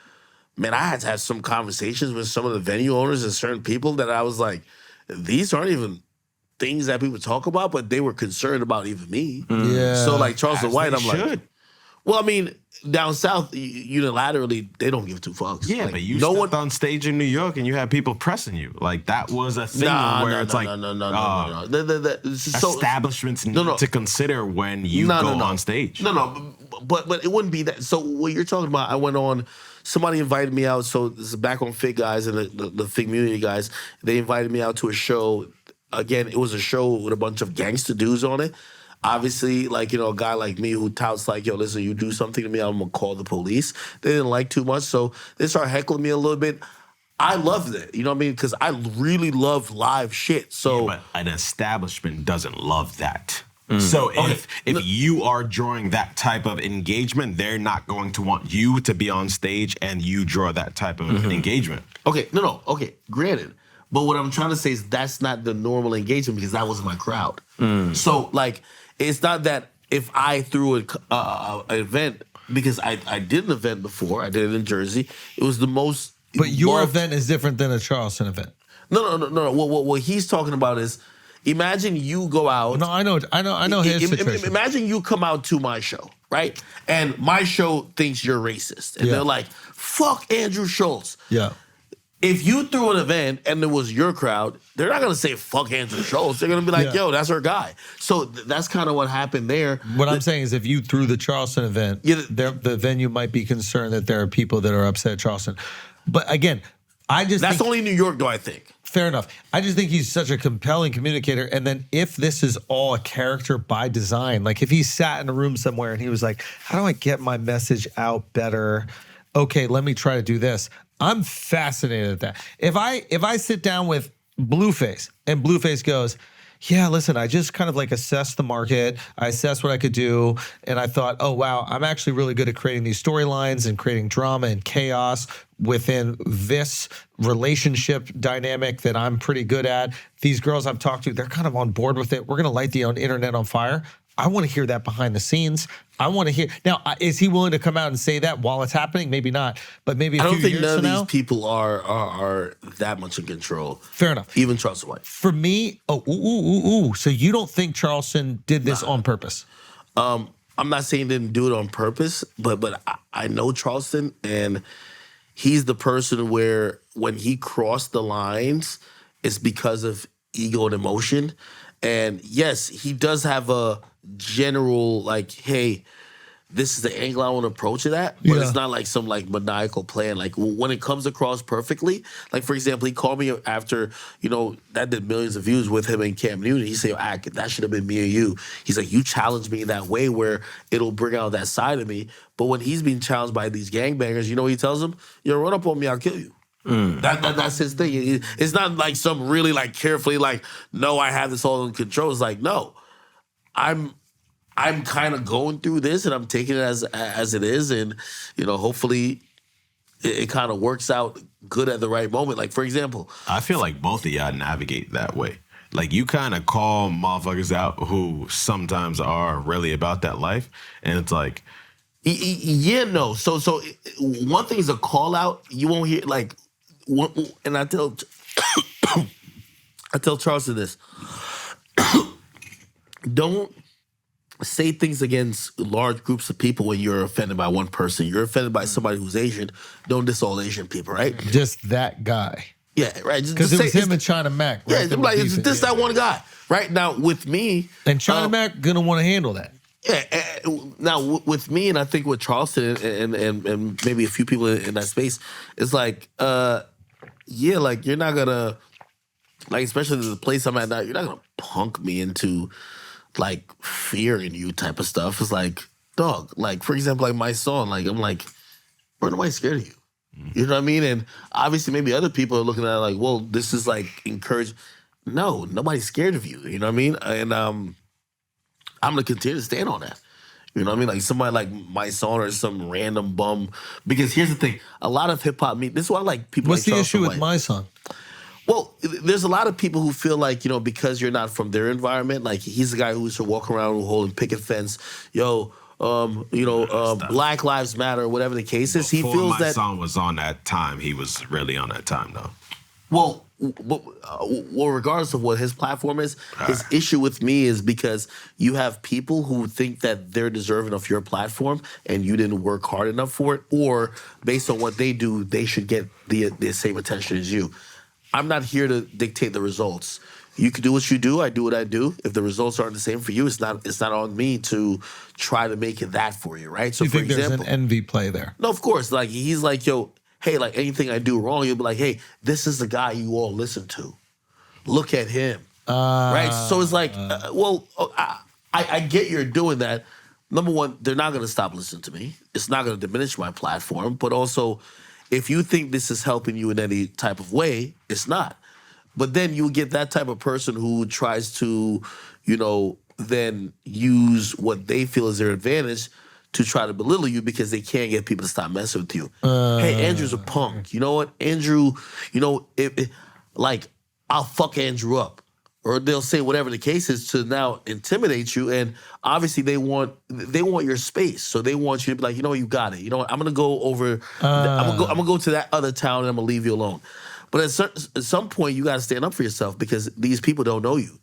man, I had to have some conversations with some of the venue owners and certain people that I was like, these aren't even things that people talk about, but they were concerned about even me.
Yeah.
So like Charleston White, I'm like, well, I mean, down south, unilaterally, they don't give two fucks.
Yeah,
like,
but you stepped on stage in New York and you had people pressing you. Like, that was a thing where it's like...
No.
Establishments need to consider when you go on stage.
No, but it wouldn't be that. So what you're talking about, I went on... Somebody invited me out, so this is back on Fig guys and the Fig community guys. They invited me out to a show again, it was a show with a bunch of gangster dudes on it. Obviously, like, a guy like me who touts like, yo, listen, you do something to me, I'm gonna call the police. They didn't like too much, so they started heckling me a little bit. I loved it, you know what I mean? Because I really love live shit. So,
But an establishment doesn't love that. So if you are drawing that type of engagement, they're not going to want you to be on stage and you draw that type of engagement.
okay, granted. But what I'm trying to say is that's not the normal engagement because that was my crowd. So, like, it's not that if I threw an event, because I did an event before, I did it in Jersey, it was the most...
But your event is different than a Charleston event.
No. What he's talking about is, imagine you go out...
No, I know his situation.
Imagine you come out to my show, right? And my show thinks you're racist. And they're like, fuck Andrew Schultz.
Yeah.
If you threw an event and it was your crowd, they're not going to say, fuck Andrew Schultz. They're going to be like, yo, that's our guy. So that's kind of what happened there.
What I'm saying is if you threw the Charleston event, the venue might be concerned that there are people that are upset at Charleston. But again,
That's only New York, though, I think.
Fair enough. I just think he's such a compelling communicator. And then if this is all a character by design, like if he sat in a room somewhere and he was like, how do I get my message out better? Okay, let me try to do this. I'm fascinated at that. If I sit down with Blueface and Blueface goes, yeah, listen, I just kind of like assessed the market. I assessed what I could do. And I thought, oh, wow, I'm actually really good at creating these storylines and creating drama and chaos within this relationship dynamic that I'm pretty good at. These girls I've talked to, they're kind of on board with it. We're going to light the internet on fire. I want to hear that behind the scenes. I want to hear. Now, is he willing to come out and say that while it's happening? Maybe not. But maybe a few years from now. I don't think
none of these people are that much in control.
Fair enough.
Even Charleston White.
For me, so you don't think Charleston did this on purpose?
I'm not saying he didn't do it on purpose, but I know Charleston, and he's the person where when he crossed the lines, it's because of ego and emotion. And yes, he does have a general, like, hey, this is the angle I want to approach it at, but it's not like some like maniacal plan. Like when it comes across perfectly, like for example, he called me after, that did millions of views with him and Cam Newton. He said, that should have been me and you. He's like, you challenged me that way where it'll bring out that side of me. But when he's being challenged by these gangbangers, what he tells them? Yo, run up on me, I'll kill you. That's his thing. It's not like some really like carefully like, no, I have this all in control. It's like, no, I'm kind of going through this and I'm taking it as it is, and hopefully it kind of works out good at the right moment. Like for example,
I feel like both of y'all navigate that way. Like you kind of call motherfuckers out who sometimes are really about that life, and it's like,
no. So one thing is a call out. You won't hear like. And I tell Charleston this. Don't say things against large groups of people when you're offended by one person. You're offended by somebody who's Asian. Don't diss all Asian people, right?
Just that guy.
Yeah, right.
Because it was him and China Mac.
Right? Yeah, like it's just that one guy. Right now with me.
And China Mac gonna want to handle that.
Yeah. Now with me, and I think with Charleston and maybe a few people in that space, it's like, like you're not gonna, like especially the place I'm at now, you're not gonna punk me into like fearing you type of stuff. It's like, dog, like for example, like my song, like I'm like, bro, nobody's scared of you. You know what I mean? And obviously maybe other people are looking at it like, well, this is like encourage. No, nobody's scared of you. You know what I mean? And I'm gonna continue to stand on that. You know what I mean? Like somebody like my song or some random bum. Because here's the thing, a lot of hip hop this is why I like people.
What's
like
the issue with my song?
Well, there's a lot of people who feel like, because you're not from their environment, like he's the guy who used to walk around holding picket fence, Black Lives Matter, or whatever the case is. He feels
my
that
song was on that time. He was really on that time though.
Well, regardless of what his platform is, his issue with me is because you have people who think that they're deserving of your platform and you didn't work hard enough for it, or based on what they do, they should get the same attention as you. I'm not here to dictate the results. You can do what you do. I do what I do. If the results aren't the same for you, it's not on me to try to make it that for you, right? So,
you think there's an envy play there?
No, of course. Like he's like, yo, hey, like anything I do wrong, you'll be like, hey, this is the guy you all listen to. Look at him. right? So it's like, I get you're doing that. Number one, they're not going to stop listening to me. It's not going to diminish my platform. But also, if you think this is helping you in any type of way, it's not. But then you get that type of person who tries to, then use what they feel is their advantage to try to belittle you because they can't get people to stop messing with you. Hey, Andrew's a punk. You know what? Andrew, I'll fuck Andrew up. Or they'll say whatever the case is to now intimidate you. And obviously they want your space. So they want you to be like, you got it. You know what? I'm gonna go over, I'm gonna go to that other town and I'm gonna leave you alone. But at some point you gotta stand up for yourself because these people don't know you.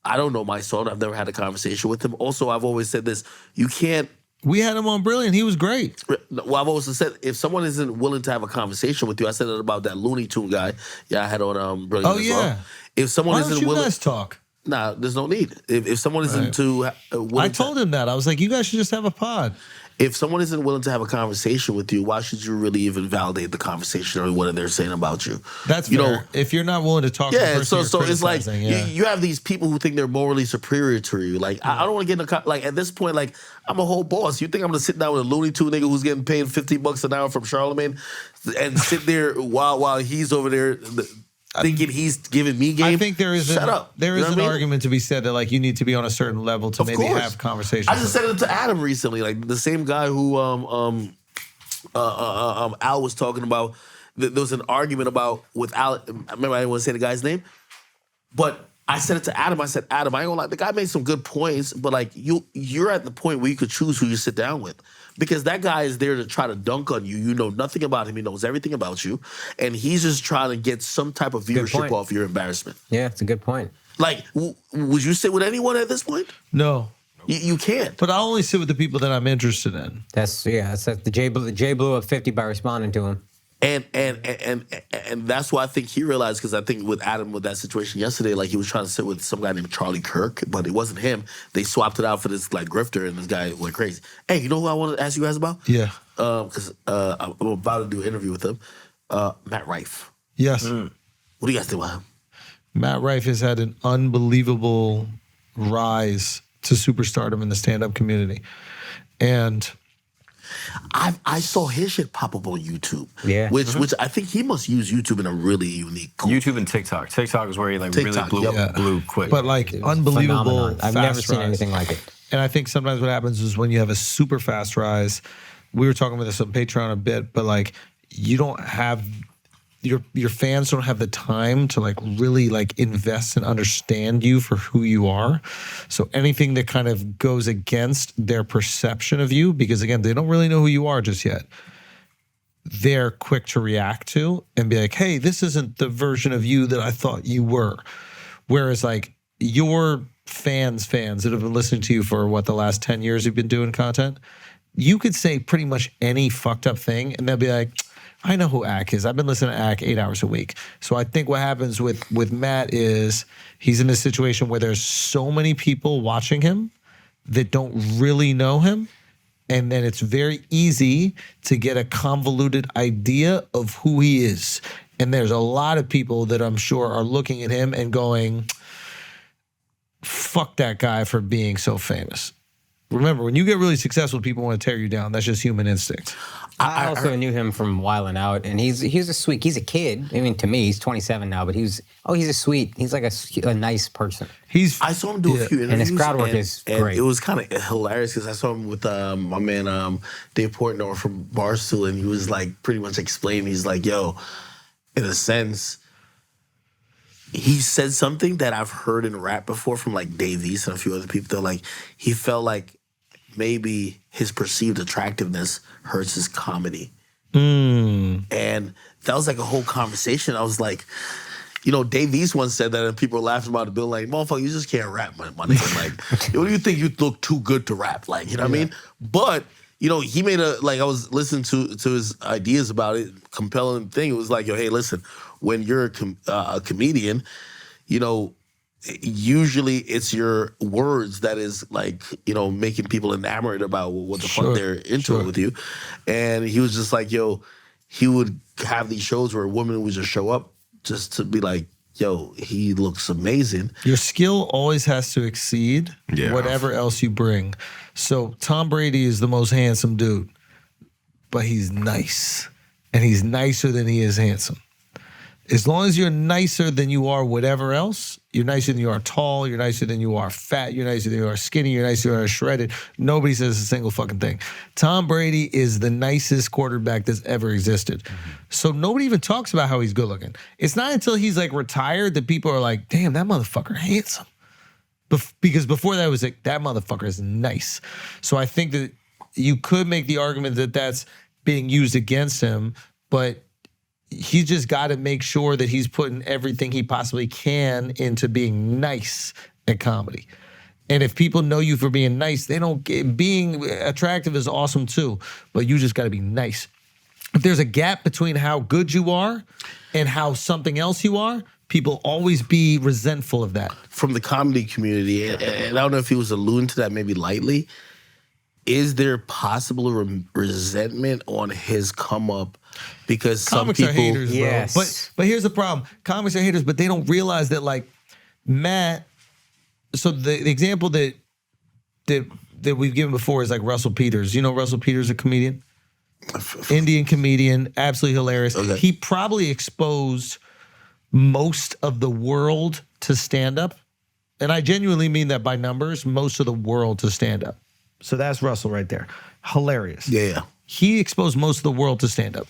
I don't know my son. I've never had a conversation with him. Also, I've always said this, you can't.
We had him on Brilliant. He was great.
Well, I've also said if someone isn't willing to have a conversation with you, I said that about that Looney Tune guy. Yeah, I had on Brilliant as well. If someone
Why don't
isn't
you
willing,
guys talk?
nah, there's no need. If someone isn't too willing
I told him that. I was like, you guys should just have a pod.
if someone isn't willing to have a conversation with you, why should you really even validate the conversation or what they're saying about you?
That's fair. If you're not willing to talk to the person
so
you're
it's like
criticizing,
you have these people who think they're morally superior to you. Like I don't want to get in a like at this point, like I'm a whole boss. You think I'm gonna sit down with a Looney Tune nigga who's getting paid $50 an hour from Charlamagne and sit there while he's over there thinking he's giving me game?
I think there is
Shut up.
There is an argument to be said that like you need to be on a certain level to
Of
maybe
course.
have conversations.
I just said it to Adam recently, like the same guy who Al was talking about. There was an argument about with Al. I remember I didn't want to say the guy's name, but I said it to Adam. I said, Adam, I ain't gonna lie, the guy made some good points, but like you're at the point where you could choose who you sit down with. Because that guy is there to try to dunk on you. You know nothing about him. He knows everything about you. And he's just trying to get some type of viewership off your embarrassment.
Yeah, it's a good point.
Like, would you sit with anyone at this point?
No.
You can't.
But I'll only sit with the people that I'm interested in.
That's the Jay blew up 50 by responding to him.
And that's why I think he realized, because I think with Adam, with that situation yesterday, like he was trying to sit with some guy named Charlie Kirk, but it wasn't him. They swapped it out for this like grifter, and this guy went crazy. Hey, you know who I want to ask you guys about?
Yeah.
Because I'm about to do an interview with him. Matt Rife.
Yes.
What do you guys think about him?
Matt Rife has had an unbelievable rise to superstardom in the stand-up community. And
I saw his shit pop up on YouTube.
Yeah.
Which I think he must use YouTube in a really unique
YouTube and TikTok. TikTok is where he like
TikTok,
really
yep.
blew quick.
but like unbelievable
Phenomenon. I've never
fast
seen
rise.
anything like it.
And I think sometimes what happens is when you have a super fast rise, we were talking about this on Patreon a bit, but like you don't have your fans don't have the time to like really like invest and understand you for who you are. So anything that kind of goes against their perception of you, because again, they don't really know who you are just yet, they're quick to react to and be like, hey, this isn't the version of you that I thought you were. Whereas like your fans that have been listening to you for what, the last 10 years you've been doing content, you could say pretty much any fucked up thing and they'll be like, I know who Ak is. I've been listening to Ak 8 hours a week. So I think what happens with Matt is he's in a situation where there's so many people watching him that don't really know him. And then it's very easy to get a convoluted idea of who he is. And there's a lot of people that I'm sure are looking at him and going, fuck that guy for being so famous. Remember, when you get really successful, people want to tear you down. That's just human instinct.
I also knew him from Wildin' Out, and he's a kid. I mean, to me, he's 27 now, but he's like a nice person.
I saw him do a few interviews.
And his crowd work is great.
It was kind of hilarious because I saw him with my man Dave Portnoy from Barstool, and he was like pretty much explaining, he's like, yo, in a sense, he said something that I've heard in rap before from like Dave East and a few other people. They're like, he felt like maybe his perceived attractiveness hurts his comedy. And that was like a whole conversation. I was like, you know, Dave East once said that and people were laughing about it. Bill like, motherfucker, you just can't rap, my nigga. Like, what do you think you look too good to rap? Like, you know what I mean? But, you know, he made I was listening to his ideas about it, compelling thing. It was like, yo, hey, listen, when you're a comedian, you know, usually it's your words that is like, you know, making people enamored about what the fuck they're into it with you. And he was just like, yo, he would have these shows where a woman would just show up just to be like, yo, he looks amazing.
Your skill always has to exceed
Yeah.
whatever else you bring. So Tom Brady is the most handsome dude, but he's nice. And he's nicer than he is handsome. As long as you're nicer than you are whatever else, you're nicer than you are tall, you're nicer than you are fat, you're nicer than you are skinny, you're nicer than you are shredded. Nobody says a single fucking thing. Tom Brady is the nicest quarterback that's ever existed. So nobody even talks about how he's good looking. It's not until he's like retired that people are like, damn, that motherfucker handsome. Because before that it was like, that motherfucker is nice. So I think that you could make the argument that that's being used against him, but he's just got to make sure that he's putting everything he possibly can into being nice at comedy. And if people know you for being nice, they don't get, being attractive is awesome too, but you just got to be nice. If there's a gap between how good you are and how something else you are, people always be resentful of that.
From the comedy community, and I don't know if he was alluding to that maybe lightly, is there possible resentment on his come up? Because
Comics
some people,
are haters, bro.
Yes.
But here's the problem. Comics are haters, but they don't realize that like Matt, so the example that we've given before is like Russell Peters. You know Russell Peters, a comedian? Indian comedian, absolutely hilarious.
Okay.
He probably exposed most of the world to stand-up. And I genuinely mean that by numbers, most of the world to stand-up. So that's Russell right there. Hilarious.
yeah.
He exposed most of the world to stand-up.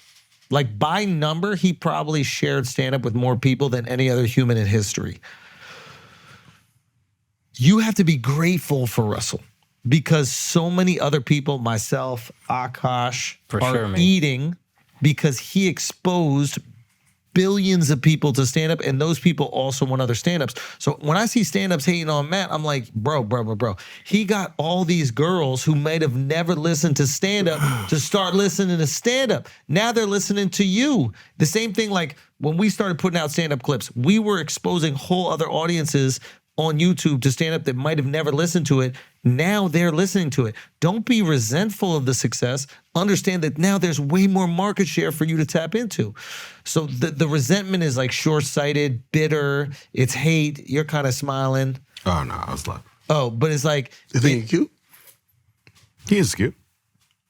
Like by number, he probably shared stand-up with more people than any other human in history. You have to be grateful for Russell because so many other people, myself, Akaash,
For
are
sure, man.
eating because he exposed billions of people to stand-up, and those people also want other stand-ups. So when I see stand-ups hating on Matt, I'm like, bro. He got all these girls who might have never listened to stand-up to start listening to stand-up. Now they're listening to you. The same thing like when we started putting out stand-up clips, we were exposing whole other audiences on YouTube to stand-up that might have never listened to it. Now they're listening to it. Don't be resentful of the success. Understand that now there's way more market share for you to tap into. So the resentment is like short-sighted, bitter, it's hate. You're kind of smiling.
Oh no, I was like,
Oh, but it's like,
You think he's cute?
he is cute.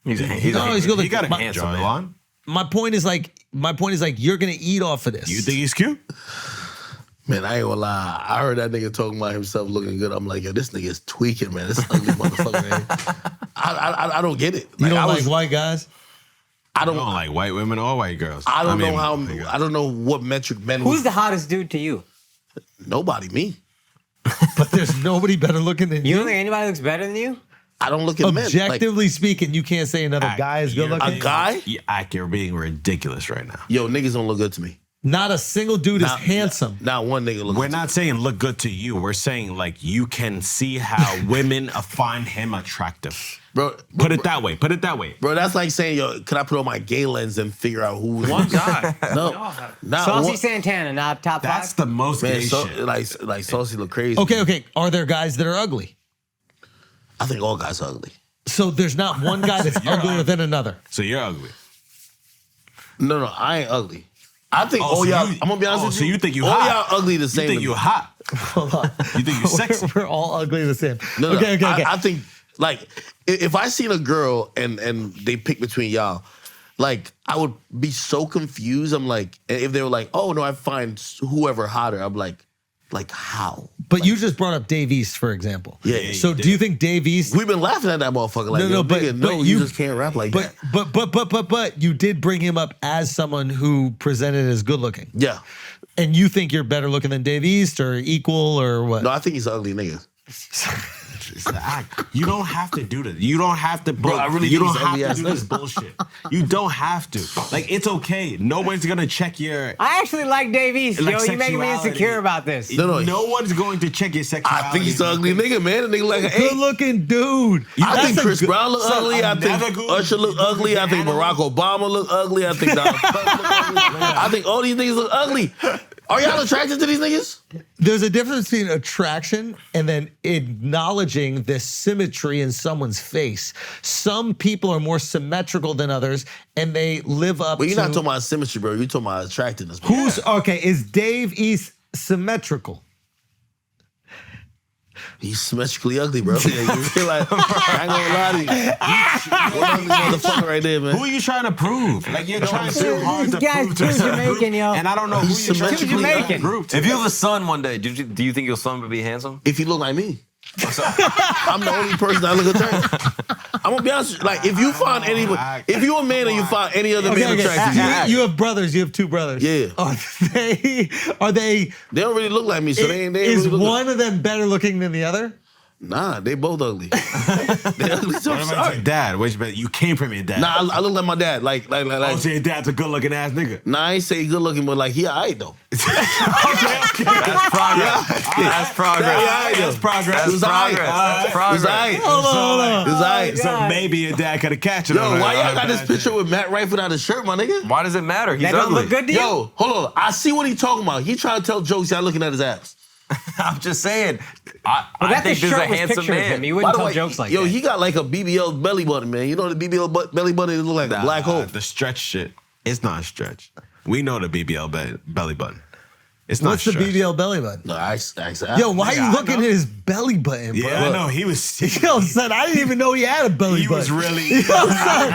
He's
No, he's good.
He got a
My-
handsome man.
my point is like, you're gonna eat off of this.
You think he's cute?
Man, I ain't gonna lie. I heard that nigga talking about himself looking good. I'm like, yo, this nigga is tweaking, man. This ugly motherfucker, man. I don't get it.
You don't
I
like white guys?
I
I
don't.
don't like white women or white girls.
I don't
mean,
know how.
like,
I don't know what metric men.
Who's
would-
the hottest dude to you?
Nobody. Me.
But there's nobody better looking than
You
you.
don't think anybody looks better than you?
I don't look at men. Like,
Objectively speaking, you can't say another guy is good
you're
looking.
a guy?
You're being ridiculous right now.
yo, niggas don't look good to me.
Not a single dude is handsome.
Not one nigga look.
We're
good
not saying look good to you. We're saying like you can see how women find him attractive.
bro.
Put it that way. Put it that way.
Bro, that's like saying, yo, can I put on my gay lens and figure out who's
One guy.
No, not
Saucy
one.
Santana, not top
That's
five.
the most
Man,
gay
so,
shit.
like Saucy look crazy.
Okay. Are there guys that are ugly?
I think all guys are ugly.
So there's not one guy that's uglier than another.
So you're ugly.
No, I ain't ugly. I think
Oh,
all
so
y'all.
you-
I'm gonna be honest
oh,
with
so
you.
you think you
all
hot.
y'all ugly the
You
same.
think
to
you
me.
hot?
Hold on.
You think you sexy?
We're all ugly the same.
No,
Okay.
I think like if I seen a girl and they pick between y'all, like I would be so confused. I'm like, if they were like, oh no, I find whoever hotter. I'm like how?
But you just brought up Dave East, for example.
Yeah.
So do you think Dave East?
We've been laughing at that motherfucker. Like,
No,
yo,
but-
nigga,
but
no,
you-
you just can't rap like that.
But you did bring him up as someone who presented as good looking.
Yeah.
And you think you're better looking than Dave East or equal or what?
No, I think he's an ugly nigga.
It's the act. You don't have to do this. You don't have to.
Bro, I really
you
think
don't
he's
have
ugly
to
ass
do this
nigga.
bullshit. You don't have to. Like it's okay. Nobody's gonna check your.
I actually like Dave East,
Like
yo. You making me
sexuality.
insecure about this.
No.
one's going to check your sexuality.
I think he's an ugly nigga, man. A nigga like an
Good
eight.
looking dude.
I
That's
think
a
Chris
good-
Brown look
Son,
ugly. I
another
think
good-
Usher look ugly. I think Barack Obama look ugly. I think Donald Trump look ugly. I think all these niggas look ugly. Are y'all attracted to these niggas?
There's a difference between attraction and then acknowledging the symmetry in someone's face. Some people are more symmetrical than others, and they live up
But
to.
you're not talking about symmetry, bro. You're talking about attractiveness. Bro.
Who's okay? Is Dave East symmetrical?
He's symmetrically ugly, bro. Yeah, you feel like, I ain't gonna lie to you. One ugly motherfucker right there, man.
Who are you trying to prove? Like you're trying so hard
These
to
guys
prove to
too
certain
Jamaican,
group,
yo.
and I don't know who
He's
you're trying to
symmetrically
prove
Jamaican.
that group to.
If you have a son one day, do you think your son would be handsome?
If you look like me. I'm the only person that look attractive. I'm gonna be honest with you. Like, if you find if you're a man and you find any other man attractive,
You have brothers. You have two brothers.
Yeah.
Are they?
they don't really look like me, so they ain't. They ain't
Is
really look
one of them better looking than the other?
Nah, they both ugly. They ugly, so I'm
What about
sorry.
your dad? But you came from your dad.
Nah, I look like my dad. Like.
Oh, so your dad's a good looking ass nigga.
Nah, I ain't say good looking, but like he alright though.
That's progress. That's progress.
That's
progress.
It was alright.
That's
It
progress.
was alright.
Hold on.
It was alright.
So maybe your dad could have catch it.
Yo, why y'all got this picture with Matt Rife without his shirt, my nigga?
Why does it matter? He's
That don't
ugly.
look good to you?
Yo, hold on. I see what he talking about. He trying to tell jokes. Y'all looking at his abs.
I'm just saying.
Well,
I
that the
think this is a
shirt was
handsome
picture of him.
man.
He
By
wouldn't
the
tell
way,
jokes like
yo,
that.
he got like a BBL belly button, man. You know the BBL belly button look like a black hole.
The stretch shit. It's not a stretch. We know the BBL belly button. It's not
What's the
stretch.
BBL belly button?
No, I
Yo, why are you
I
looking at
know.
his belly button, bro?
Yeah, I know. He was.
Yo, son, I didn't even know he had a belly
He
button.
was really.
Yo, son,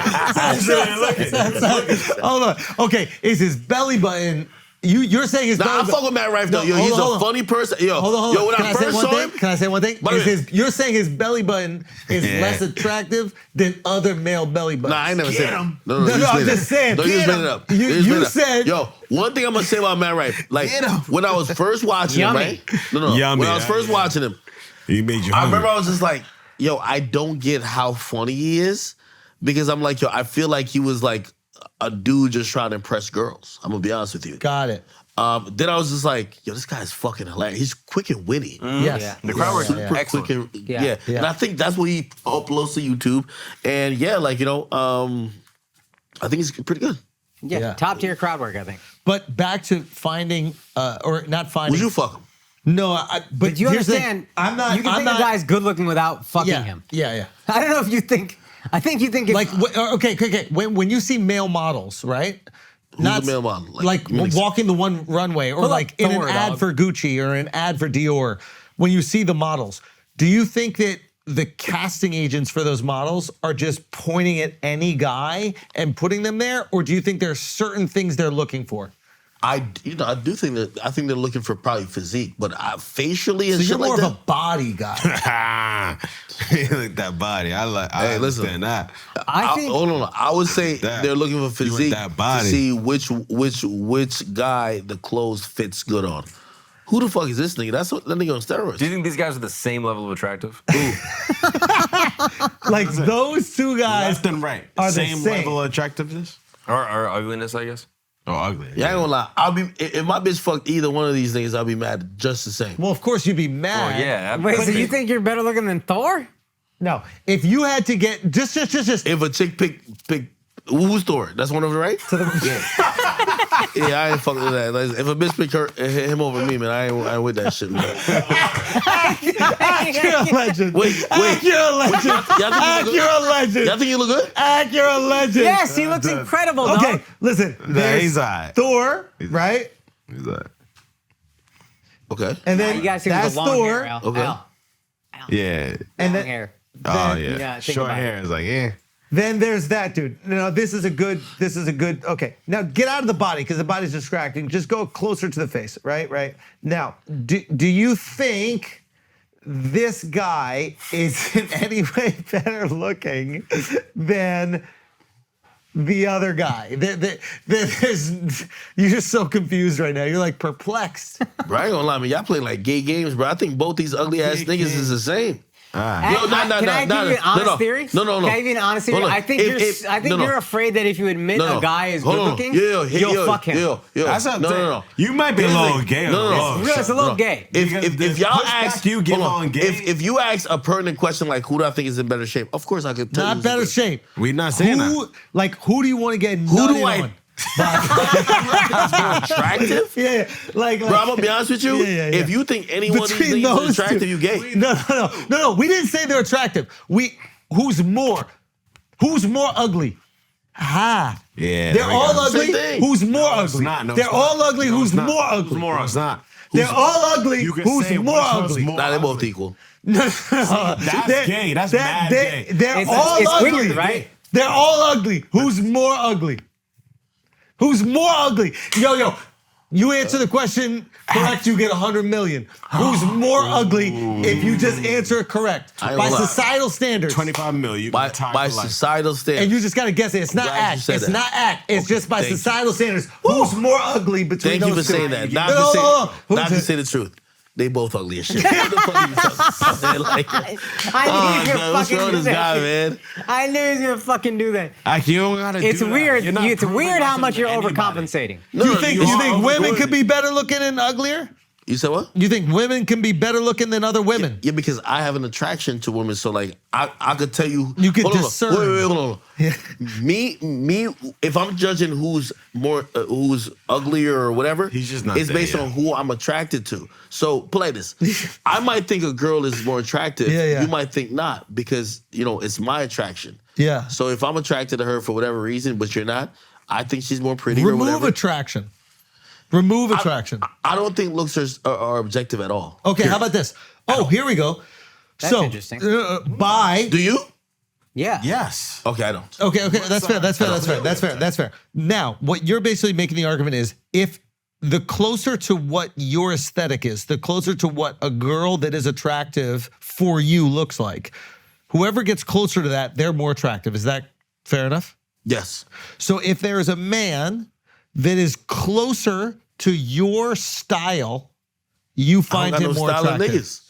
hold on. Okay, is his belly button? You're saying his
Nah,
belly
I fuck with Matt Rife though. Yo,
hold
he's
on, hold
a
on.
funny person. Yo,
Hold
yo,
on.
when
Can
I
I say
first
one
saw
thing?
him,
Can I say one thing?
By the way-
You're saying his belly button is
Yeah.
less attractive than other male belly buttons.
nah, I ain't never said that.
him.
No,
No,
you
I'm
made
just
that.
saying,
No, you just
get
made it
him.
up.
You
just made it up.
said-
Yo, one thing I'm gonna say about Matt Rife, like
Get him.
when I was first watching him,
Yummy.
right? No.
Yummy,
When I was
yeah,
first
yeah.
watching him,
He made you.
I
Hungry.
remember I was just like, yo, I don't get how funny he is because I'm like, yo, I feel like he was like a dude just trying to impress girls. I'm gonna be honest with you.
Got it.
Then I was just like, yo, this guy's fucking hilarious. He's quick and witty.
Yes.
Yeah.
The crowd work
Super
excellent.
quick and
Yeah.
yeah. And I think that's what he uploads to YouTube. And yeah, like, you know, I think he's pretty good.
Yeah,
Yeah.
top tier crowd work, I think.
But back to finding, or not finding.
Would you fuck him?
No, but
But you
here's the
understand?
thing. I'm not.
You can
I'm
think
not,
a guy's good looking without fucking
yeah,
him.
Yeah.
I don't know if you think. I think you think it's
Like, okay. When you see male models, right?
Who's a male model?
Like
give me an
walking the one runway, or
Pull up
like in an
Thor,
ad
dog.
for Gucci or an ad for Dior. When you see the models, do you think that the casting agents for those models are just pointing at any guy and putting them there, or do you think there are certain things they're looking for?
I do think that I think they're looking for probably physique, but facially and
So
shit
you're more
like
of
that.
a body guy.
Like that body. I
Hey, listen.
understand that.
I think
Hold on. I would say
That.
they're looking for
You want
physique
that
to
body.
see which guy the clothes fits good on. Who the fuck is this nigga? That's that nigga on steroids.
Do you think these guys are the same level of attractive?
Like those two guys.
Left and right.
are the
Same
same.
level of attractiveness.
or ugliness, I guess?
Oh, ugly.
Yeah, I ain't gonna lie. I'll be if my bitch fucked either one of these niggas, I'll be mad just the same.
Well, of course you'd be
Oh,
mad.
yeah.
Wait, so you think you're better looking than Thor?
No, if you had to get just
If a chick pick who's Thor? That's one of them, right? Yeah, I ain't fucking with that. Like, if a bitch pick him over me, man, I ain't with that shit, man.
Acura legend.
Wait.
Acura legend. Acura legend.
Y'all think you look good?
Acura legend.
Yes, he looks incredible, dog.
Okay, listen. There's
he's alright.
Thor, right?
He's like,
Okay.
And
Now
then
you guys see
that's
the long
Thor.
hair, Al.
Okay.
Al.
yeah.
And
Long
then,
hair.
Oh,
then-
yeah.
yeah, think
Short
about
hair is like, yeah.
then there's that dude. No, this is a good. Okay, now get out of the body because the body's distracting. Just go closer to the face. Right. Now, do you think this guy is in any way better looking than the other guy? You're just so confused right now. You're like perplexed.
Bro, I ain't gonna lie, man. Y'all play like gay games, bro. I think both these ugly ass niggas is the same. Yo,
Can I give you an honest theory?
No.
Can I give you an honest theory?
Hold on.
I think you're afraid that if you admit a guy is good looking, you'll fuck him.
Yo.
That's what I'm saying.
No.
You might be a little gay.
No.
It's a little gay.
If y'all ask
you get
hold on.
on gay.
If you ask a pertinent question like who do I think is in better shape, of course I could tell you.
Not better shape.
We're not saying that.
Who do you want to get?
Who do
nutted
I-
on?
Attractive?
Yeah, like
Bro, I'm gonna be honest with you.
Yeah.
If you think any one of these
Between
niggas
those
is attractive,
two.
you gay.
No. We didn't say they're attractive. Who's more ugly? Ha.
Yeah.
They're all ugly.
Same thing.
Who's more
it's
ugly?
not. No,
They're
it's
all
not.
ugly.
No,
Who's
it's not.
more ugly?
No, it's not.
They're all ugly.
You can
Who's
say
more
which one's
ugly?
more
Nah, they're both
ugly.
equal.
That's gay. That's mad gay.
They're
It's-
all
it's
ugly.
weird, right?
They're all ugly. Who's more ugly? Who's more ugly? Yo, you answer the question correct, you get 100 million. Who's more ugly if you just answer it correct?
I ain't
By
gonna lie.
societal standards.
25 million.
By societal standards.
And you just gotta guess it. It's not
Glad you
act.
said
It's
that.
not act. It's just by
thank you.
societal standards. Who's more ugly between
Thank you
those
for
two?
saying that.
No, no, no.
Not to say the truth. They both ugly as shit. What the fuck are you talking about? Like,
I knew he was gonna
what's
fucking
wrong
do
with this guy,
that.
man?
I knew he was gonna fucking do that.
You don't gotta
It's
do that.
weird.
You're not
It's
proving
weird how
nothing
much
to
you're
anybody.
overcompensating.
No,
You think women
overdoing
could be better looking and uglier?
You said what?
You think women can be better looking than other women?
Yeah, because I have an attraction to women, so like I could tell you.
You could
hold on,
discern.
Wait, hold on. Me. If I'm judging who's who's uglier or whatever,
He's just not
it's
there
based
yet.
on who I'm attracted to. So play this. I might think a girl is more attractive.
Yeah.
You might think not because it's my attraction.
Yeah.
So if I'm attracted to her for whatever reason, but you're not, I think she's more pretty or
Remove
whatever.
attraction. Remove attraction.
I don't think looks are objective at all.
Okay, how about this? Oh, here we go.
That's
so,
interesting.
By
Do you?
Yeah.
Yes.
Okay, I don't.
okay, that's fair. Now, what you're basically making the argument is if the closer to what your aesthetic is, the closer to what a girl that is attractive for you looks like, whoever gets closer to that, they're more attractive. Is that fair enough?
Yes.
So if there is a man that is closer to your style, you
I
find
don't got
him
no
more
style of
attractive.
niggas.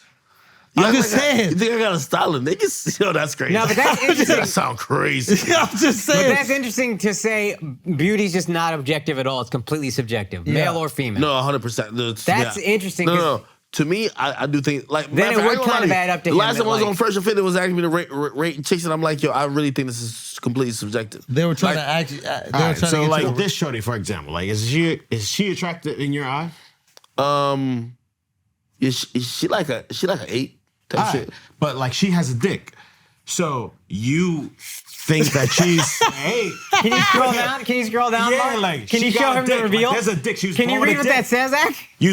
I'm just saying.
You think I got a style of niggas? Yo, that's crazy.
No, but that's interesting.
That sound crazy.
I'm just
But
saying.
that's interesting to say beauty's just not objective at all. It's completely subjective, male or female.
No, 100%.
That's interesting,
No,
'cause-
no. To me, I do think like
Then
matter of
it
fact,
would
I ain't gonna
kind of
lie
add up to
the
him
last
that,
time I was
like-
on Fresh and Fit, it was asking me to rate chicks, and I'm like, yo, I really think this is completely subjective.
They were trying
Like,
to act. They were
All
trying
right,
to
so
get
like
you-
this shorty, for example, like is she attractive in your eye?
Is she like a 8 type
All right,
shit?
but like she has a dick, so you think that she's hey.
Can you scroll down? Can you scroll down?
Yeah,
Mark?
like,
can
she
you show
got a
him
dick.
the
Like,
reveal?
there's a dick. She was
Can you
born
read
with
what
a
that
dick.
says, Ak?
She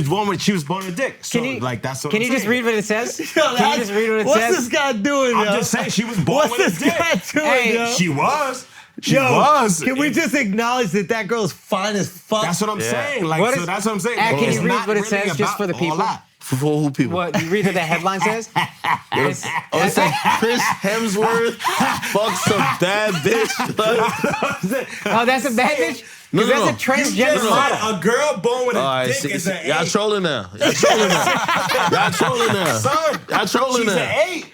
was born with a dick. So
Can you
like that's what
Can
I'm
you just
saying.
read what it says?
Yo,
Can you just read what it
What's
says?
this guy doing,
I'm
yo?
just saying she was born
What's
with
this
a dick.
guy doing,
Hey,
yo?
She was. She
Yo,
was.
Can we just acknowledge that that girl's fine as fuck?
That's what I'm saying. Like,
What
so
is-
that's what I'm saying.
Ak,
Like,
can
it's
you read
not
what it
really
says just for the
about all
people?
that.
For who people?
What you read what that headline says? It's-
Oh, it's like Chris Hemsworth fuck some bad bitch.
oh, that's a bad bitch.
No,
Because
no,
that's a
no.
transgender
No, no.
model.
A girl born with a
All right,
dick
see,
is an
y'all
8.
trolling now. Y'all trolling now. Y'all trolling now.
Son,
Y'all trolling
she's
now.
an 8.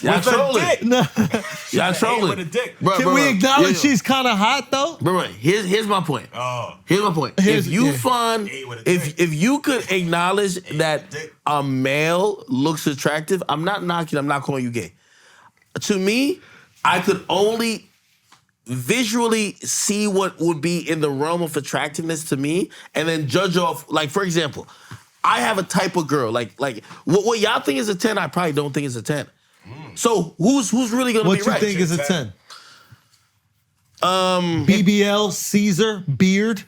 Y'all
with a
trolling.
dick.
Y'all
She's an 8
trolling.
with a dick.
Bro,
Can
bro,
we
bro.
acknowledge
Yeah,
she's kind of hot though?
Bro, here's my point.
Oh.
Here's my point.
Here's-
If you
yeah.
find,
Eight with a dick.
if you could acknowledge that
dick.
a male looks attractive, I'm not knocking. I'm not calling you gay. To me, I could only visually see what would be in the realm of attractiveness to me, and then judge off. Like, for example, I have a type of girl. Like what y'all think is a 10, I probably don't think is a 10. So who's really gonna
What
be
you
right?
think is a 10? BBL, Caesar, beard.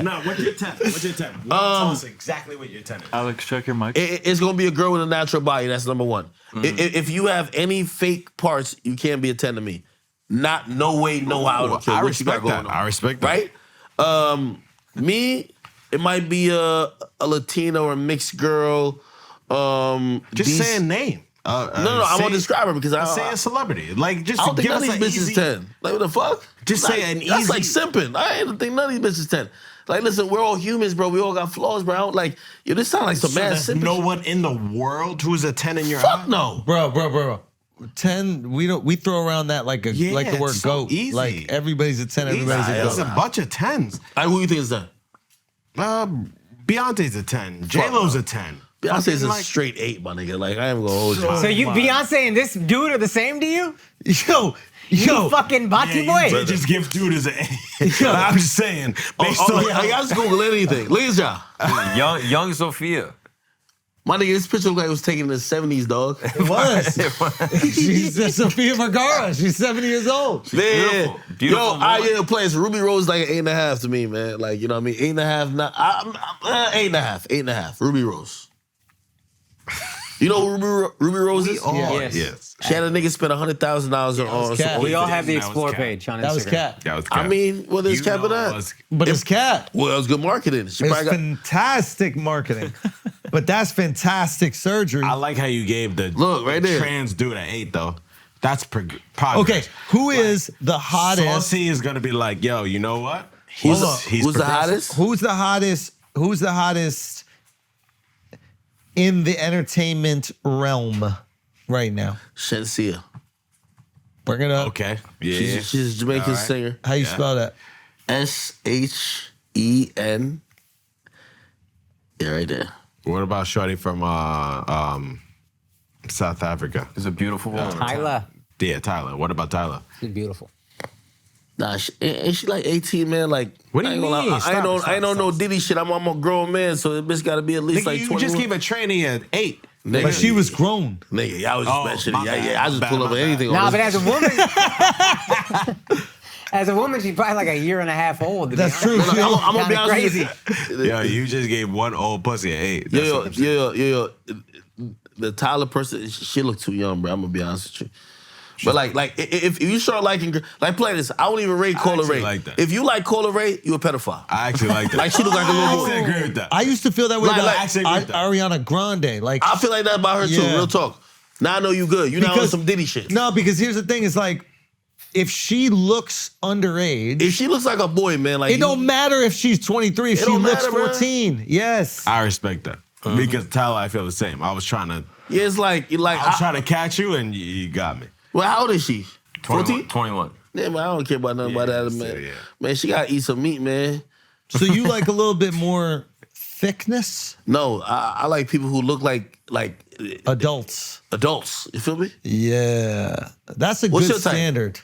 No, what's your 10? What's your 10? Tell us exactly what your 10 is.
Alex, check your mic.
It's gonna be a girl with a natural body. That's number one. If you have any fake parts, you can't be a 10 to me. Not no way, no how.
Ooh,
To
I
what you got
respect
going
that.
on.
I respect that.
Right? Me, it might be a Latino or a mixed girl.
Just
these-
say a name.
No, I won't describe her because
Say a celebrity. Like, just
I don't think
give
none
us
of these
an
bitches
easy...
10. Like, what the fuck?
Just say an
That's like
easy-
simping. I ain't think none of these bitches 10. Like, listen, we're all humans, bro. We all got flaws, bro. I don't, like, yo, this sound like some
So
mad
there's
simping.
no one in the world who's a 10 in your
Fuck
eye?
no.
Bro. 10, we throw around that like the
Yeah,
word
it's so
goat.
easy.
Like everybody's a 10, everybody's a
It's
goat.
a bunch of 10s.
Who you think is that?
Beyonce's a 10. J-Lo's a 10.
Beyonce's a
Like-
straight 8, my nigga. Like, I am gonna hold you.
So you,
my-
Beyonce and this dude are the same to you?
Yo,
You fucking Bati
Yeah,
boy.
you did just give dude as an A. I'm just saying. Based on
I gotta just Google anything. Look at y'all.
Young Sophia.
My nigga, this picture looked like it was taken in the 70s, dog.
It was. She's Sofia Vergara. She's 70 years old.
Man.
Beautiful
Yo, players. Ruby Rose is like an 8.5 to me, man. Like, you know what I mean? 8.5. Not, 8.5. 8.5. Ruby Rose. You know who Ruby Rose is?
Yes.
Yes.
She had a nigga spend $100,000 on
Cat.
We all have the
That was
Explore
Cat.
page on Instagram.
That was Cat.
That was
I mean, well, there's cap of that.
But it's Cat.
Well, it was good marketing. She
It's
probably got,
fantastic marketing. But that's fantastic surgery.
I like how you gave the
Look, right there.
trans dude an 8 though. That's progress.
Okay, who is the hottest?
Saucy is gonna be like, yo, you know what?
who's
he's
the
progressive.
hottest?
Who's the hottest? Who's the hottest in the entertainment realm right now?
Shensia.
We're gonna.
Okay. Yeah.
She's a Jamaican
All right.
singer.
How you spell that?
SHEN. Yeah, right there.
What about Shorty from South Africa?
It's a beautiful woman.
Tyler.
Yeah, Tyler. What about Tyler?
She's beautiful.
Nah, ain't she like 18, man? Like,
What do you
I ain't gonna lie,
mean?
I
Stop,
ain't on,
stop,
I ain't on no
stop.
Diddy shit. I'm a grown man, so this bitch gotta be at least
Nigga,
like
you
21.
just gave a tranny an 8.
Nigga,
But she was grown.
Nigga, y'all was just
Oh,
mentioning.
my
Yeah,
bad,
yeah, I just
my
pull
bad,
up
my
anything
Nah,
on
but
this.
as a woman, as a woman, she's probably like a year and a half old. to be
That's
honest.
true.
I'm gonna be
Kinda
honest
crazy.
with you.
Yo, you just gave one old pussy an 8. That's what I'm saying.
Yo. The Tyler person, she look too young, bro. I'm gonna be honest with you. But like if you start liking, like play this, I won't even rate Cola
actually
Ray.
like that.
If you like Cola Ray, you a pedophile.
I actually like that.
Like she look like a
I
little
actually
boy.
agree with that.
I used to feel that way
Like-
about
like-
actually agree with that.
Ariana Grande. Like,
I feel like that about her too.
Yeah.
Real talk. Now I know you good. You not on
Because-
some Diddy shit.
no, because here's the thing: is like, if she looks underage,
If she looks like a boy, man, like
it don't matter if she's 23. If
It
she
don't
looks
matter, bro.
14, yes.
I respect that. Because Tyler, I feel the same. I was trying to
Yeah, it's like
trying to catch you and you got me.
Well, how old is she? 14?
21.
Yeah, man, I don't care about nothing about that, man.
yeah.
Man, she gotta eat some meat, man.
So you like a little bit more thickness?
No, I like people who look like
Adults.
adults. You feel me?
Yeah, that's a
What's
good
your type?
standard.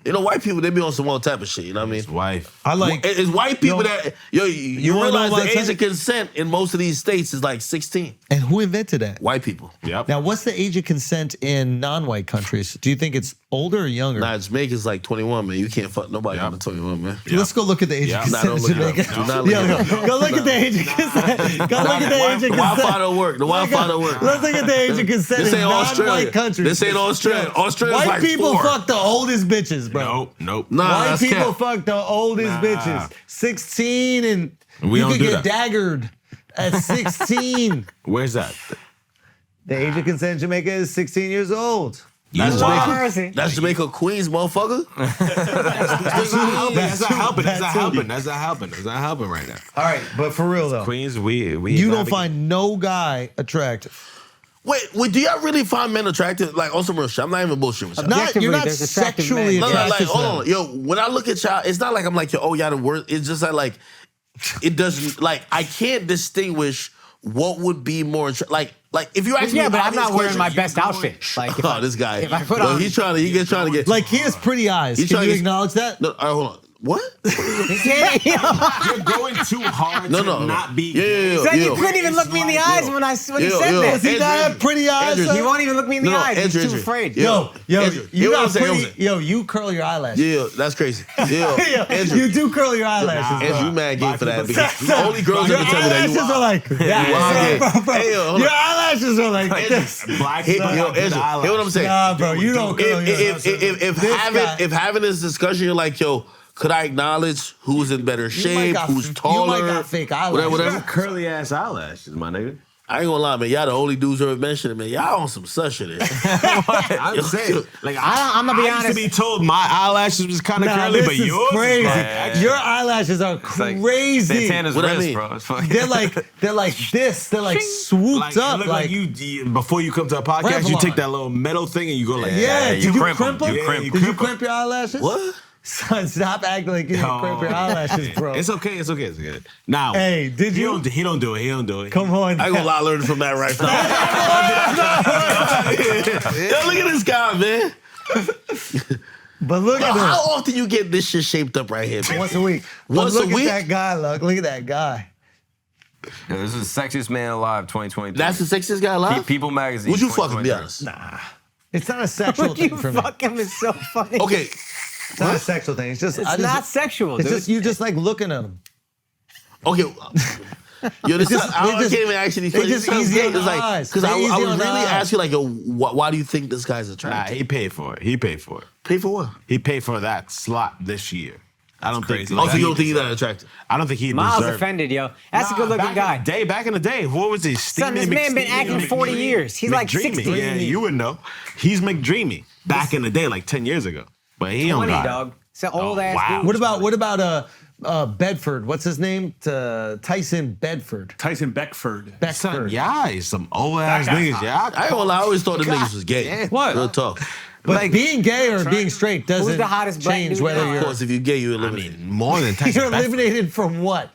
You know, white people, they be on some all type of shit, you know what I mean?
His wife.
I like.
It's white people
Yo,
that, you
wanna know
realize
my
the age
type?
of consent in most of these states is like 16.
And who invented that?
White people.
Yep.
Now, what's the age of consent in non-white countries? Do you think it's older or younger?
Nah, Jamaica's like 21, man. You can't fuck nobody
Yep.
under 21, man.
Let's go look at the age
Yeah.
of
Nah,
consent
don't
in
look it
Jamaica.
up. Do not look
Yo,
it up.
go look at the age of consent. Go look at the age of
The Wi-Fi
consent.
don't work. The Wi-Fi don't work.
Let's look at the age of consent
This
in
ain't Australia.
non-white countries.
This ain't Australia. Australia's
White
like
people
4.
fuck the oldest bitches, bro.
Nope.
Nah,
White
that's
people
cap.
fuck the oldest
Nah.
bitches. 16 and
We
you
don't
could
do
get
that.
daggered at 16.
Where's that?
The age of consent in Jamaica is 16 years old.
That's
Wow.
Jamaica.
Mercy.
That's Jamaica Queens, motherfucker.
That's not helping. That's not helping. That's not
That's
helping. That's not helping. That's not helping right now.
All right, but for real though,
Queens, we
you don't
navigate.
find no guy attractive.
Wait, do y'all really find men attractive? Like on some real shit. I'm not even bullshitting with y'all.
Objectively,
You're not
there's attractive
sexually
men.
No,
attracted
like,
to
hold
them.
on. Yo, when I look at y'all, it's not like I'm like, yo, oh, y'all the worst. It's just like it doesn't, like, I can't distinguish what would be more, like if you ask me.
Yeah, but I'm
obvious
not wearing my
question,
best outfit. Like, if
Oh,
I,
this guy.
if I put
Yo,
on,
he gets trying to get.
Like he has pretty eyes.
He's
Can
trying
you
to get-
acknowledge that?
No, all right, hold on. What?
yeah,
You're going too hard
No,
to
no.
not be.
Yeah.
Then you couldn't even look me in the eyes when he said that.
Does he not have pretty eyes?
Andrew,
son?
He won't even look me in the
No,
eyes. He's
Andrew,
too afraid.
Yo, Andrew,
you
hear what I'm
got
saying,
pretty. Yo, you curl your eyelashes.
Yeah, that's crazy. Yeah,
Yo,
Andrew.
you do curl your eyelashes.
Andrew,
bro.
you mad gay for that.
Son,
Because only girls
your
ever tell me that.
eyelashes
You
are
wild.
like
wild
that.
gay.
Bro.
Hey, yo, hold
Your
on.
eyelashes are like this.
Black
Yo,
people have
Andrew,
good
hear
eyelashes.
what I'm saying?
Nah, bro, you don't curl your
If having this discussion, you're like, yo, could I acknowledge who's in better shape, who's taller?
You might got fake eyelashes.
Whatever.
Curly ass eyelashes, my nigga.
I ain't gonna lie, man. Y'all the only dudes who ever mentioned it, man. Y'all on some such shit.
I'm saying, like
I'm gonna be
I used to
honest.
be told my eyelashes was kind of
Nah,
curly,
this
but
is
yours
crazy.
Is
Your eyelashes are crazy.
Santana's
What I
wrist,
mean?
bro. It's fucking.
They're like this. They're like swooped
like,
up.
it look
Like
you before you come to a podcast, you
Revlon.
take that little metal thing and you go like,
yeah.
you
Did you
crimp 'em.
crimp them?
You crimp 'em.
Did you crimp your eyelashes?
What?
Son, stop acting like you didn't crimp your eyelashes, bro.
It's okay. It's okay. It's good. Now,
Hey, did you?
He don't do it. He don't do it.
Come on.
I ain't gonna lie, I learned from that right now. Yo, look at this guy, man.
But look at
How
this.
often you get this shit shaped up right here, man?
Once a week. But
Once a
look
week?
at that guy, look. Look at that guy.
Yo, this is the sexiest man alive 2023.
That's the sexiest guy alive?
People magazine.
Would you fucking be
2023.
honest?
It's not a sexual
Would
thing
you
for me.
fuck him is so funny.
Okay,
It's not a sexual thing. It's just
It's not sexual,
It's
dude.
just you just like looking at him.
okay. Yo, this
just-
is, I
it's
can't even actually.
it's just easy on the
like,
eyes.
because I
It's easy
would
on the
really
eyes.
ask you like, yo, why do you think this guy's
Nah,
attractive?
he paid for it. He paid for it.
Pay for what?
He paid for that slot this year. I don't think.
Oh, so you don't think he's that attractive?
I don't think he
Miles
deserved.
offended, yo. That's a good looking guy.
Back in the day, what was he?
Son,
Steamy
this man been
McSteamy,
acting 40 years. He's like
McDreamy.
60.
Yeah, you would know. He's McDreamy. Back in the day, like 10 years ago. But he don't
20,
got it.
dog. It's an old ass
wow.
dude.
What about Bedford? What's his name? Tyson Bedford.
Tyson Beckford.
Son,
Beckford.
yeah, he's some old ass niggas. Yeah,
I ain't gonna lie, I always thought the niggas was gay.
Yeah.
What?
Real talk.
But
like,
being gay or being straight doesn't
the hottest black
change
dude
whether
now?
Of
you're
course, if you're gay, you're
I
eliminated.
mean, more than Tyson.
you're
Beckford.
eliminated from what?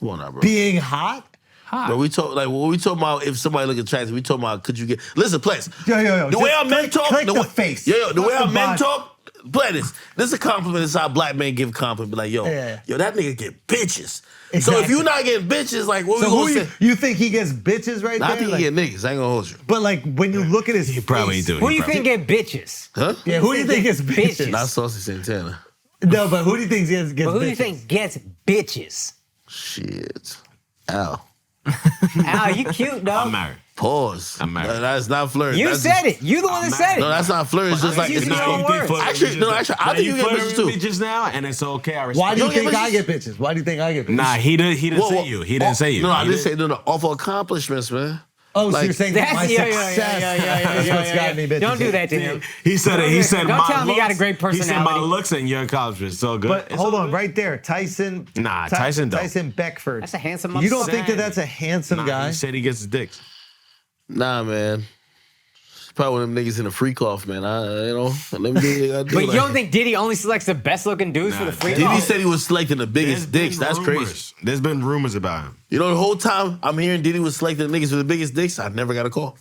Come on now, bro.
Being hot?
But we talk like when we talk about if somebody look attractive, we talk about could you get listen, please.
Yo.
The way
just
our men
click-
talk,
click
the
the
way,
face.
Yo, the way
Click
our
the
men
body.
talk, play this. This is a compliment. This is how black men give compliment. Be like, yo,
Yeah.
yo, that nigga get bitches. So if
Exactly.
you not getting bitches, like what
So
we
who
gonna
you,
say?
you think he gets bitches right
I
there?
think
Like-
he get niggas. I ain't gonna hold you.
but like when you look at his
He probably
face,
do.
Who do you
He
think get bitches?
Huh?
Yeah, who do you think gets
Bitches.
bitches?
Not Saucy Santana.
No, but who do you think gets
But who do you
bitches?
think gets bitches?
Shit. Ow.
Al, you cute,
I'm
dog.
married.
Pause.
I'm married.
No, that's not flirting.
You
That's
said
just-
it. You the one that said it.
No, that's not flirting. It's just like
you
it's
see your own
not.
words.
Actually, no, actually, I think you get bitches too.
Just now, and it's okay. I respect.
Why do you
You don't
think
get
I
bitches?
get bitches? Why do you think I get bitches?
Nah, he didn't
Whoa,
say
whoa.
you. He didn't say you.
No, I
He
didn't say no. Off of accomplishments, man.
Oh, so
Like-
you're saying that my
That's
success is what's gotten me bitches.
Don't do that to him.
He said it. He said
Don't
my
tell him he got a
looks-
great
He said my
personality.
looks and your accomplishments. So good.
But
It's
hold
all
on,
good.
right there, Tyson.
Nah, Tyson don't.
Tyson Beckford.
That's a handsome
You don't
motherfucker.
think that that's a handsome
Nah,
guy?
He said he gets his dicks.
Nah, man. It's probably one of them niggas in a freak off, man. Let me do what I do.
But you
like-
don't think Diddy only selects the best looking dudes for the free
Diddy
throw?
said he was selecting the biggest
There's
dicks.
been
That's
rumors.
crazy.
There's been rumors about him.
You know, the whole time I'm hearing Diddy was selecting the niggas with the biggest dicks, I never got a call.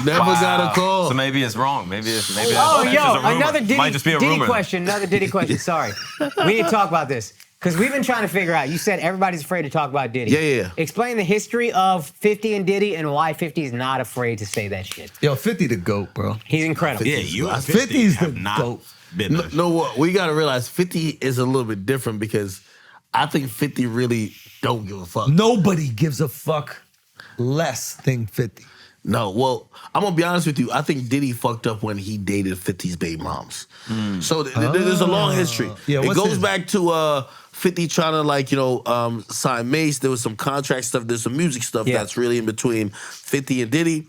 Never got a call.
So maybe it's wrong. Maybe it's
Oh,
that's just a
yo,
rumor.
another
Might just be a
Diddy
rumor.
question. Another Diddy question. Sorry. We need to talk about this. Because we've been trying to figure out, you said everybody's afraid to talk about Diddy.
Yeah.
Explain the history of 50 and Diddy and why 50 is not afraid to say that shit.
Yo, 50 the GOAT, bro.
He's incredible.
Yeah, you and
50's
50
the
have not
GOAT.
been.
No, what we gotta realize 50 is a little bit different because I think 50 really don't give a fuck.
Nobody gives a fuck less than 50.
No, well, I'm gonna be honest with you. I think Diddy fucked up when he dated 50's baby moms. So there's a long history.
Yeah,
it
what's
goes
his-
back to 50 trying to sign Mace. There was some contract stuff. There's some music stuff
Yeah.
that's really in between 50 and Diddy.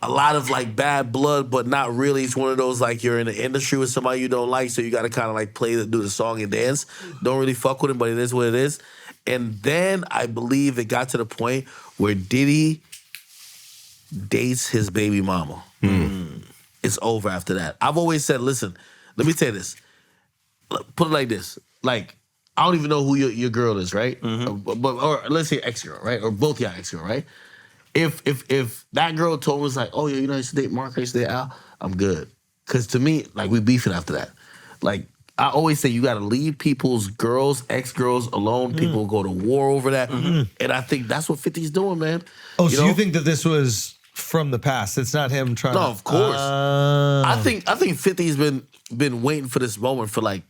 A lot of like bad blood, but not really. It's one of those like you're in the industry with somebody you don't like, so you got to kind of like do the song and dance. Don't really fuck with him, but it is what it is. And then I believe it got to the point where Diddy dates his baby mama. It's over after that. I've always said, listen, let me tell you this. Put it like this. Like, I don't even know who your girl is, right? Or let's say ex-girl, right? Or both y'all ex-girl, right? If that girl told us like, oh, yeah, you know, I used to date Mark, I used to date Al, I'm good. Because to me, like, we beefing after that. Like, I always say you got to leave people's girls, ex-girls alone. People go to war over that. And I think that's what 50's doing, man.
Oh, so
know?
you think that this was from the past? It's not him trying
No,
to...
of course. I think 50's been waiting for this moment for like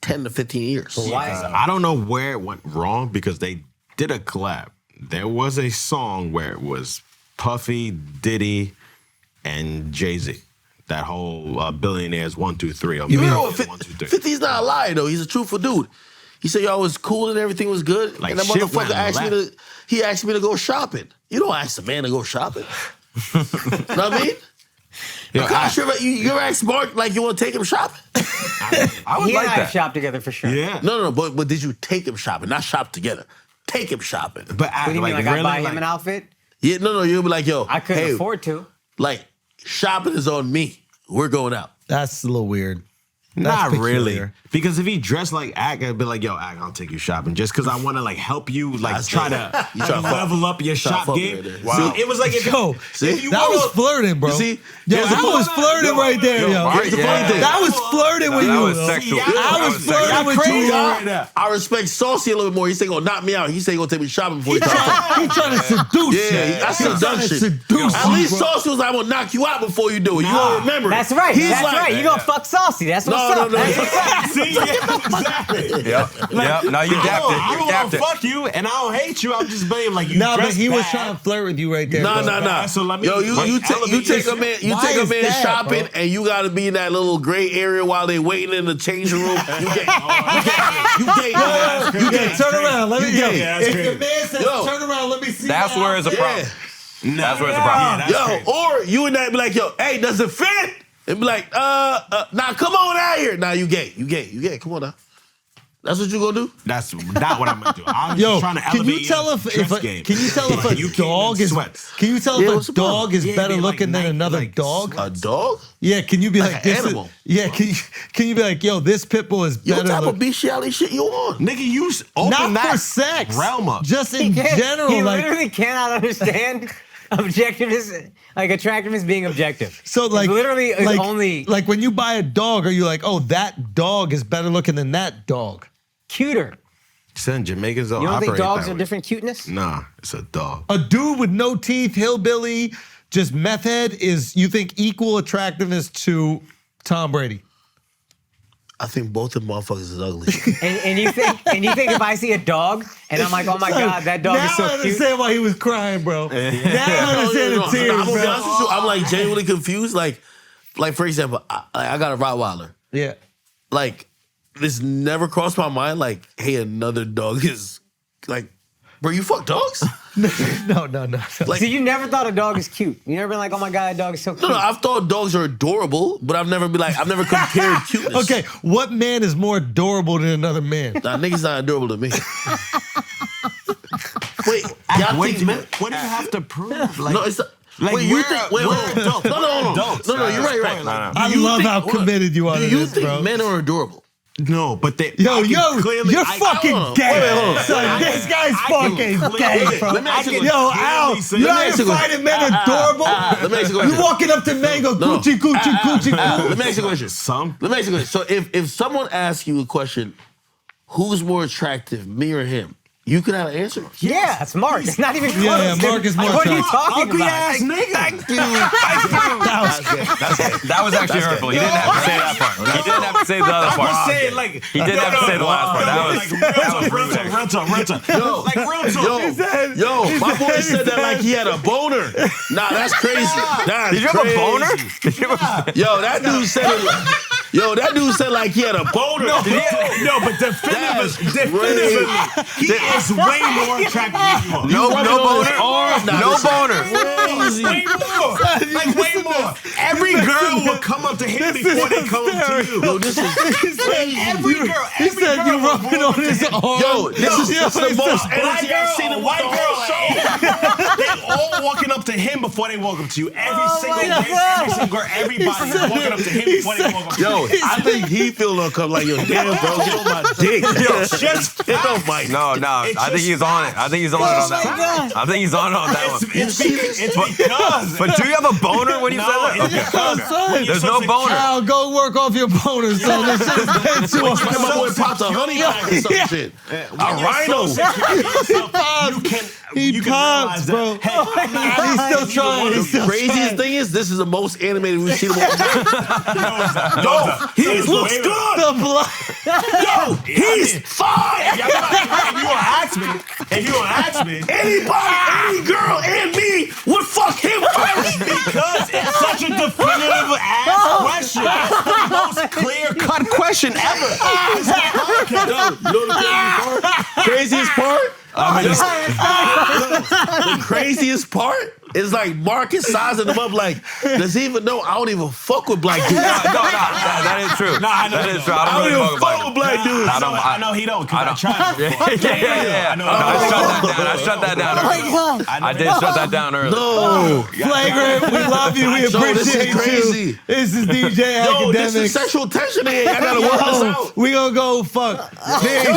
10 to 15 years.
I don't know where it went wrong because they did a collab. There was a song where it was Puffy, Diddy, and Jay-Z. That whole billionaires 1, 2, 3.
You know what?
1, 2, 3.
50's not a liar though. He's a truthful dude. He said y'all was cool and everything was good.
Like,
and that
shit
motherfucker
went
asked me to go shopping. You don't ask a man to go shopping. Know what I mean?
Yo,
Akaash, you ever ask Mark like you want to take him shopping?
I would
He
like
and I
that.
shop together for sure.
yeah.
No, but did you take him shopping? Not shop together. Take him shopping.
But
What do you mean, like I buy him an outfit?
Yeah, no, you'll be like, yo,
I couldn't
hey,
afford to.
like shopping is on me. We're going out.
That's a little weird.
Not really.
peculiar.
Because if he dressed like Ak, I'd be like, yo, Ak, I'll take you shopping. Just because I want to like help you, like
That's
try
it.
to
You try to
level up your
try to
shop
fuck
game.
right there.
Wow. See, it was like if
Yo,
if you
that
wore
was
a-
flirting, bro.
You see?
Yo,
Here's
that
the
was
funny-
flirting right there, yo.
Here's the funny thing.
That was flirting with
that
you.
was
yo.
sexual.
I
That
was
was
flirting
sexual.
with you.
Y'all,
yo.
I respect Saucy a little bit more. He say gonna knock me out. He say gonna take me shopping before he
He
try.
trying to seduce you.
Yeah, that's
He trying to
seduction.
seduce
At
you,
least
bro.
Saucy was like, I'm gonna knock you out before you do it. You
Nah.
gonna remember it.
That's right.
He's
That's
like,
right. You gonna fuck Saucy. That's what's
No,
up.
no, no.
That's what's up.
See, yeah, exactly.
Yep. No, you dapped it.
I
You
don't
dapped
want to
it.
fuck you, and I don't hate you. I'm just being like you.
Nah, but
dressed
he was
bad.
trying to flirt with you right there.
Nah,
bro.
nah.
So let me-
Yo, you
elevate
take
this.
a man,
Why is that,
shopping,
bro?
and you gotta be in that little gray area while they waiting in the changing room. You gay. You gay.
Turn around. Let me
You
yo.
gay.
Yeah, that's
If
crazy.
your man says
Yo.
turn around, let me see.
That's
my
where it's a
outfit."
problem.
Yeah.
That's where it's a problem.
that's
Yo,
crazy.
or you and that be like, yo, hey, does it fit? And be like, nah, come on out here. Nah, you gay. Come on now. That's what you gonna do?
That's not what I'm gonna do. I'm
Yo,
just trying to
can
elevate
you tell
your
if
dress
a
game.
can you tell if
You
a
came in
dog is
sweats.
can you tell
Yeah,
if
what's
a
the problem?
dog is
Yeah,
better
be like
looking than
night-
another
like
dog?
A dog?
Yeah, can you be like
an
this?
animal.
Yeah, can you be like, yo, this pit bull is
Yo,
better.
what type of
look-
bestiality shit you on?
Nigga, you open
Not
that
for sex,
realm up.
just in
He
general. Like,
literally cannot understand objectiveness, like attractiveness being objective.
so like
It's literally
like,
only
like when you buy a dog, are you like, oh, that dog is better looking than that dog?
cuter.
Son, Jamaicans don't
You don't think
operate
dogs
that
are
way.
different cuteness?
Nah, it's a dog.
A dude with no teeth, hillbilly, just meth head is, you think, equal attractiveness to Tom Brady?
I think both of them motherfuckers is ugly.
And you think if I see a dog and I'm like, oh my god, that dog
now
is so
I
cute.
understand why he was crying, bro. Now I understand the
No,
tears,
I'm gonna be
bro.
honest with you. I'm like genuinely confused. Like for example, I got a Rottweiler.
Yeah.
Like, this never crossed my mind. Like, hey, another dog is like, bro, you fuck dogs?
No.
Like,
So you never thought a dog is cute? You never been like, oh my god, that dog is so cute?
no, I've thought dogs are adorable, but I've never compared cuteness.
Okay, what man is more adorable than another man?
Nah, niggas not adorable to me. Wait, y'all
Wait,
think
man, what do you have to prove? Like,
No, it's
like
wait, you
we're-
think wait,
we're
hold on.
adults.
No,
We're adults.
No, you're right.
No.
I
Do you
love
think-
how
hold on.
committed you are
Do
to
you
this,
think
bro.
men are adorable?
No, but they.
Yo,
I can clearly-
you're
I-
fucking
hold on.
gay.
Wait, hold on.
Son, this guy's
I can
fucking
clearly-
gay, bro.
Let me ask you a
Yo,
question.
Al,
Let me
you
ask you a question.
finding men adorable?
Let me ask you a
You
question.
walking up to men and go, coochie, coochie, coochie,
Let me ask you a question.
Some.
Let me ask you a question. So if someone asks you a question, who's more attractive, me or him? You could have an answer.
Yeah, it's Mark. It's not even close.
Yeah, Mark is more
What are you
attractive.
talking
Ugly
about?
ass nigga.
Thank you.
That was actually hurtful. He didn't have to say that part. He didn't have to say the other
I'm just
part.
saying, like.
He didn't have to say the last part. That was
real talk.
Yo,
Like real talk.
Yo, my boy said that like he had a boner. Nah, that's crazy. That's
Did you have a
crazy.
boner? Did you have a-
Yo, that dude said it. Yo, that dude said like he had a boner.
No, but definitively, he is way more attractive than you are.
No boner? No boner.
Crazy.
Way more. Like way more. Every girl will come up to him before they come up to you.
Yo, this is
Every girl.
He said you rubbing on his arm.
yo, this is the most
Black
energy I've
girl,
seen in
white
the
girl,
whole show.
they all walking up to him before they walk up to you. Every single
my
race, every single girl, everybody is walking up to him before they walk up to you.
Yo, I think he feel uncomfortable. Like, yo, damn, bro, get on my dick. Yo,
Just
get off my
No,
It's
I think
just
he's on it. I think he's on it on that one. I think he's on it on that one.
It's because.
But do you have a boner when you
No,
said
it's
that?
because
There's no boner.
Al, go work off your boners, son. This shit's been too
Like
hard.
my boy popped a honey bag or some shit. A rhino.
You can
pops,
realize that,
bro.
hey, I'm not-
He's still trying. He's still
Craziest thing is, this is the most animated we've seen him all.
Yo, he looks good.
The blood.
Yo,
He's fine.
If you gonna ask me,
Anybody, any girl, and me would fuck him first.
because it's such a definitive ass question. It's the most clear-cut question ever.
Yo, you know the craziest part? Craziest part?
I mean,
The craziest part is like Marcus sizing him up like, does he even know I don't even fuck with black dudes?
No, that is true.
No, I know
that
you
is
don't.
true. I
I don't
don't
even
even
fuck with black dudes.
I know he don't, because I tried before.
Yeah.
I know.
I shut that down.
Oh my God.
I did shut that down earlier.
No.
Flagrant, we love you. We
Yo, this is
appreciate
crazy.
you. This is DJ
Yo, this is
Akademiks.
sexual tension here. I gotta work this out.
We gonna go fuck.
Yo,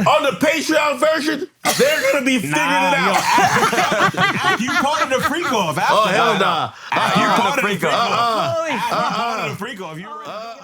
on the Patreon version, they're gonna be figuring it out.
After you part of the freak off.
Oh, hell nah.
You part of the
freak
freak
off.
off. You part of the freak off. You already know.